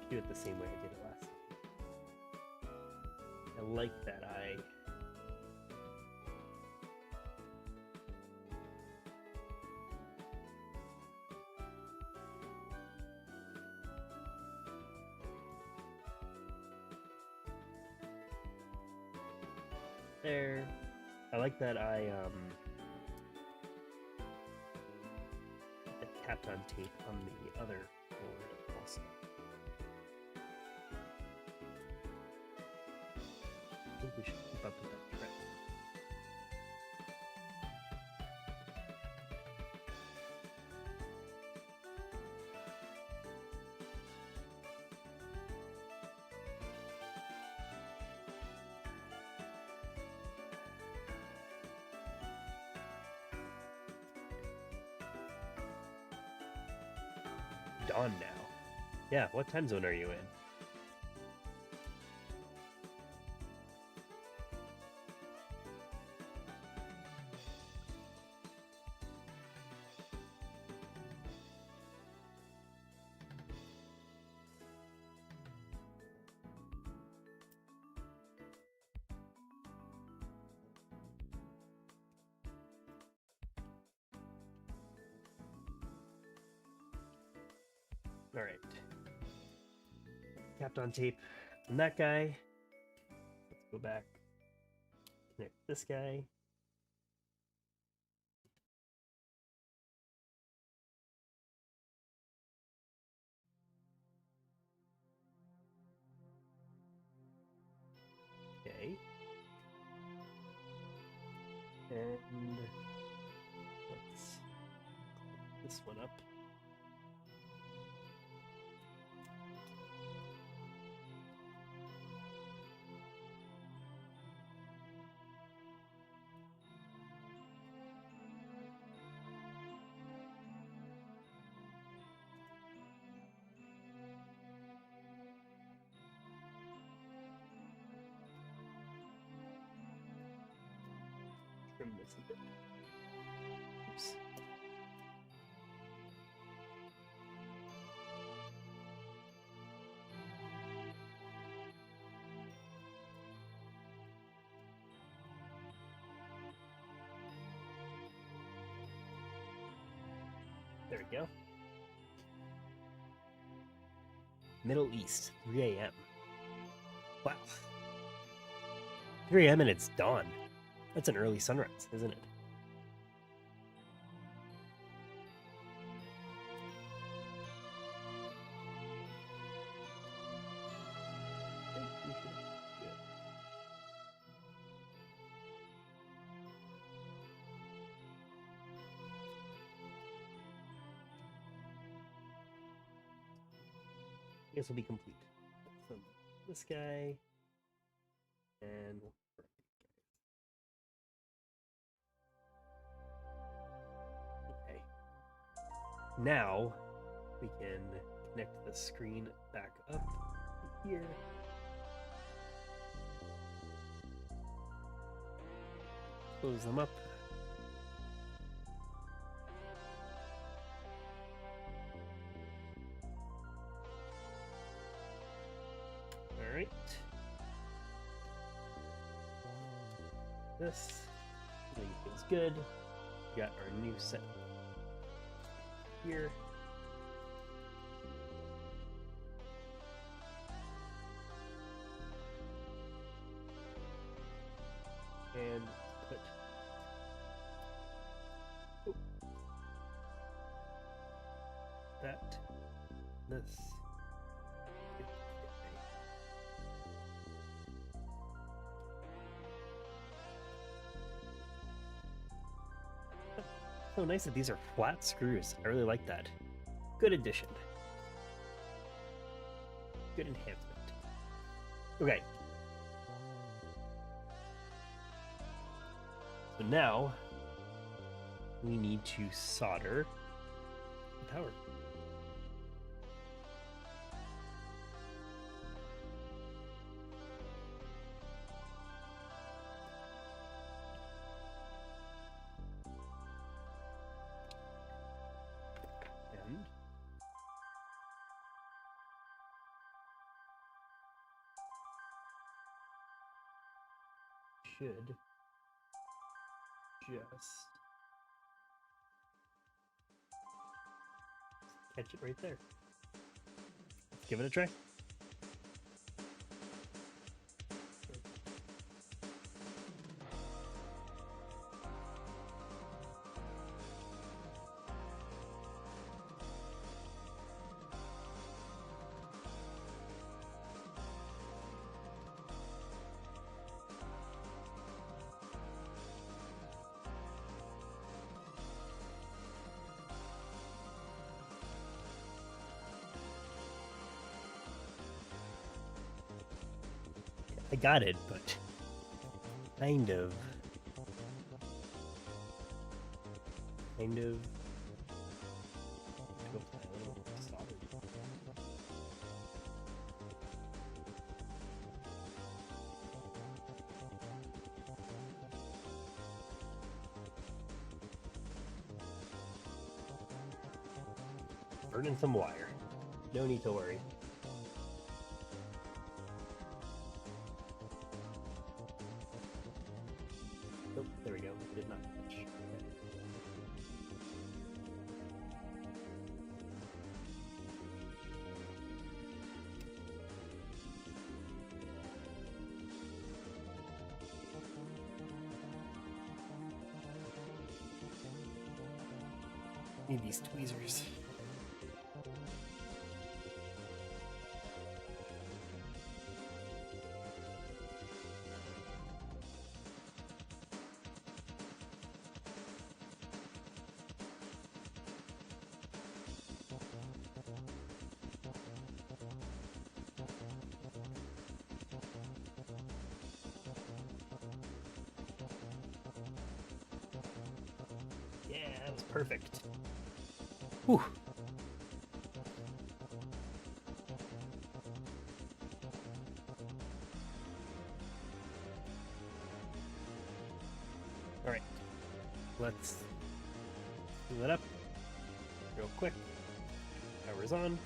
Do it the same way I did it last time. I like that I there. I like that I tapped on tape on the other board also. I think we should keep up with that trend. Dawn now. Yeah, what time zone are you in? All right. Tapped on tape on that guy. Let's go back. Connect this guy. Okay. And let's clean this one up. Trim this a bit. Oops. There we go. Middle East, 3 a.m. Wow. 3 a.m. and it's dawn. That's an early sunrise, isn't it? I think we should do it. I guess we'll be complete. So this guy, and we'll correct these guys. Okay. Now we can connect the screen back up here. Close them up. All right. This everything feels good. We got our new set here. And put that, this. So nice that these are flat screws. I really like that. Good addition. Good enhancement. Okay. So now we need to solder the power. And should just catch it right there. Let's give it a try. I got it, but kind of. Burning some wire. No need to worry. Oh, there we go. Did not touch. Okay. Need these tweezers. Yeah, that was perfect. Whew. All right, let's fill it up real quick. Power's on.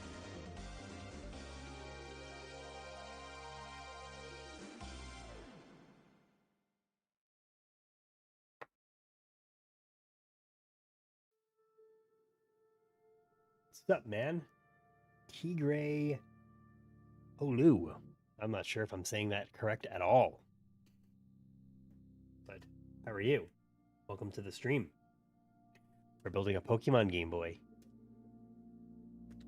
What's up, man? Tigray Olu. I'm not sure if I'm saying that correct at all. But how are you? Welcome to the stream. We're building a Pokemon Game Boy.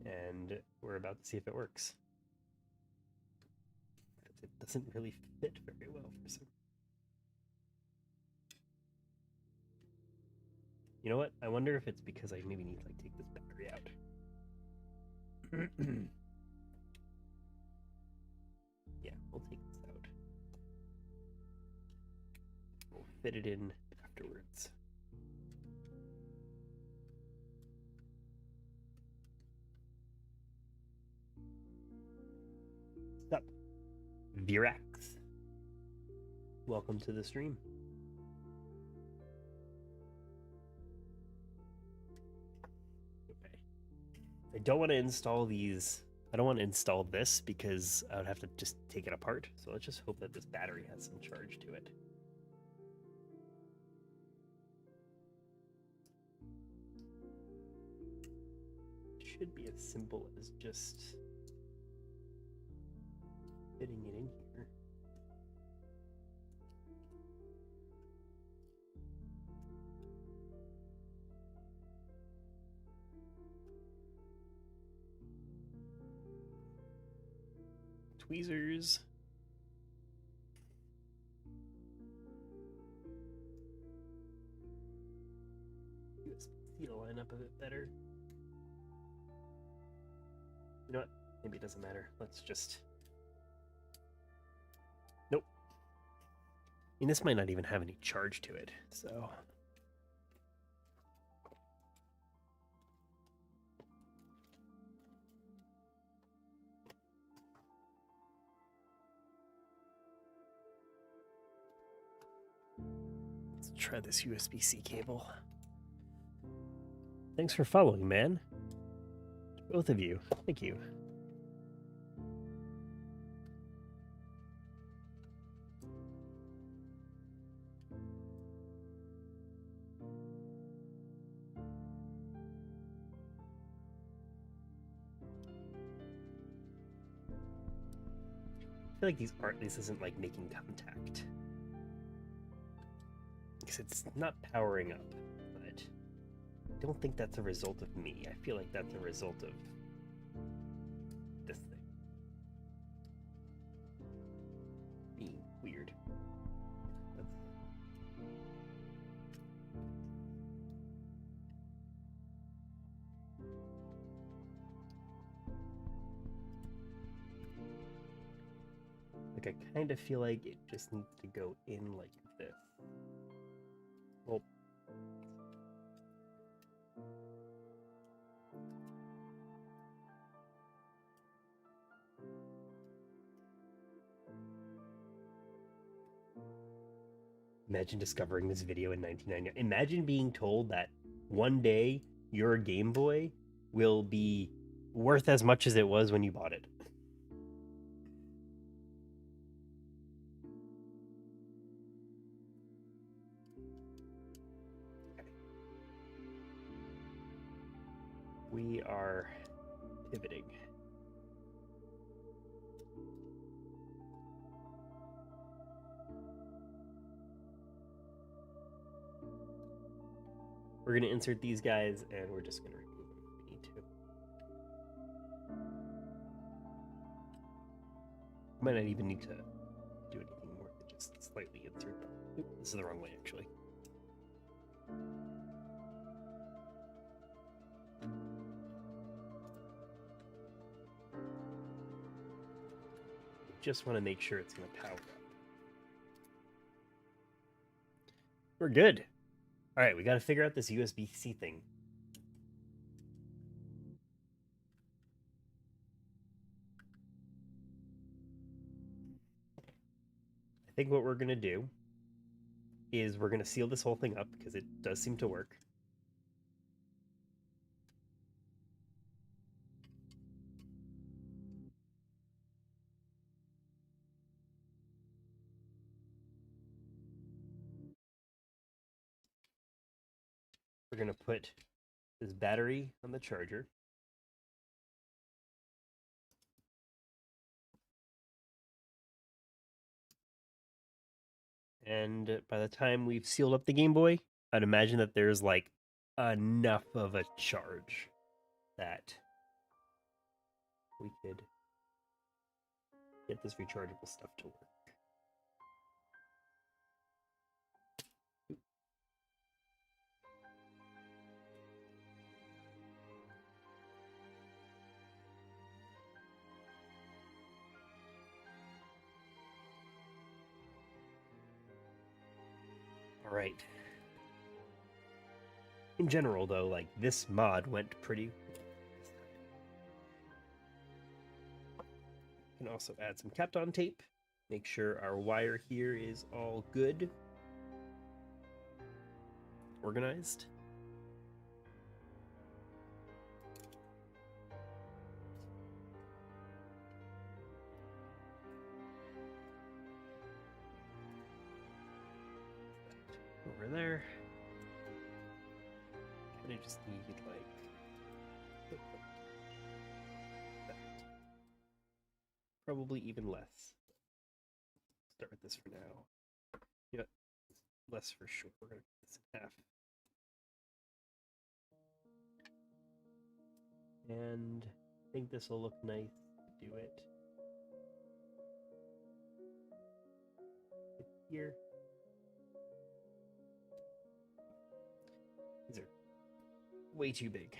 And we're about to see if it works. It doesn't really fit very well for some. You know what? I wonder if it's because I maybe need to like take this battery out. Yeah, we'll take this out. We'll fit it in afterwards. What's up, Virax? Welcome to the stream. I don't want to install these. I don't want to install this because I would have to just take it apart. So let's just hope that this battery has some charge to it. Should be as simple as just fitting it in here. Tweezers. USB-C to line up a bit better. You know what? Maybe it doesn't matter. Let's just... Nope. I mean, this might not even have any charge to it, so... Let's try this USB-C cable. Thanks for following, man. Both of you. Thank you. I feel like this isn't like making contact. Because it's not powering up, but I don't think that's a result of me. I feel like that's a result of this thing being weird. Like, I kind of feel like it just needs to go in like this. Well, imagine discovering this video in 1999. Imagine being told that one day your Game Boy will be worth as much as it was when you bought it. We are pivoting. We're going to insert these guys, and we're just going to remove them if we need to. Might not even need to do anything more than just slightly insert them. Oop, this is the wrong way, actually. Just want to make sure it's going to power up. We're good. All right, we got to figure out this USB-C thing. I think what we're going to do is we're going to seal this whole thing up because it does seem to work. We're going to put this battery on the charger. And by the time we've sealed up the Game Boy, I'd imagine that there's like enough of a charge that we could get this rechargeable stuff to work. All right. In general, though, like this mod went pretty. We can also add some Kapton tape. Make sure our wire here is all good. Organized. over there. Kind of just need like that. Probably even less. Start with this for now. Yep, less for sure. We're gonna cut this in half. And I think this will look nice to do it. Here. These are way too big.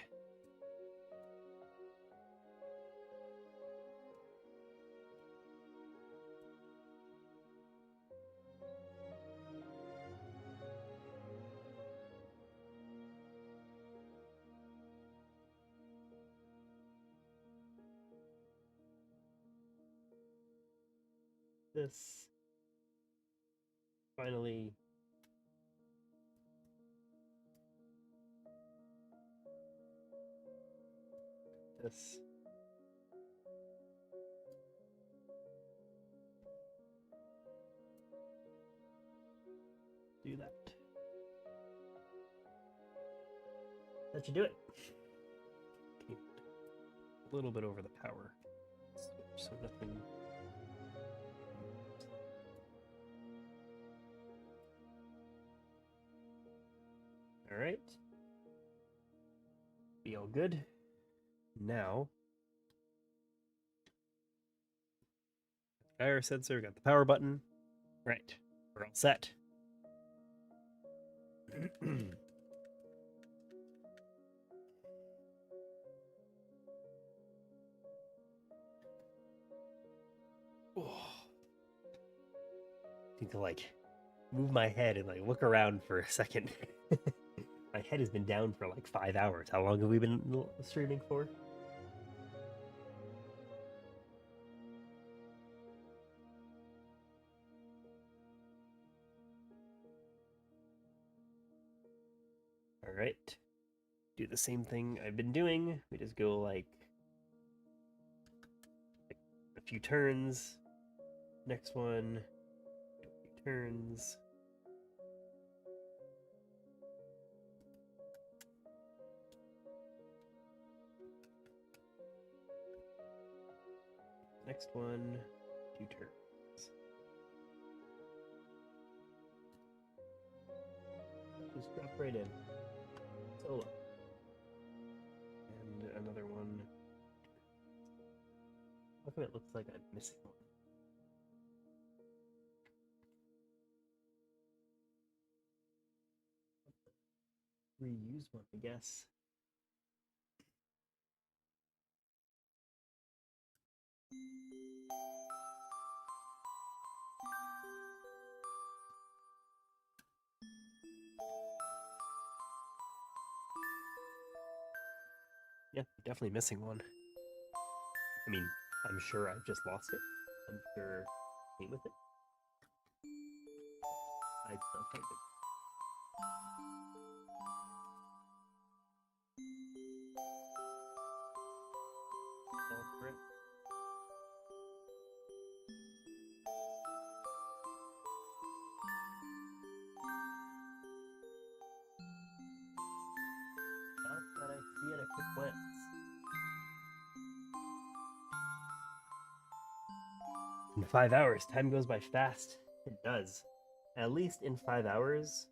This finally this do that. That should do it. Okay. A little bit over the power switch, so nothing. All right. Be all good. Now, gyro sensor, got the power button. Right, we're all set. Need to like move my head and like look around for a second. My head has been down for like 5 hours. How long have we been streaming for? All right. Do the same thing I've been doing. We just go like a few turns. Next one, a few turns. Next one, 2 turns. Just drop right in. Solo. And another one. How come it looks like I'm missing one? Reuse one, I guess. Yeah, definitely missing one. I mean, I'm sure I've just lost it. I'm sure I came with it. I still find it. All for it. Not that I see at a quick glance. In 5 hours, time goes by fast. It does. At least in 5 hours,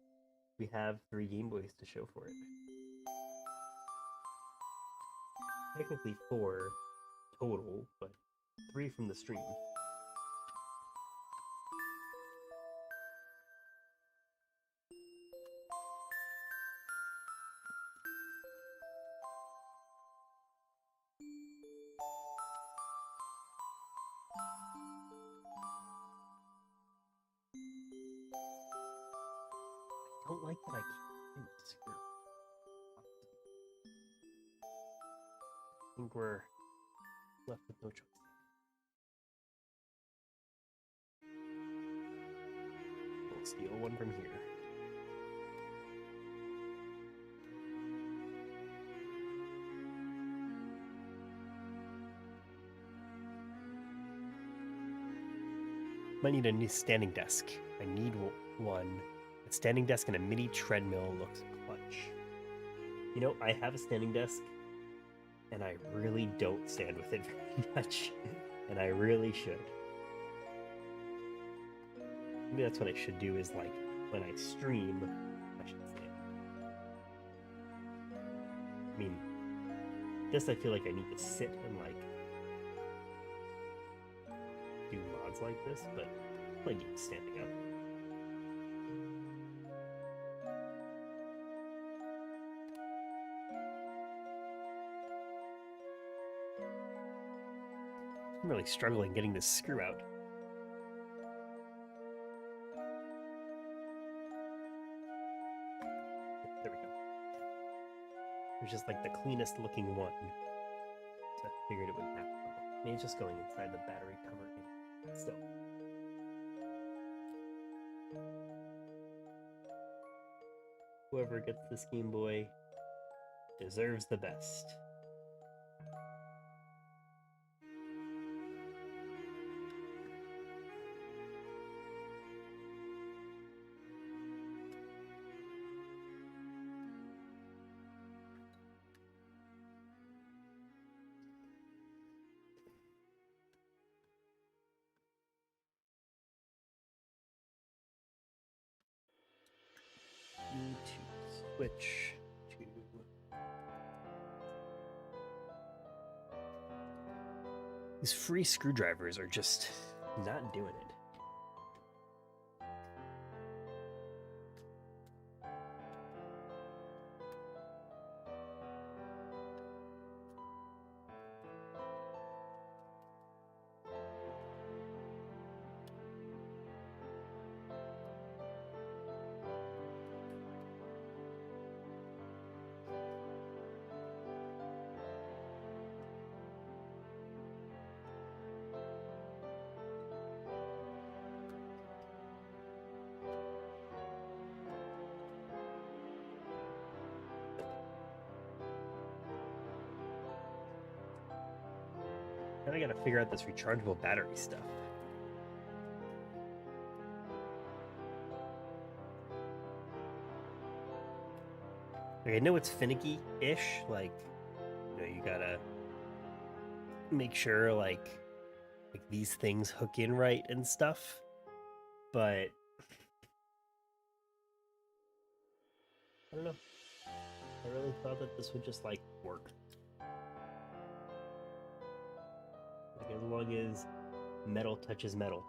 we have 3 Game Boys to show for it. Technically 4 total, but 3 from the stream. I don't like that I can't screw. I think we're left with no choice. We'll steal one from here. Might need a new standing desk. I need one A standing desk and a mini treadmill looks clutch. You know, I have a standing desk, and I really don't stand with it very much, and I really should. Maybe that's what I should do is, like, when I stream, I should stand. I mean, I feel like I need to sit and, like, do mods like this, but I like standing up. I'm really struggling getting this screw out. There we go. It was just like the cleanest looking one. So I figured it wouldn't have to. Maybe it's just going inside the battery cover. Still. Whoever gets this Game Boy deserves the best. Need to switch to these free screwdrivers are just not doing it. Now I gotta figure out this rechargeable battery stuff. Like, I know it's finicky-ish, like, you know, you gotta make sure, like these things hook in right and stuff, but I don't know. I really thought that this would just, like, work. Like, as long as metal touches metal.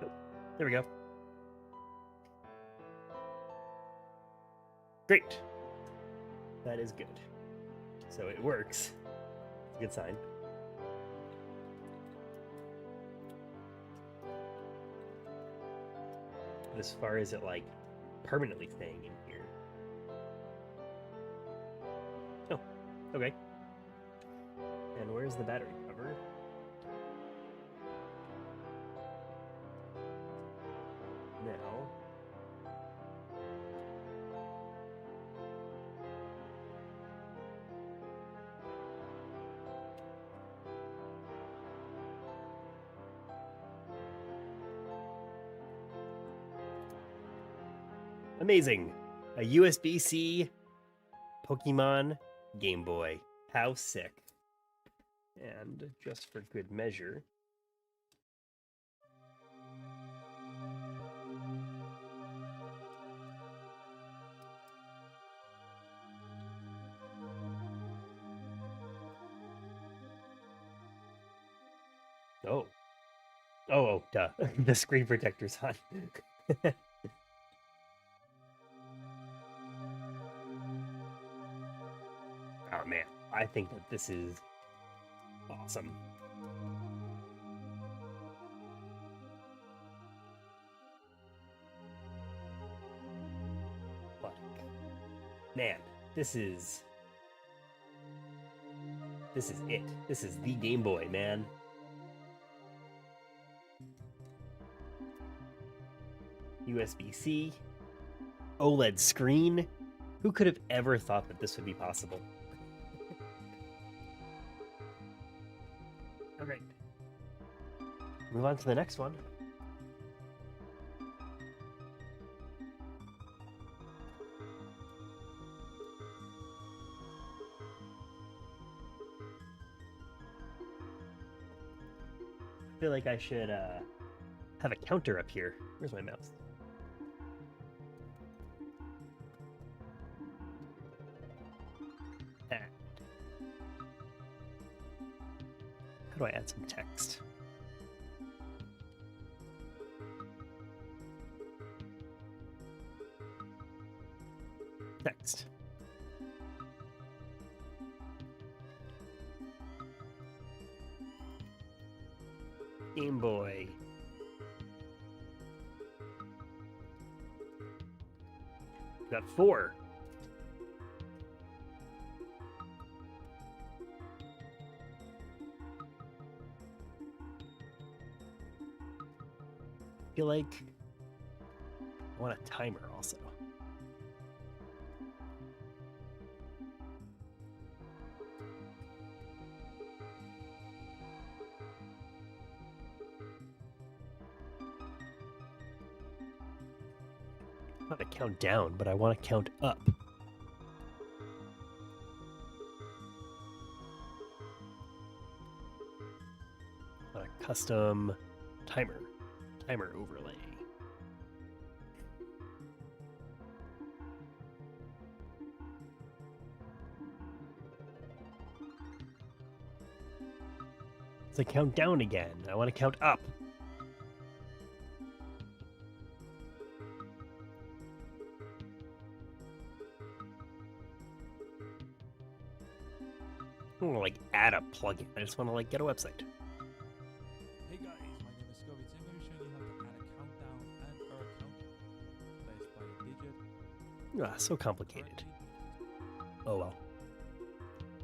Nope. There we go. Great. That is good. So it works. It's a good sign. But as far as it, like, permanently staying in here. Oh, okay. And where's the battery cover? Now. Amazing! A USB-C Pokemon Game Boy. How sick. And just for good measure, oh, duh. The screen protector's on. Oh man, I think that this is awesome. Like, man, this is it. This is the Game Boy, man. USB-C, OLED screen. Who could have ever thought that this would be possible? Okay. Move on to the next one. I feel like I should have a counter up here. Where's my mouse? Add. How do I add some text? Text. Game Boy. Got 4. I feel like I want a timer also. Not to count down, but I want to count up. On a custom timer overlay. It's a count down again. I want to count up. I don't want to like add a plugin. I just want to like get a website. Hey guys, my name is Scobie. Today I'm going to show you how to add a countdown and or a count placed by a digit. So complicated. Oh well.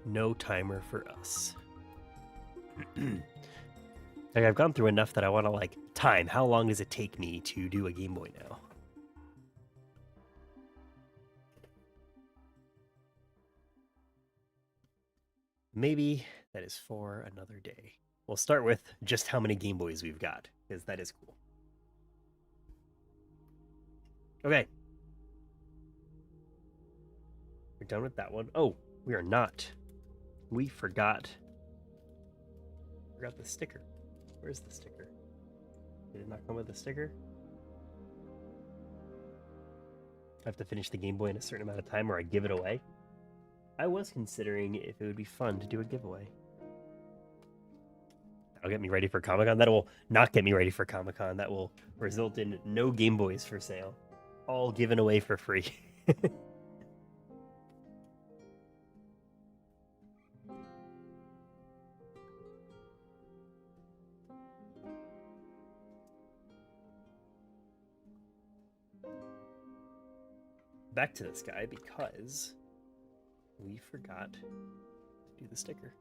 No timer for us. Like I've gone through enough that I want to like time. How long does it take me to do a Game Boy now? Maybe that is for another day. We'll start with just how many Game Boys we've got, because that is cool. Okay. We're done with that one. Oh, we are not. We forgot the sticker. Where's the sticker? Did it not come with a sticker? I have to finish the Game Boy in a certain amount of time or I give it away. I was considering if it would be fun to do a giveaway. That'll get me ready for Comic-Con. That will not get me ready for Comic-Con. That will result in no Game Boys for sale. All given away for free. Back to this guy because we forgot to do the sticker.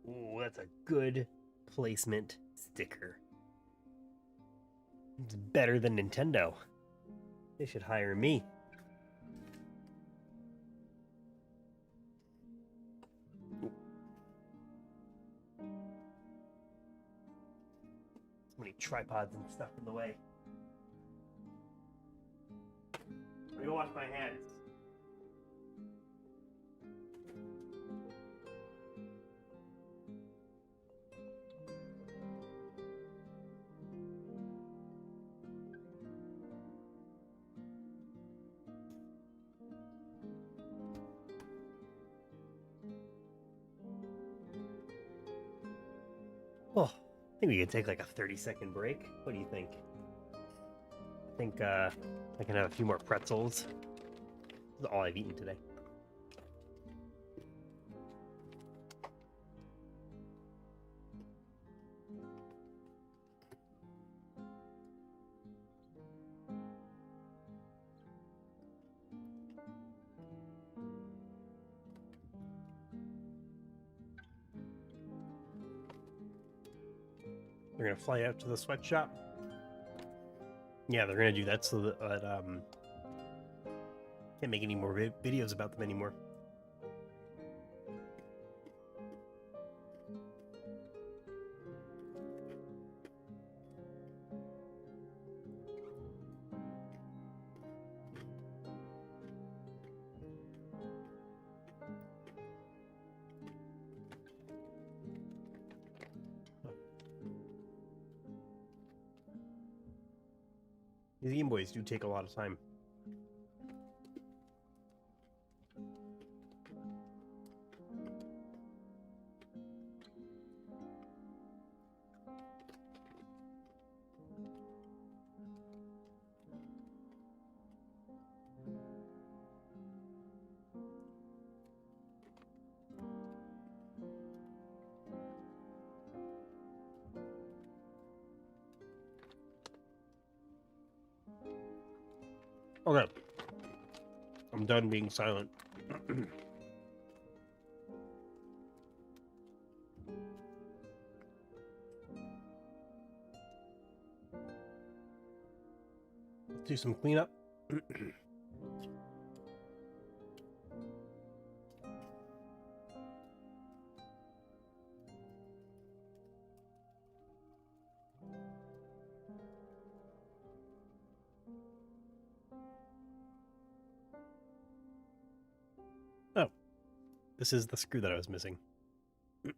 Ooh, that's a good placement sticker. It's better than Nintendo. They should hire me. So many tripods and stuff in the way. I'm gonna go wash my hands. Oh, I think we could take like a 30-second break. What do you think? I think I can have a few more pretzels. This is all I've eaten today. They're gonna fly out to the sweatshop. Yeah, they're gonna do that so that can't make any more videos about them anymore. These Game Boys do take a lot of time. Okay. I'm done being silent. Let's do some cleanup. Oh, this is the screw that I was missing. I'll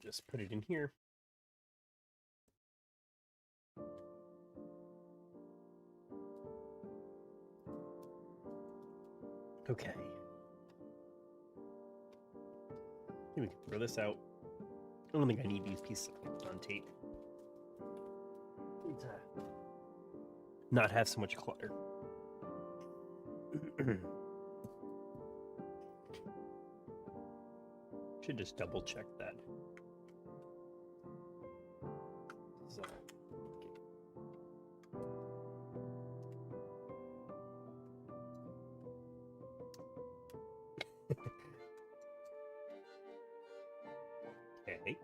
just put it in here. Okay. I think we can throw this out. I don't think I need these pieces on tape. Need to not have so much clutter. Should just double check that. So. Okay.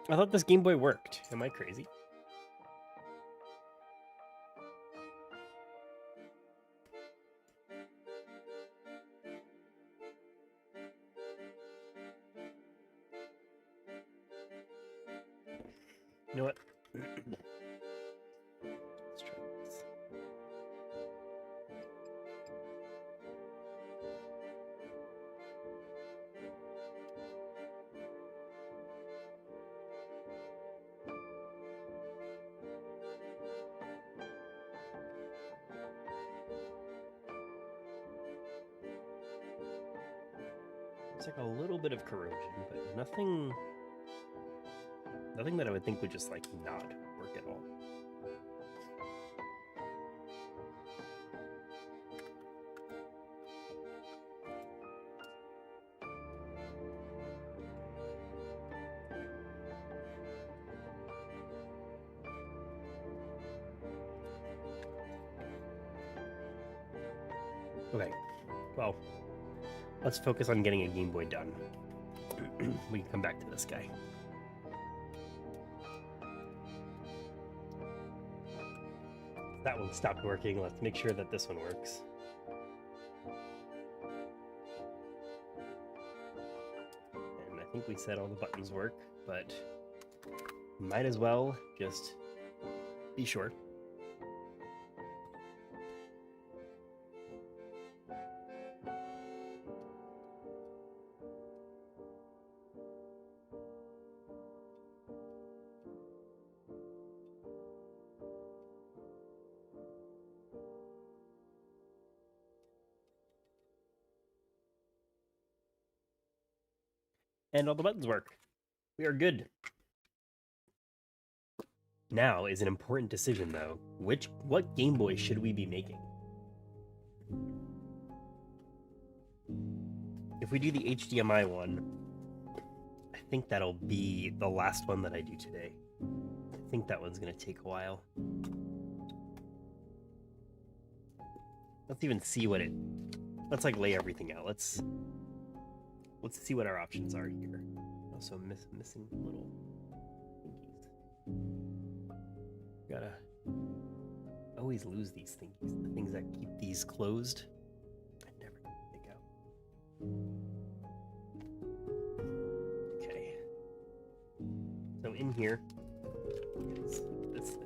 I thought this Game Boy worked. Am I crazy? You know what? Let's try this. It's like a little bit of corrosion, but nothing that I would think would just like not work at all. Okay, well, let's focus on getting a Game Boy done. We can come back to this guy. That one stopped working. Let's make sure that this one works. And I think we said all the buttons work, but might as well just be sure. And all the buttons work. We are good. Now is an important decision, though. What Game Boy should we be making? If we do the HDMI one, I think that'll be the last one that I do today. I think that one's gonna take a while. Let's even see what it. Let's like lay everything out. Let's see what our options are here. Also missing little thingies. Gotta always lose these thingies. The things that keep these closed. I never take out. Okay. So in here is this thing.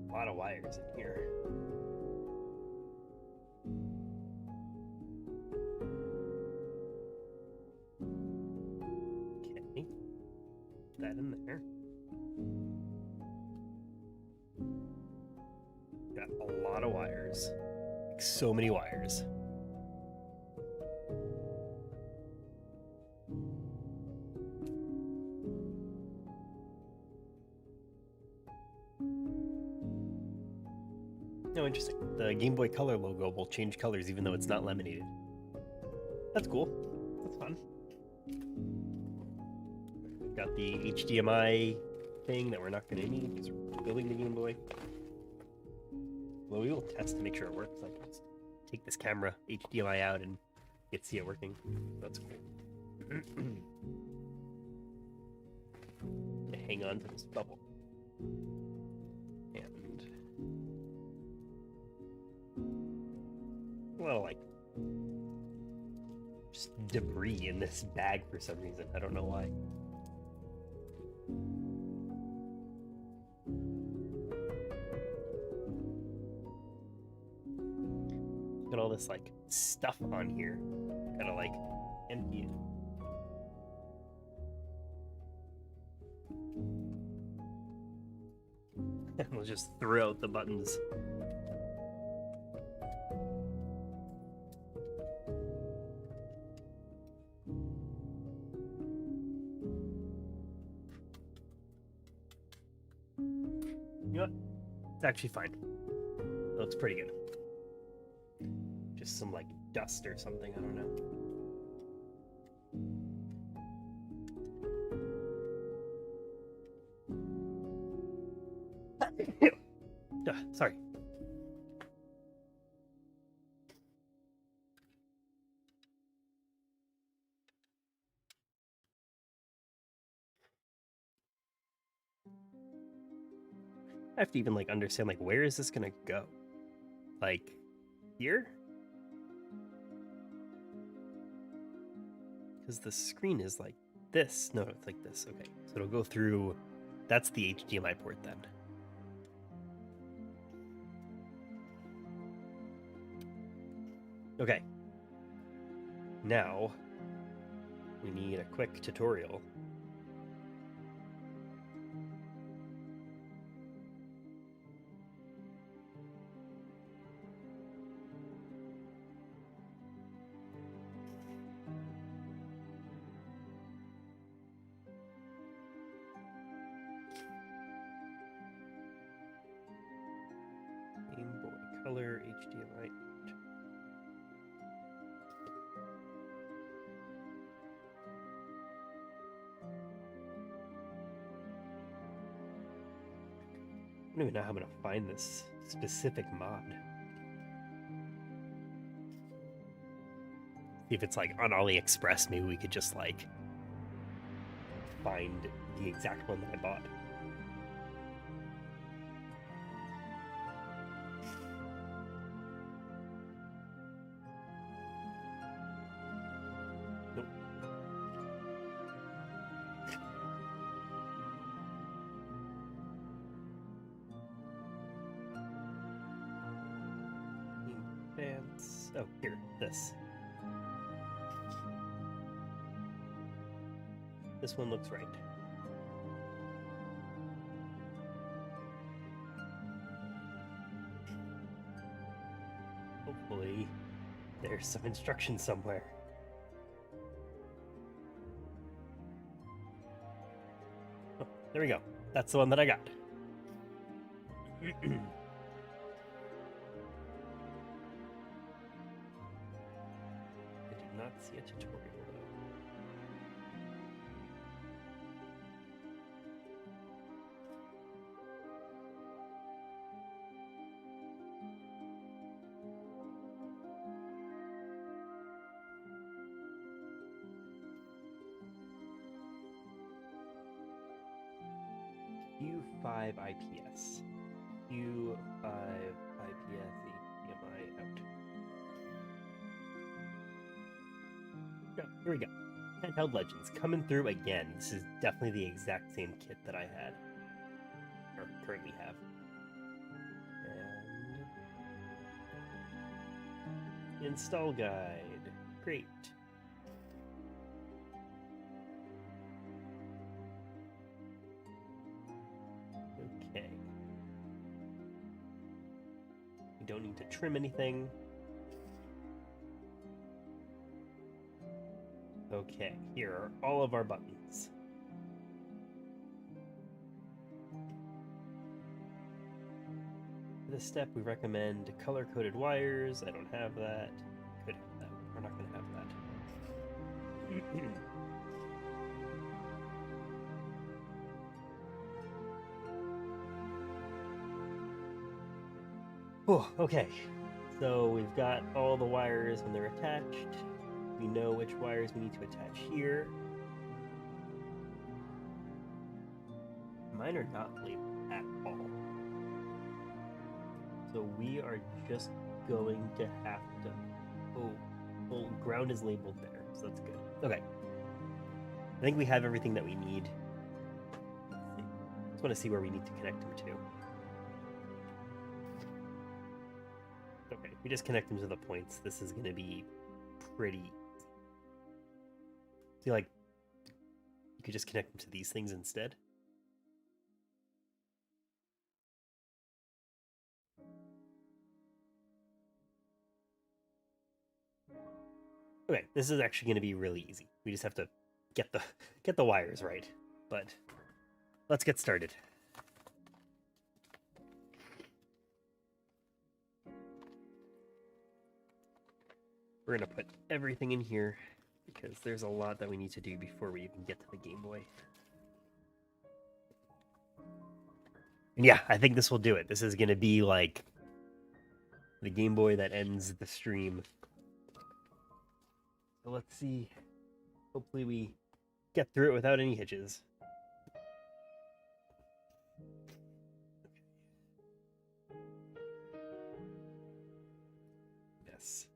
A lot of wires in here. Okay. Put that in there. Got a lot of wires. Like so many wires. No, interesting. The Game Boy Color logo will change colors even though it's not laminated. That's cool. That's fun. We've got the HDMI thing that we're not going to need because we're building the Game Boy. Well, we will test to make sure it works. Like, just take this camera HDMI out and see it working. That's cool. Hang on to this bubble. And a lot of like just debris in this bag for some reason. I don't know why. Got all this like stuff on here. Gotta like empty it. We'll just throw out the buttons. You know what? It's actually fine. It looks pretty good. Just some like dust or something, I don't know. Sorry. I have to even like understand like where is this gonna go? Like here? Because the screen is like this. No, it's like this. Okay, so it'll go through. That's the HDMI port then. Okay. Now we need a quick tutorial. Game Boy Color HDMI. I don't even know how I'm gonna find this specific mod. See if it's like on AliExpress, maybe we could just like find the exact one that I bought. Nope. Advance. Oh, here, this. This one looks right. Hopefully, there's some instructions somewhere. There we go. That's the one that I got. I did not see a tutorial though. Q5 IPS. Q5 IPS HDMI out. Oh, here we go. Handheld Legends coming through again. This is definitely the exact same kit that I had, or currently have. And install guide. Great. Okay. We don't need to trim anything. Okay, here are all of our buttons. For this step, we recommend color-coded wires. I don't have that. Could have that. We're not going to have that. Oh, okay. So we've got all the wires when they're attached. We know which wires we need to attach here. Mine are not labeled at all. So we are just going to have to... Oh, well, ground is labeled there, so that's good. Okay. I think we have everything that we need. Just want to see where we need to connect them to. Okay, we just connect them to the points. This is going to be pretty easy. See, like, you could just connect them to these things instead. Okay, this is actually going to be really easy. We just have to get the wires right. But let's get started. We're going to put everything in here because there's a lot that we need to do before we even get to the Game Boy. And yeah, I think this will do it. This is going to be like the Game Boy that ends the stream. So let's see. Hopefully we get through it without any hitches. Yes.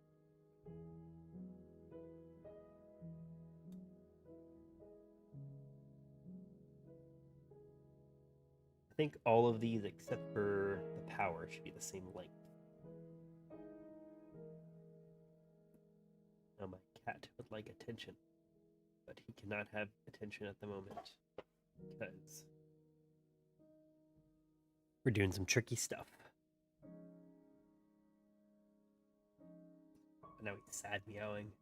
I think all of these except for the power should be the same length. Now my cat would like attention, but he cannot have attention at the moment because we're doing some tricky stuff. But now he's sad meowing.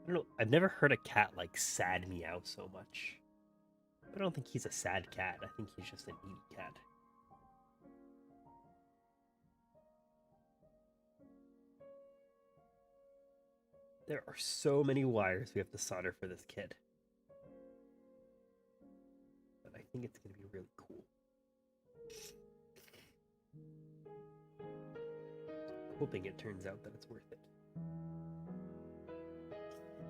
I don't know. I've never heard a cat like sad meow so much. But I don't think he's a sad cat. I think he's just an needy cat. There are so many wires we have to solder for this kit. But I think it's going to be really cool. Hoping it turns out that it's worth it.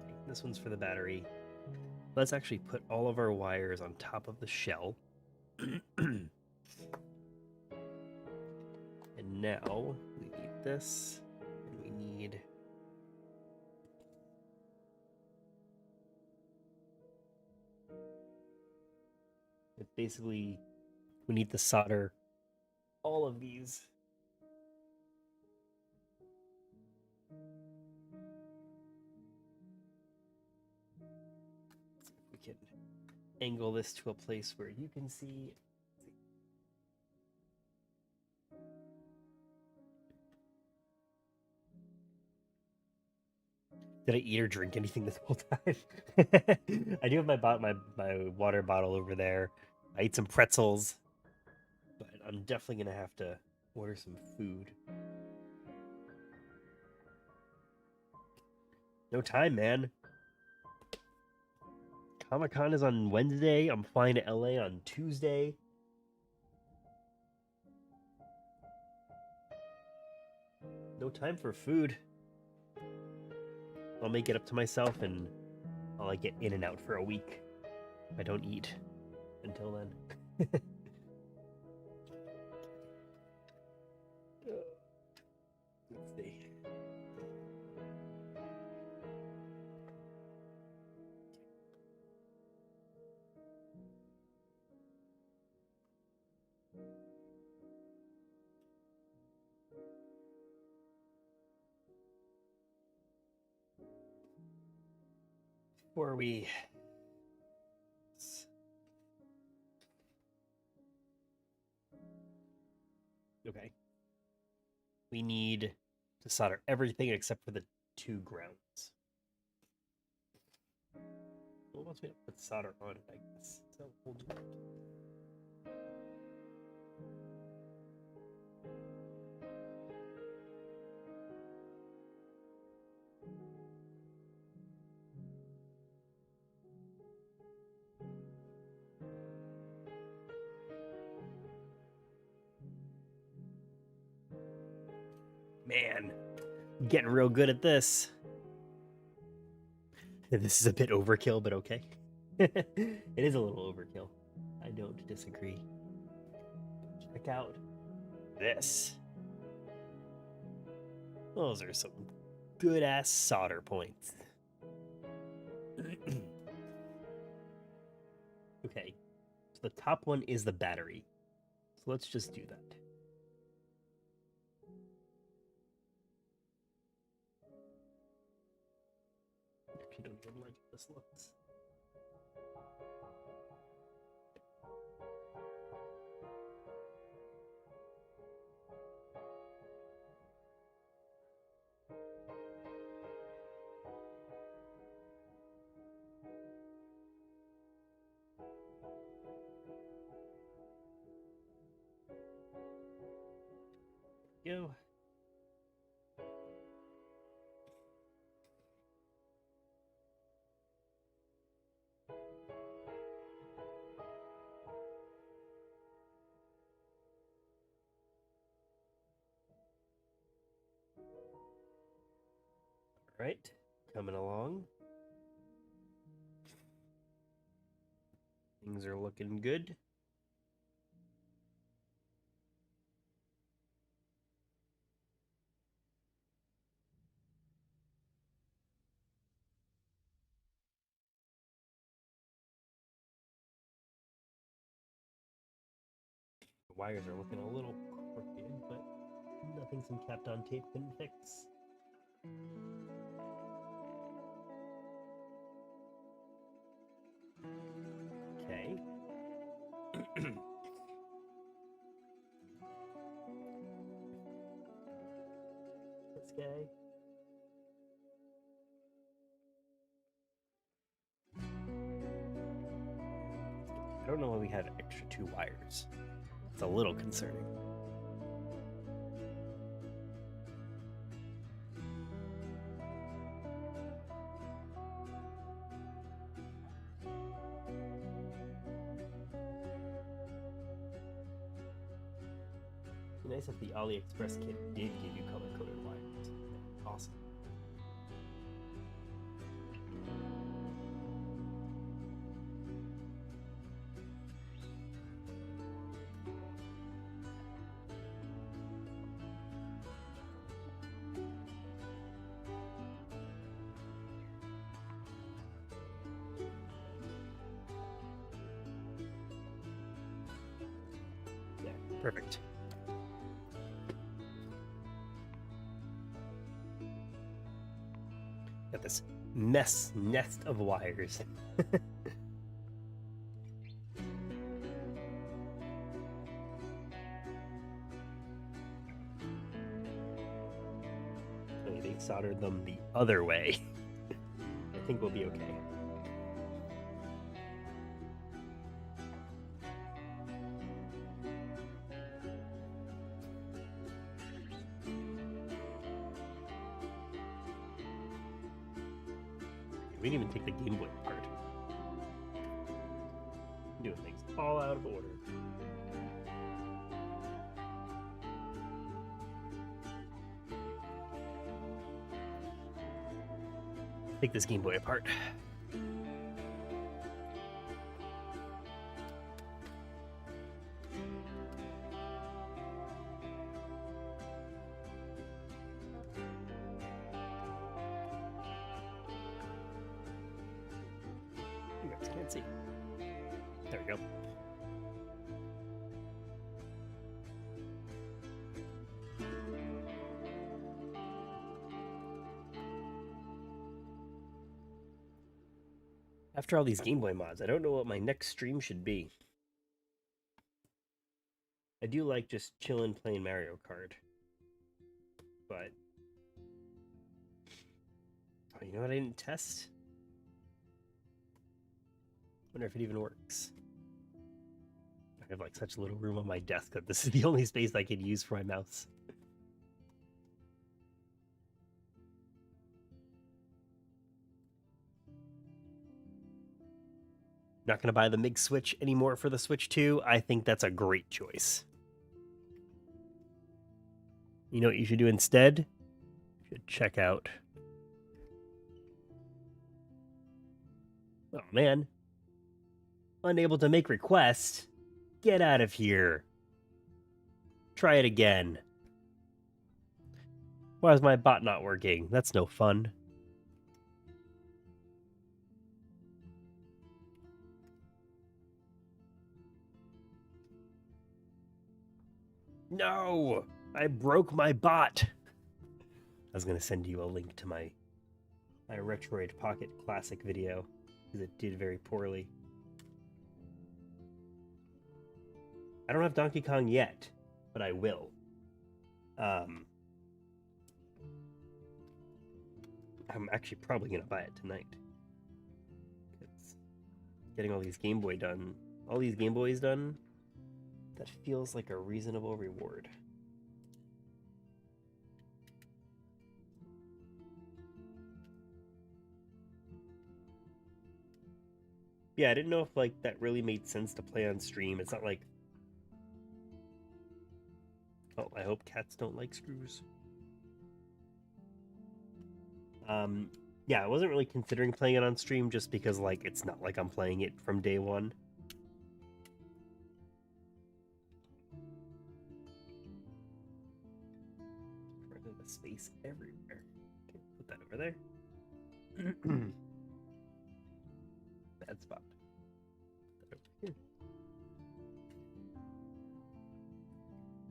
Okay, this one's for the battery. Let's actually put all of our wires on top of the shell. And now we need this, and we need basically we need to solder all of these. We can angle this to a place where you can see. Did I eat or drink anything this whole time? I do have my water bottle over there. I ate some pretzels, but I'm definitely gonna have to order some food. No time, man. Comic-Con is on Wednesday. I'm flying to LA on Tuesday. No time for food. I'll make it up to myself and I'll like get in and out for a week. I don't eat until then. Let's see. Before we okay. We need to solder everything except for the 2 grounds. Well, once we put solder on it, I guess. So we'll do that. Man, I'm getting real good at this. This is a bit overkill, but okay. It is a little overkill. I don't disagree. Check out this. Those are some good ass solder points. Okay, so the top one is the battery. So let's just do that. If you don't even like this looks. Go. All right, coming along. Things are looking good. The wires are looking a little crooked, but nothing some Kapton tape can fix. Okay. This guy. I don't know why we have extra 2 wires. It's a little concerning. It'd be nice if the AliExpress kit did give you color-coded wires. Awesome. Yeah, perfect. Got this nest of wires. They soldered them the other way. think we'll be okay. We didn't even take the Game Boy apart. Doing things all out of order. Take this Game Boy apart. You guys can't see. There we go. After all these Game Boy mods, I don't know what my next stream should be. I do like just chilling playing Mario Kart. But... oh, you know what I didn't test? Wonder if it even works. I have like such little room on my desk that this is the only space I could use for my mouse. Not going to buy the MIG Switch anymore for the Switch 2. I think that's a great choice. You know what you should do instead? You should check out... oh, man. Unable to make request? Get out of here. Try it again. Why is my bot not working? That's no fun. No! I broke my bot! I was going to send you a link to my Retroid Pocket Classic video, because it did very poorly. I don't have Donkey Kong yet, but I will. I'm actually probably going to buy it tonight. It's getting all these Game Boys done, that feels like a reasonable reward. Yeah, I didn't know if like that really made sense to play on stream. It's not like... oh, I hope cats don't like screws. Yeah, I wasn't really considering playing it on stream just because like it's not like I'm playing it from day one. The space everywhere. Okay, put that over there. Bad spot. Put that over here.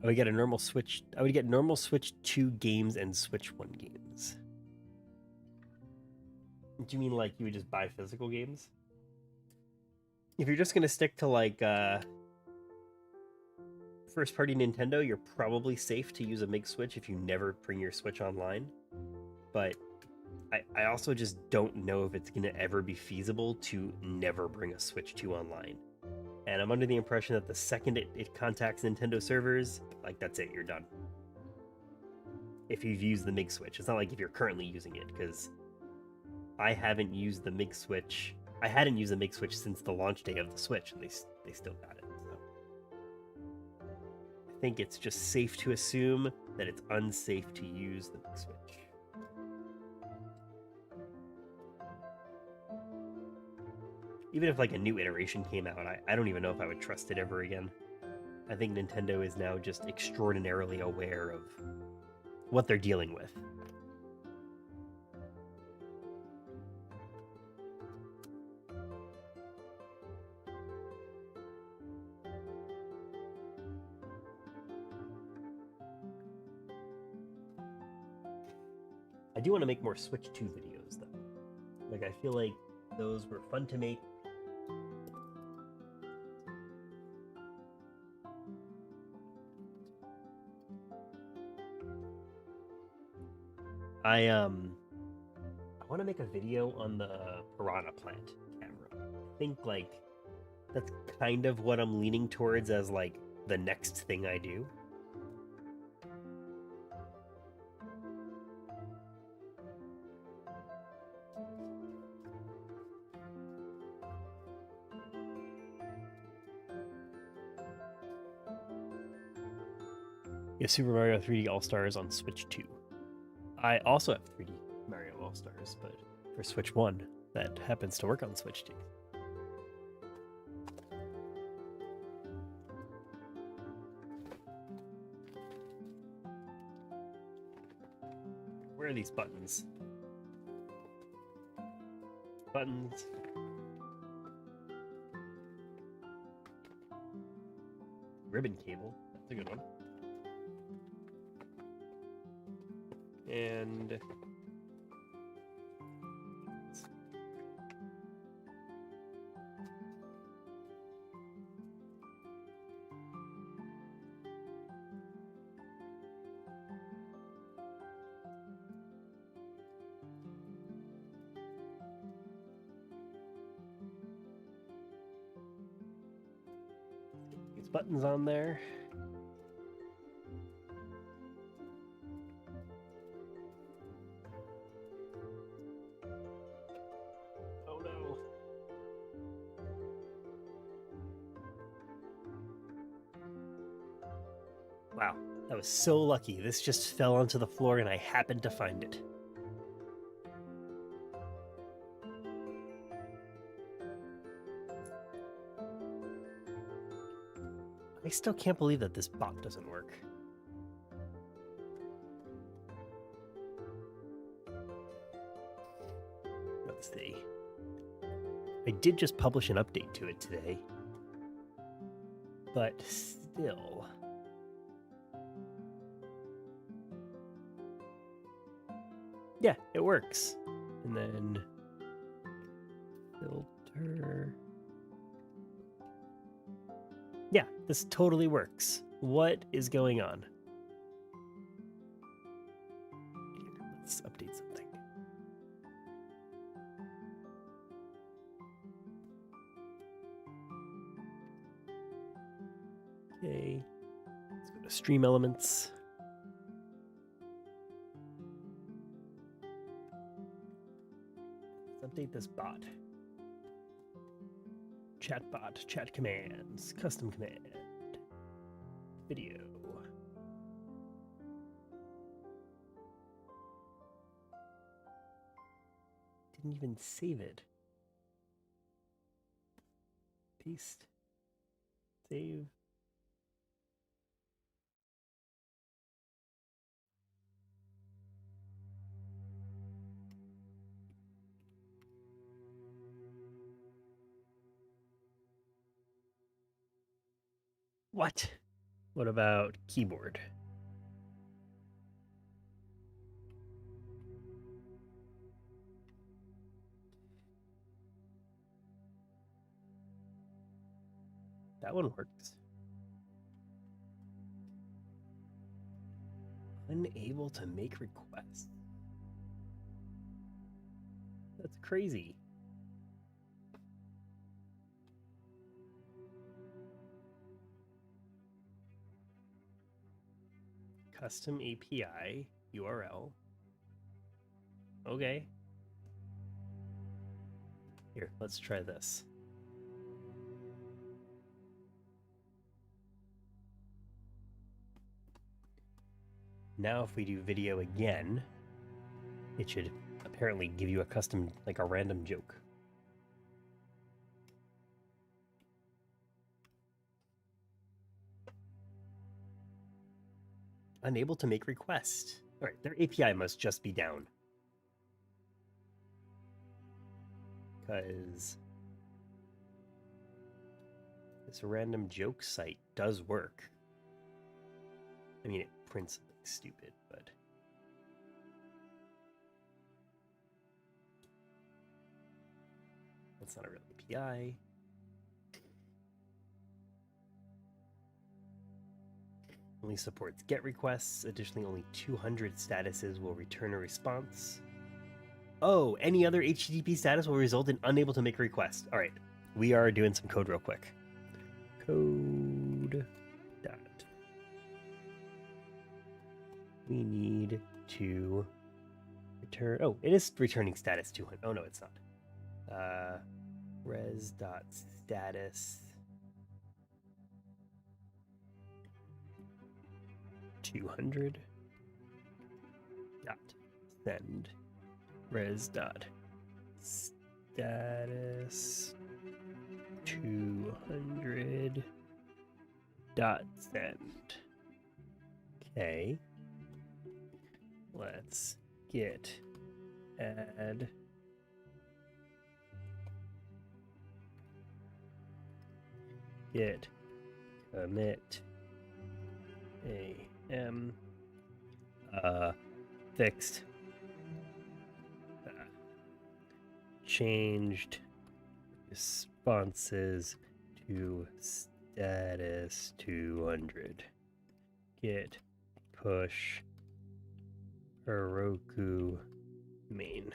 I would get a normal Switch. I would get normal Switch 2 games and Switch 1 games. Do you mean like you would just buy physical games? If you're just gonna stick to like first party Nintendo, you're probably safe to use a MIG Switch if you never bring your Switch online. But I also just don't know if it's gonna ever be feasible to never bring a Switch 2 online. And I'm under the impression that the second it contacts Nintendo servers, like that's it, you're done. If you've used the MIG Switch. It's not like if you're currently using it, because I haven't used the MIG Switch. I hadn't used the MIG Switch since the launch day of the Switch, and they still got it. So I think it's just safe to assume that it's unsafe to use the MIG Switch. Even if like a new iteration came out, I don't even know if I would trust it ever again. I think Nintendo is now just extraordinarily aware of what they're dealing with. I do want to make more Switch 2 videos, though. Like, I feel like those were fun to make. I want to make a video on the piranha plant camera. I think like that's kind of what I'm leaning towards as like the next thing I do. You have Super Mario 3D All Stars on Switch 2. I also have 3D Mario All Stars, but for Switch 1, that happens to work on Switch 2. Where are these buttons? Buttons. Ribbon cable. That's a good one. And these buttons on there. Oh no. Wow, that was so lucky. This just fell onto the floor and I happened to find it. I still can't believe that this bot doesn't work. Let's see. I did just publish an update to it today. But still. Yeah, it works. And then filter. Yeah, this totally works. What is going on? Let's update something. Okay. Let's go to Stream Elements. Let's update this bot. Chatbot, chat commands, custom command, video. Didn't even save it. Paste. Save. What? What about keyboard? That one works. Unable to make requests. That's crazy. Custom API URL. Okay. Here, let's try this. Now if we do video again, it should apparently give you a custom, like a random joke. Unable to make requests. All right, their API must just be down. Because this random joke site does work. I mean, it prints something stupid, but... That's not a real API. Only supports GET requests. Additionally, only 200 statuses will return a response. Oh, any other HTTP status will result in unable to make a request. All right, we are doing some code real quick. Code dot. We need to return. Oh, it is returning status 200. Oh no, it's not. Res dot status 200 dot send res dot status 200 dot send. Okay, let's git add git commit am fixed changed responses to status 200 git push Heroku main.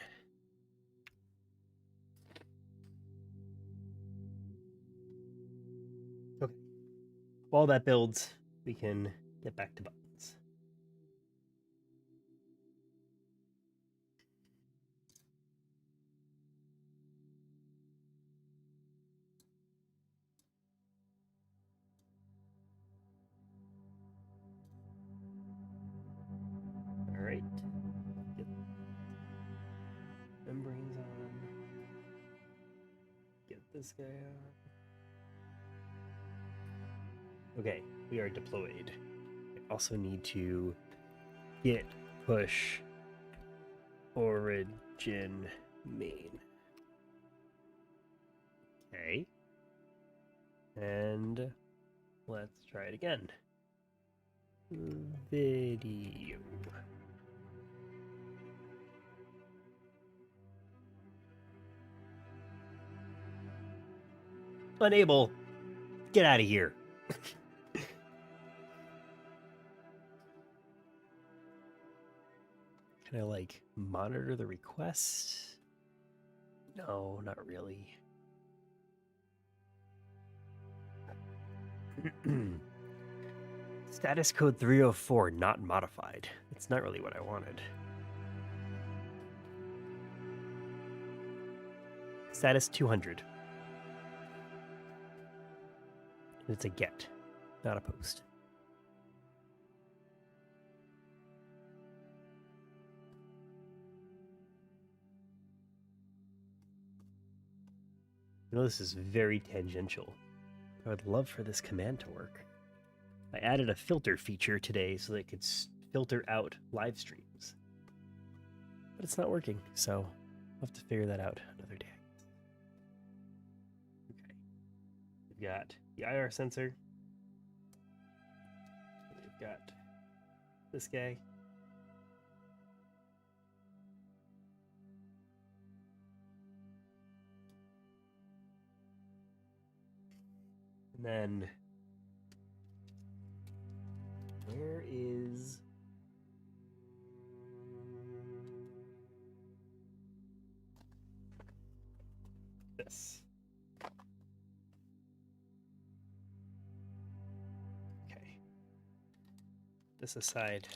Okay. While that builds, we can get back to buttons. All right. Get membranes on. Get this guy on. Okay, we are deployed. I also need to git push origin main. Okay. And let's try it again. Video. Unable. Get out of here. Can I like monitor the request? No, not really. Status code 304 not modified. It's not really what I wanted. Status 200. It's a get, not a post. You know, this is very tangential. I would love for this command to work. I added a filter feature today so that it could filter out live streams. But it's not working, so I'll have to figure that out another day. Okay. We've got the IR sensor. We've got this guy. And then where is this? Okay. This aside.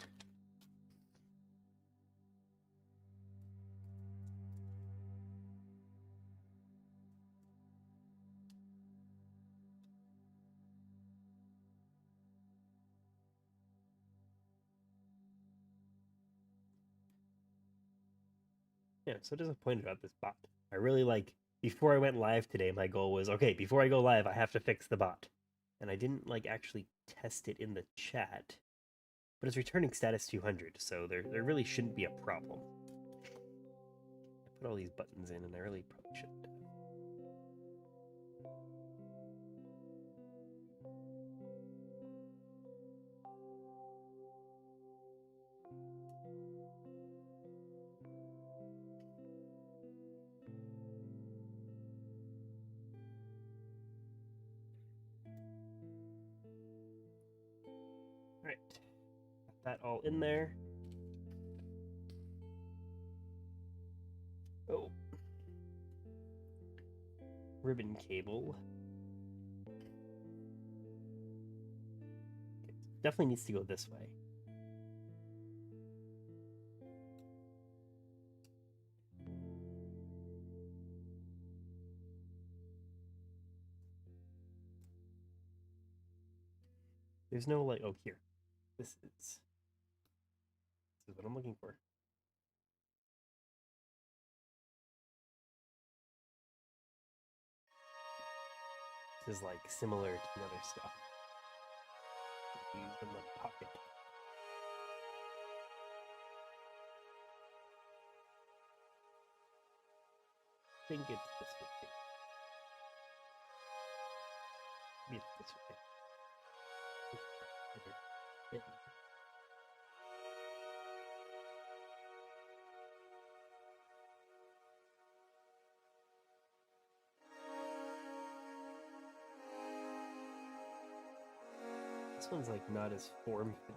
Yeah, I'm so disappointed about this bot. I really before I went live today, my goal was, okay, before I go live, I have to fix the bot. And I didn't actually test it in the chat. But it's returning status 200, so there really shouldn't be a problem. I put all these buttons in and I really probably shouldn't. All right, got that all in there. ribbon cable. Definitely needs to go this way. There's no like, oh, here. This is what I'm looking for. This is like similar to the other stuff. Used in the pocket. I think it's this way. Maybe it's this way. This one's like not as form-fitting.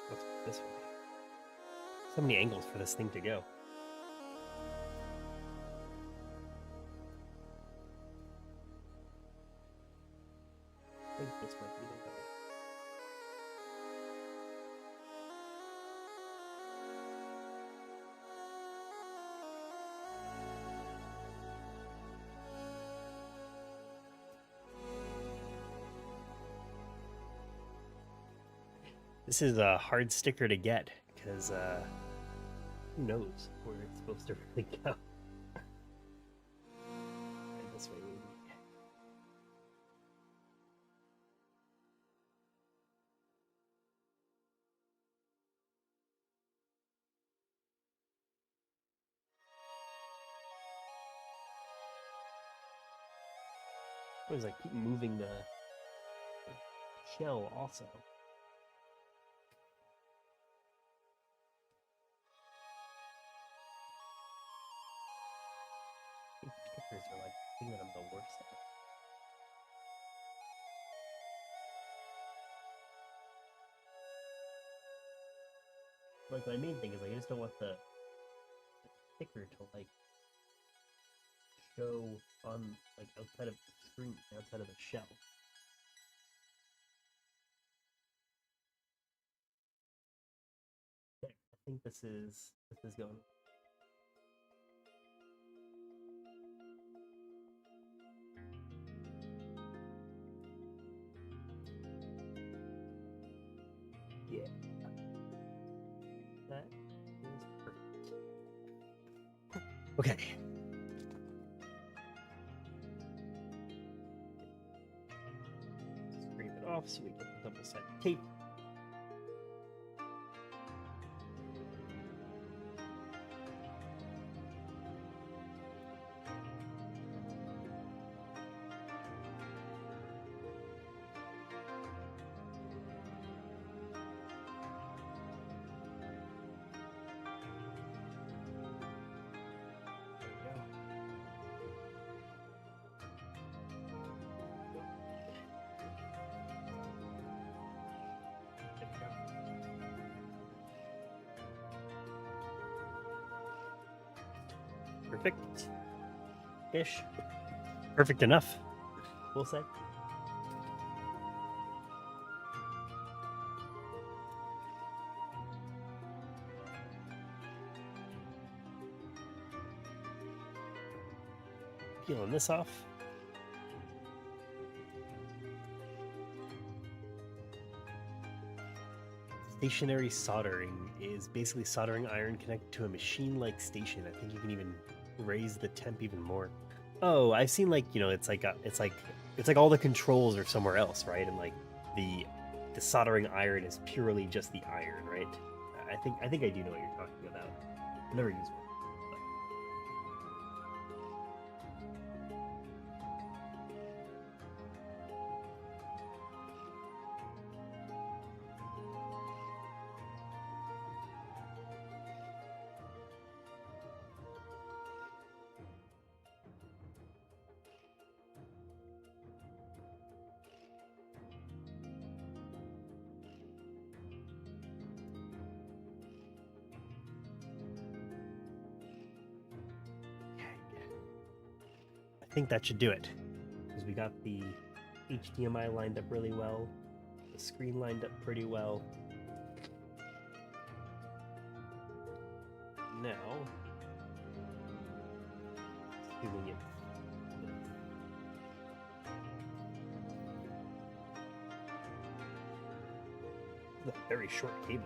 Let's put this way. So many angles for this thing to go. I think this might be the way. This is a hard sticker to get because who knows where it's supposed to really go. And this way, maybe. I was like keep moving the shell also. I think stickers are like the thing that I'm the worst at. Like my main thing is like I just don't want the sticker to like show on like outside of the screen, outside of the shell. There, I think this is going. Yeah. That is perfect. Okay. Scrape it off so we get double-sided tape. Perfect-ish. Perfect enough, we'll say. Peeling this off. Stationary soldering is basically soldering iron connected to a machine-like station. I think you can even raise the temp even more. Oh, I've seen like, you know, it's like all the controls are somewhere else, right? And like the soldering iron is purely just the iron, right? I think I do know what you're talking about. I've never used one. think that should do it. Because we got the HDMI lined up really well, the screen lined up pretty well. Now, assuming it's a very short cable.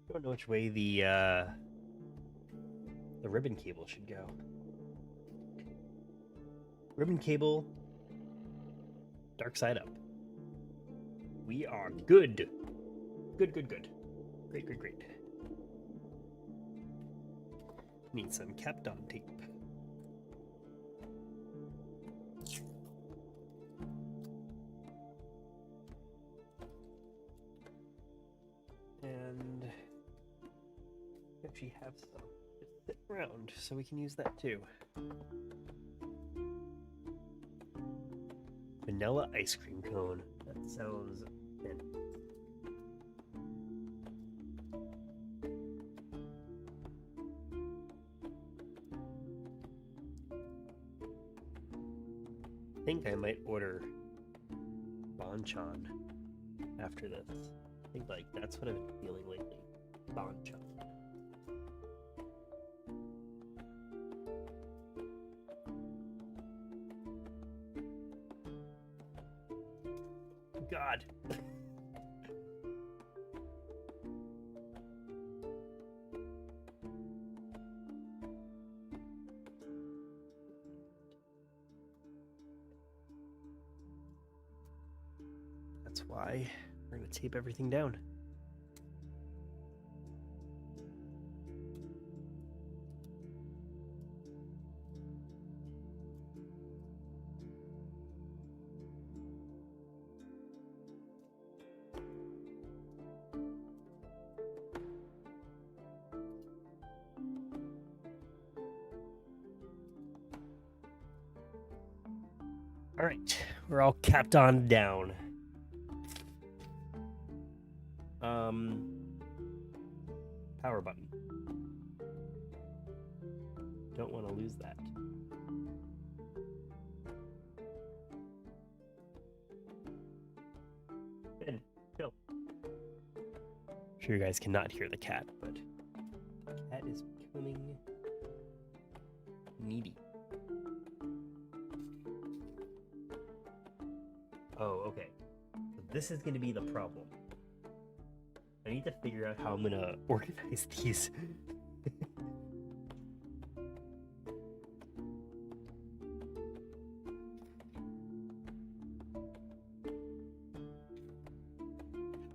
I don't know which way the ribbon cable should go. Ribbon cable, dark side up. We are good. Good. Great. Need some Kapton tape. And we actually have some just sitting around, so we can use that too. Vanilla ice cream cone. That sounds fantastic. I think I might order banchan after this. I think like that's what I've been feeling lately. Banchan. God. That's why we're going to tape everything down. All right, we're all capped on down. Power button. Don't want to lose that. Good. Chill. I'm sure you guys cannot hear the cat, but the cat is becoming needy. Oh, okay. So this is going to be the problem. I need to figure out how I'm going to organize these.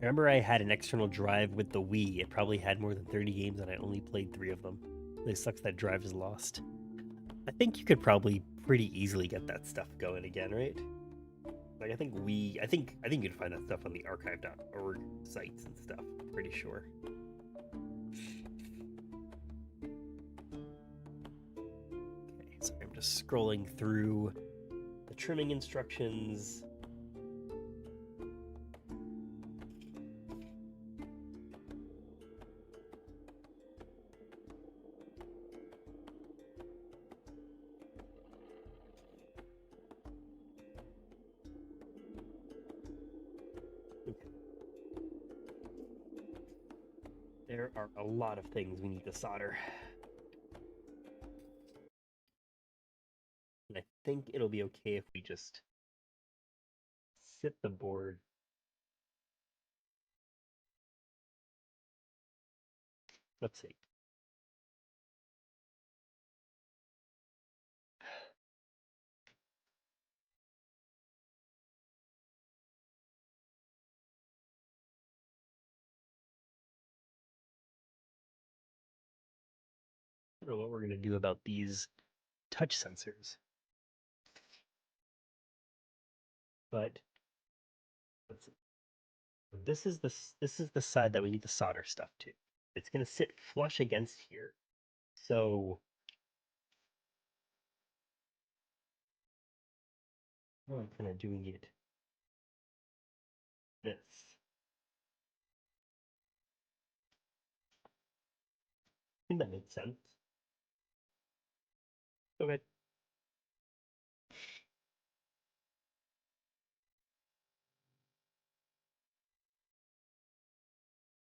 I remember I had an external drive with the Wii. It probably had more than 30 games and I only played 3 of them. It sucks that drive is lost. I think you could probably pretty easily get that stuff going again, right? Like I think you can find that stuff on the archive.org sites and stuff. I'm pretty sure. Okay, so I'm just scrolling through the trimming instructions. There are a lot of things we need to solder. And I think it'll be okay if we just sit the board. Let's see. I don't know what we're going to do about these touch sensors. But let's see. This is the side that we need to solder stuff to. It's going to sit flush against here. So I'm kind of doing it this. I think that makes sense. Okay.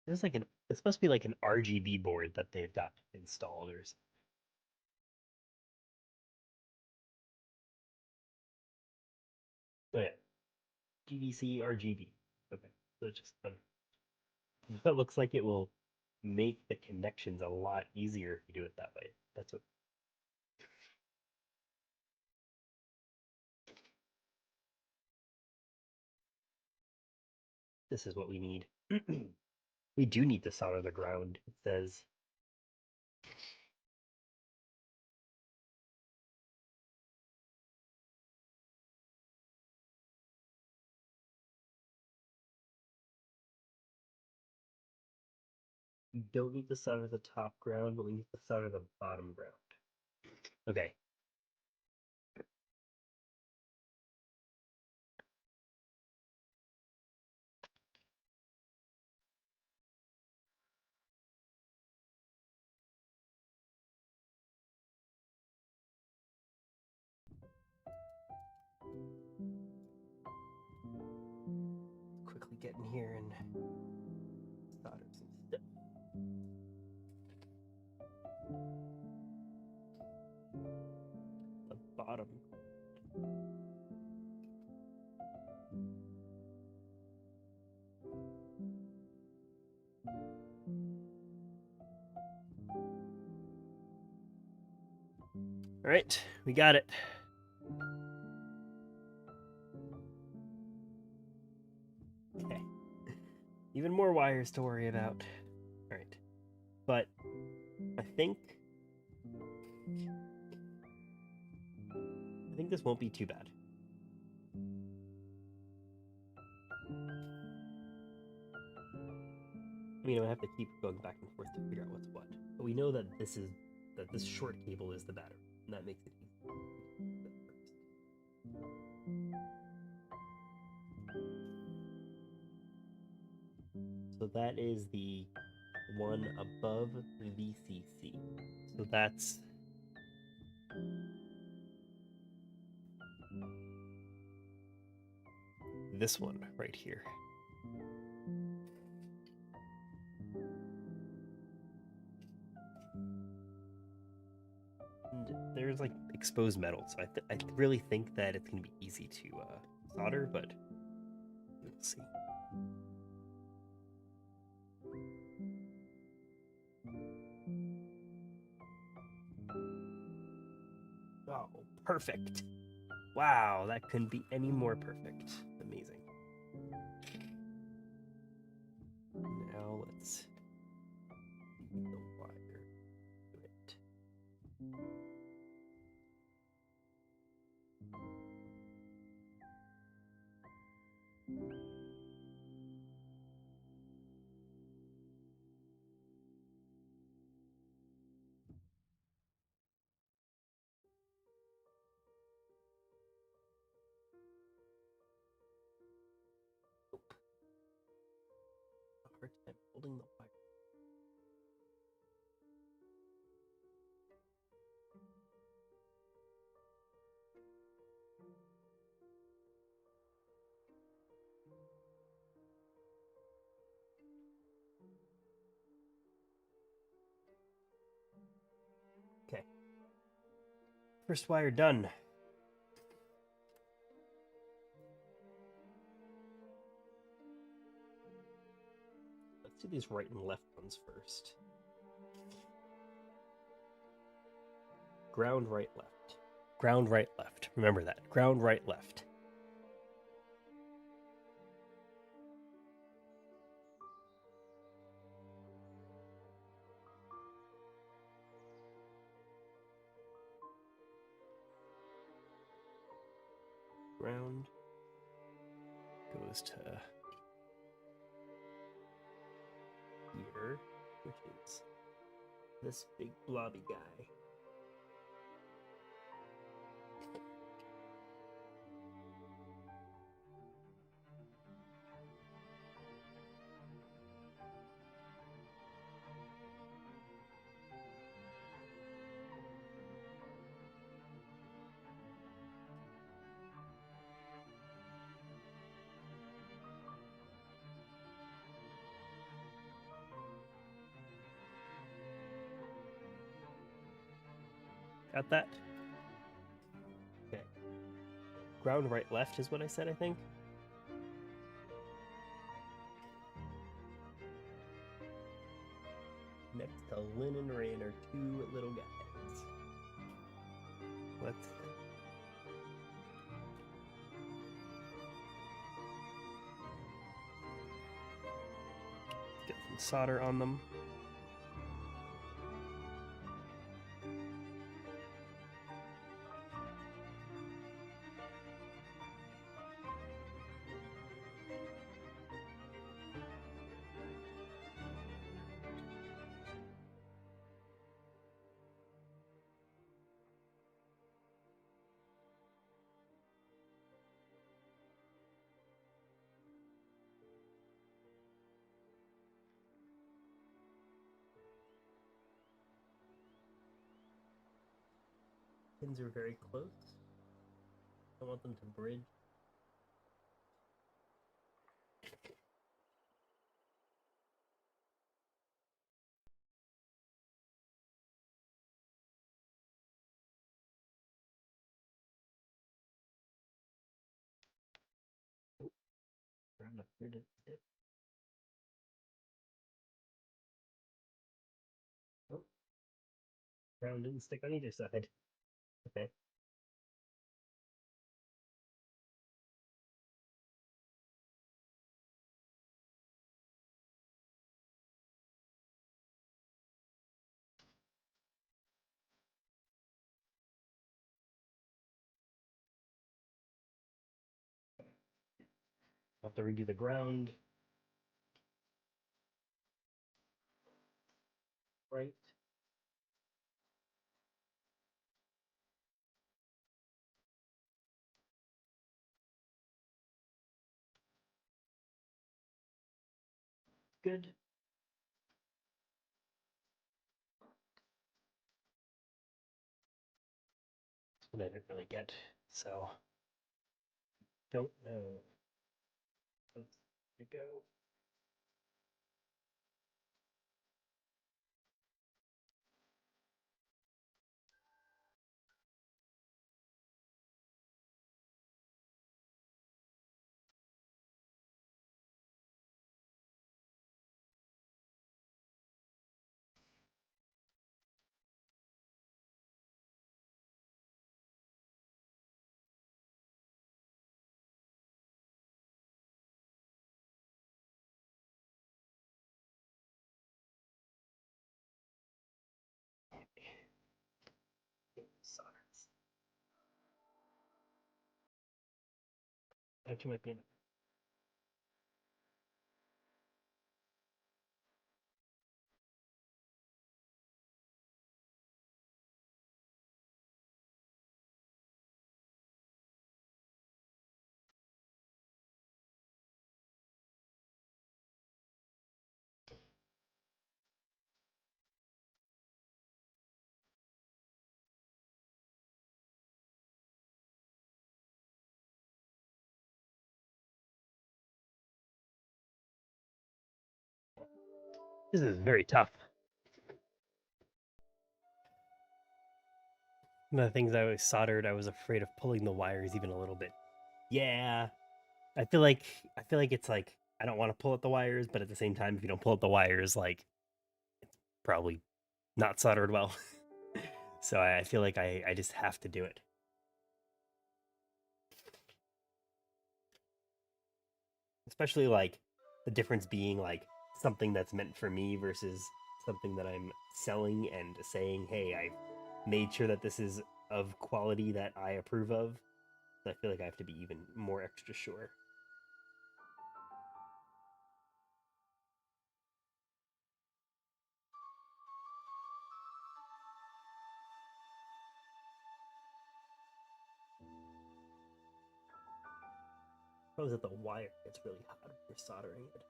There's like it's supposed to be like an RGB board that they've got installed or something. Oh yeah, GVC RGB. Okay, so it's just that looks like it will make the connections a lot easier if you do it that way. That's what this is what we need. We do need to solder the ground. It says we don't need to solder the top ground, but we need to solder the bottom ground. Okay. Quickly get in here and solder some stuff. The bottom. All right, we got it. Okay. Even more wires to worry about. All right. But I think this won't be too bad. I mean, I have to keep going back and forth to figure out what's what. But we know that this short cable is the battery, and that makes it easy. So that is the one above VCC. So that's this one right here. And there's like exposed metal, so I really think that it's going to be easy to solder, but we'll see. Oh, perfect. Wow, that couldn't be any more perfect. Amazing. Now let's feed the wire to it. Nope. A hard time holding the wire. Okay. First wire done. Let's do these right and left ones first. Ground, right, left. Ground, right, left. Remember that. Ground, right, left. Ground goes to here. which is this big blobby guy. Got that? Okay. Ground right left is what I said, I think. Next to Lynn and Rain are two little guys. Let's get some solder on them. Pins are very close. I want them to bridge. Ground up here to dip. Oh, ground didn't stick on either side. Okay. I'll have to redo the ground. Right. Good. That's what I didn't really get. So, don't know. Let's go. Solder. Actually, might be enough. This is very tough. One of the things I always soldered, I was afraid of pulling the wires even a little bit. Yeah, I feel like it's like I don't want to pull at the wires, but at the same time, if you don't pull at the wires, like it's probably not soldered well. So I feel like I just have to do it. Especially like the difference being like something that's meant for me versus something that I'm selling and saying, hey, I made sure that this is of quality that I approve of. So I feel like I have to be even more extra sure. Problem is that the wire gets really hot when you're soldering it.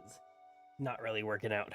This is not really working out.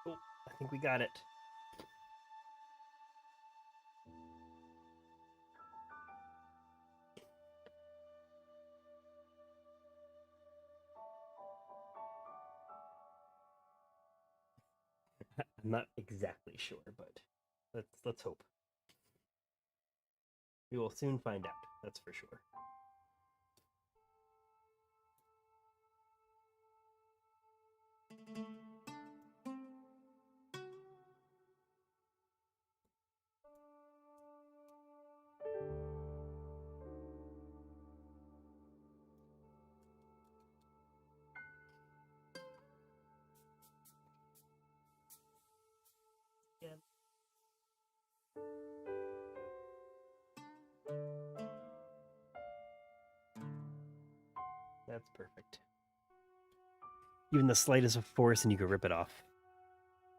Oh, I think we got it. I'm not exactly sure, but let's hope. We will soon find out, that's for sure. Yeah. That's perfect. Even the slightest of force and you can rip it off.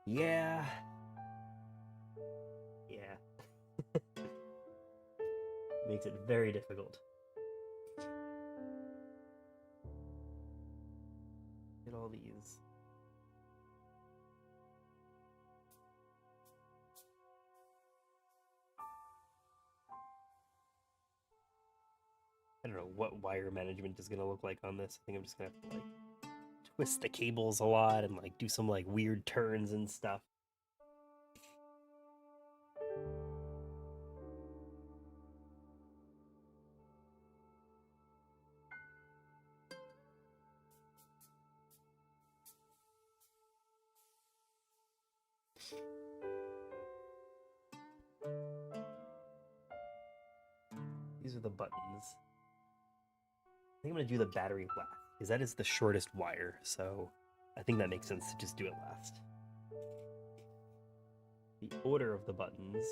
Yeah. Yeah. Makes it very difficult. Get all these. I don't know what wire management is gonna look like on this. I think I'm just gonna have to like twist the cables a lot and like do some like weird turns and stuff. These are the buttons. I think I'm gonna do the battery last because that is the shortest wire, so I think that makes sense to just do it last. The order of the buttons.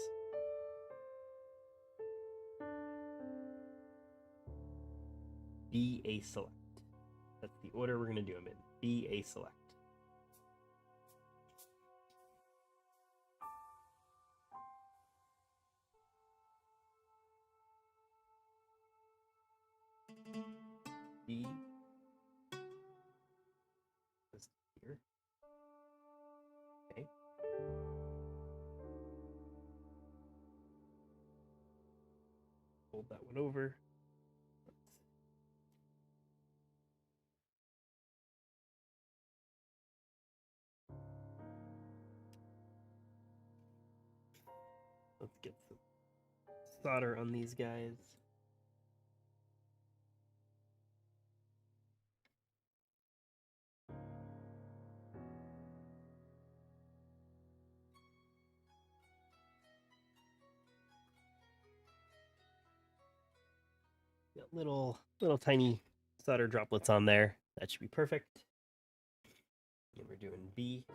B A select. That's the order we're gonna do them in. B A select. B goes here. Okay. Fold that one over. Let's get some solder on these guys. Got little tiny solder droplets on there. That should be perfect. And we're doing B.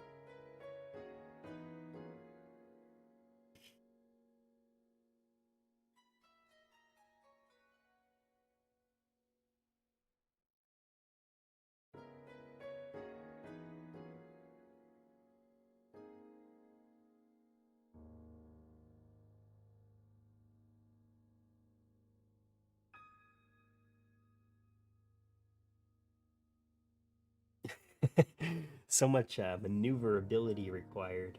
So much maneuverability required.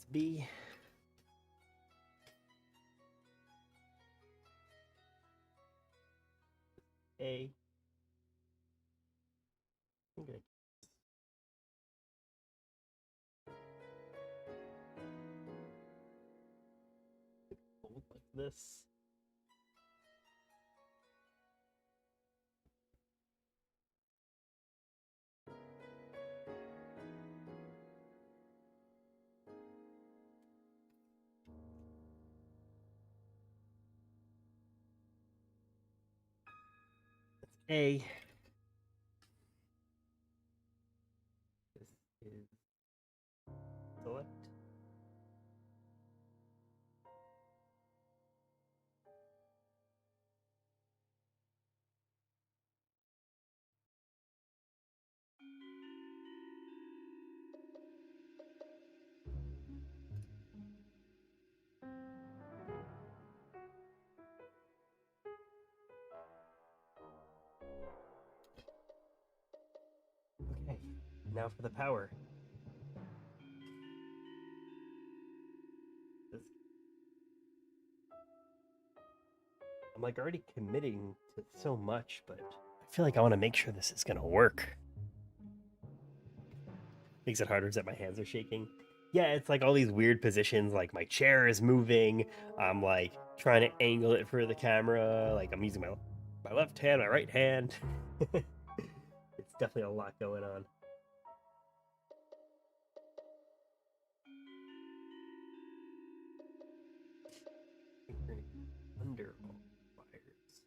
B. A. Okay. Fold like this. That's A. This is select. Okay, now for the power. This, I'm like already committing to so much, but I feel like I want to make sure this is gonna work. Makes it harder that my hands are shaking. Yeah, it's like all these weird positions, like my chair is moving. I'm like trying to angle it for the camera. Like I'm using my left hand, my right hand. It's definitely a lot going on. I think we're gonna go under all wires.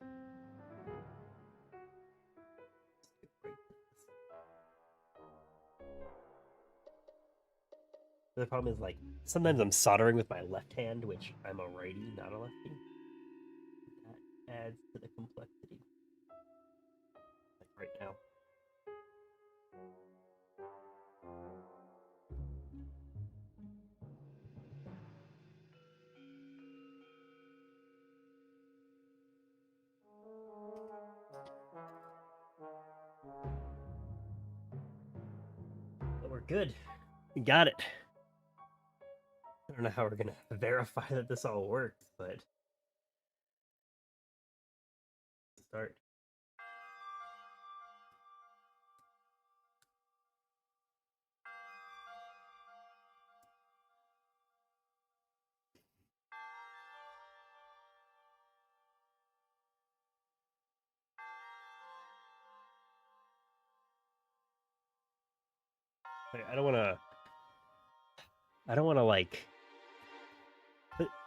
The problem is like sometimes I'm soldering with my left hand, which I'm a righty, not a lefty. That adds to the complexity. Like right now. But we're good. We got it. I don't know how we're gonna verify that this all works, but start. I don't want to. I don't want to like.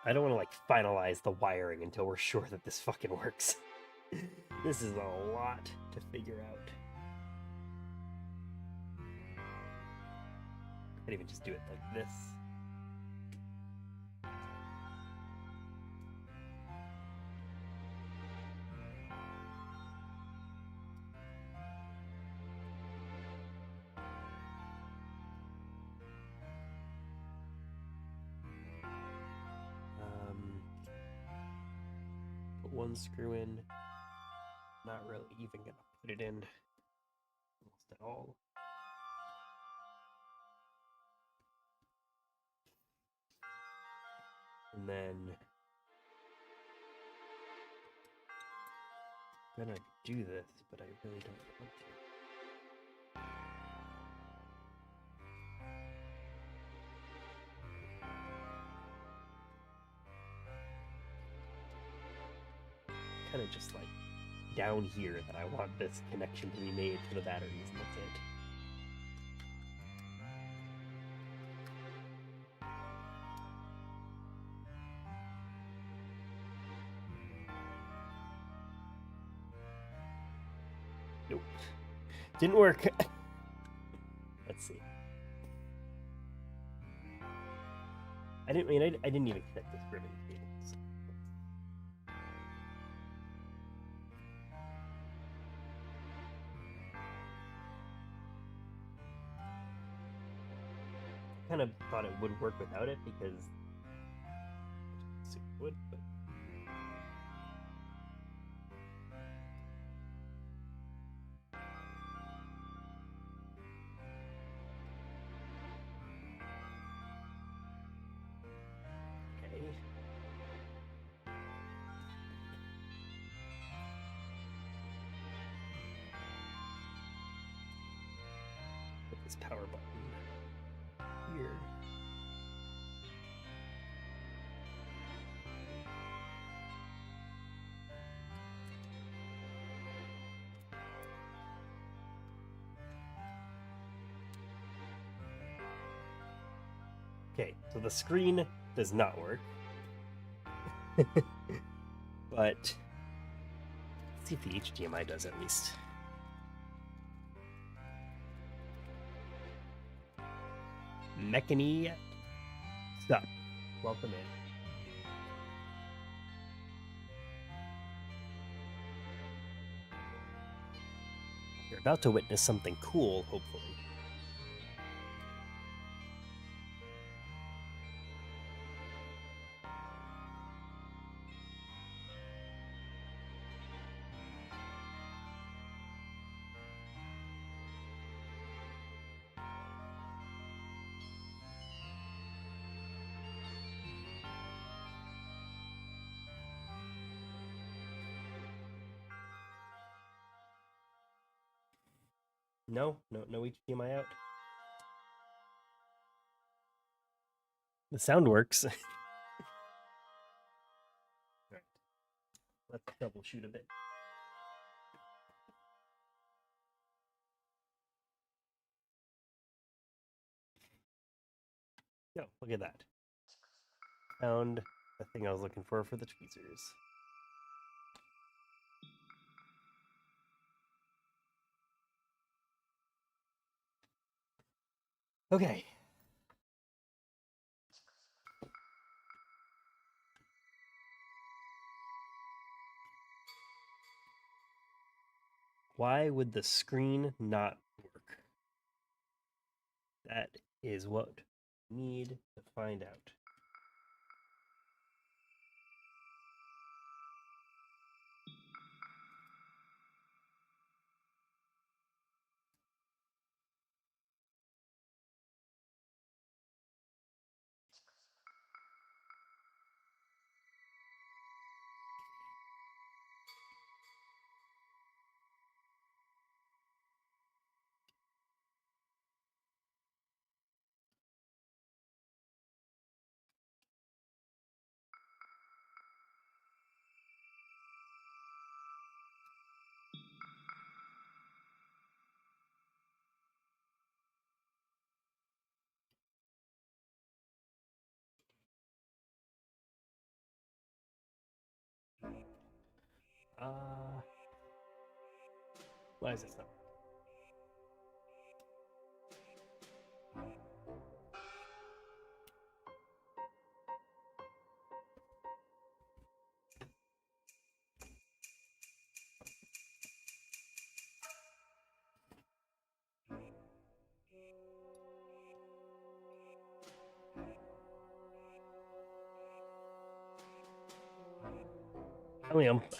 I don't want to like finalize the wiring until we're sure that this fucking works. This is a lot to figure out. I could even just do it like this. Put one screw in. Not really even gonna put it in almost at all. And then I'm gonna do this, but I really don't want to. Kind of just like down here that I want this connection to be made for the batteries, and that's it. Nope. Didn't work. Let's see. I didn't even connect this ribbon cable. So. I kind of thought it would work without it because it would, but this power button? Weird. Okay, so the screen does not work. But let's see if the HDMI does at least. Mechany Sup. Welcome in. You're about to witness something cool, hopefully. No HDMI out. The sound works. All right. Let's troubleshoot a bit. Oh, look at that. Found the thing I was looking for the tweezers. Okay. Why would the screen not work? That is what we need to find out. Why is this not?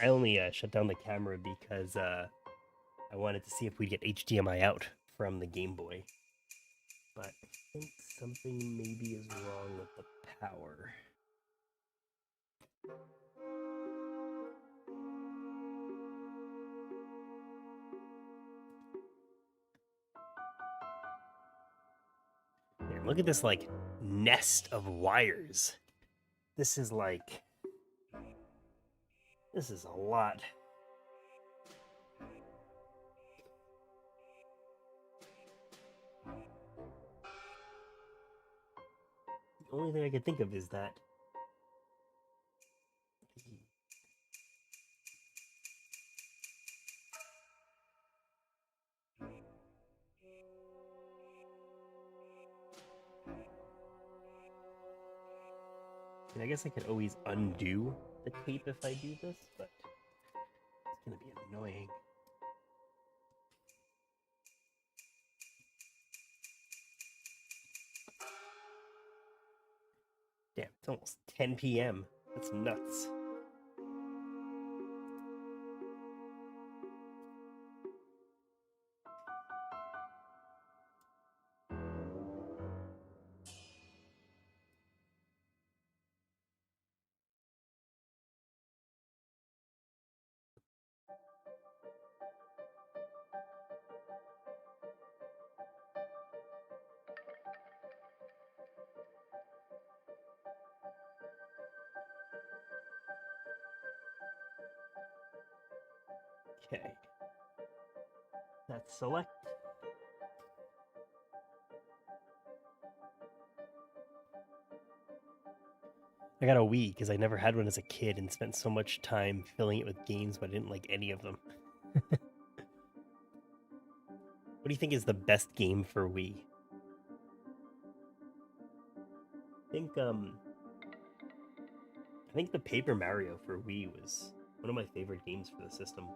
I only shut down the camera because I wanted to see if we'd get HDMI out from the Game Boy. But I think something maybe is wrong with the power. Here, look at this like nest of wires. This is a lot. The only thing I can think of is that I guess I could always undo the tape if I do this, but it's gonna be annoying. Damn, it's almost 10 p.m. That's nuts. Okay. That's select. I got a Wii because I never had one as a kid and spent so much time filling it with games, but I didn't like any of them. What do you think is the best game for Wii? I think the Paper Mario for Wii was one of my favorite games for the system.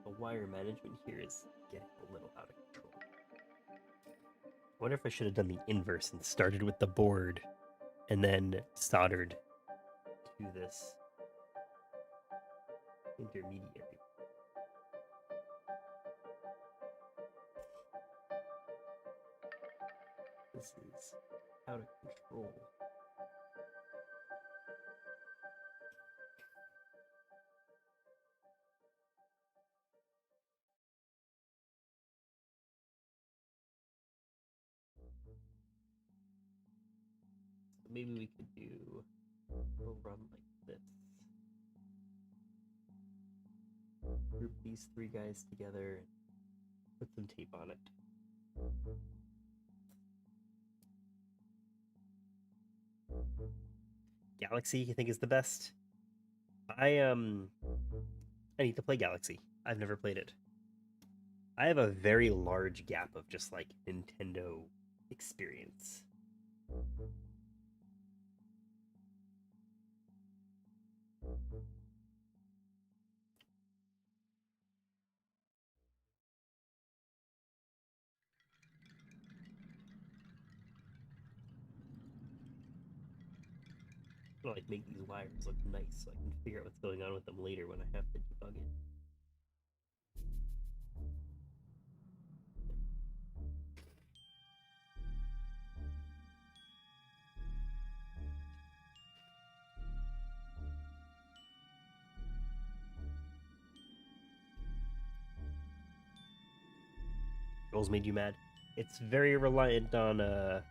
The wire management here is getting a little out of control. I wonder if I should have done the inverse and started with the board and then soldered to this intermediary. This is out of control. Maybe we could do a run like this. Group these three guys together and put some tape on it. Galaxy, you think is the best? I need to play Galaxy. I've never played it. I have a very large gap of just like Nintendo experience. I want to like make these wires look nice so I can figure out what's going on with them later when I have to debug it. Controls made you mad. It's very reliant on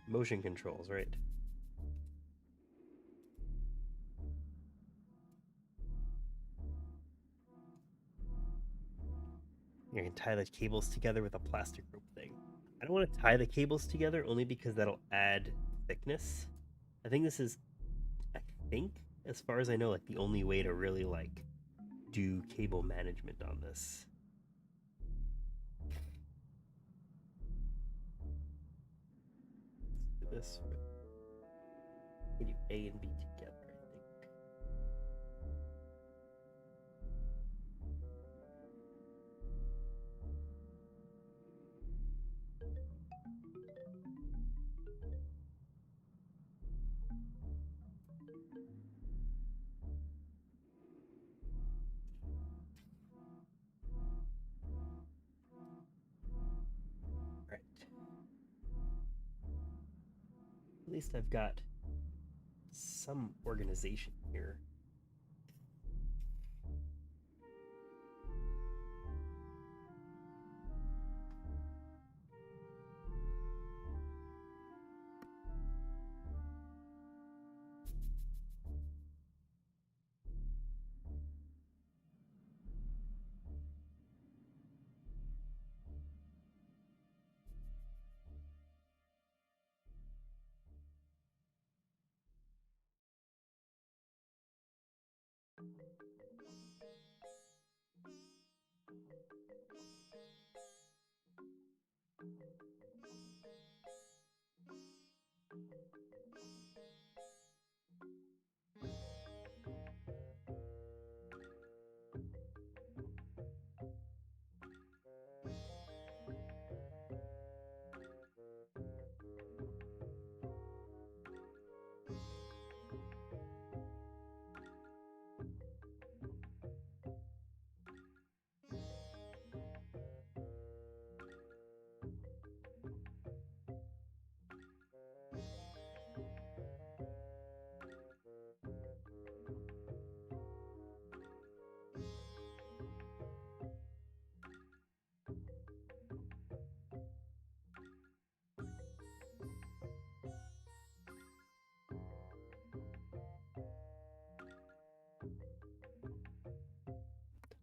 motion controls, right? You can tie the cables together with a plastic rope thing. I don't want to tie the cables together only because that'll add thickness. I think this is, I think, as far as I know, like the only way to really like do cable management on this. Do this. We do A and B together, I think. Right. At least I've got some organization here.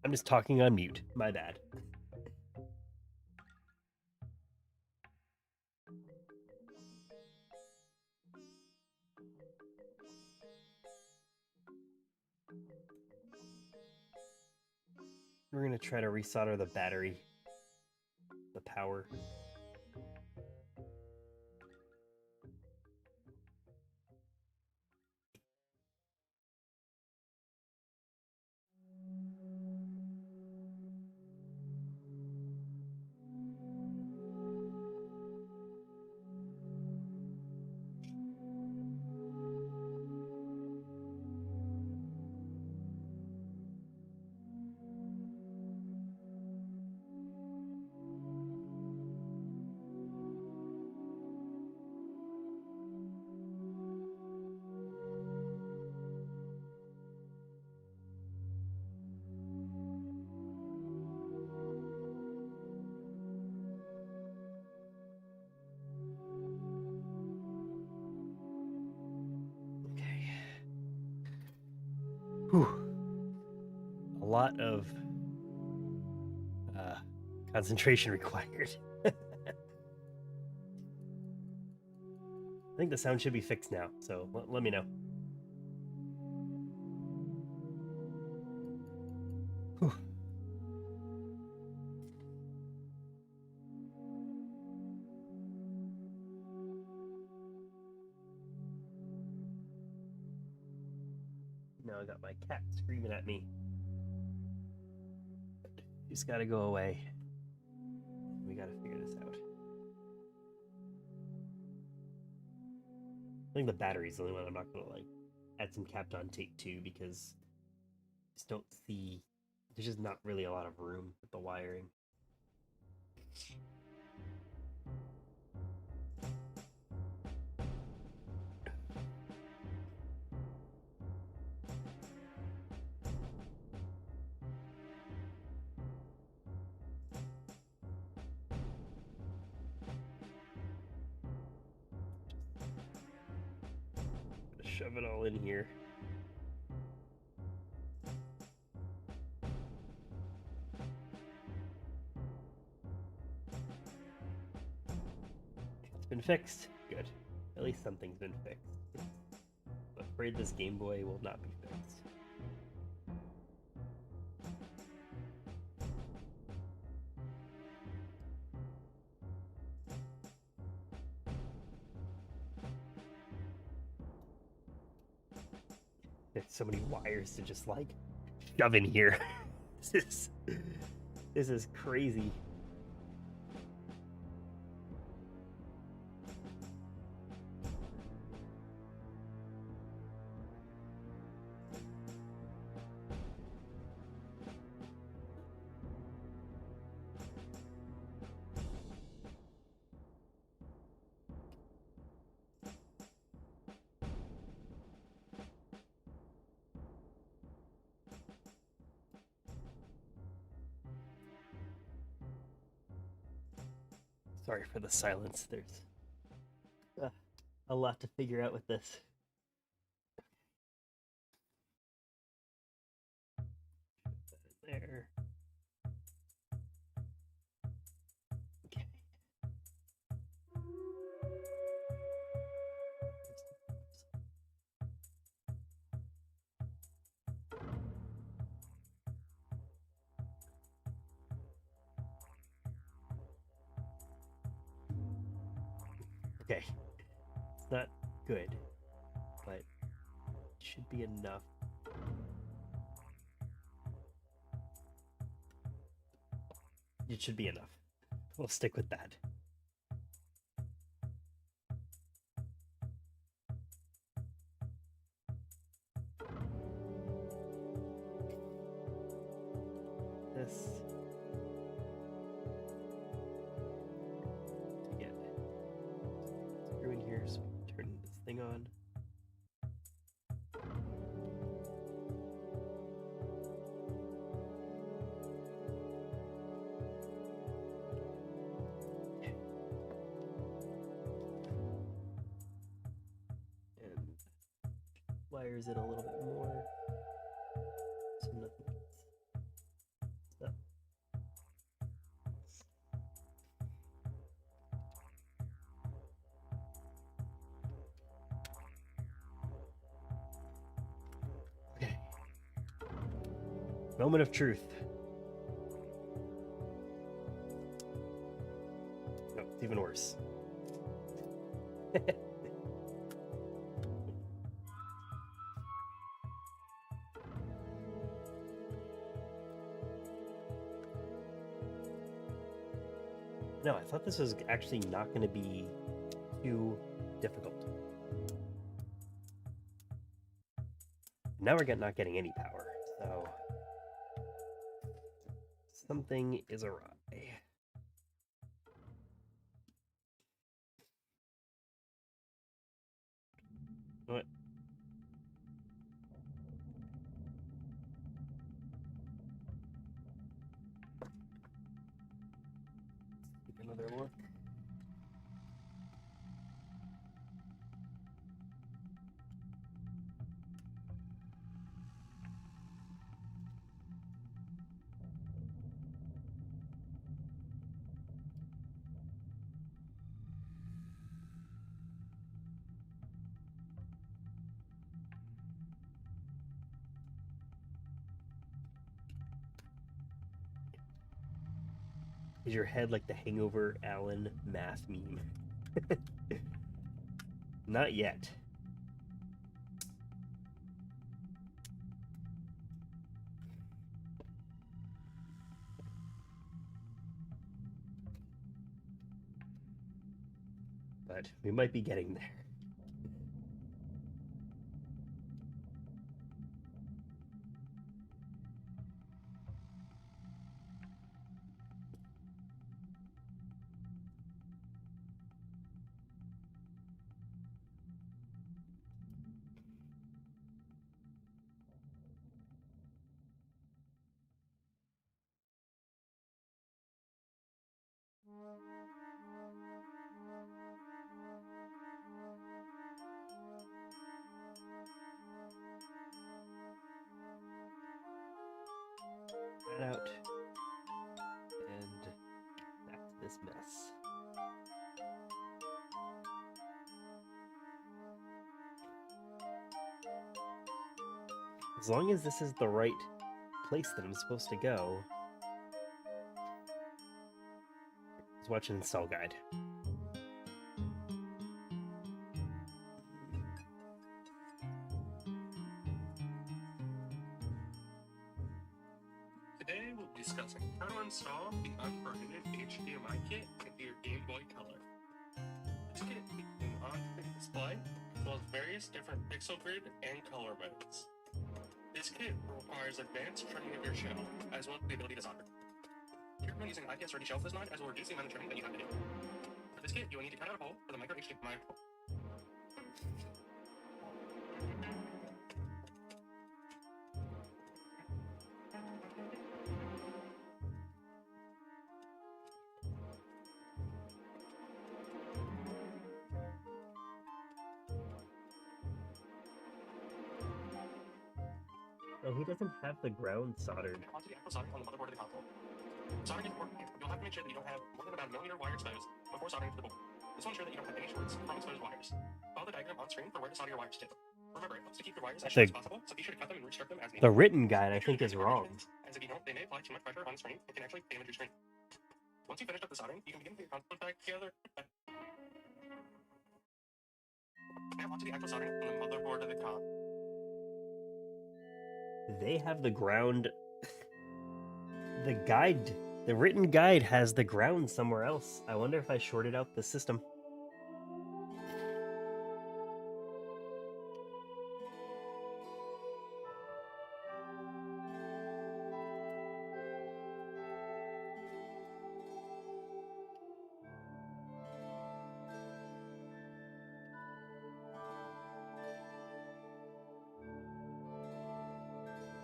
I'm just talking on mute. My bad. We're gonna try to resolder the battery, the power. Okay. Whew. A lot of concentration required. I think the sound should be fixed now, so let me know. Whew. Now I got my cat screaming at me. She's got to go away. We got to figure this out. I think the battery's the only one I'm not gonna like add some Kapton tape to, because I just don't see. There's just not really a lot of room with the wiring. Shove it all in here. It's been fixed. Good. At least something's been fixed. I'm afraid this Game Boy will not be fixed. There's so many wires to just like shove in here. This is crazy. Sorry for the silence. There's a lot to figure out with this. Put that in there. Okay. Okay. It's not good, but it should be enough. It should be enough. We'll stick with that. This to get screw in here so we can turn this thing on. And wires it a little bit more so nothing gets Moment of truth. No, it's even worse. No, I thought this was actually not going to be too difficult. Now we're not getting any power, so something is awry. What? Take another look. Is your head like the Hangover Alan math meme? Not yet. But we might be getting there. That out. And back to this mess. As long as this is the right place that I'm supposed to go. I was watching Cell Guide. Today we'll be discussing how to install the unprohibited HDMI kit into your Game Boy Color. This kit features an on-screen display, as well as various different pixel grid and color modes. This kit requires advanced trimming of your shell, as well as the ability to solder. If you're using an IPS ready shelf design, as will reduce the amount of trimming that you have to do. For this kit, you will need to cut out a hole for the micro HDMI port. Oh, he doesn't have the ground soldered. Onto the actual soldering on the motherboard of the console. Soldering is important. You'll have to make sure that you don't have more than about 1 millimeter wire exposed before soldering to the board. This will ensure that you don't have any shorts from exposed wires. Follow the diagram on screen for where to solder your wires to. Remember, it helps to keep your wires as short as possible, so be sure to cut them and restrip them as needed. The written guide, I think, is wrong. As if you don't, they may apply too much pressure on the screen. It can actually damage your screen. Once you've finished up the soldering, you can begin to put your console back together. Now onto the actual soldering on the motherboard of the console. They have the ground. The guide, the written guide has the ground somewhere else. I wonder if I shorted out the system.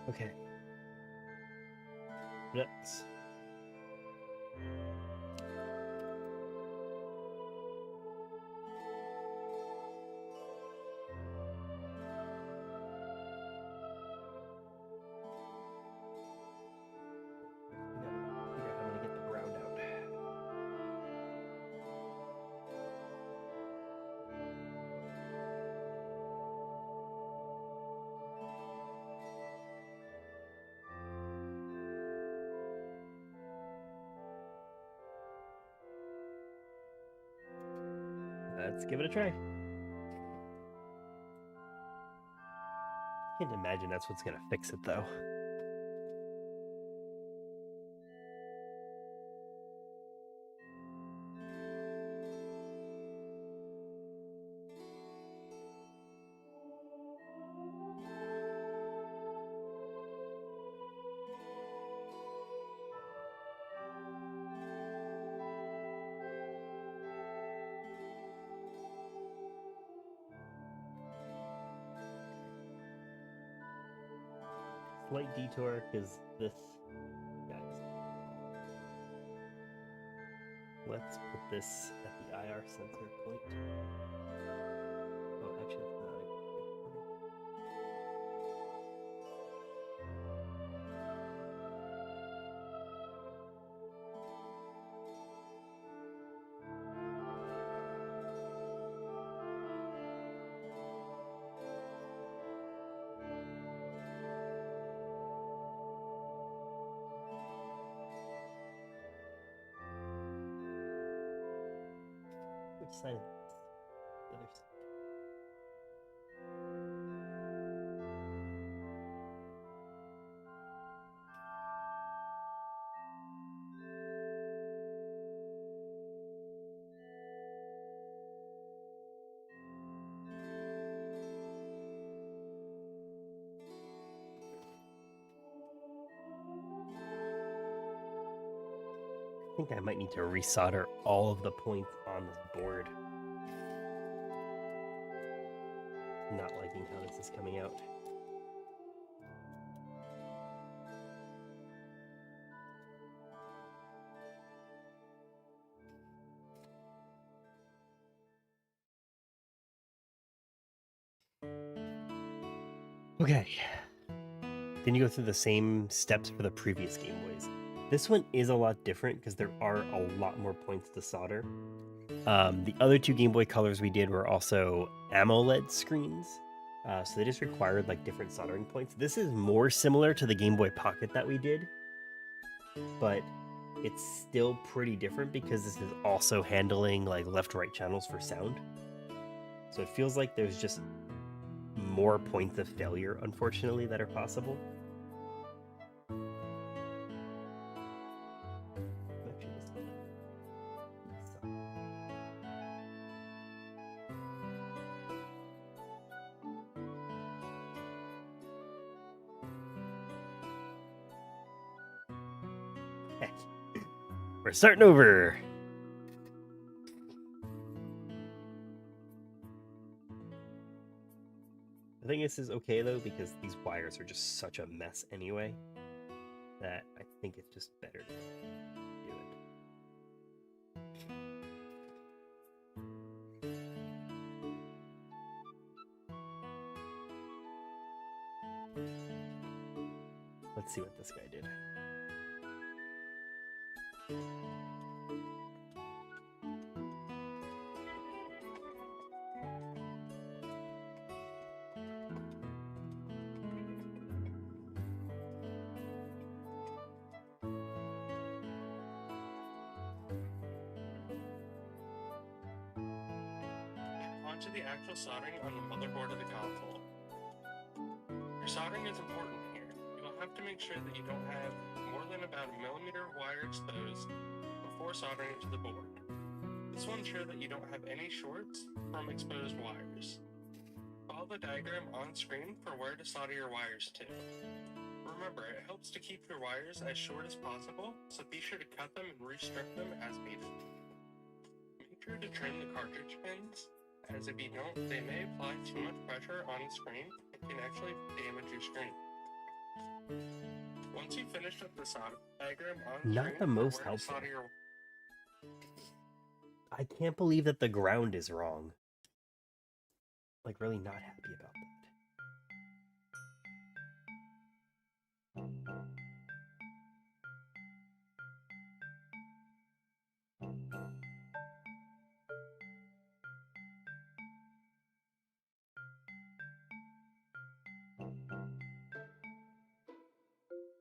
Okay. Nuts. Figure out how to get the ground out. Let's give it a try. Can't imagine that's what's gonna fix it though. Slight detour because this guys. Let's put this at the IR sensor point. Oh, actually, it's not. Which side? The other side. I think I might need to resolder all of the points on this board. Not liking how this is coming out. Okay. Then you go through the same steps for the previous Game Boys. This one is a lot different because there are a lot more points to solder. The other two Game Boy colors we did were also AMOLED screens. So they just required like different soldering points. This is more similar to the Game Boy Pocket that we did, but it's still pretty different because this is also handling like left-right channels for sound. So it feels like there's just more points of failure, unfortunately, that are possible. We're starting over. I think this is okay though because these wires are just such a mess anyway that I think it's just better to do it. Let's see what this guy did. Onto the actual soldering on the motherboard of the console. Your soldering is important here. You will have to make sure that you don't have more than about a millimeter of wire exposed before soldering to the board. This will ensure that you don't have any shorts from exposed wires. Follow the diagram on screen for where to solder your wires to. Remember, it helps to keep your wires as short as possible, so be sure to cut them and restrip them as needed. Make sure to trim the cartridge pins, as if you don't, they may apply too much pressure on the screen and can actually damage your screen. Once you've finished up the solder diagram on Not screen, the most where to helpful. solder your... I can't believe that the ground is wrong. Like, really not happy about that.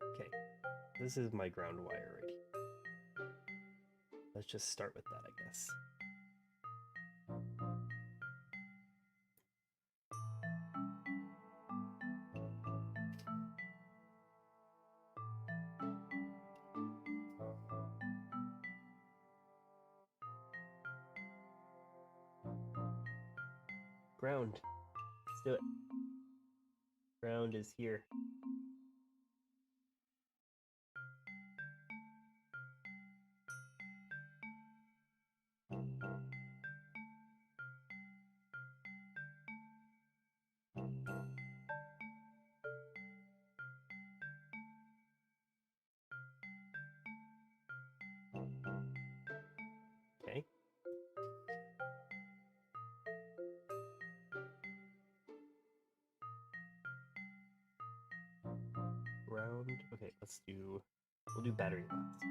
Okay, this is my ground wire right here. Let's just start with that, I guess. ground. Let's do it. Ground is here. Okay. Ground. Okay, we'll do battery last.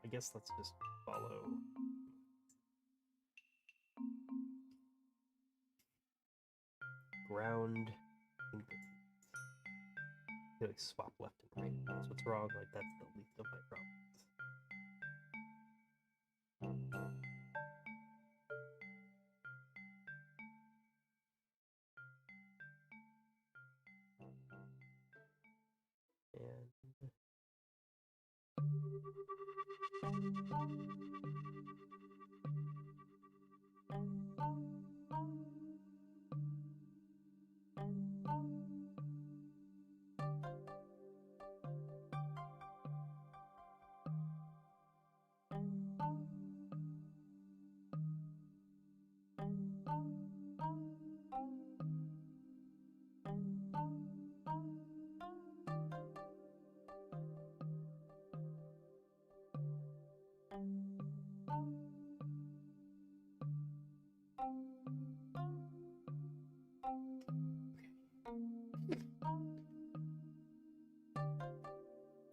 I guess let's just follow. Ground. I think that's I feel like swap left and right. That's what's wrong. Like that's the least of my problems.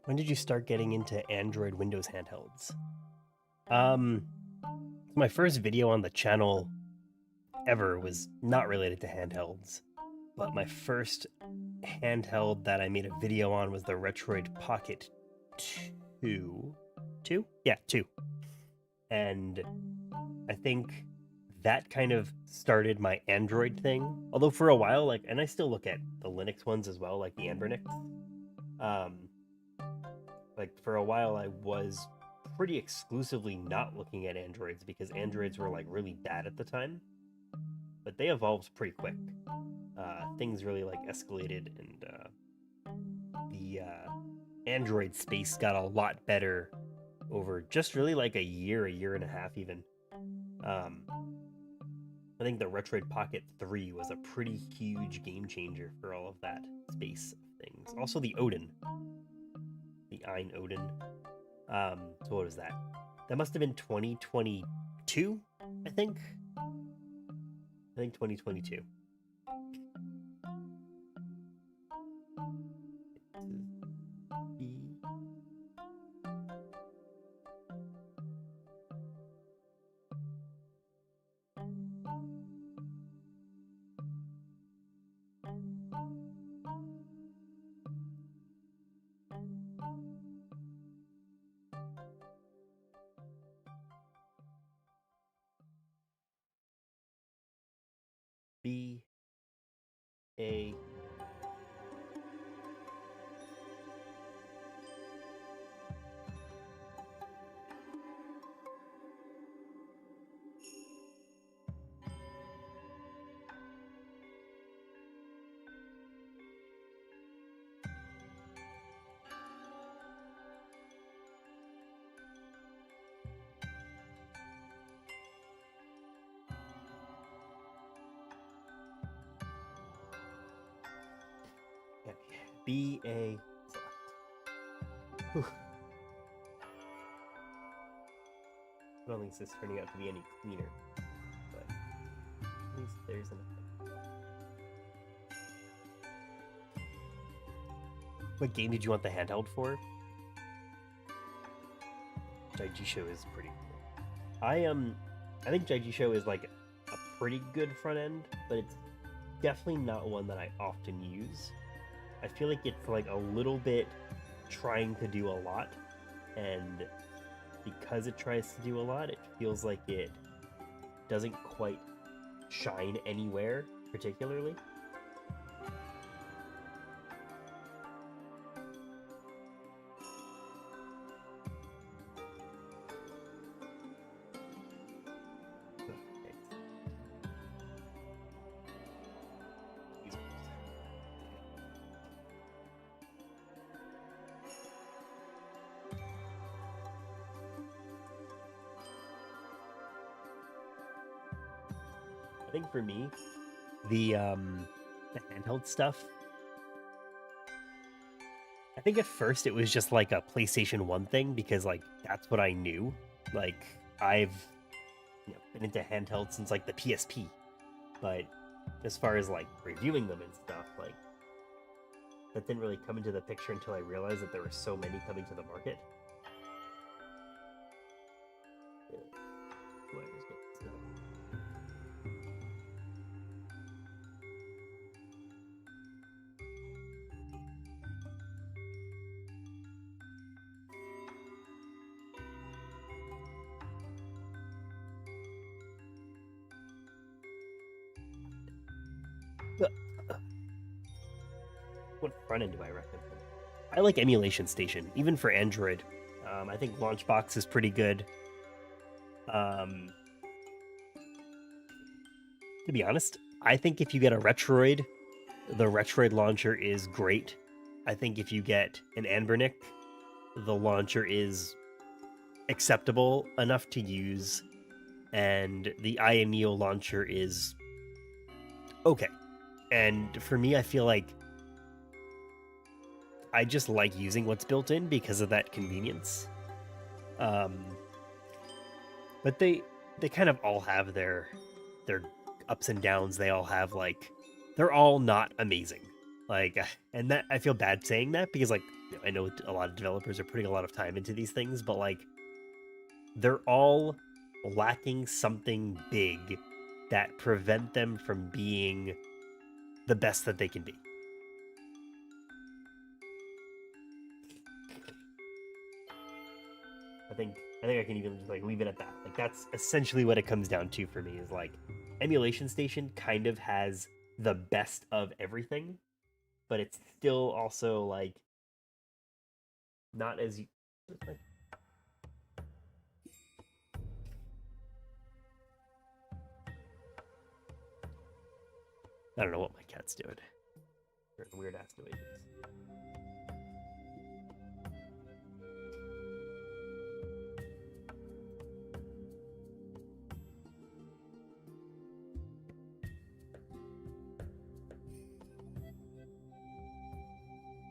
And when did you start getting into Android Windows handhelds? My first video on the channel ever was not related to handhelds, but my first handheld that I made a video on was the Retroid Pocket 2. 2? Yeah, 2. And I think that kind of started my Android thing. Although for a while, like, and I still look at the Linux ones as well, like the Anbernics. Like for a while, I was pretty exclusively not looking at Androids because Androids were like really bad at the time. But they evolved pretty quick. Things really like escalated, and the Android space got a lot better over just really like a year and a half even. I think the Retroid Pocket 3 was a pretty huge game changer for all of that space of things. Also the Odin. The Ein Odin. So what was that? That must have been 2022, I think. I think 2022. B A B A. I don't think this is turning out to be any cleaner, but at least there's enough. What game did you want the handheld for? Jaijisho is pretty cool. I think Jaijisho is like a pretty good front end, but it's definitely not one that I often use. I feel like it's like a little bit trying to do a lot, and because it tries to do a lot, it feels like it doesn't quite shine anywhere particularly. I think for me, the handheld stuff, I think at first it was just like a PlayStation 1 thing because like that's what I knew. Like I've been into handhelds since like the PSP. But as far as like reviewing them and stuff, like that didn't really come into the picture until I realized that there were so many coming to the market. What front end do I recommend? I like Emulation Station, even for Android. I think Launchbox is pretty good. To be honest, I think if you get a Retroid, the Retroid launcher is great. I think if you get an Anbernic, the launcher is acceptable enough to use, and the IMEO launcher is okay. And for me, I feel like I just like using what's built in because of that convenience. Um, but they kind of all have their ups and downs. They all have like they're all not amazing. Like, and that I feel bad saying that because like I know a lot of developers are putting a lot of time into these things, but like they're all lacking something big that prevent them from being the best that they can be. I think I can even just like leave it at that. Like that's essentially what it comes down to for me is like Emulation Station kind of has the best of everything, but it's still also like not as I don't know what my cat's doing. They're weird ass noises.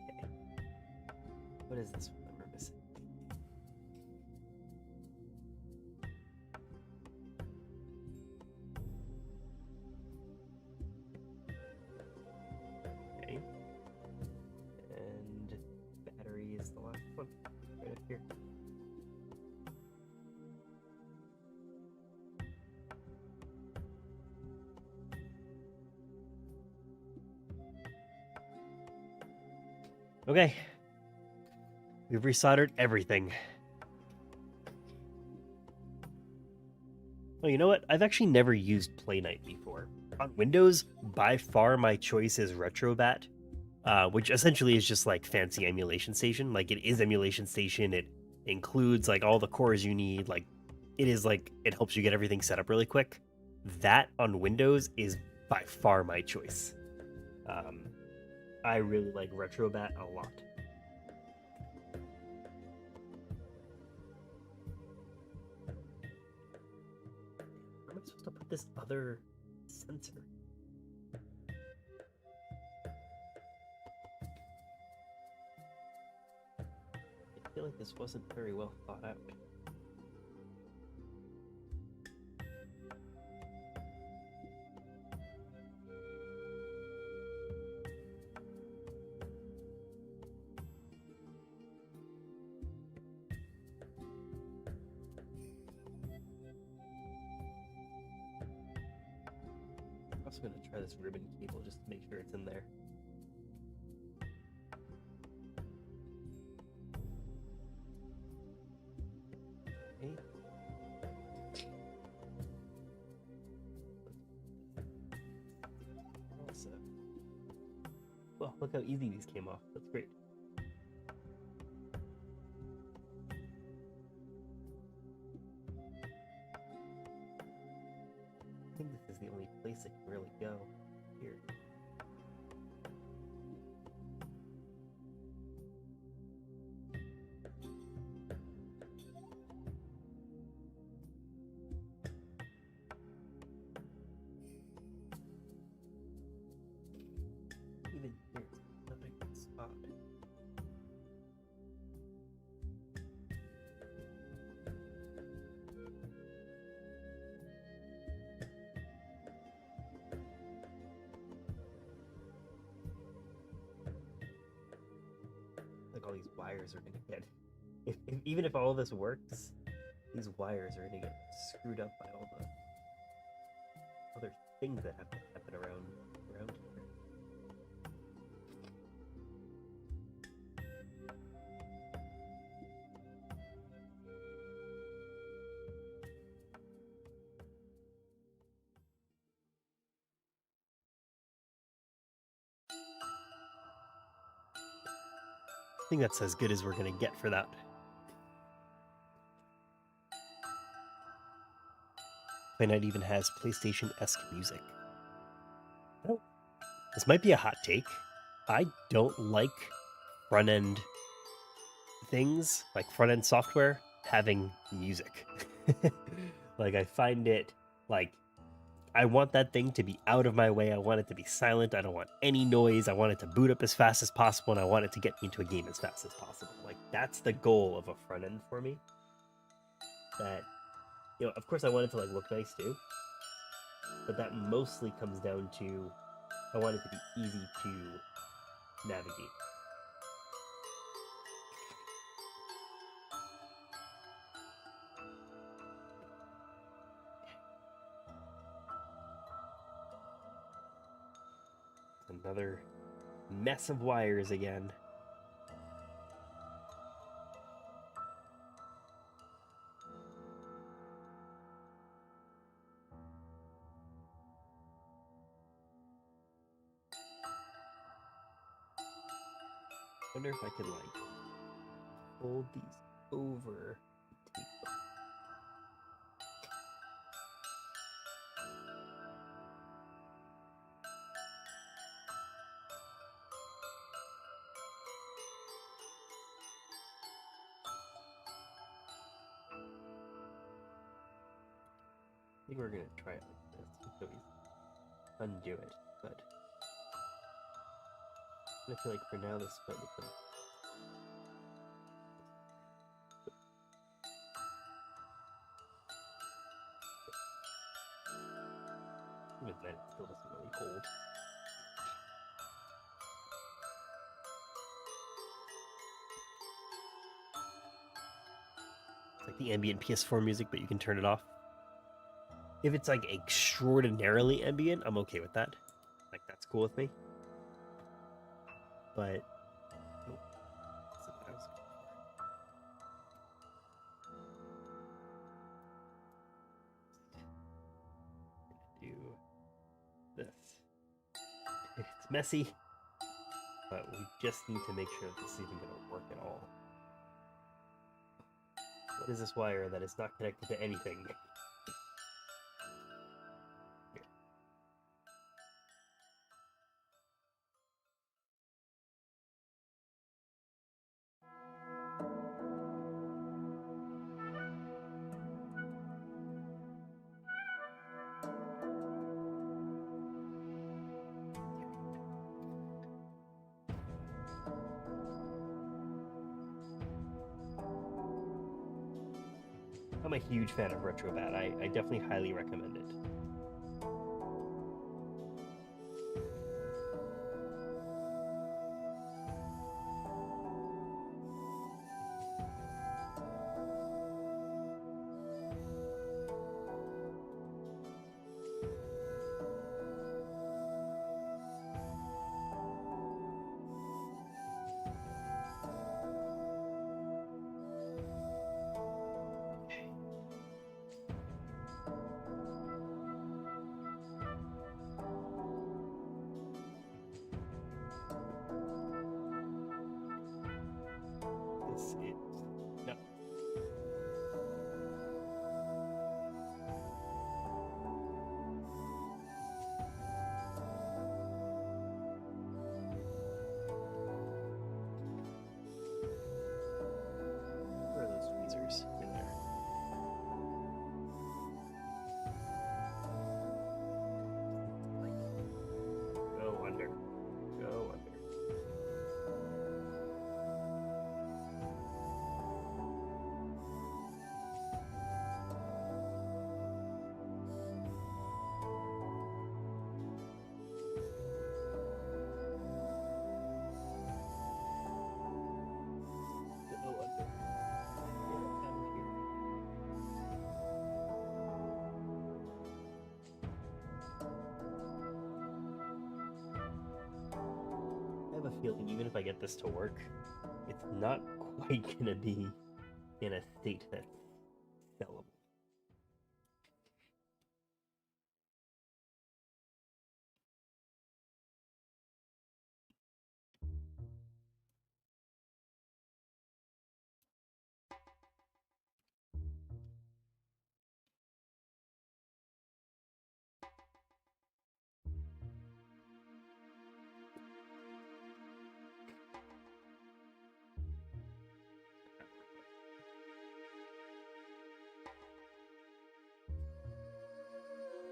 Okay. What is this one that we're missing? Okay. And battery is the last one. Right up here. Okay. We've resoldered everything. Oh, you know what? I've actually never used Playnite before. On Windows, by far my choice is Retrobat, which essentially is just like fancy emulation station. Like it is emulation station. It includes like all the cores you need. Like it is like it helps you get everything set up really quick. That on Windows is by far my choice. Um, I really like Retrobat a lot. Where am I supposed to put this other sensor? I feel like this wasn't very well thought out. I'm also going to try this ribbon cable just to make sure it's in there. Okay. Also, well, look how easy these came off. That's great. I think this is the only place it can really go. Here. these wires are gonna get. Even if all this works, these wires are gonna get screwed up by all the other things that have to happen around here. I think that's as good as we're gonna get for that. Finite even has PlayStation-esque music. This might be a hot take. I don't like front-end things, like front-end software, having music. Like, I find it, like, I want that thing to be out of my way. I want it to be silent. I don't want any noise. I want it to boot up as fast as possible, and I want it to get me into a game as fast as possible. Like, that's the goal of a front end for me. That, of course I want it to, like, look nice too, but that mostly comes down to I want it to be easy to navigate. Another mess of wires again. I wonder if I could, like, fold these over the table. I think we're gonna try it like this. We can always undo it, but I feel like for now this might become. Even then, it still doesn't really hold. It's like the ambient PS4 music, but you can turn it off. If it's like extraordinarily ambient, I'm okay with that. Like, that's cool with me. But oh, that's what I was gonna do this. It's messy, but we just need to make sure that this is even gonna work at all. What is this wire that is not connected to anything? I'm a huge fan of Retrobat. I definitely highly recommend it. feeling even if I get this to work, it's not quite gonna be in a state that's sellable.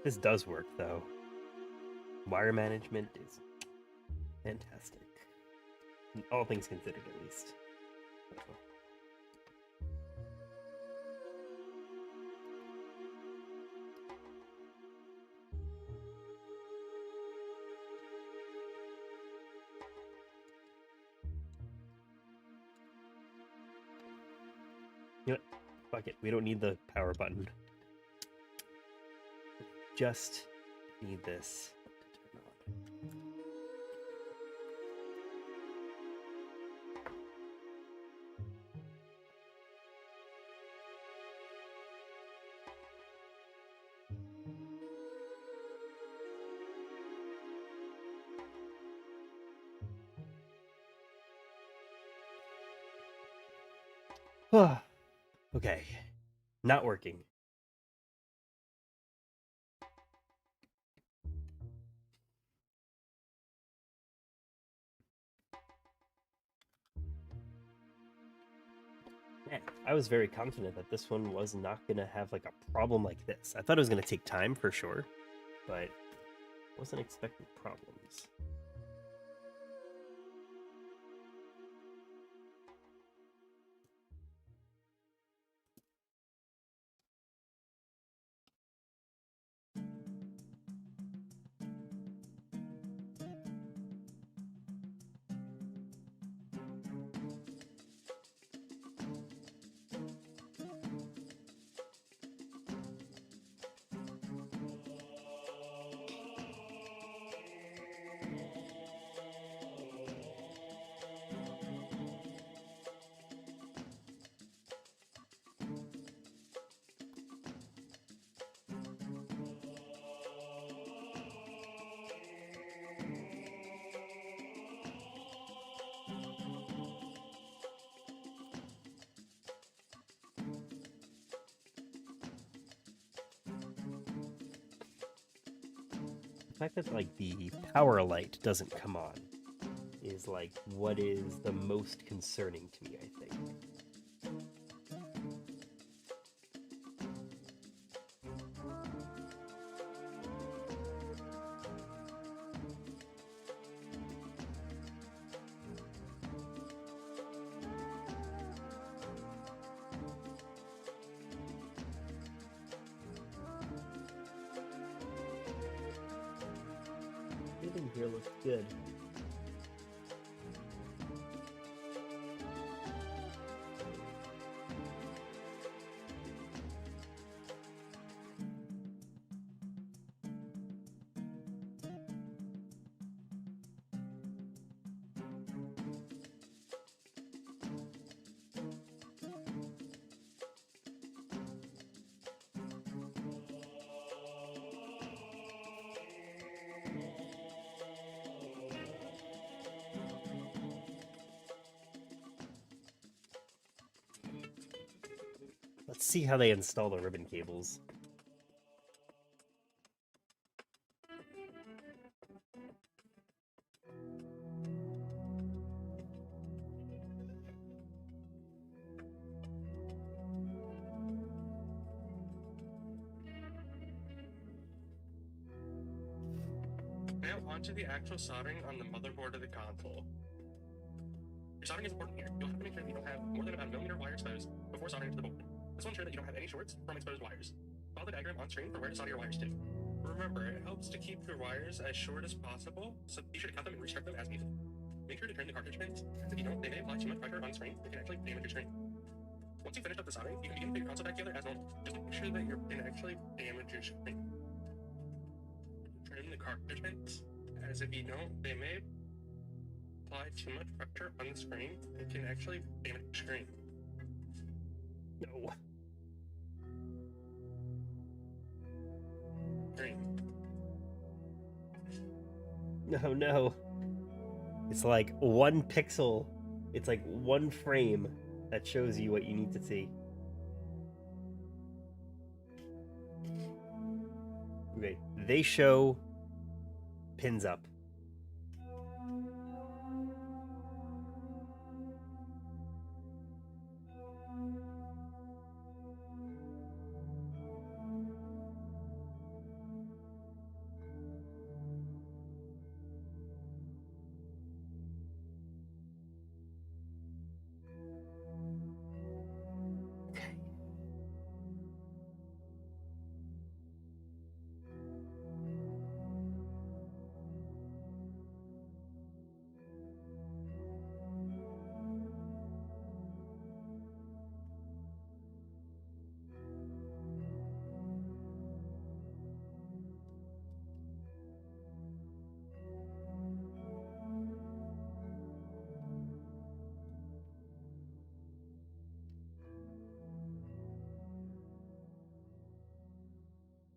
This does work though. Wire management is fantastic. All things considered, at least. You know what? Fuck it. We don't need the power button. Just need this to turn on. Okay. Not working. Man, I was very confident that this one was not going to have like a problem like this. I thought it was going to take time for sure, but wasn't expecting problems. The fact that like the power light doesn't come on is like what is the most concerning to me, I think. Everything here looks good. Let's see how they install the ribbon cables. Now onto the actual soldering on the motherboard of the console. Your soldering is important here. You'll have to make sure that you don't have more than about a millimeter wire exposed before soldering to the board. This will ensure that you don't have any shorts from exposed wires. Follow the diagram on screen for where to solder your wires to. Remember, it helps to keep your wires as short as possible, so be sure to cut them and restrict them as needed. Make sure to turn the cartridge pins, as if you don't, they may apply too much pressure on screen, it can actually damage your screen. Once you've finished up the soldering, you can begin to put your console back together as normal. Just make sure that you didn't actually damage your screen. Turn the cartridge pins, as if you don't, they may apply too much pressure on the screen, it can actually damage the screen. No. Screen. No, no. It's like one pixel. It's like one frame that shows you what you need to see. Okay, they show pins up. Okay.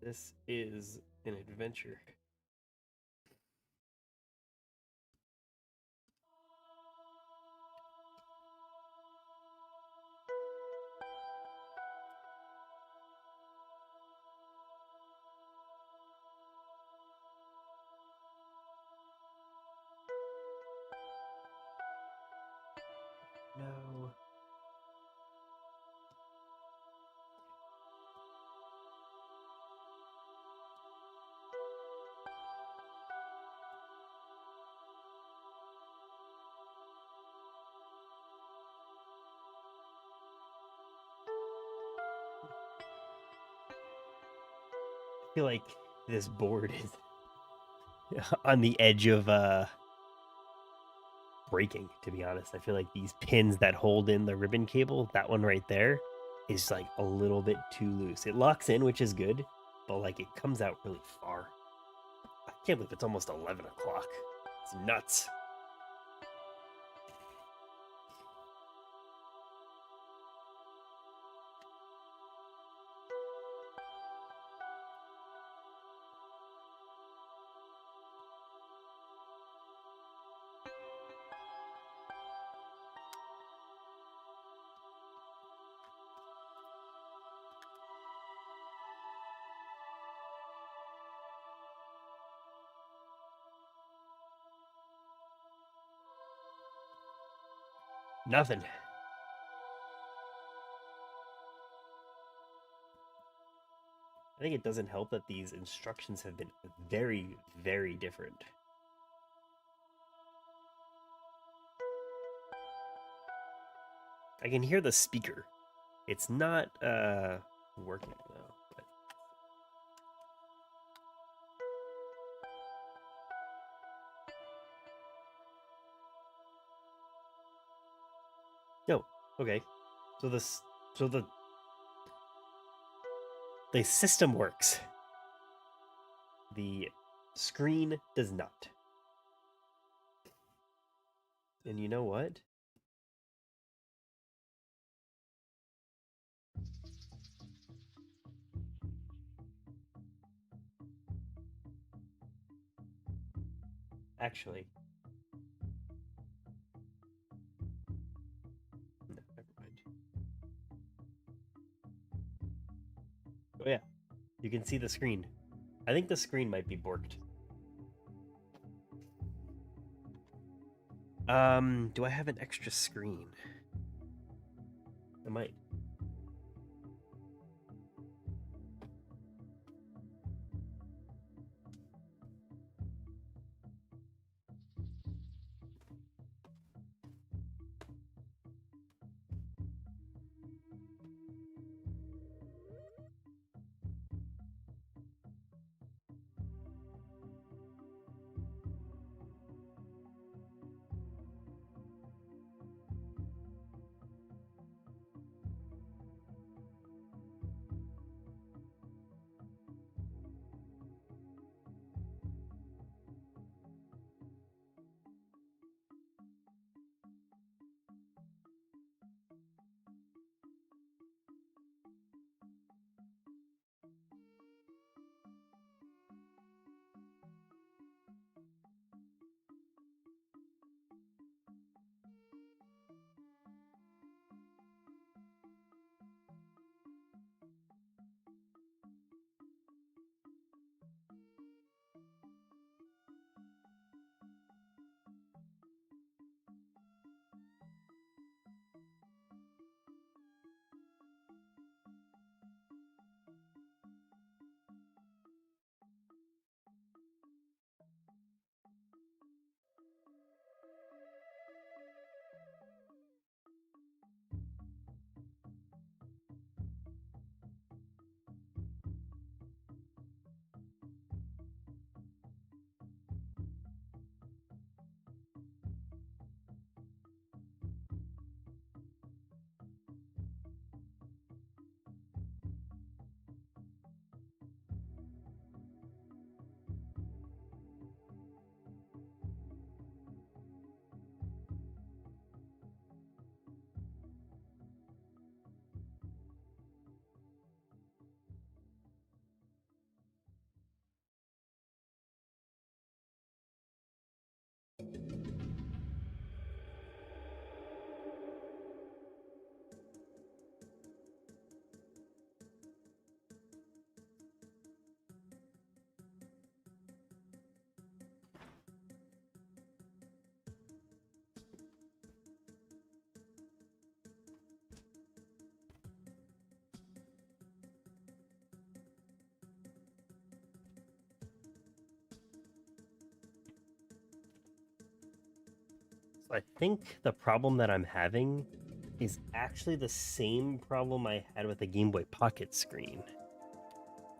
This is an adventure. No. I feel like this board is on the edge of breaking, to be honest. I feel like these pins that hold in the ribbon cable, that one right there, is like a little bit too loose. It locks in, which is good, but like it comes out really far. I can't believe it's almost 11 o'clock. It's nuts. Nothing. I think it doesn't help that these instructions have been very, very different. I can hear the speaker. It's not working though. But... No. Okay. So the system works. The screen does not. And you know what? Actually, no, never mind. Oh yeah, you can see the screen. I think the screen might be borked. Do I have an extra screen? I might. I think the problem that I'm having is actually the same problem I had with the Game Boy Pocket screen.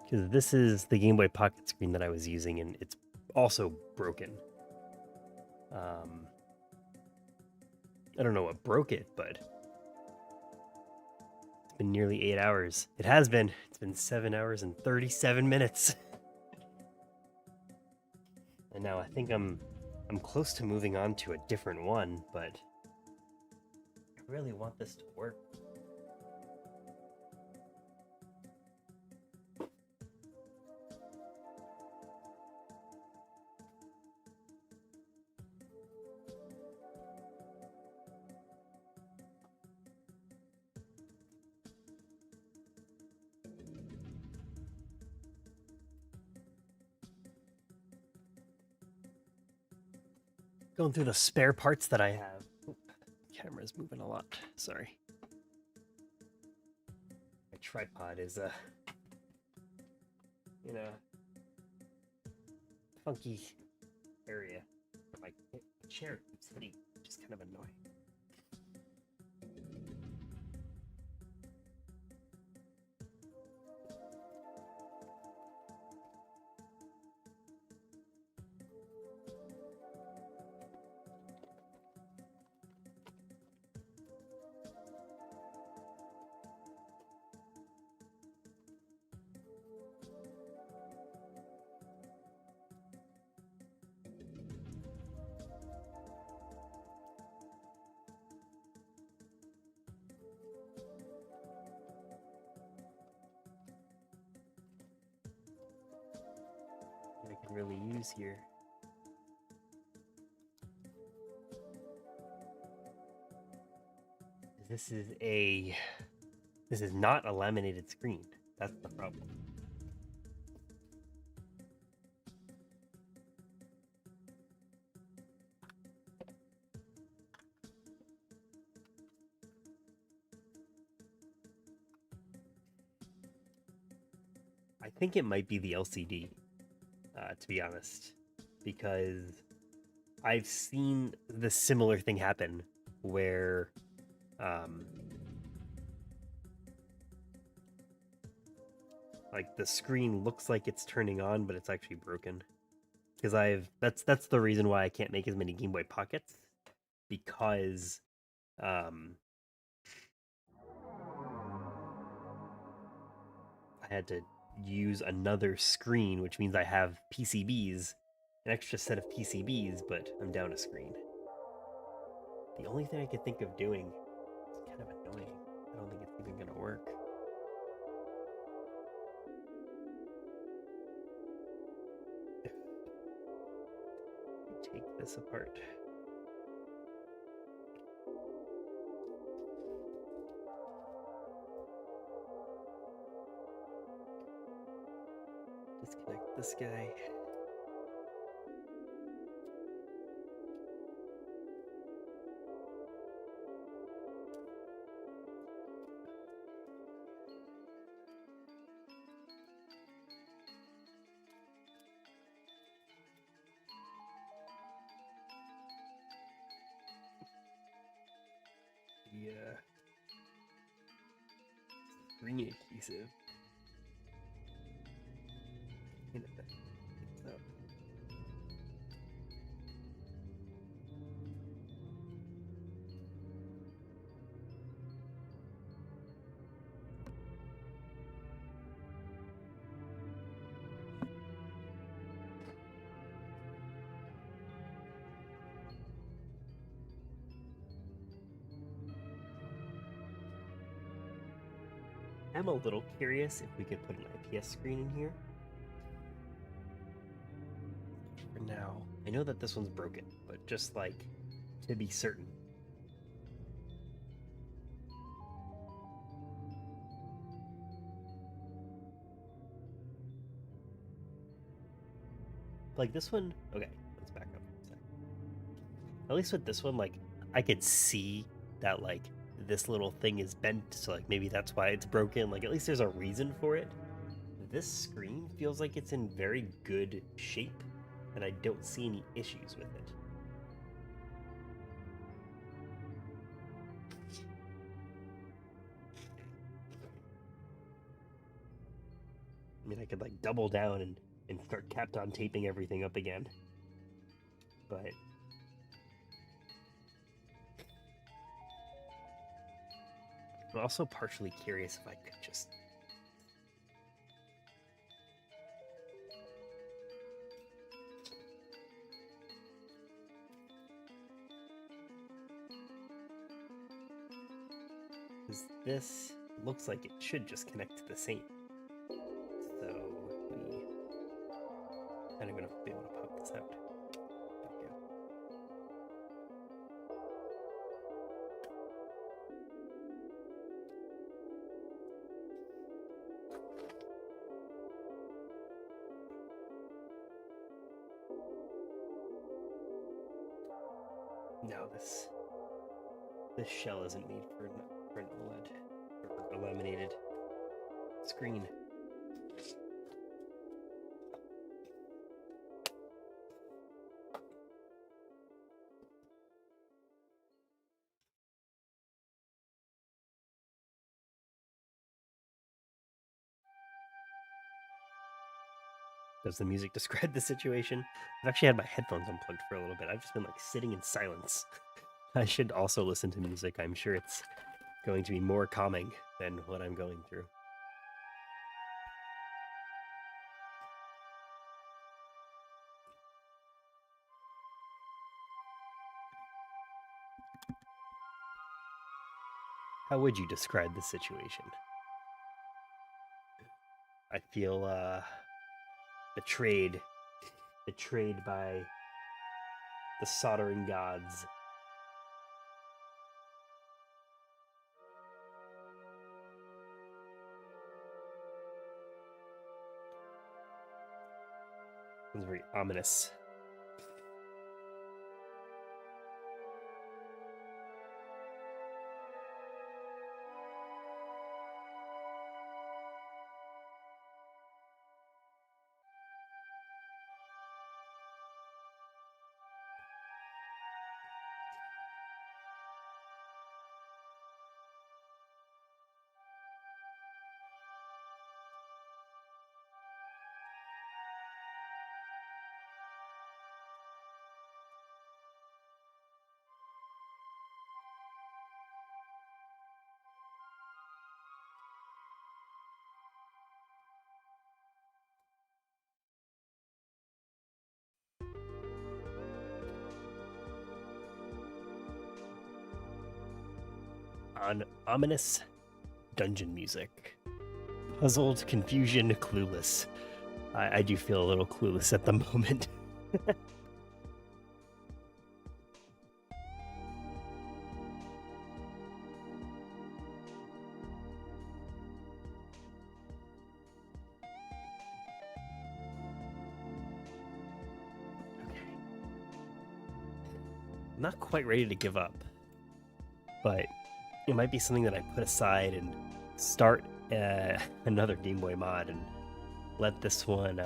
Because this is the Game Boy Pocket screen that I was using, and it's also broken. I don't know what broke it, but it's been nearly 8 hours. It has been. It's been 7 hours and 37 minutes. And now I think I'm close to moving on to a different one, but I really want this to work. Going through the spare parts that I have. Oop, camera's moving a lot. Sorry. My tripod is in a funky area. My chair keeps hitting, which is kind of annoying. I can really use here. This is not a laminated screen. That's the problem. I think it might be the LCD, to be honest, because I've seen the similar thing happen where like the screen looks like it's turning on, but it's actually broken. Because that's the reason why I can't make as many Game Boy Pockets, because I had to use another screen, which means I have PCBs, an extra set of PCBs, but I'm down a screen. The only thing I could think of doing is kind of annoying. I don't think it's even gonna work. Take this apart. Disconnect this guy. The screen adhesive. So. I'm a little curious if we could put an IPS screen in here. For now, I know that this one's broken, but just like to be certain. Like this one, okay, let's back up for a second. At least with this one, like I could see that like this little thing is bent, so like maybe that's why it's broken. Like at least there's a reason for it. This screen feels like it's in very good shape, and I don't see any issues with it. mean, I could like double down and start Kapton taping everything up again. But I'm also partially curious if I could just... Because this looks like it should just connect to the same. So we kind of gonna be able to pop this out. There we go. No, this shell isn't made for an OLED or a laminated screen. Does the music describe the situation? I've actually had my headphones unplugged for a little bit. I've just been like sitting in silence. I should also listen to music. I'm sure it's going to be more calming than what I'm going through. How would you describe the situation? I feel betrayed by the soldering gods. It's very ominous. Ominous dungeon music. Puzzled, confusion, clueless. I do feel a little clueless at the moment. I'm not quite ready to give up, but it might be something that I put aside and start another Game Boy mod and let this one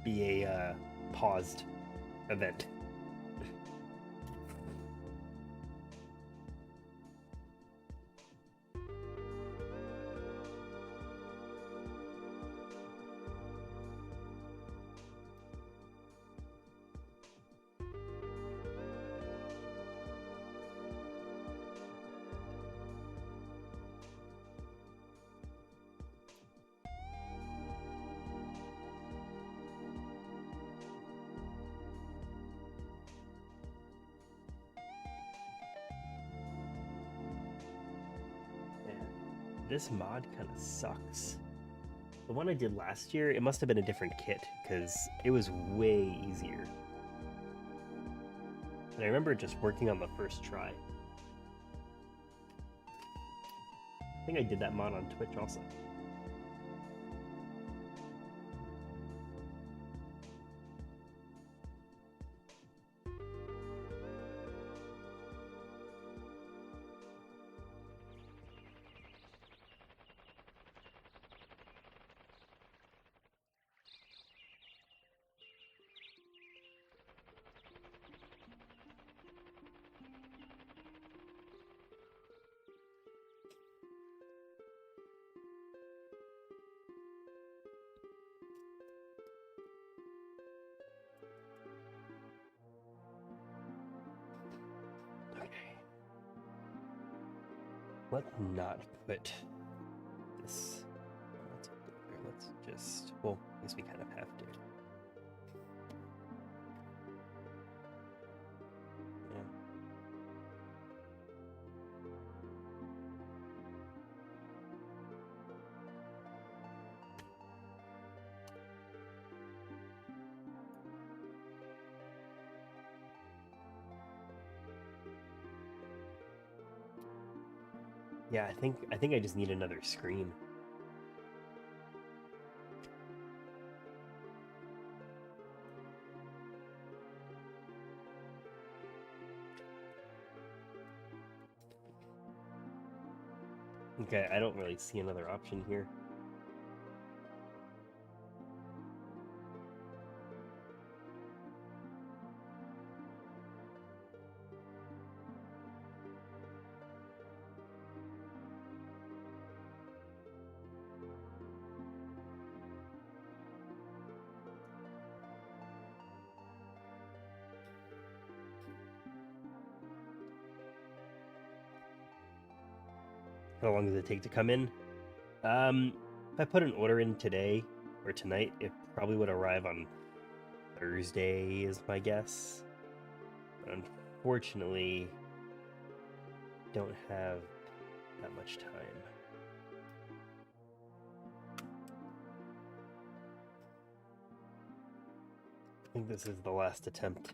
be a paused event. This mod kind of sucks. The one I did last year, it must have been a different kit because it was way easier. And I remember just working on the first try. I think I did that mod on Twitch also. Let's not put this. Let's go there. Let's just. Well, I guess we kind of have to. Yeah. Yeah, I think I just need another screen. Okay, I don't really see another option here. How long does it take to come in? If I put an order in today or tonight, it probably would arrive on Thursday, is my guess. But unfortunately, don't have that much time. I think this is the last attempt.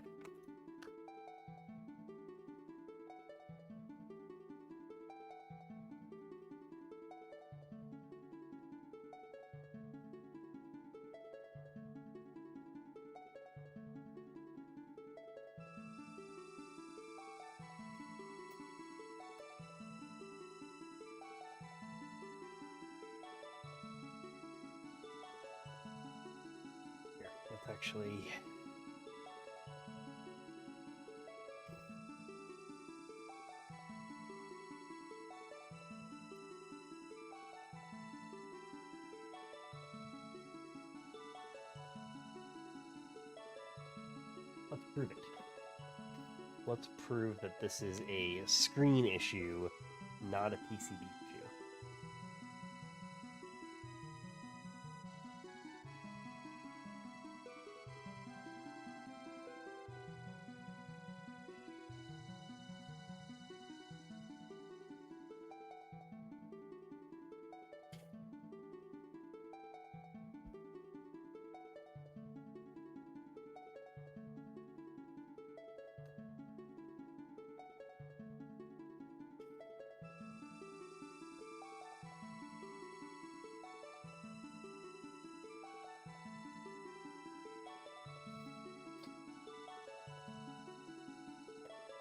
Here, let's actually. Let's prove it. Let's prove that this is a screen issue, not a PCB issue.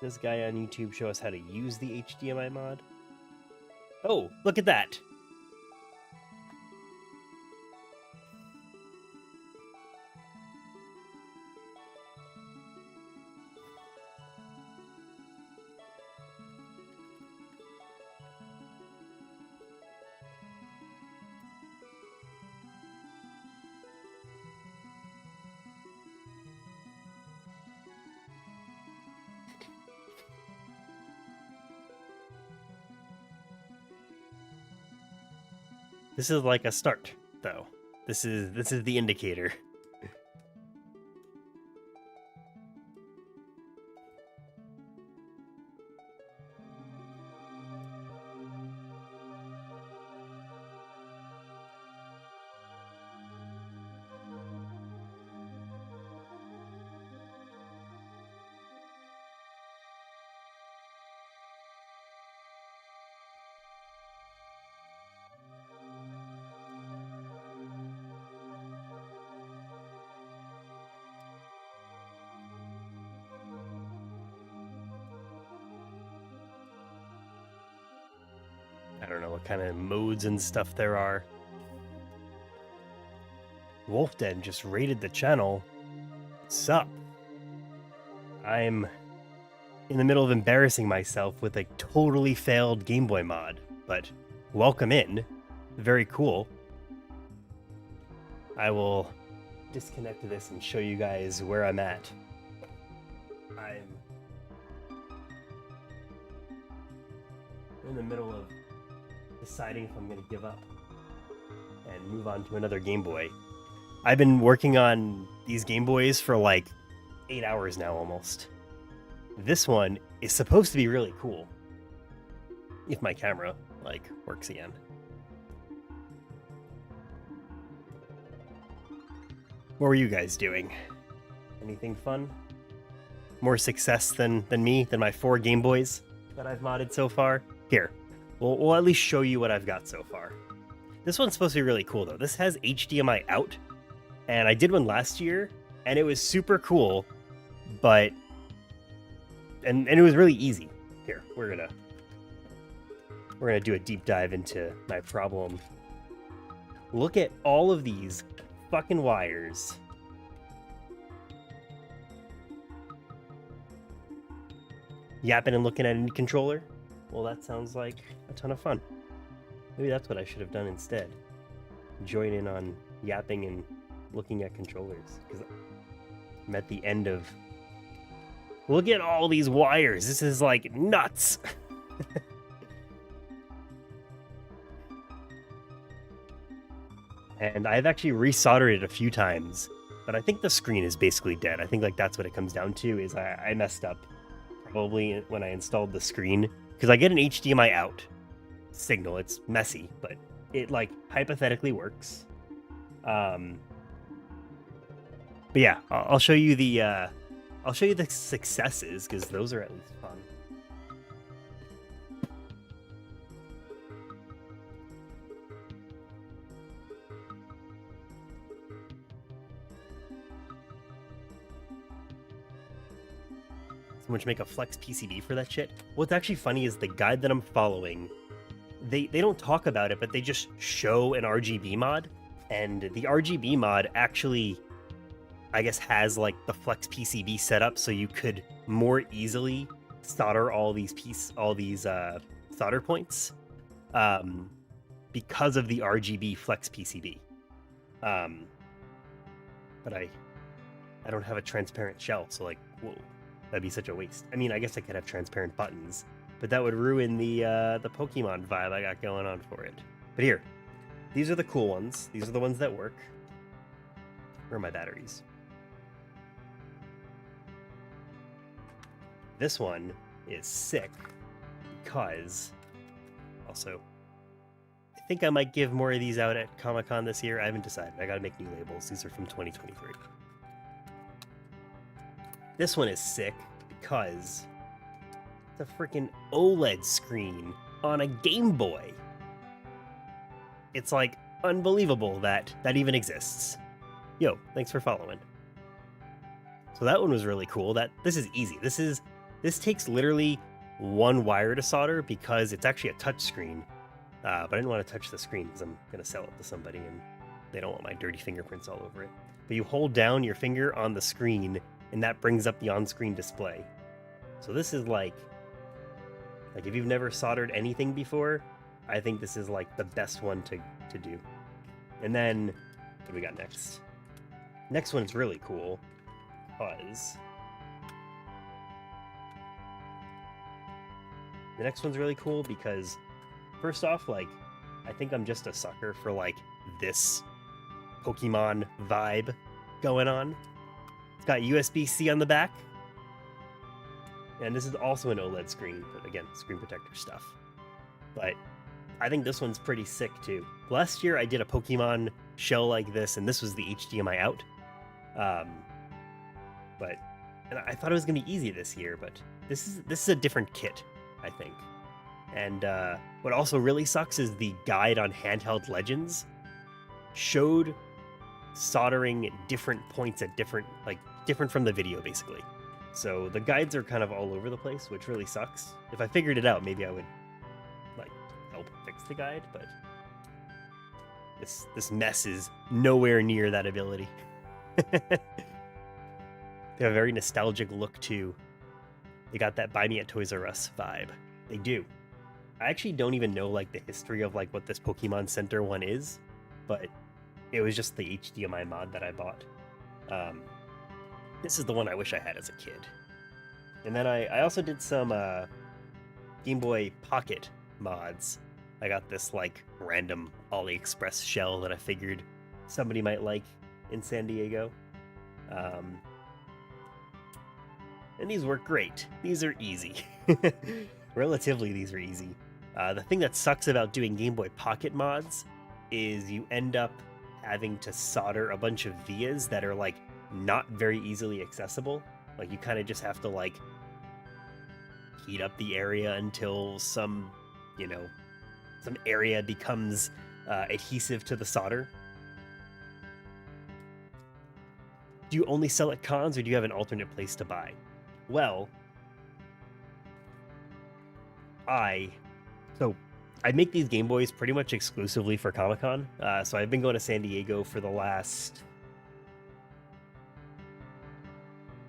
This guy on YouTube show us how to use the HDMI mod. Oh, look at that! This is like a start, though. This is the indicator. I don't know what kind of modes and stuff there are. Wolfden just raided the channel. What's up? I'm in the middle of embarrassing myself with a totally failed Game Boy mod, but welcome in. Very cool. I will disconnect this and show you guys where I'm at. I'm in the middle of deciding if I'm going to give up and move on to another Game Boy. I've been working on these Game Boys for like 8 hours now almost. This one is supposed to be really cool. If my camera, like, works again. What were you guys doing? Anything fun? More success than me, than my 4 Game Boys that I've modded so far? Here, we'll at least show you what I've got so far. This one's supposed to be really cool though. This has HDMI out, and I did one last year, and it was super cool, but and it was really easy. Here, we're gonna do a deep dive into my problem. Look at all of these fucking wires. Yapping and looking at a controller? Well, that sounds like a ton of fun. Maybe that's what I should have done instead. Join in on yapping and looking at controllers. Because I'm at the end of... Look at all these wires. This is like nuts. And I've actually resoldered it a few times, but I think the screen is basically dead. I think like that's what it comes down to, is I messed up probably when I installed the screen, because I get an HDMI out signal. It's messy, but it like hypothetically works. But yeah, I'll show you the successes, because those are at least fun. Someone should make a flex PCB for that shit. What's actually funny is the guide that I'm following, they don't talk about it, but they just show an RGB mod, and the RGB mod actually, I guess, has like the flex PCB set up so you could more easily solder all these solder points because of the RGB flex PCB. But I don't have a transparent shell, so like, whoa. That'd be such a waste. I mean, I guess I could have transparent buttons, but that would ruin the Pokemon vibe I got going on for it. But here, these are the cool ones. These are the ones that work. Where are my batteries? This one is sick because, also, I think I might give more of these out at Comic-Con this year. I haven't decided. I gotta make new labels. These are from 2023. This one is sick because it's a freaking OLED screen on a Game Boy. It's like unbelievable that that even exists. Yo, thanks for following. So that one was really cool. This is easy. This takes literally one wire to solder because it's actually a touch screen. But I didn't want to touch the screen because I'm gonna sell it to somebody and they don't want my dirty fingerprints all over it. But you hold down your finger on the screen, and that brings up the on-screen display. So this is like if you've never soldered anything before, I think this is like the best one to do. And then, what do we got next? Next one's really cool, because first off, like, I think I'm just a sucker for like this Pokemon vibe going on. It's got USB-C on the back. And this is also an OLED screen, but again, screen protector stuff. But I think this one's pretty sick too. Last year I did a Pokemon shell like this, and this was the HDMI out. And I thought it was gonna be easy this year, but this is a different kit, I think. And what also really sucks is the guide on handheld legends showed soldering different points at different from the video, basically. So the guides are kind of all over the place, which really sucks. If I figured it out, maybe I would like help fix the guide, but this mess is nowhere near that ability. They have a very nostalgic look too. They got that Buy Me at Toys R Us vibe. They do. I actually don't even know like the history of like what this Pokemon Center one is, but it was just the HDMI mod that I bought. This is the one I wish I had as a kid. And then I also did some Game Boy Pocket mods. I got this like random AliExpress shell that I figured somebody might like in San Diego. And these work great. These are easy. Relatively, these are easy. The thing that sucks about doing Game Boy Pocket mods is you end up having to solder a bunch of vias that are like not very easily accessible. Like you kind of just have to like heat up the area until some area becomes adhesive to the solder. Do you only sell at cons or do you have an alternate place to buy? Well, I make these Game Boys pretty much exclusively for Comic-Con. So I've been going to San Diego for the last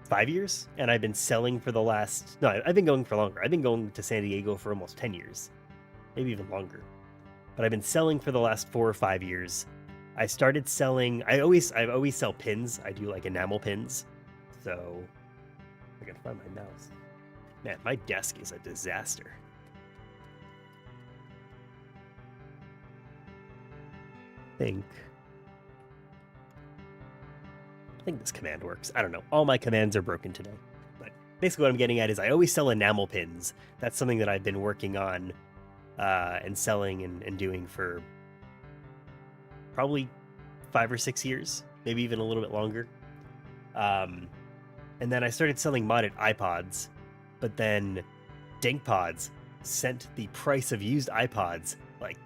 5 years, and I've been selling for the last... No, I've been going for longer. I've been going to San Diego for almost 10 years, maybe even longer. But I've been selling for the last 4 or 5 years. I started selling... I always sell pins. I do like enamel pins. So I gotta find my mouse. Man, my desk is a disaster. I think this command works. I don't know. All my commands are broken today. But basically what I'm getting at is I always sell enamel pins. That's something that I've been working on and selling and doing for probably 5 or 6 years, maybe even a little bit longer. And then I started selling modded iPods, but then DinkPods sent the price of used iPods like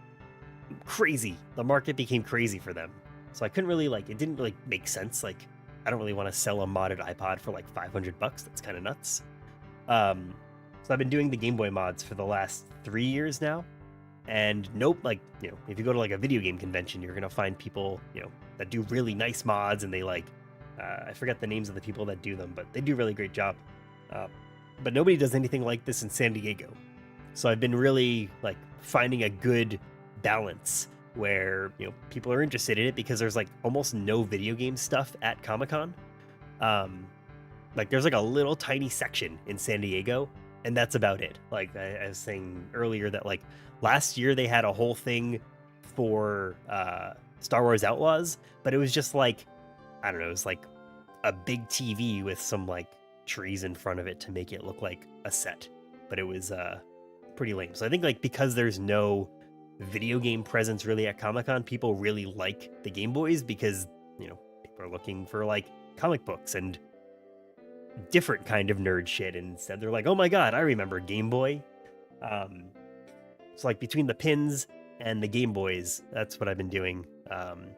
crazy. The market became crazy for them. So I couldn't really it didn't really make sense. Like I don't really want to sell a modded iPod for like $500. That's kind of nuts. So I've been doing the Game Boy mods for the last 3 years now. And nope, if you go to like a video game convention, you're going to find people, that do really nice mods and they I forget the names of the people that do them, but they do a really great job. But nobody does anything like this in San Diego. So I've been really finding a good balance where people are interested in it because there's almost no video game stuff at Comic-Con. There's a little tiny section in San Diego, and that's about it. Like I was saying earlier that last year they had a whole thing for Star Wars Outlaws, but it was just I don't know, it was a big TV with some trees in front of it to make it look like a set, but it was pretty lame. So I think because there's no video game presence really at Comic-Con, people really like the Game Boys because people are looking for comic books and different kind of nerd shit, and instead they're like, oh my god, I remember Game Boy. So between the pins and the Game Boys, that's what I've been doing.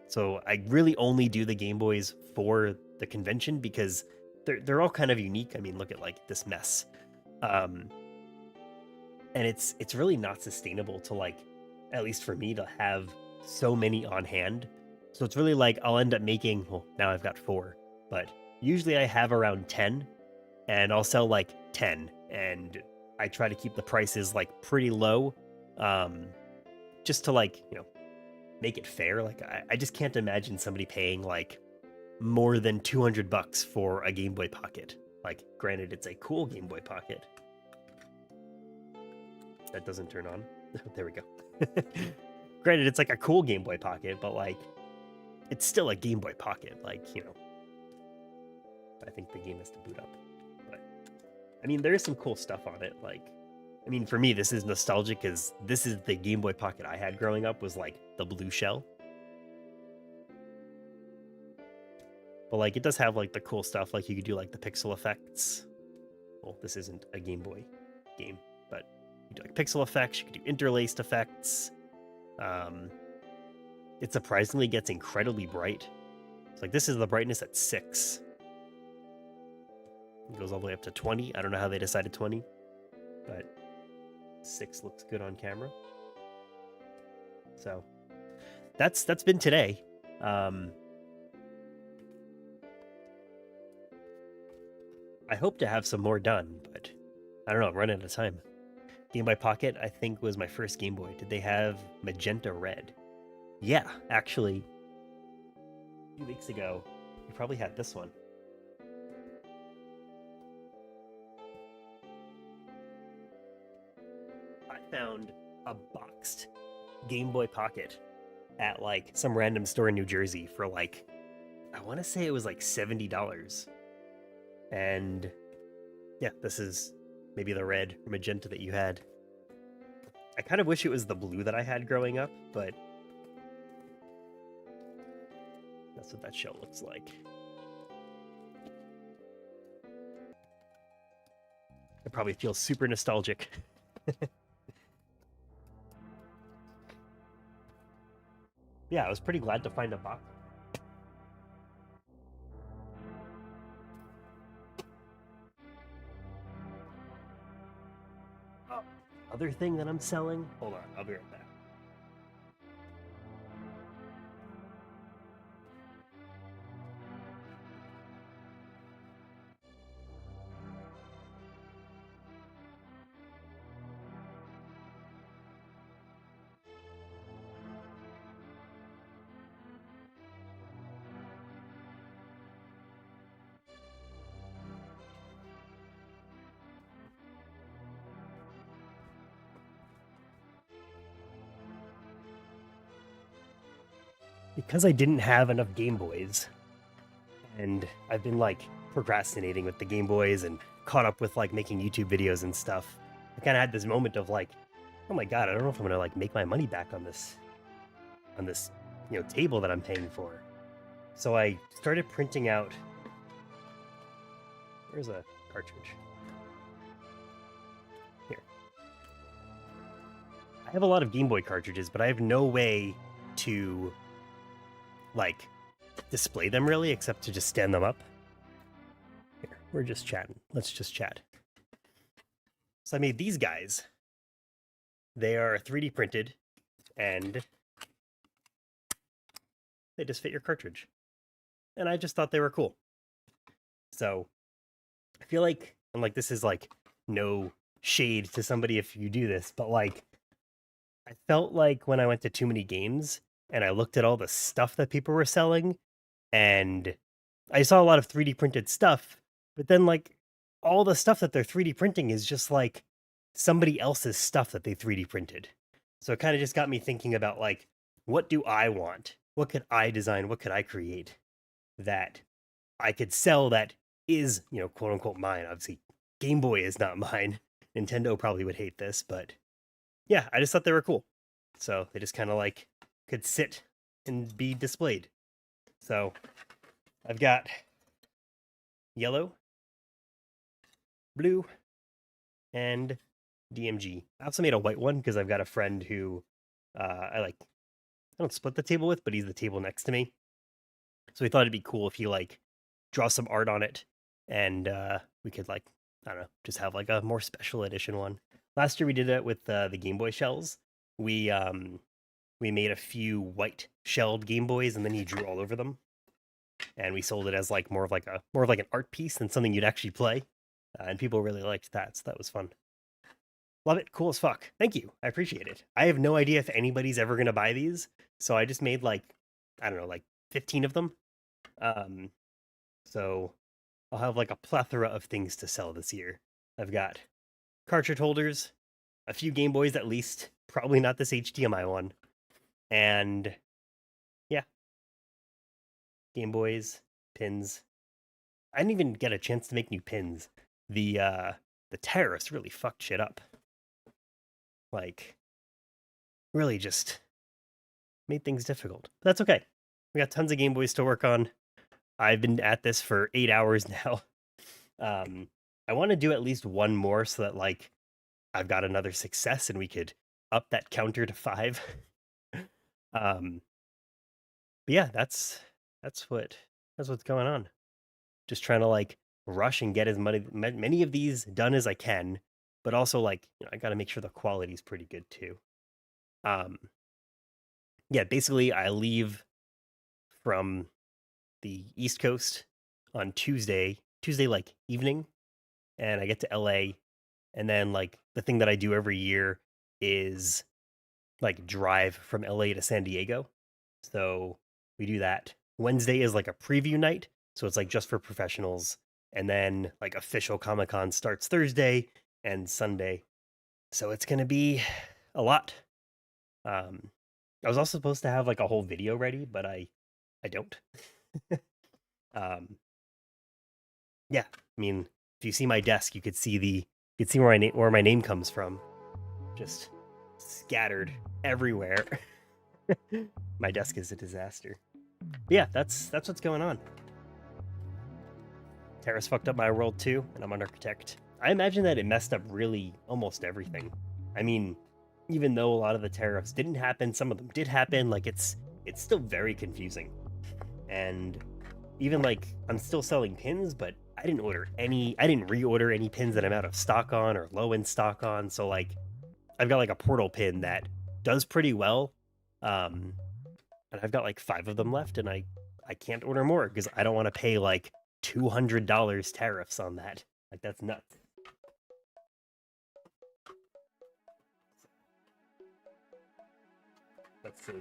So I really only do the Game Boys for the convention because they're all kind of unique. I mean, look at this mess. And it's really not sustainable to at least for me, to have so many on hand. So it's really I'll end up making, well, now I've got 4, but usually I have around 10, and I'll sell 10, and I try to keep the prices pretty low, just to make it fair. I just can't imagine somebody paying more than $200 for a Game Boy Pocket. Granted, it's a cool Game Boy Pocket. That doesn't turn on. There we go. Granted, it's a cool Game Boy Pocket, but it's still a Game Boy Pocket. I think the game has to boot up. But I mean, there is some cool stuff on it. I mean, for me, this is nostalgic because this is the Game Boy Pocket I had growing up, was the blue shell. But it does have the cool stuff. You could do the pixel effects. Well, this isn't a Game Boy game, but you do pixel effects. You could do interlaced effects. It surprisingly gets incredibly bright. So this is the brightness at 6. It goes all the way up to 20. I don't know how they decided 20, but 6 looks good on camera. So that's been today. I hope to have some more done, but I don't know, I'm running out of time. Game Boy Pocket, I think, was my first Game Boy. Did they have magenta red? Yeah, actually, a few weeks ago, we probably had this one. I found a boxed Game Boy Pocket at like some random store in New Jersey for like, I want to say it was like $70. And yeah, this is maybe the red or magenta that you had. I kind of wish it was the blue that I had growing up, but that's what that shell looks like. It probably feels super nostalgic. Yeah, I was pretty glad to find a box. Oh, other thing that I'm selling? Hold on, I'll be right back. Because I didn't have enough Game Boys, and I've been like procrastinating with the Game Boys and caught up with like making YouTube videos and stuff, I kind of had this moment of like, oh my god, I don't know if I'm gonna like make my money back on this, table that I'm paying for. So I started printing out. Where's a cartridge? Here. I have a lot of Game Boy cartridges, but I have no way to like display them really, except to just stand them up. Here, we're just chatting. Let's just chat. So I made these guys. They are 3D printed, and they just fit your cartridge. And I just thought they were cool. So I feel like, and like this is like no shade to somebody if you do this, but like I felt like when I went to too many games and I looked at all the stuff that people were selling, and I saw a lot of 3D printed stuff, but then like all the stuff that they're 3D printing is just like somebody else's stuff that they 3D printed. So it kind of just got me thinking about like, what do I want? What could I design? What could I create that I could sell that is, quote unquote mine? Obviously, Game Boy is not mine. Nintendo probably would hate this, but yeah, I just thought they were cool. So they just kind of like could sit and be displayed. So I've got yellow, blue, and DMG. I also made a white one because I've got a friend who I don't split the table with, but he's the table next to me. So we thought it'd be cool if he like draw some art on it, and we could like, I don't know, just have like a more special edition one. Last year we did it with the Game Boy shells. We made a few white shelled Game Boys, and then he drew all over them, and we sold it as like more of like an art piece than something you'd actually play, and people really liked that, so that was fun. Love it, cool as fuck. Thank you, I appreciate it. I have no idea if anybody's ever gonna buy these, so I just made like, I don't know, like 15 of them. So I'll have like a plethora of things to sell this year. I've got cartridge holders, a few Game Boys at least, probably not this HDMI one, and yeah, Game Boys, pins. I didn't even get a chance to make new pins. The terrorists really fucked shit up. Like, really just made things difficult. But that's okay. We got tons of Game Boys to work on. I've been at this for 8 hours now. I want to do at least one more so that like I've got another success and we could up that counter to 5. But yeah, that's what's going on. Just trying to like rush and get as many of these done as I can, but also like, I got to make sure the quality is pretty good too. Yeah, basically I leave from the East Coast on Tuesday like evening, and I get to LA, and then like the thing that I do every year is like drive from LA to San Diego. So we do that. Wednesday is like a preview night, so it's like just for professionals, and then like official Comic-Con starts Thursday and Sunday. So it's going to be a lot. Um, I was also supposed to have like a whole video ready, but I don't. um, yeah, I mean, if you see my desk, you could see where my name comes from, just scattered everywhere. My desk is a disaster. But yeah, that's what's going on. Terrace fucked up my world too, and I'm an architect. I imagine that it messed up really almost everything. I mean, even though a lot of the tariffs didn't happen, some of them did happen. Like it's still very confusing. And even like I'm still selling pins, but I didn't reorder any pins that I'm out of stock on or low in stock on. So like I've got like a portal pin that does pretty well. Um, and I've got like 5 of them left, and I can't order more because I don't want to pay like $200 tariffs on that. Like that's nuts. Let's see.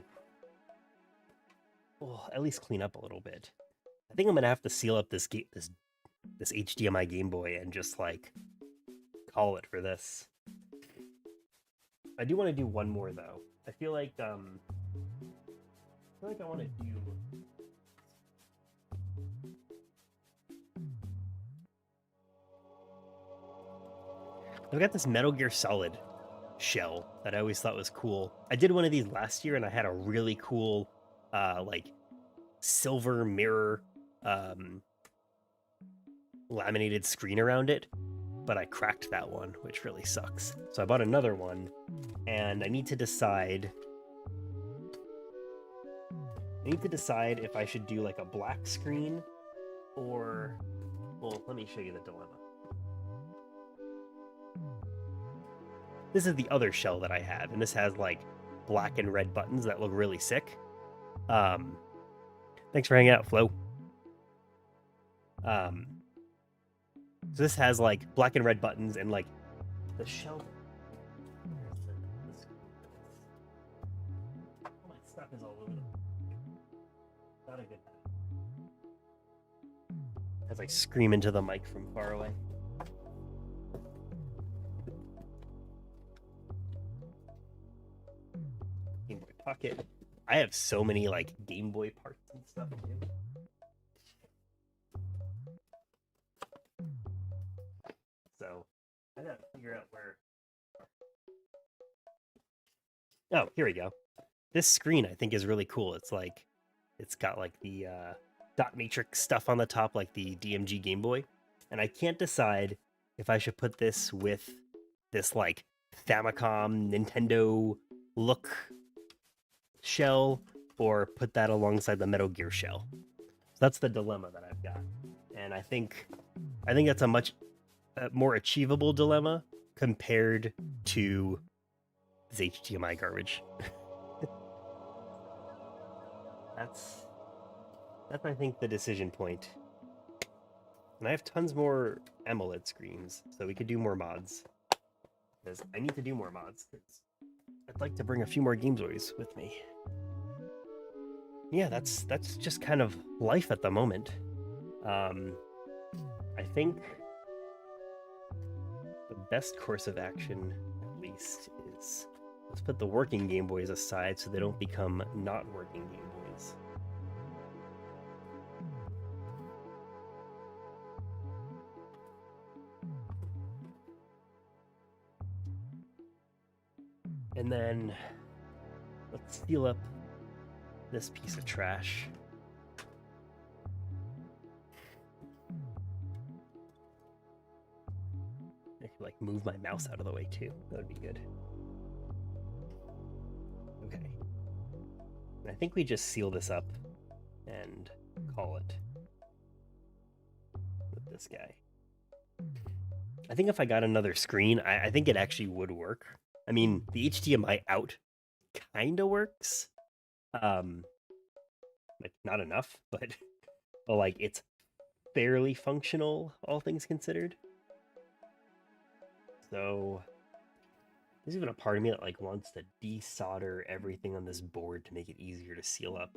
Well, at least clean up a little bit. I think I'm gonna have to seal up this HDMI Game Boy and just like call it for this. I do want to do one more though. I feel like I want to do. I've got this Metal Gear Solid shell that I always thought was cool. I did one of these last year and I had a really cool like silver mirror laminated screen around it, but I cracked that one, which really sucks. So I bought another one, and I need to decide if I should do like a black screen or, well, let me show you the dilemma. This is the other shell that I have, and this has like black and red buttons that look really sick. Thanks for hanging out, Flo. So this has like black and red buttons, and like the shell. All my stuff is all over the place. Not a good time. As I scream into the mic from far away. Game Boy Pocket. I have so many like Game Boy parts and stuff too. So I gotta figure out where. Oh, here we go. This screen I think is really cool. It's got like the dot matrix stuff on the top, like the DMG Game Boy, and I can't decide if I should put this with this like Famicom Nintendo look shell or put that alongside the Metal Gear shell. So that's the dilemma that I've got, and I think that's a much more achievable dilemma compared to this HDMI garbage. that's I think the decision point. And I have tons more AMOLED screens, so we could do more mods. Because I need to do more mods. I'd like to bring a few more Game Boys with me. Yeah, that's just kind of life at the moment. I think the best course of action, at least, is let's put the working Game Boys aside so they don't become not working Game Boys. And then let's seal up this piece of trash. I could like move my mouse out of the way too. That would be good. Okay. And I think we just seal this up and call it with this guy. I think if I got another screen, I think it actually would work. I mean, the HDMI out kind of works. Like not enough, but like it's fairly functional, all things considered. So there's even a part of me that like wants to desolder everything on this board to make it easier to seal up.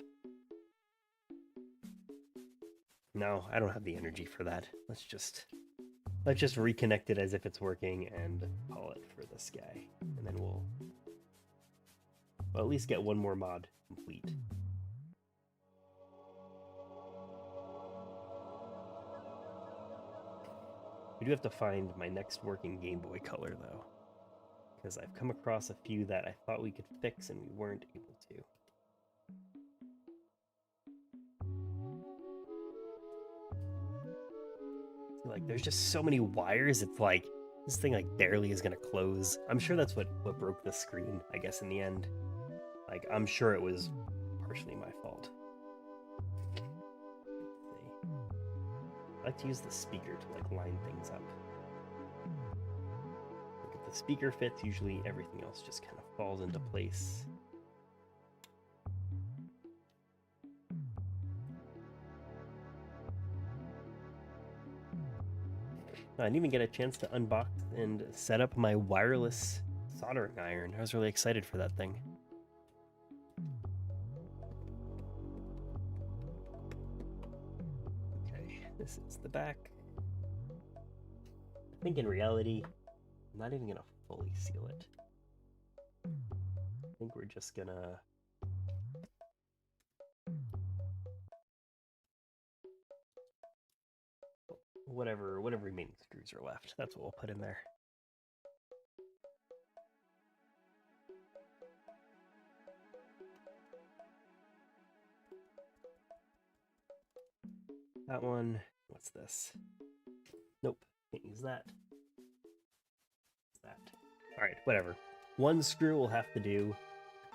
No, I don't have the energy for that. Let's just reconnect it as if it's working and call it for this guy. And then we'll I'll at least get one more mod complete. We do have to find my next working Game Boy Color, though, because I've come across a few that I thought we could fix and we weren't able to. Like, there's just so many wires, it's like, this thing like barely is gonna close. I'm sure that's what broke the screen, I guess, in the end. Like, I'm sure it was partially my fault. I like to use the speaker to like line things up. Like, if the speaker fits, usually everything else just kind of falls into place. I didn't even get a chance to unbox and set up my wireless soldering iron. I was really excited for that thing. Okay, this is the back. I think in reality, I'm not even gonna fully seal it. I think we're just gonna... whatever remaining screws are left, that's what we'll put in there. That one, what's this? Nope, can't use that. That. Alright, whatever. One screw will have to do.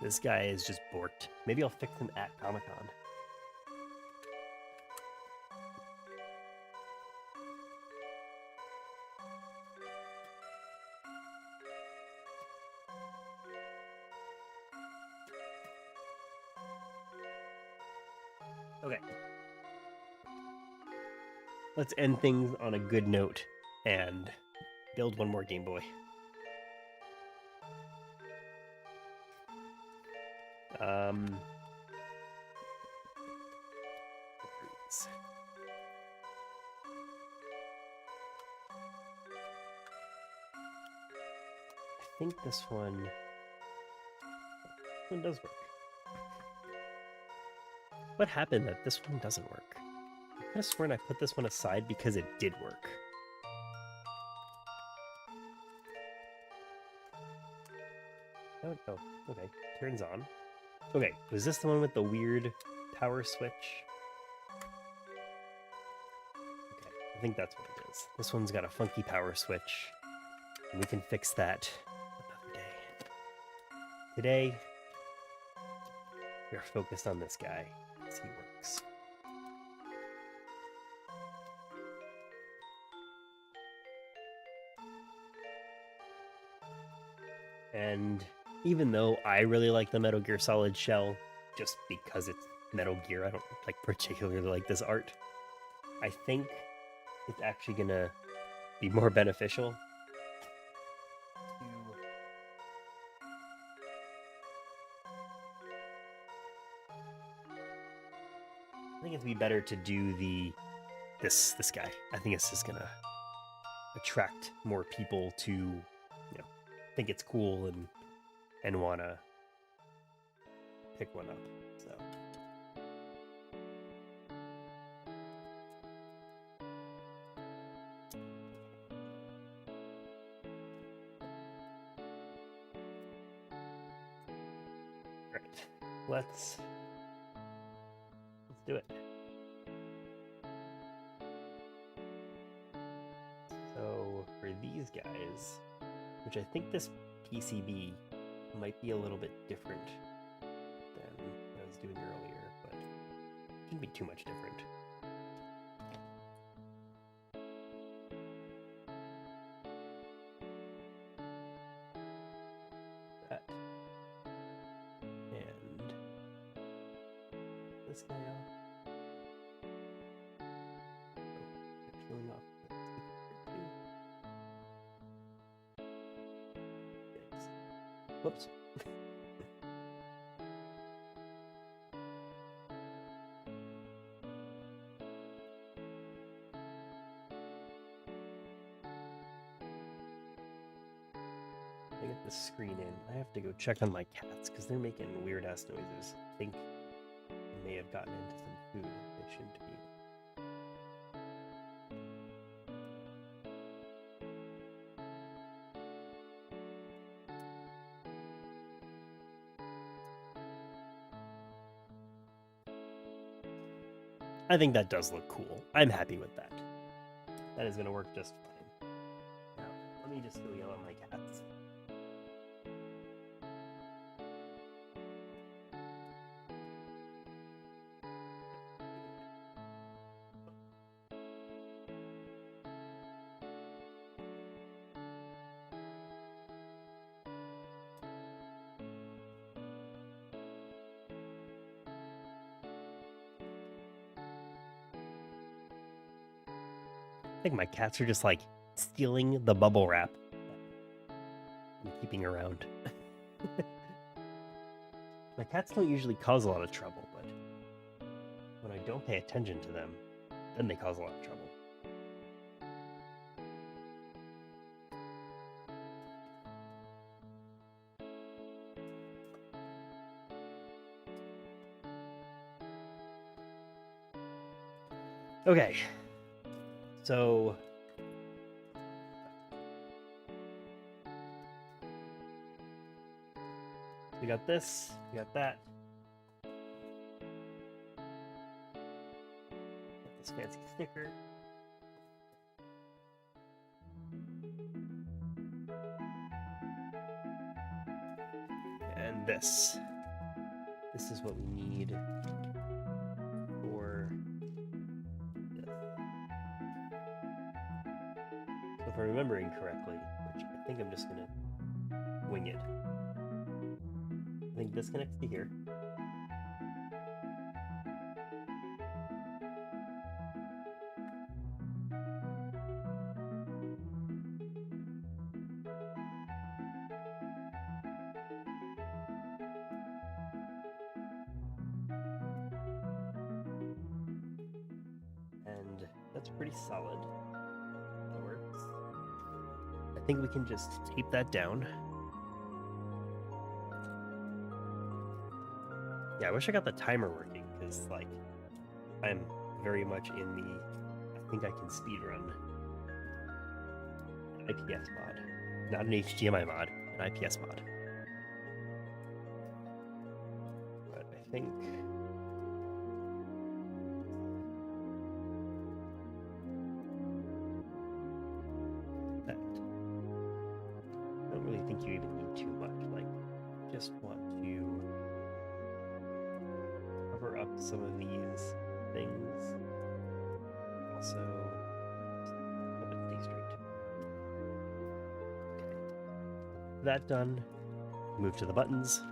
This guy is just borked. Maybe I'll fix him at Comic-Con. Okay. Let's end things on a good note and build one more Game Boy. I think this one does work. What happened that this one doesn't work? I could have sworn I put this one aside because it did work. Oh, oh, okay. Turns on. Okay, was this the one with the weird power switch? Okay, I think that's what it is. This one's got a funky power switch, and we can fix that another day. Today, we are focused on this guy as he works. And even though I really like the Metal Gear Solid shell, just because it's Metal Gear, I don't like particularly like this art. I think it's actually gonna be more beneficial I think it'd be better to do this guy. I think it's just gonna attract more people to, think it's cool and wanna pick one up. So right, let's do it. So for these guys, which I think this PCB might be a little bit different than what I was doing earlier, but it shouldn't be too much different. That. And this guy off. Oh, peeling off the speaker too. Yikes. Whoops. I get the this screen in. I have to go check on my cats because they're making weird ass noises. I think they may have gotten into some food they shouldn't be. I think that does look cool. I'm happy with that. That is going to work just fine. Now, let me just go yell at my cats. I think my cats are just like stealing the bubble wrap I'm keeping around. My cats don't usually cause a lot of trouble, but when I don't pay attention to them, then they cause a lot of trouble. Okay, so we got this, we got that. Got this fancy sticker. And this. This is what we need for this. So if I'm remembering correctly, which I think I'm just gonna wing it. I think this connects to here. And that's pretty solid. That works. I think we can just tape that down. Yeah, I wish I got the timer working, because, like, I'm very much in the I think I can speedrun IPS mod. Not an HDMI mod, an IPS mod. But I think that I don't really think you even need too much. Like, just want to cover up some of these things. Also, help it stay straight. Okay. That done. Move to the buttons.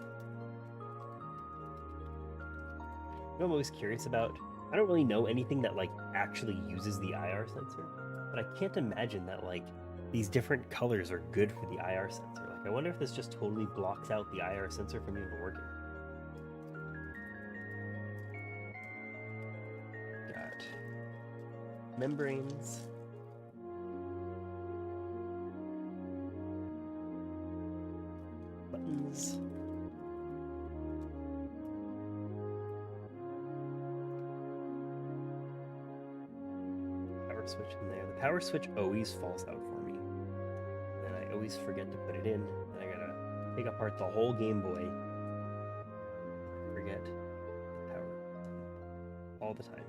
You know what I'm always curious about? I don't really know anything that like actually uses the IR sensor, but I can't imagine that like these different colors are good for the IR sensor. Like, I wonder if this just totally blocks out the IR sensor from even working. Got membranes. Buttons. Power switch in there. The power switch always falls out for me. And I always forget to put it in. And I gotta take apart the whole Game Boy. Forget the power. All the time.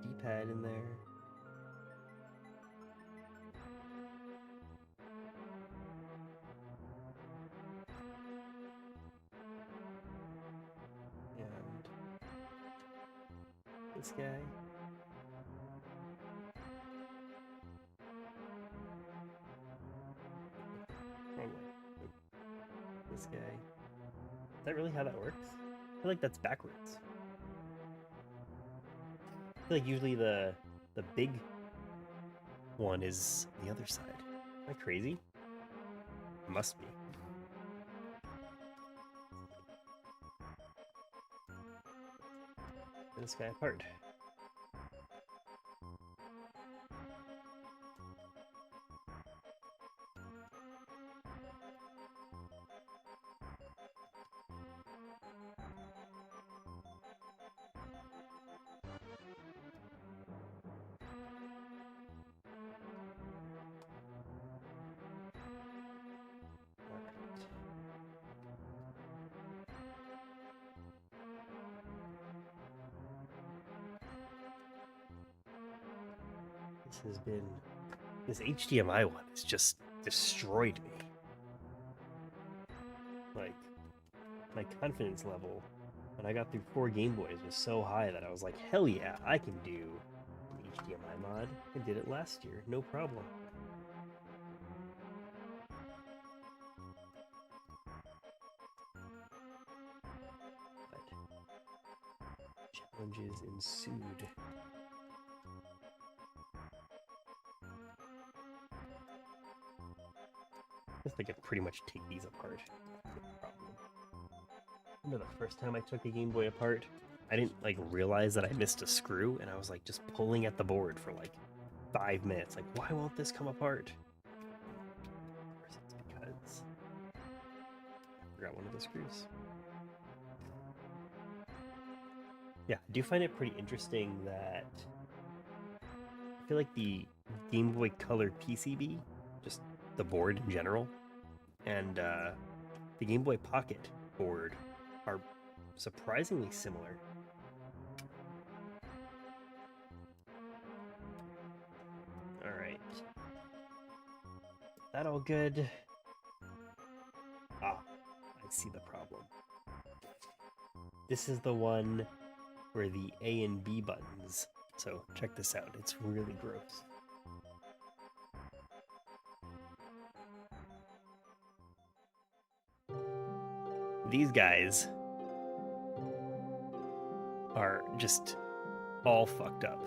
D-pad in there. And this guy. Wrong way. This guy. Is that really how that works? I feel like that's backwards. I feel like usually the big one is the other side. Am I crazy? It must be. Get this guy apart. This HDMI one has just destroyed me. Like, my confidence level when I got through 4 Game Boys was so high that I was like, hell yeah, I can do an HDMI mod. I did it last year, no problem. But challenges ensued. I guess I could pretty much take these apart. I remember the first time I took a Game Boy apart, I didn't like realize that I missed a screw, and I was like just pulling at the board for like 5 minutes. Like, why won't this come apart? Of course, it's because I forgot one of the screws. Yeah, I do find it pretty interesting that I feel like the Game Boy Color PCB, just the board in general, and the Game Boy Pocket board are surprisingly similar. All right. That all good? Ah, I see the problem. This is the one where the A and B buttons. So check this out. It's really gross. These guys are just all fucked up.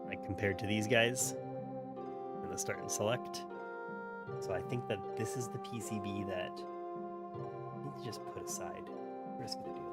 Like compared to these guys in the start and select. So I think that this is the PCB that I need to just put aside. We're just gonna do that.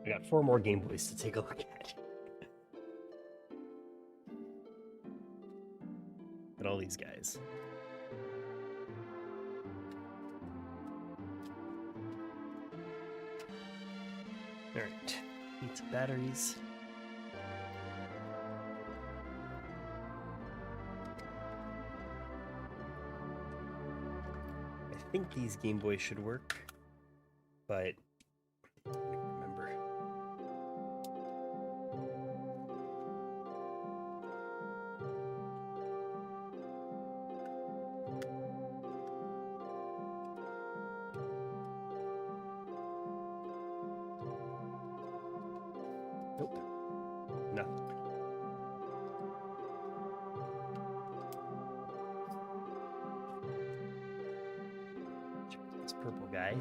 I got 4 more Game Boys to take a look at. At all these guys. Alright, need some batteries. I think these Game Boys should work, but I don't remember. Nope. Nothing. Check this purple guy.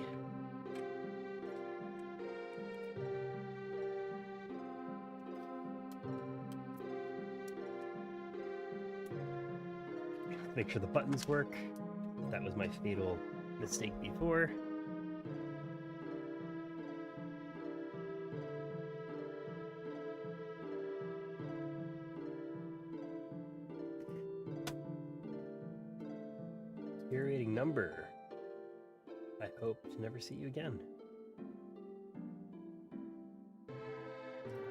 Make sure the buttons work. That was my fatal mistake before. Infuriating number. I hope to never see you again.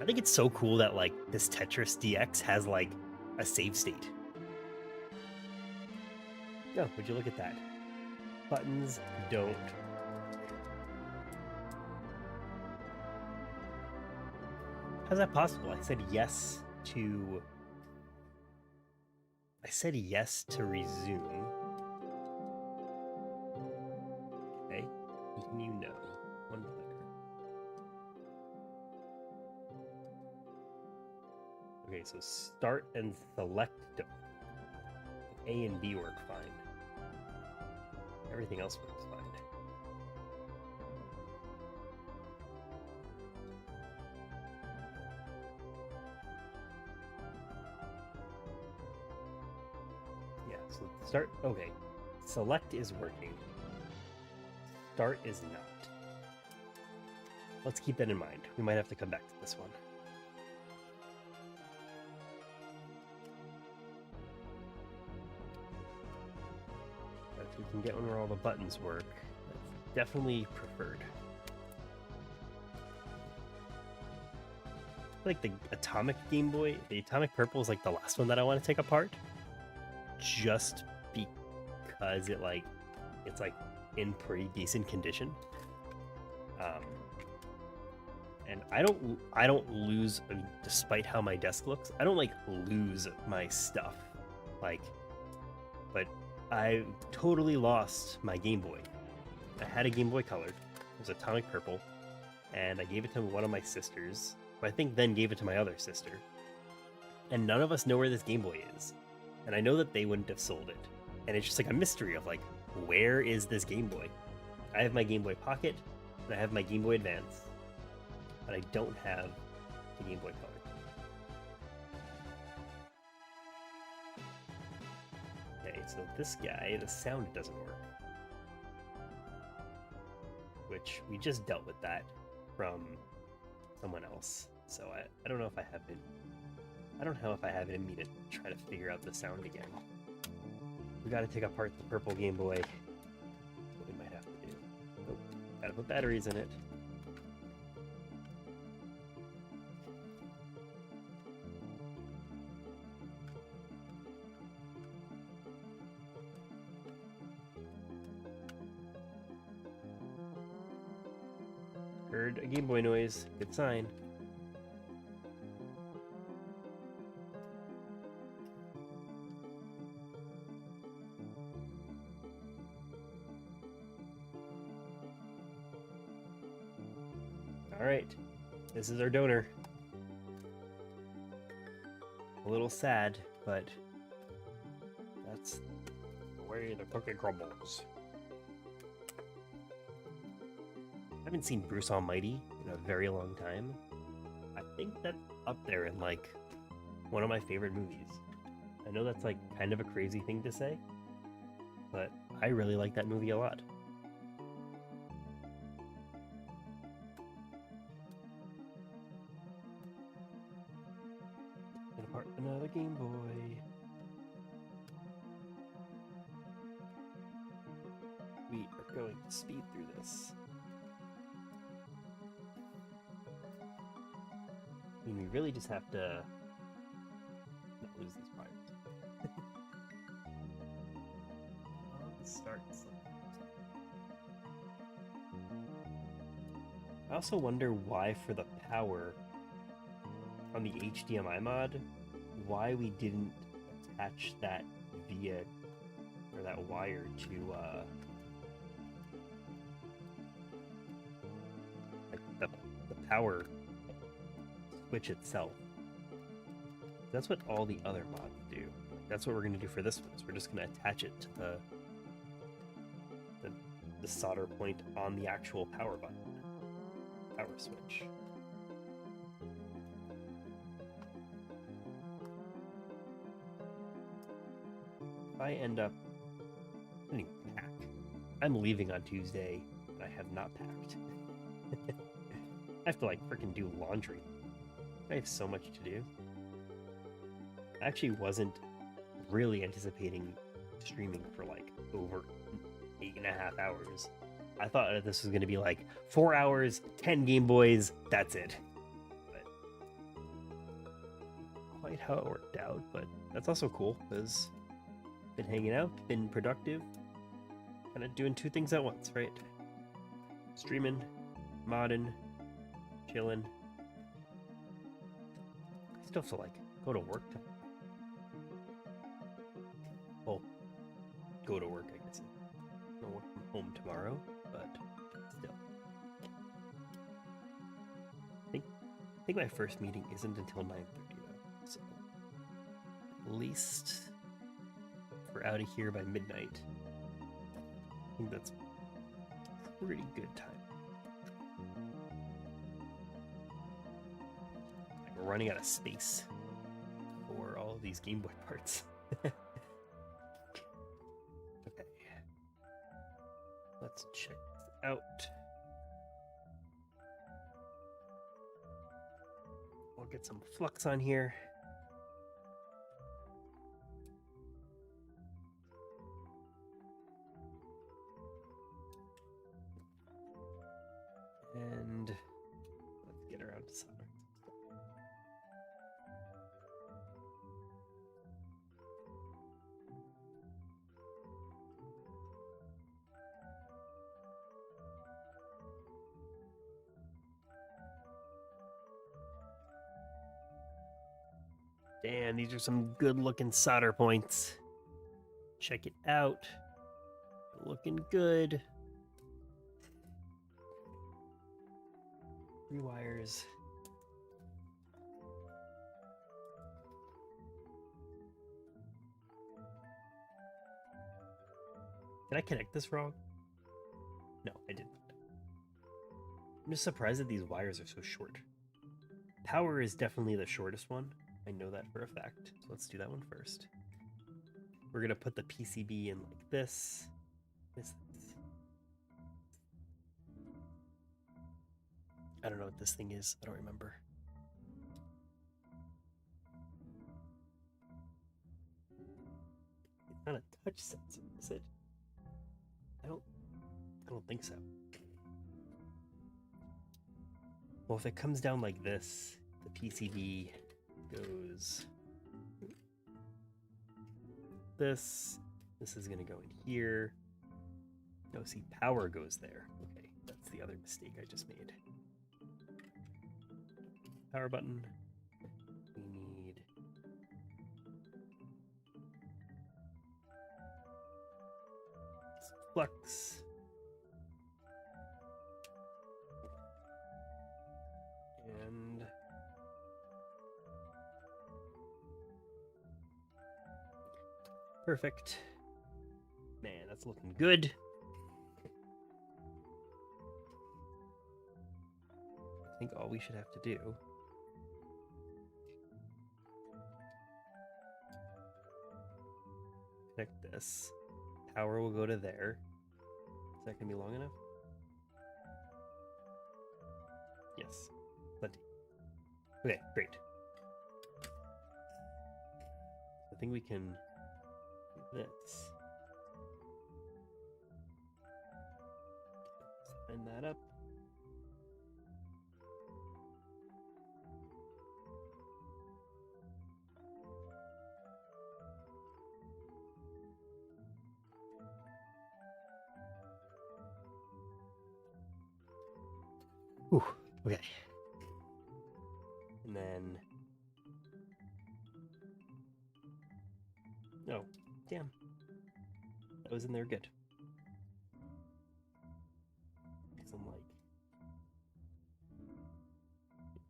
I think it's so cool that like this Tetris DX has like a save state. Oh, would you look at that? Buttons don't. How's that possible? I said yes to resume. Okay, continue no. One player. Okay, so start and select don't. A and B work fine. Everything else works fine. Yeah, so start, okay. Select is working. Start is not. let's keep that in mind. We might have to come back to this one. But if we can get one where all the buttons work, that's definitely preferred. Like the Atomic Game Boy, the Atomic Purple is like the last one that I want to take apart, just because it's like in pretty decent condition. And I don't lose, despite how my desk looks, I don't like lose my stuff, but I totally lost my Game Boy. I had a Game Boy Color, it was Atomic Purple, and I gave it to one of my sisters, who I think then gave it to my other sister, and none of us know where this Game Boy is, and I know that they wouldn't have sold it, and it's just like a mystery of like, where is this Game Boy? I have my Game Boy Pocket, and I have my Game Boy Advance, but I don't have the Game Boy Color. Okay, so this guy, the sound doesn't work. Which, we just dealt with that from someone else. So I don't know if I have it. I don't know if I have it in me to try to figure out the sound again. We gotta take apart the purple Game Boy. That's what we might have to do. Oh, gotta put batteries in it. Heard a Game Boy noise. Good sign. Alright. This is our donor. A little sad, but that's the way the cookie crumbles. I haven't seen Bruce Almighty in a very long time. I think that's up there in like one of my favorite movies. I know that's like kind of a crazy thing to say, but I really like that movie a lot. Get apart another Game Boy. We are going to speed through this. I mean, we really just have to not lose this part. Start. I also wonder why for the power on the HDMI mod, why we didn't attach that via, or that wire to like the power switch itself. That's what all the other mods do. That's what we're going to do for this one. Is we're just going to attach it to the solder point on the actual power button, power switch. If I end up, I didn't even pack. I'm leaving on Tuesday, and I have not packed. I have to like freaking do laundry. I have so much to do. I actually wasn't really anticipating streaming for like over 8.5 hours. I thought that this was going to be like 4 hours, 10 Game Boys, that's it. But quite how it worked out, but that's also cool because been hanging out, been productive, kind of doing two things at once, right? Streaming, modding, chilling. I still have to like go to work to go to work, I guess. I'll work from home tomorrow, but still. I think my first meeting isn't until 9:30 though, so at least if we're out of here by midnight, I think that's pretty good time. Like we're running out of space for all of these Game Boy parts. Let's check this out. I'll get some flux on here. And let's get around to solder. Damn, these are some good looking solder points. Check it out. Looking good. 3 wires. Did I connect this wrong? No, I didn't. I'm just surprised that these wires are so short. Power is definitely the shortest one. I know that for a fact. So let's do that one first. We're going to put the PCB in like this. I don't know what this thing is. I don't remember. It's not a touch sensor, is it? I don't think so. Well, if it comes down like this, the PCB goes this. This is going to go in here. No, see, power goes there. Okay, that's the other mistake I just made. Power button. We need flux. And perfect. Man, that's looking good. I think all we should have to do connect this. Power will go to there. Is that gonna be long enough? Yes, plenty. Okay, great. I think we can do this. Line that up. Whew, okay. And then, oh, damn. That was in there good. Some like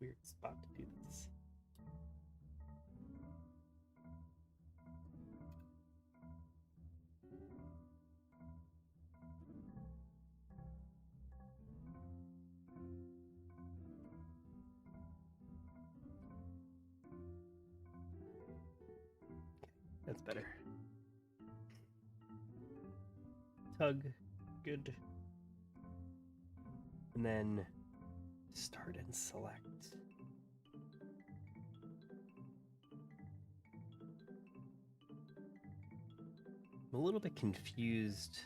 weird spot to do this. That's better. Tug, good. And then start and select. I'm a little bit confused.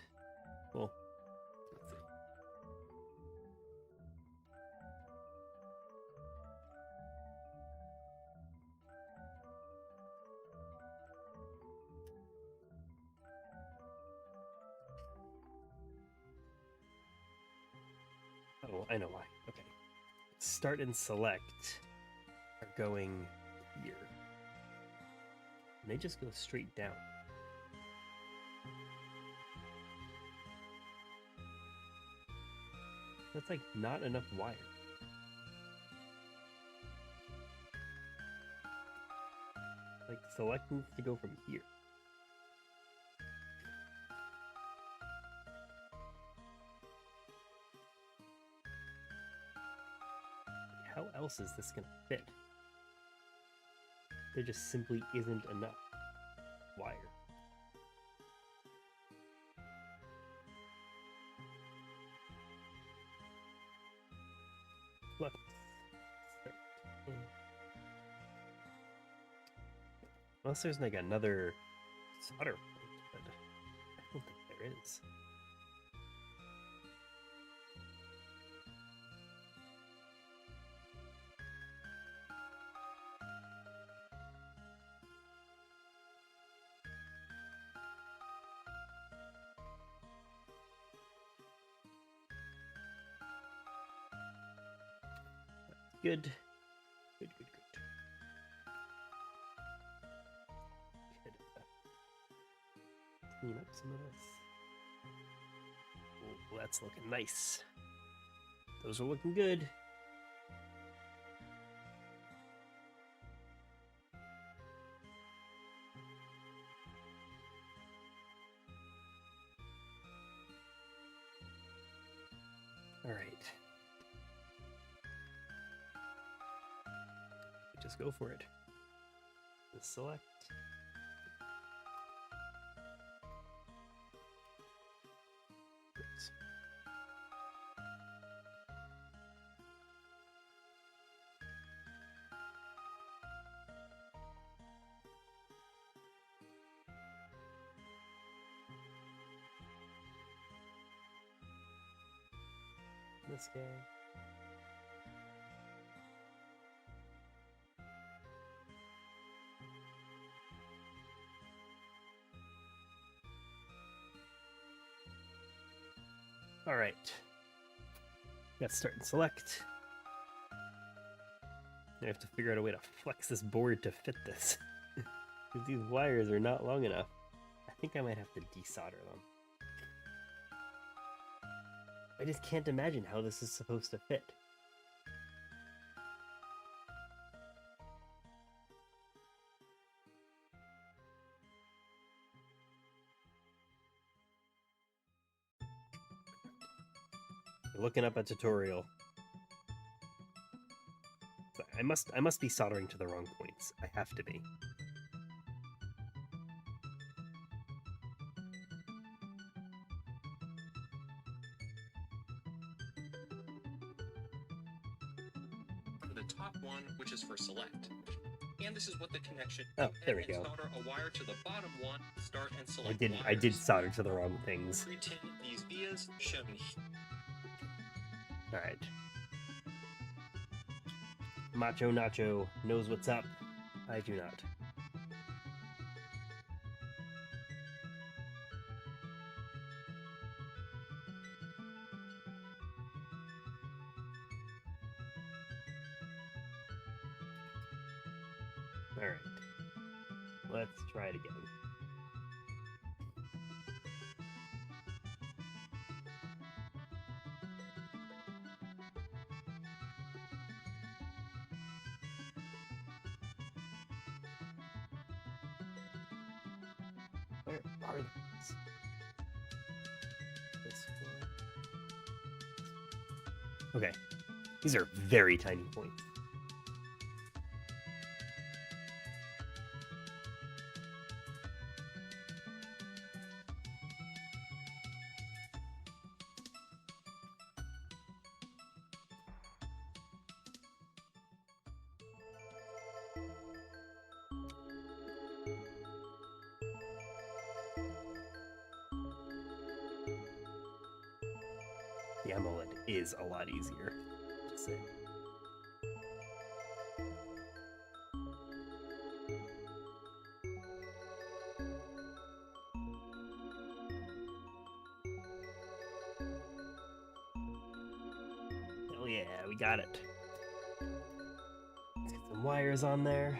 Well, let's see. Oh, I know why. Okay. Start and select are going here. And they just go straight down. That's like not enough wire. Like select needs to go from here. How else is this gonna fit? There just simply isn't enough wire. Flux. Start. Unless there's like another solder point, but I don't think there is. Good. Good. Clean up some of this. Oh, that's looking nice. Those are looking good. All right. Just go for it. Just select. Oops. This guy. All right. Let's start and select. I have to figure out a way to flex this board to fit this. Because these wires are not long enough. I think I might have to desolder them. I just can't imagine how this is supposed to fit. Looking up a tutorial. I must be soldering to the wrong points. I have to be. For the top one, which is for select. And this is what the connection. Oh, there we go. Solder a wire to the bottom one. Start and select. I did solder to the wrong things. Pretend these vias shown here. All right. Macho Nacho knows what's up. I do not. All right. Let's try it again. Where are these? This one. Okay. These are very tiny points. The AMOLED is a lot easier to say. Hell yeah, we got it. Let's get some wires on there.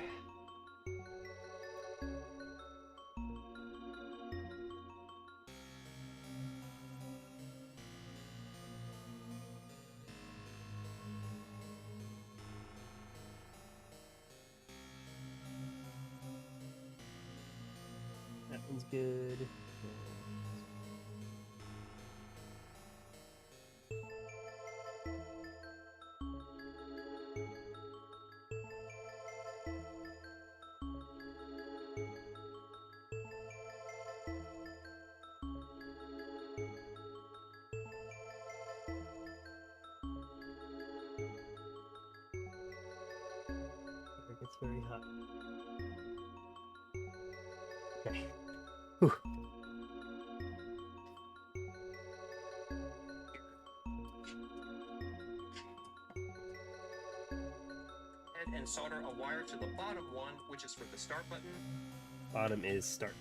That one's good. It gets very hot. Okay. Whew. And solder a wire to the bottom one, which is for the start button. Bottom is start.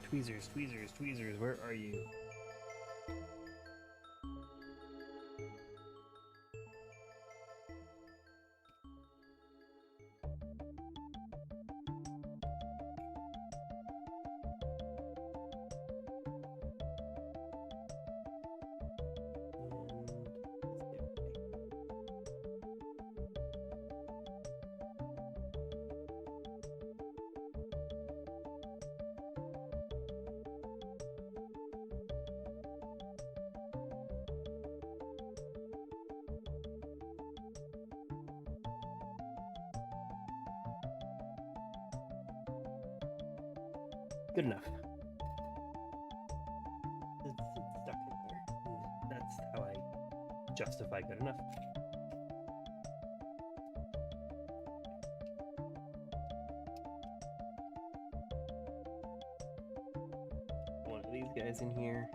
Tweezers, tweezers, tweezers, where are you? Good enough. It's stuck in there. And that's how I justify good enough. One of these guys in here.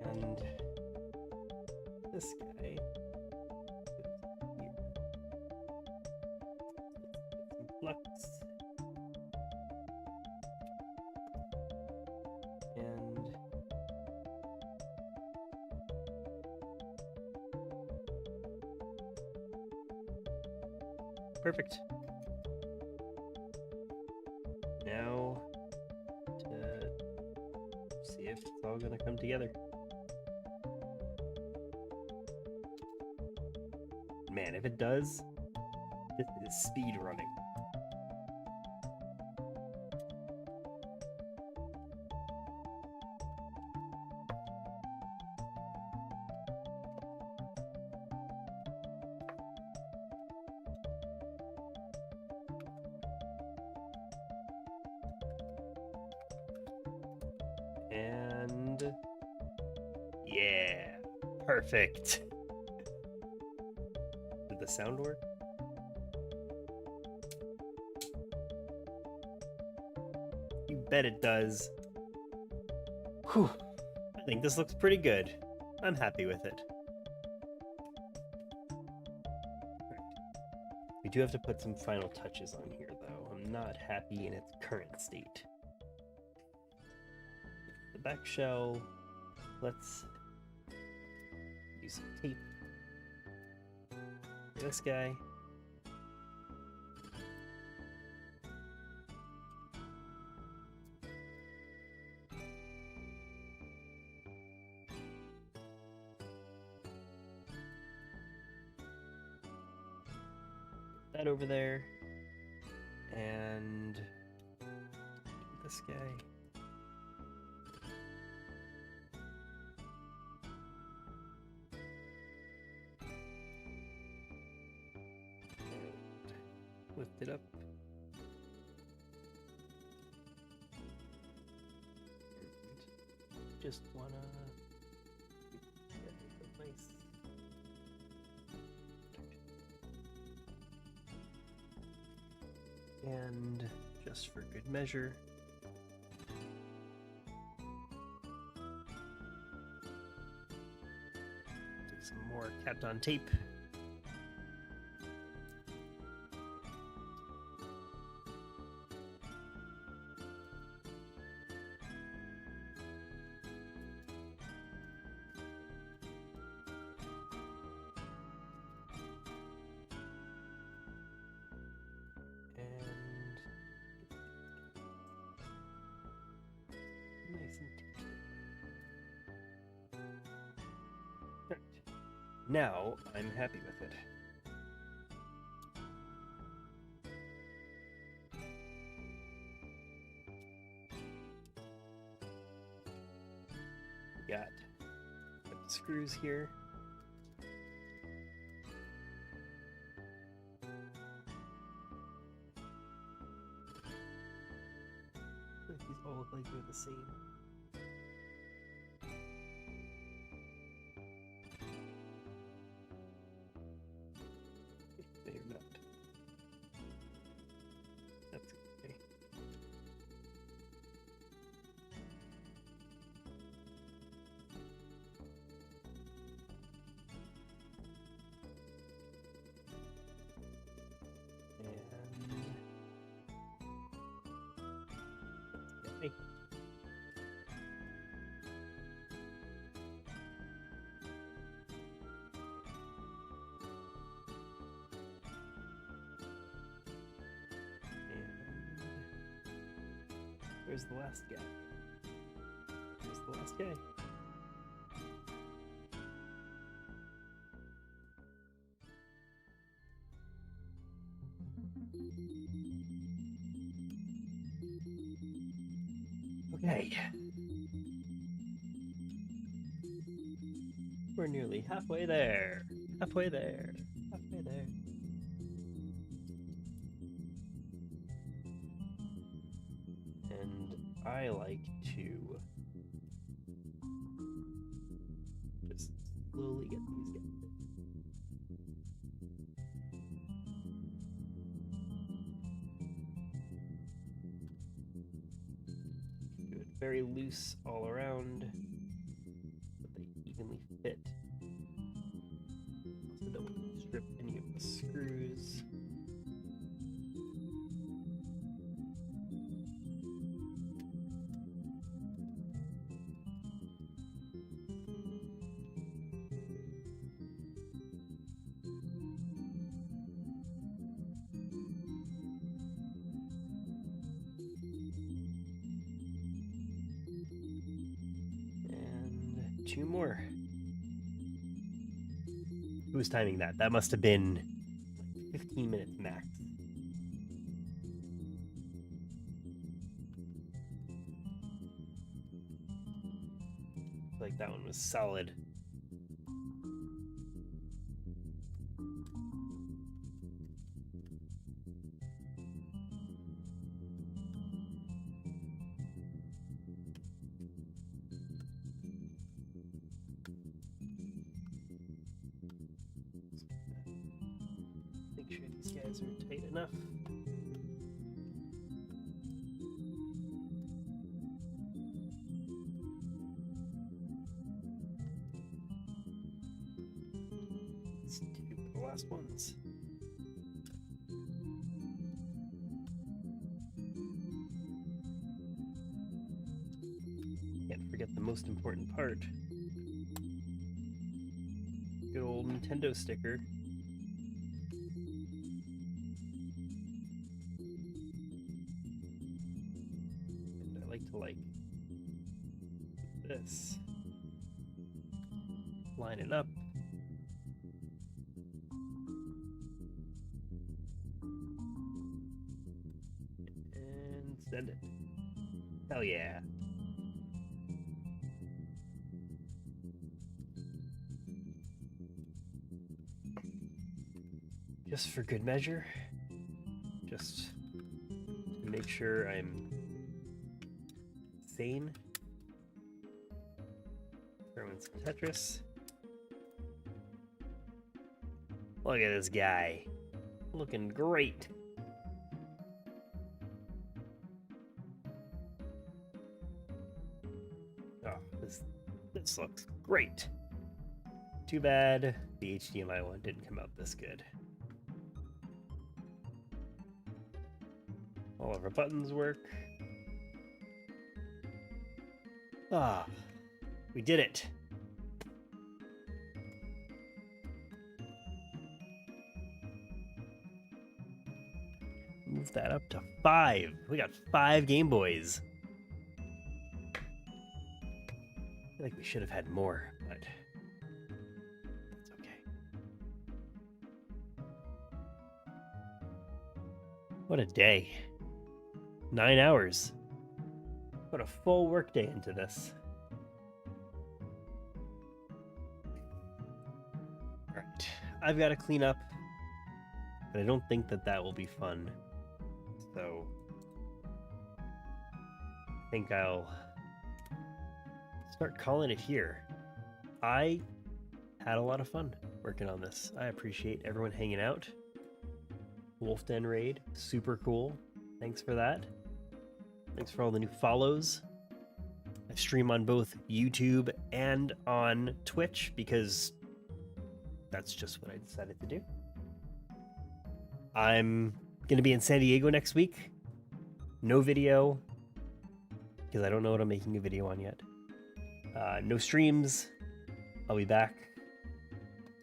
And this guy is here. Some flux. And perfect. Now to see if it's all gonna come together. Man, if it does, this is speed running. And yeah, perfect. Did the sound work? You bet it does. Whew. I think this looks pretty good. I'm happy with it. We do have to put some final touches on here, though. I'm not happy in its current state. The back shell, let's use some tape. This guy. That over there. And this guy. Lift it up. And just wanna get it nice. And just for good measure, take some more Kapton tape. Nice and tasty. Right. Now I'm happy with it. Got a screws here. These all look like they're the same. They're not. That's okay. And okay. Where's the last guy? Where's the last guy? Okay. We're nearly halfway there. Halfway there. Halfway there. And I like to just slowly get these guys. Do it very loose all around, so they evenly fit. Also don't strip any of the screws. And 2 more. Who was timing that? That must have been like 15 minutes max. I feel like that one was solid. Make sure these guys are tight enough. These 2 are the last ones. Can't forget the most important part. Good old Nintendo sticker. And I like to this. Line it up. And send it. Hell yeah. Just for good measure, just to make sure I'm sane. Throw in some Tetris. Look at this guy. Looking great. Oh, this looks great. Too bad the HDMI one didn't come out this good. All of our buttons work. Ah, we did it. Move that up to 5. We got 5 Game Boys. I feel like we should have had more, but that's okay. What a day. 9 hours. Put a full workday into this. I've got to clean up, but I don't think that will be fun. So I think I'll start calling it here. I had a lot of fun working on this. I appreciate everyone hanging out. Wolf Den raid, super cool. Thanks for that. Thanks for all the new follows. I stream on both YouTube and on Twitch because that's just what I decided to do. I'm going to be in San Diego next week. No video because I don't know what I'm making a video on yet. No streams. I'll be back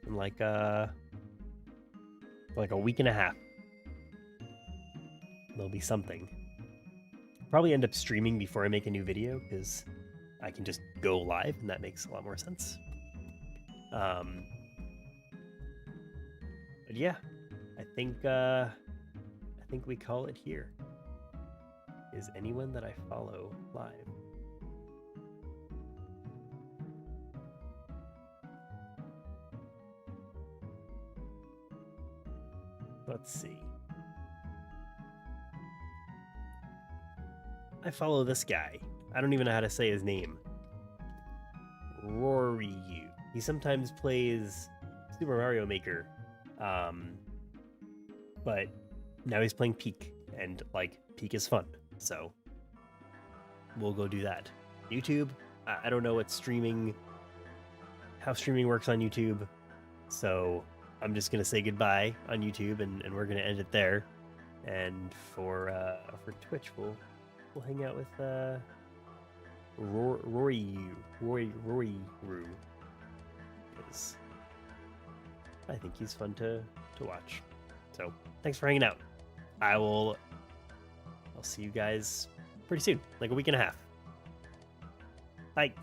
in like a week and a half. There'll be something. Probably end up streaming before I make a new video because I can just go live and that makes a lot more sense. But yeah, I think we call it here. Is anyone that I follow live? Let's see. I follow this guy. I don't even know how to say his name. Rory. He sometimes plays Super Mario Maker. But now he's playing Peak, and like Peak is fun. So we'll go do that. YouTube, I don't know what how streaming works on YouTube. So I'm just gonna say goodbye on YouTube, and we're gonna end it there. And for Twitch, we'll hang out with Rory Roo, because I think he's fun to watch. So thanks for hanging out. I'll see you guys pretty soon, like a week and a half. Bye.